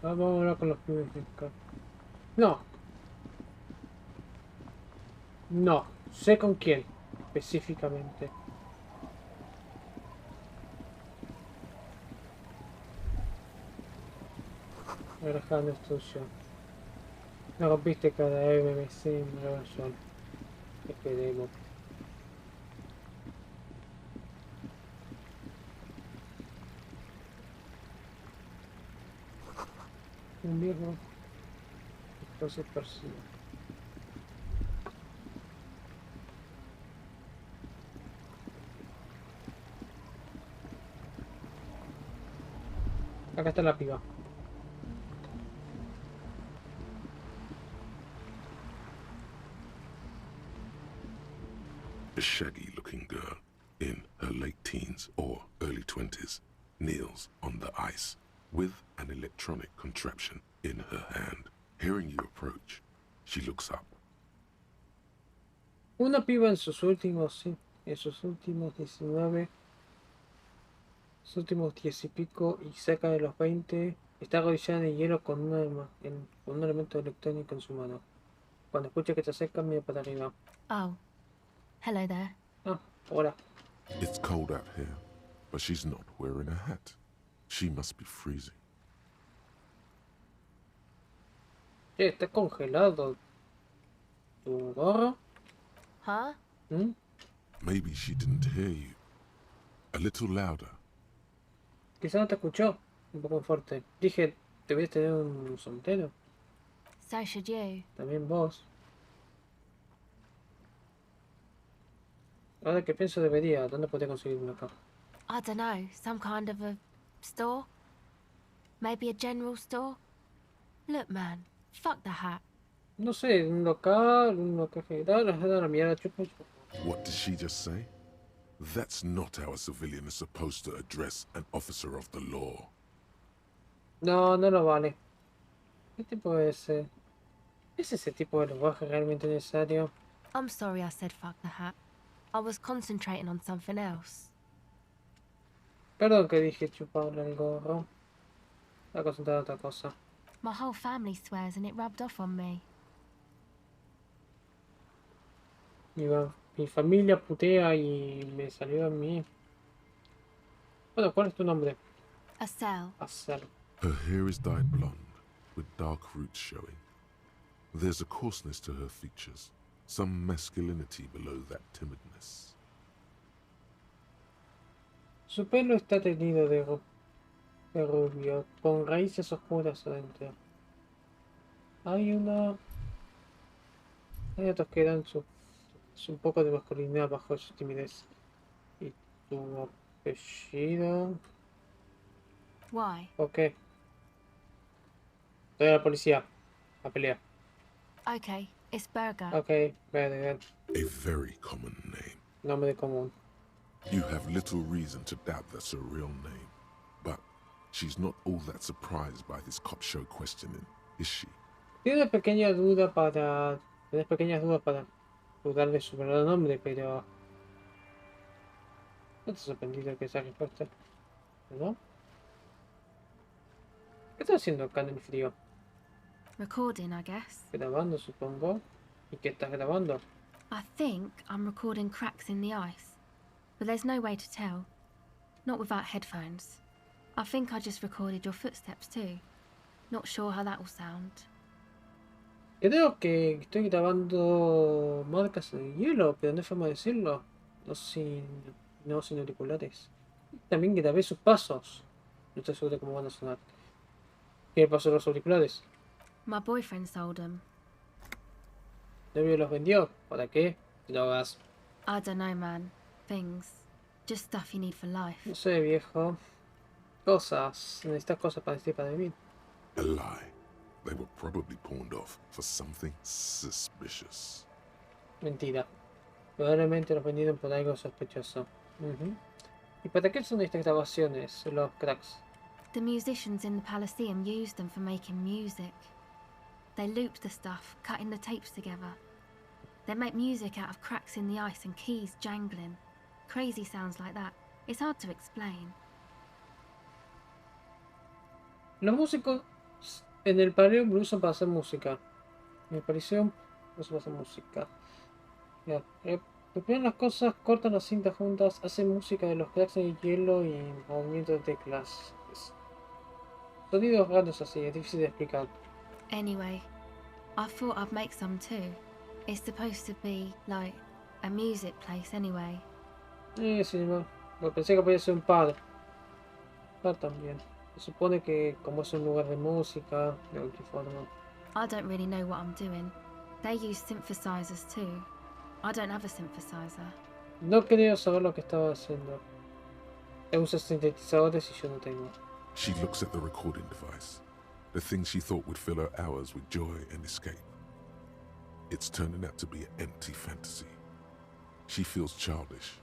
Vamos a hablar con los pibes de acá. No. No. Sé con quién. Específicamente. Granja de destrucción. No rompiste cada MMC en Nueva York. Esperemos. Un viejo. Entonces persigue. Acá está la piba. A shaggy-looking girl in her late teens or early 20s kneels on the ice with an electronic contraption in her hand. Hearing you approach, she looks up. Una piba en sus últimos 19, sus últimos 10 y pico y cerca de los 20, está arrodillada en el hielo con un elemento electrónico en su mano. Cuando escucha que te acercan, mira para arriba. Oh, hello there. Ah, hola. It's cold out here, but she's not wearing a hat. She must be freezing. Está congelado. ¿Tu gorro? Huh? ¿Mm? Maybe she didn't hear you. A little louder. Quizá no te escuchó. Un poco fuerte. Dije, deberías tener un sombrero. So should you. También vos. Ahora que pienso debería. ¿Dónde podría conseguir uno acá? I don't know, some kind of a store? Maybe a general store? Look, man, fuck the hat. No sé, un local general, la mierda, chupa. What did she just say? That's not how a civilian is supposed to address an officer of the law. No, no lo vale. ¿Qué tipo es ese? ¿Es ese tipo de lenguaje realmente necesario? I'm sorry I said fuck the hat. I was concentrating on something else. Perdón que dije chuparle el gorro. Voy a concentrar en otra cosa. My whole family swears and it rubbed off on me. Mi familia putea y me salió a mí. Bueno, ¿cuál es tu nombre? Asel. Asel. Her hair is dyed blonde, with dark roots showing. There's a coarseness to her features, some masculinity below that timidness. Su pelo está teñido de rubio, con raíces oscuras adentro. Hay otros que dan un poco de masculinidad bajo su timidez. ¿Y tu apellido? Why? Ok. Soy la policía. A pelear. Okay, it's Berger. Ok, very good. A very common name. Nombre común. You have little reason to doubt that's her real name. But she's not all that surprised by this cop show questioning, is she? Tienes pequeñas dudas para dudar de su verdadero nombre, pero no te sorprendido que esa respuesta, ¿no? ¿Qué estás haciendo acá en el frío? Recording, I guess. Grabando, supongo. ¿Y qué estás grabando? I think I'm recording cracks in the ice, but there's no way to tell. Not without headphones. I think I just recorded your footsteps too. Not sure how that will sound. Creo que estoy grabando marcas en el hielo, pero no hay forma de decirlo. No sin auriculares. También grabé sus pasos. No estoy seguro de cómo van a sonar. ¿Qué pasó con los auriculares? My boyfriend sold them. ¿Novio los vendió? ¿Para qué? Drogas. I don't know, man. Things. Just stuff you need for life. No sé, viejo. Cosas. Necesitas cosas para vivir. A lie. They were probably pawned off for something suspicious. Mentira. Probablemente los vendieron por algo sospechoso. ¿Y para qué son estas grabaciones, los cracks? The musicians in the Palaceum used them for making music. They looped the stuff, cutting the tapes together. They make music out of cracks in the ice and keys jangling. Crazy sounds like that. It's hard to explain. Los músicos en el Palaceum lo usan para hacer música. En el Palaceum lo usan para hacer música. Ya. Preparan las cosas, cortan las cintas juntas, hacen música de los cracks en el hielo y movimientos de teclas. Sonidos raros así, es difícil de explicar. Anyway, I thought I'd make some too. It's supposed to be, like, a music place anyway. Sí, no. Pensé que podía ser un par. Par también. Se supone que como es un lugar de música, de cualquier forma. I don't really know what I'm doing. They use synthesizers too. I don't have a synthesizer. No quería saber lo que estaba haciendo. Él usa sintetizadores y yo no tengo. She looks at the recording device. The thing she thought would fill her hours with joy and escape. It's turning out to be an empty fantasy. She feels childish.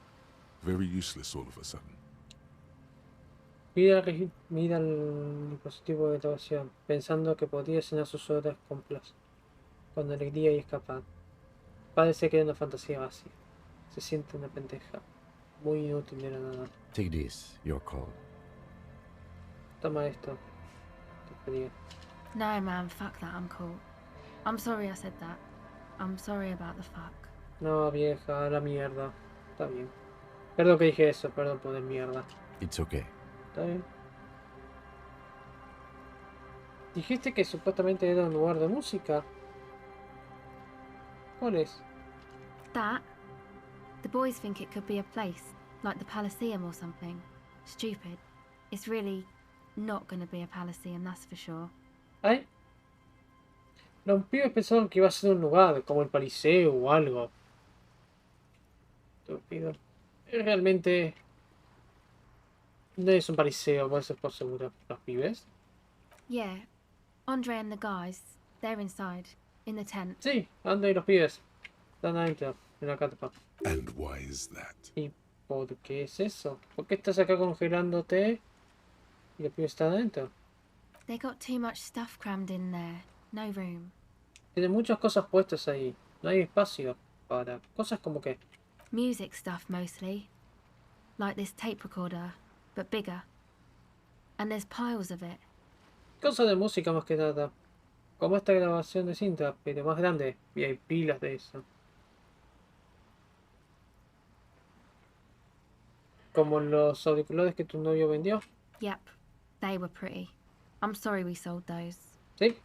Very useless all of a sudden. Mira el dispositivo de grabación, pensando que podría llenar sus horas con alegría y escapar. Parece que era una fantasía vacía. Se siente una pendeja. Muy inútil de la nada. Take this, your call. Toma esto. Te pedí. No, man, fuck that, I'm cool. I'm sorry I said that. I'm sorry about the fuck. No, vieja, a la mierda. Está bien. Perdón que dije eso, perdón por el mierda. It's okay. Está bien. Dijiste que supuestamente era un lugar de música. ¿Cuál es? That? The boys think it could be a place, like the Palaceum or something. Stupid. It's really not gonna be a Palaceum, that's for sure. ¿Ay? Los pibes pensaron que iba a ser un lugar, como el Paliseo o algo. Estúpido. Realmente... no es un Paliseo, por eso es por seguro. ¿Los pibes? Yeah. Andre and the guys, they're inside, in the tent. Sí, Andre y los pibes. Están adentro, en la carpa. And why is that? ¿Y por qué es eso? ¿Por qué estás acá congelándote y los pibes están adentro? They got too much stuff crammed in there. No room. Tiene muchas cosas puestas ahí. No hay espacio para cosas como que... Music stuff mostly. Like this tape recorder, but bigger. And there's piles of it. Cosas de música más que nada. Como esta grabación de cinta, pero más grande. Y hay pilas de eso. Como los auriculares que tu novio vendió. Yep, they were pretty. I'm sorry we sold those. Sí,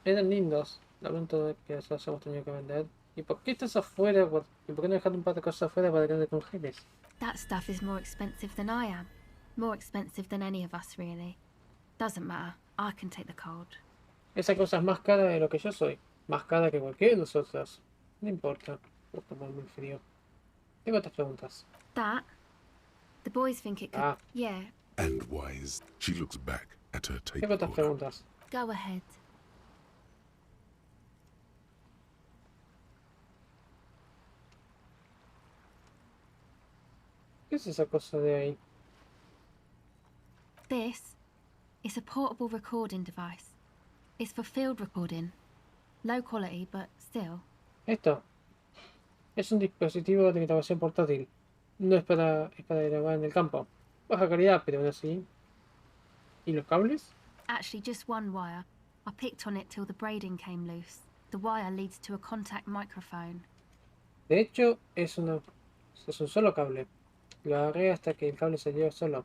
eran lindos. Lamento que los hayamos tenido que vender. ¿Y por qué estás afuera? ¿Y por qué no dejaste un par de cosas afuera para que no te congeles? That stuff is more expensive than I am. More expensive than any of us, really. Doesn't matter. I can take the cold. Esa cosa es más cara de lo que yo soy. Más cara que cualquiera de nosotros. No importa. Por tomar muy frío. Tengo otras preguntas. That? The boys think it could... Ah. Yeah. And wise, she looks back at her tape Tengo otras recorder. preguntas. Go ahead. ¿Qué es esa cosa de ahí? This is a portable recording device. It's for field recording. Low quality, but still. Esto es un dispositivo de grabación portátil. No es para grabar en el campo. Baja calidad, pero aún así. ¿Y los cables? Actually, just one wire. I picked on it till the braiding came loose. The wire leads to a contact microphone. De hecho, es un solo cable. Lo agarré hasta que el cable salió solo.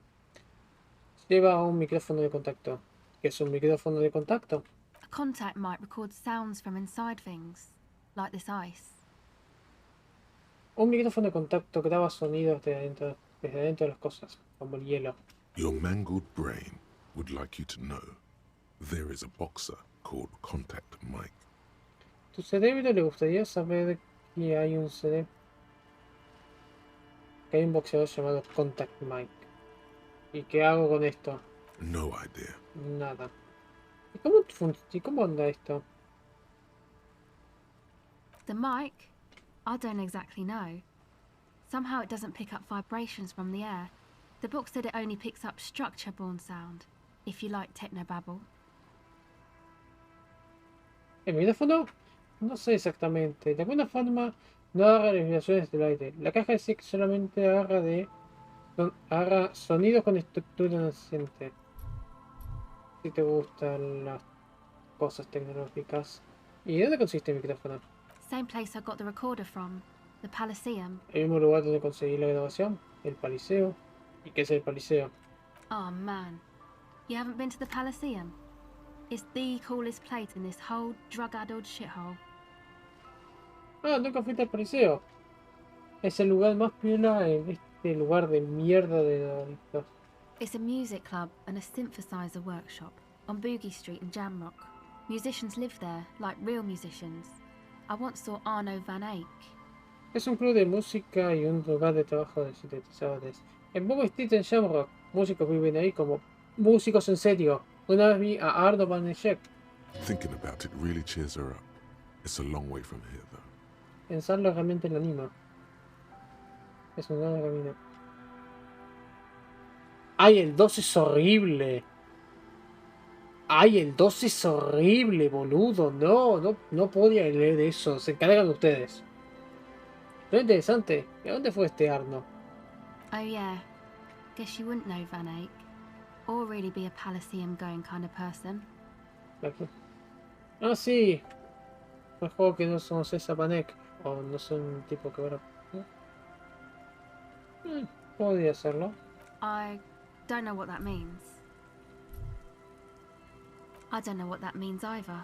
Lleva un micrófono de contacto. ¿Qué es un micrófono de contacto? A contact mic records sounds from inside things, like this ice. Un micrófono de contacto graba sonidos desde adentro de las cosas, como el hielo. Your mangled brain would like you to know there is a boxer called Contact Mike. Tu cerebro le gustaría saber que hay un boxeador llamado Contact Mike. ¿Y qué hago con esto? No idea. Nada. ¿Y cómo anda esto? The mic? I don't exactly know. Somehow it doesn't pick up vibrations from the air. The book said it only picks up structure-borne sound, if you like technobabble. ¿El micrófono? No sé exactamente. De alguna forma no agarra las vibraciones del aire. La caja dice que solamente agarra sonidos con estructura naciente. Si te gustan las cosas tecnológicas. ¿Y dónde consiste el micrófono? Same place I got the recorder from, the Palaceum. El mismo lugar donde conseguí la grabación, el Paliseo. ¿Y qué es el Paliseo? Oh man, you haven't been to the Palaceum? It's the coolest place in this whole drug-addled shithole. Ah, nunca fuiste al Paliseo. Es el lugar más piola en este lugar de mierda de drogadictos. It's a music club and a synthesizer workshop on Boogie Street in Jamrock. Musicians live there, like real musicians. I once saw Arno van Eyck. Es un club de música y un lugar de trabajo de sintetizadores. En Boogie Street en Jamrock, músicos viven ahí como músicos en serio. Una vez vi a Arno van Eyck. Thinking about it really cheers her up. It's a long way from here, though. Pensarlo realmente la anima. Es un gran camino. ¡Ay, el 2 es horrible! ¡Ay, el 2 es horrible, boludo! No podía leer eso. Se encargan ustedes. Lo interesante. ¿De dónde fue este Arno? Oh yeah, guess you wouldn't know Van Eyck. Or really be a Palaceum going kind of person. Ah, sí. Mejor que no somos esa Panek. O no son un tipo que ahora... podría hacerlo. I don't know what that means. I don't know what that means either.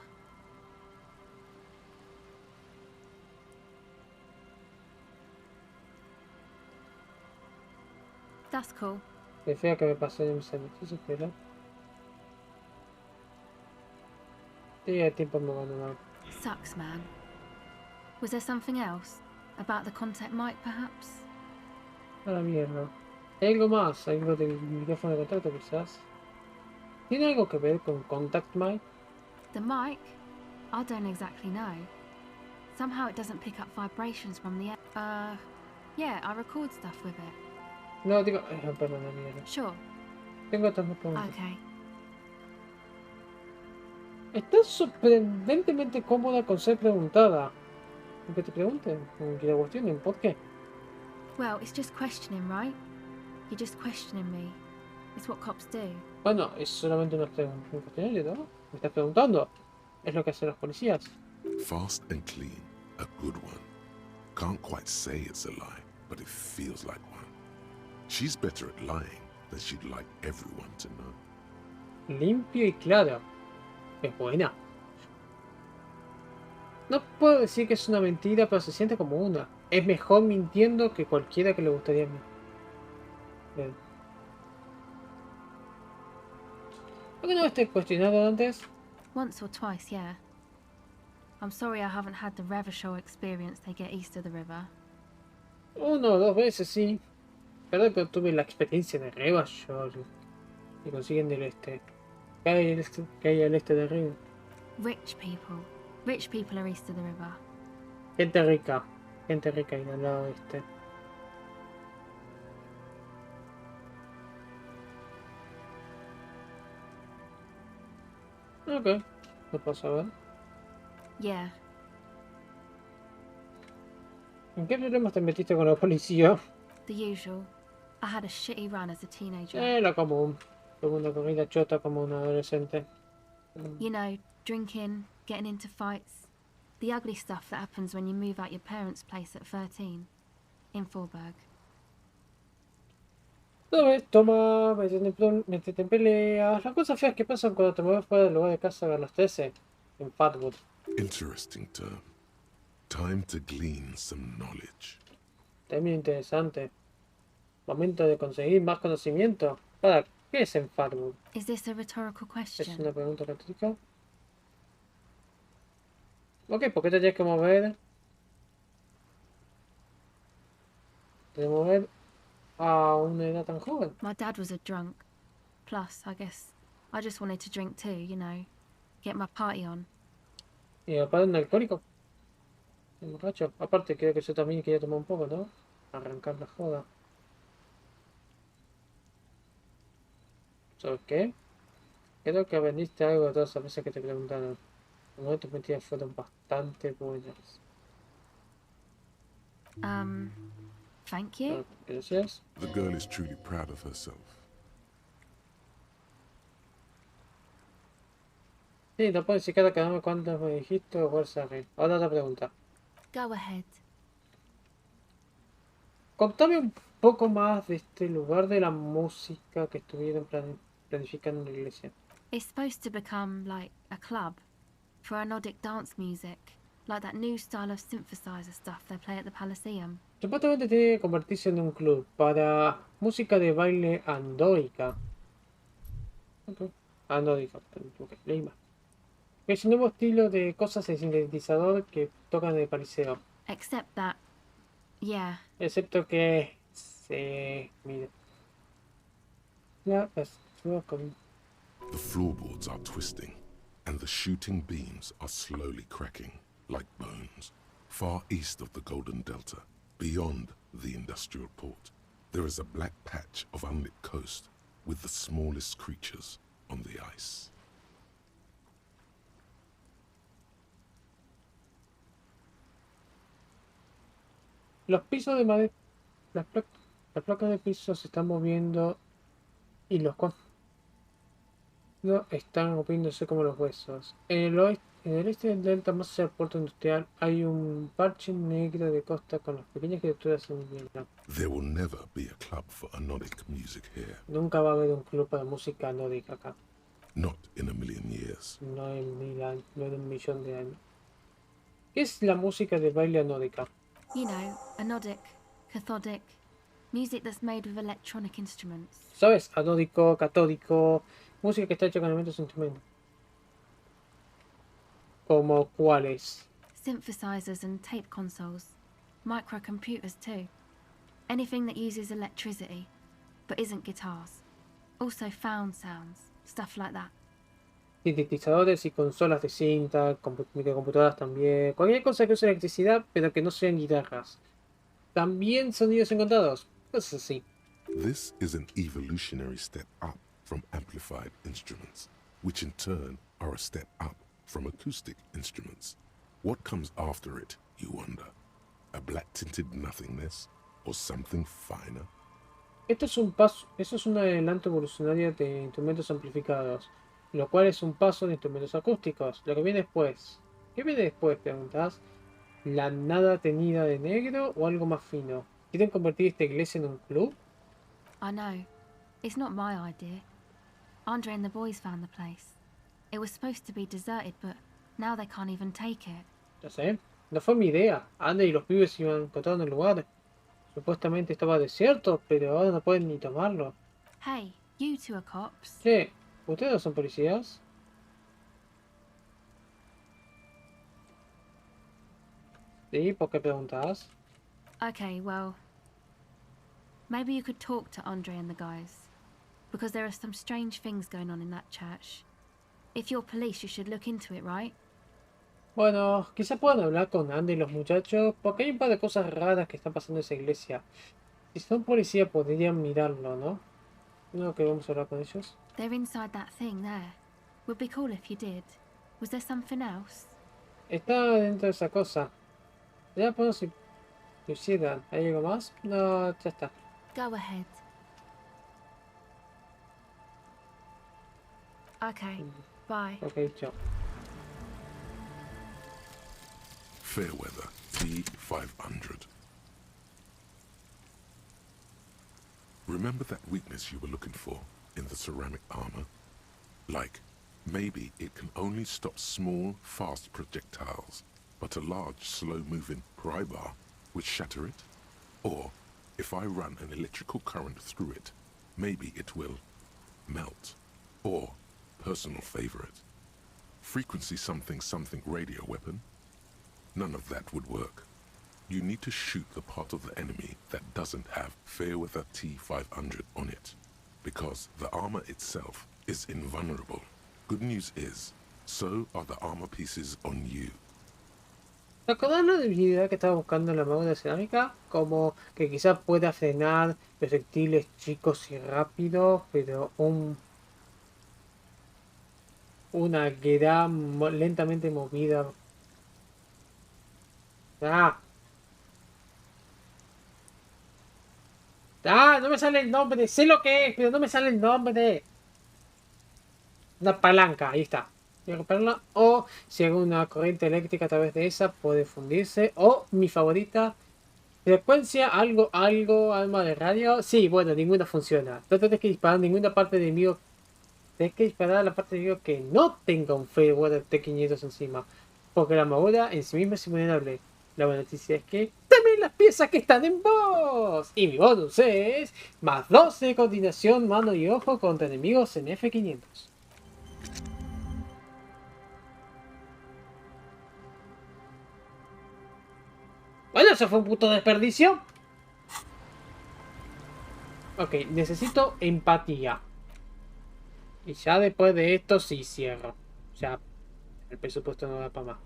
That's cool. Prefiero que me pasen mis servicios, pero... Sí, el tiempo me va a abandonar. Sucks, man. Was there something else? About the contact mic, perhaps? A la mierda. ¿Hay algo más? ¿Algo del micrófono de contacto, quizás? ¿Tiene algo que ver con Contact Mic? The mic? I don't exactly know. Somehow it doesn't pick up vibrations from the air. Yeah, I record stuff with it. No, digo... perdón, la mierda. Sure. Tengo otras preguntas. Okay. Estás sorprendentemente cómoda con ser preguntada. Aunque te pregunten, aunque te cuestionen, ¿por qué? Well, it's just questioning, right? You're just questioning me. It's what cops do. Bueno, es solamente un cuestionario, ¿no? Me estás preguntando. Es lo que hacen los policías. Fast and clean, a good one. Can't quite say it's a lie, but it feels like one. She's better at lying than she'd like everyone to know. Limpio y claro. Es buena. No puedo decir que es una mentira, pero se siente como una. Es mejor mintiendo que cualquiera que le gustaría mentir. Bien. ¿Alguna vez te he cuestionado antes? Once or twice, yeah. I'm sorry I haven't had the Revachol experience they get east of the river. Una o dos veces, sí. Perdón, pero tuve la experiencia de Revachol que consiguen del este. Que hay al este del río. Rich people. Rich people are east of the river. Gente rica. Gente rica y al lado este. Ok. No pasa a ver. Yeah. ¿En qué problemas te metiste con la policía? The usual. I had a shitty run as a teenager. Lo común. Tuve una corrida chota como un adolescente. You know, drinking, getting into fights. The ugly stuff that happens when you move out your parents' place at 13. In Forberg. ¿Sabes? Toma, métete en peleas. Las cosas feas que pasan cuando te mueves fuera del lugar de casa a los 13. En Fatwood. Interesting term. Time to glean some knowledge. También interesante. Momento de conseguir más conocimiento. ¿Para qué es en Fatwood? Is this a rhetorical question? ¿Es una pregunta retórica? Ok, ¿por qué te tienes que mover? ¿Te mover a una edad tan joven? My dad was a drunk. Plus, I guess, I just wanted to drink too, you know. Get my party on. ¿Y mi papá es un alcohólico? Un borracho. Aparte, creo que yo también quería tomar un poco, ¿no? Arrancar la joda. ¿Sabes qué? Creo que aprendiste algo de todas las veces que te preguntaron. Como tus mentiras fueron bastante buenas. Thank you. Gracias. The girl is truly proud of herself. Sí, no puedo ni siquiera quedarme cuántas me dijiste o fuerza. Ahora otra pregunta. Go ahead. Contame un poco más de este lugar de la música que estuvieron planificando en la iglesia. It's supposed to become like a club for anodic dance music, like that new style of synthesizer stuff they play at the Palaceum. Supuestamente tiene que convertirse en un club para música de baile andórica. Ok. Andórica, ok, leí mal. Es un nuevo estilo de cosas de sintetizador que tocan en el Pariseo. Except that, yeah. Excepto que se mire. The floorboards are twisting, and the shooting beams are slowly cracking, like bones. Far east of the Golden Delta, beyond the industrial port, there is a black patch of unlit coast with the smallest creatures on the ice. Los pisos de madera, las placas de piso se están moviendo y los cuadros están moviéndose como los huesos. En el este del delta, más hacia el puerto industrial, hay un parche negro de costa con las pequeñas criaturas en vietnam. There will never be a club for anodic music here. Nunca va a haber un club para música anódica acá. Not in a million years. No en 1000 años, no en 1.000.000 de años. ¿Qué es la música de baile anódica? You know, anodic, cathodic, music that's made with electronic instruments. ¿Sabes? Anódico, catódico, música que está hecha con elementos instrumentos. ¿Como cuáles? Synthesizers and tape consoles. Microcomputers too. Anything that uses electricity, but isn't guitars. Also found sounds, stuff like that. Sintetizadores y consolas de cinta, microcomputadoras también. Cualquier cosa que use electricidad, pero que no sean guitarras. También sonidos encontrados. Cosas así. This is an evolutionary step up from amplified instruments, which in turn are a step up from acoustic instruments. What comes after it, you wonder? A black-tinted nothingness or something finer? Esto es un paso, eso es un adelanto evolucionario de instrumentos amplificados, lo cual es un paso de instrumentos acústicos. Lo que viene después. ¿Qué viene después? Preguntas. ¿La nada teñida de negro o algo más fino? ¿Quieren convertir esta iglesia en un club? I know. It's not my idea. Andre and the boys found the place. It was supposed to be deserted, but now they can't even take it. Ya sé, no fue mi idea. Andy y los pibes iban a encontrar el lugar. Supuestamente estaba desierto, pero ahora no pueden ni tomarlo. Hey, you two are cops. Che, ¿ustedes no son policías? Sí, ¿por qué preguntas? Okay, well, maybe you could talk to Andre and the guys. Because there are some strange things going on in that church. If you're police, you should look into it, right? Bueno, quizá puedan hablar con Andy y los muchachos, porque hay un par de cosas raras que están pasando en esa iglesia. Si son policías podrían mirarlo, ¿no? No, que vamos a hablar con ellos. They're inside that thing there. Would be cool if you did. Was there something else? Está dentro de esa cosa. Ya podemos si suicidan. ¿Hay algo más? No, ya está. Go ahead. Okay, bye. Ok, chao. Fairweather T500. Remember that weakness you were looking for in the ceramic armor? Like, maybe it can only stop small, fast projectiles, but a large, slow-moving pry bar would shatter it? Or, if I run an electrical current through it, maybe it will melt. Or, personal favorite, frequency something something radio weapon? None of that would work. You need to shoot the part of the enemy that doesn't have Fairweather T500 on it, because the armor itself is invulnerable. Good news is, so are the armor pieces on you. ¿Te acordás la debilidad que estaba buscando la armadura cerámica? Como que quizás pueda frenar proyectiles chicos y rápidos, pero una gran lentamente movida. No me sale el nombre. Sé lo que es, pero no me sale el nombre. Una palanca, ahí está. Voy a romperla. O si hago una corriente eléctrica a través de esa, puede fundirse. O mi favorita, frecuencia, alma de radio. Sí, bueno, ninguna funciona. No tenés que disparar ninguna parte de enemigo. Tenés que disparar a la parte de enemigo que no tenga un Fairweather T500 encima. Porque la armadura en sí misma es invulnerable. La buena noticia es que también las piezas que están en vos. Y mi bonus es más 12 de coordinación, mano y ojo contra enemigos en F500. Bueno, eso fue un puto desperdicio. Ok, necesito empatía. Y ya después de esto sí cierro. Ya el presupuesto no da para más.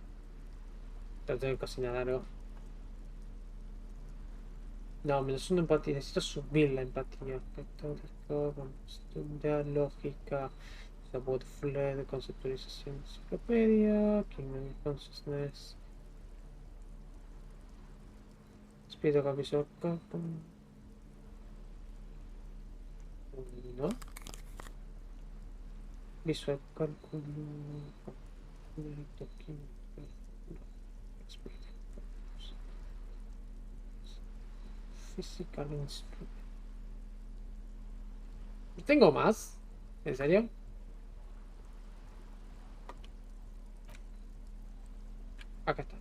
Trato de cocinar algo. No, menos una empatía. Necesito subir la empatía. Estudiar lógica. Sabot Fled, conceptualización, enciclopedia. Kingdom Consciousness. Speed of Visual ¿no? Visual Cálculo. Physical Instrument. ¿Tengo más? ¿En serio? Acá está.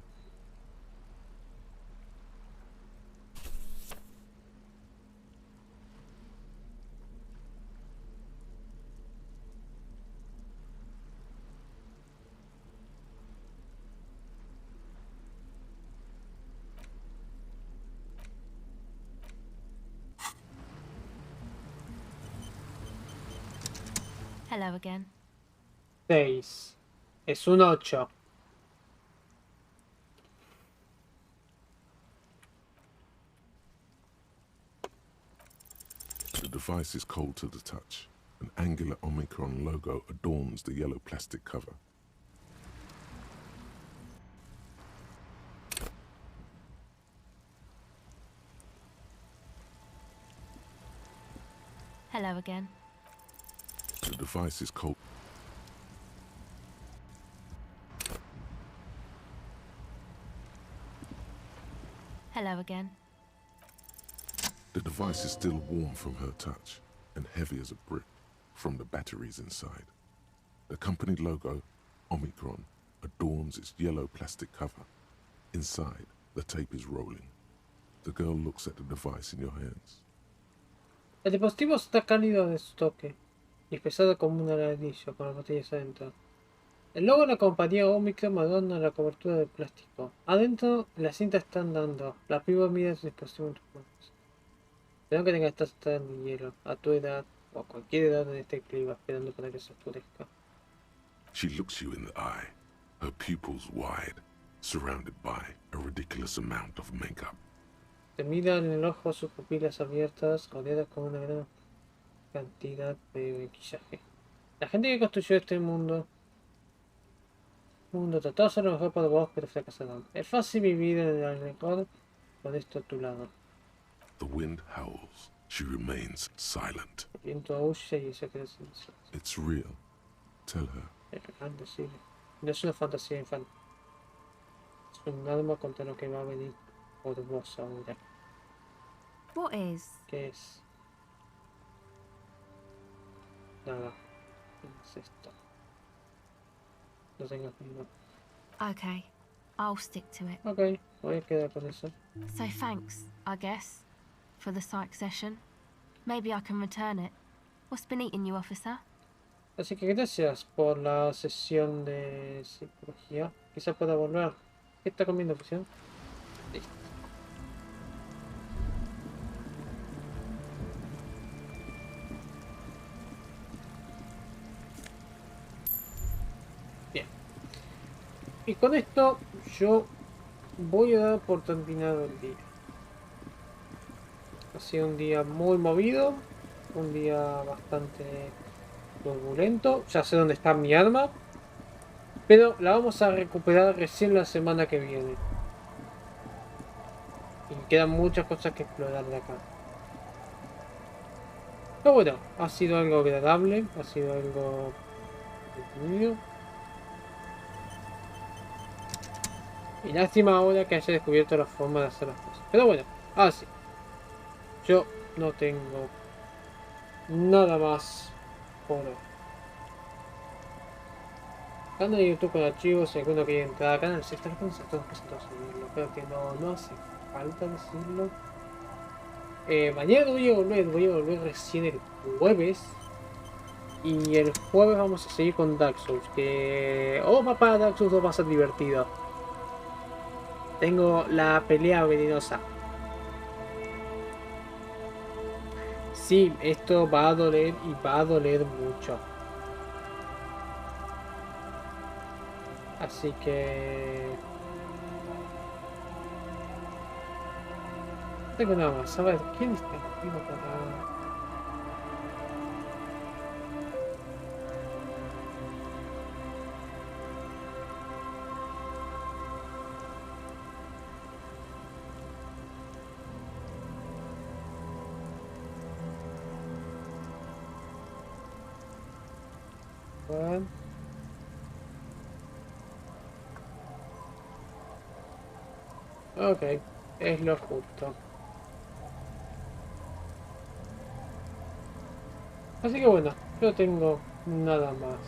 Hello again. 6. Es un 8. The device is cold to the touch. An angular Omicron logo adorns the yellow plastic cover. Hello again. The device is cold. Hello again. The device is still warm from her touch and heavy as a brick from the batteries inside. The company logo, Omicron, adorns its yellow plastic cover. Inside, the tape is rolling. The girl looks at the device in your hands. El dispositivo está cálido de su toque y pesado como un ladrillo con las baterías adentro. El logo de la compañía Omicron adorna la cobertura de plástico. Adentro, la cinta está andando. La piba mira su dispositivo en tus manos. Espero que tengas que estar en hielo, a tu edad o a cualquier edad en este clima, esperando para que se oscurezca. She looks you in the eye, her pupils wide, surrounded by a ridiculous amount of makeup. Te mira en el ojo, sus pupilas abiertas, rodeadas con una gran cantidad de maquillaje. La gente que construyó este mundo trató de hacer lo mejor para vos, pero fracasaron. Es fácil vivir en el alrededor con esto a tu lado. The wind howls. She remains silent. El viento aúlla y ella queda silenciosa. It's real. Tell her. Es real, decirle. No es una fantasía infantil. Es un arma contra lo que va a venir por vos ahora. What is? ¿Qué es? Nada. ¿Qué es esto? No tengas miedo. Okay, I'll stick to it. Ok, voy a quedar con eso. So thanks, I guess, for the psych session. Maybe I can return it. What's been eating you, officer? Así que gracias por la sesión de psicología. Quizá pueda volver. ¿Qué está comiendo, oficial? Listo. Bien. Y con esto yo voy a dar por terminado el día. Ha sido un día muy movido. Un día bastante turbulento. Ya sé dónde está mi arma. Pero la vamos a recuperar recién la semana que viene. Y quedan muchas cosas que explorar de acá. Pero bueno, ha sido algo agradable. Ha sido algo entretenido. Y lástima ahora que haya descubierto la forma de hacer las cosas. Pero bueno, así. Yo no tengo nada más por hoy. Canal de YouTube con archivos, si alguno quiere entrar a canal, si está todos presentados a subirlo. Creo que no hace falta decirlo. Mañana voy a volver recién el jueves. Y el jueves vamos a seguir con Dark Souls. Que... oh papá, Dark Souls 2 va a ser divertido. Tengo la pelea venenosa. Sí, esto va a doler y va a doler mucho. Así que... no tengo nada más. A ver, ¿quién está activo para...? Bueno. Ok, es lo justo. Así que bueno, no tengo nada más.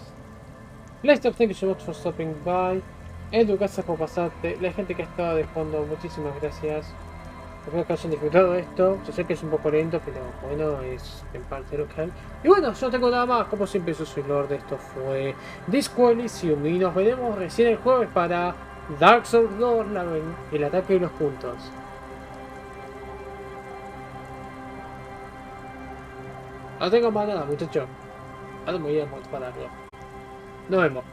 Lester, thank you so much for stopping by. Edu, gracias por pasarte. La gente que ha estado de fondo, muchísimas gracias. Espero que hayan disfrutado esto. Yo sé que es un poco lento, pero bueno, es en parte lo que hay. Y bueno, yo no tengo nada más. Como siempre, yo soy Lord. Esto fue Disco Elysium. Y nos veremos recién el jueves para Dark Souls 2, el ataque de los puntos. No tengo más nada, muchachos. Ahora me voy a pararlo. Nos vemos.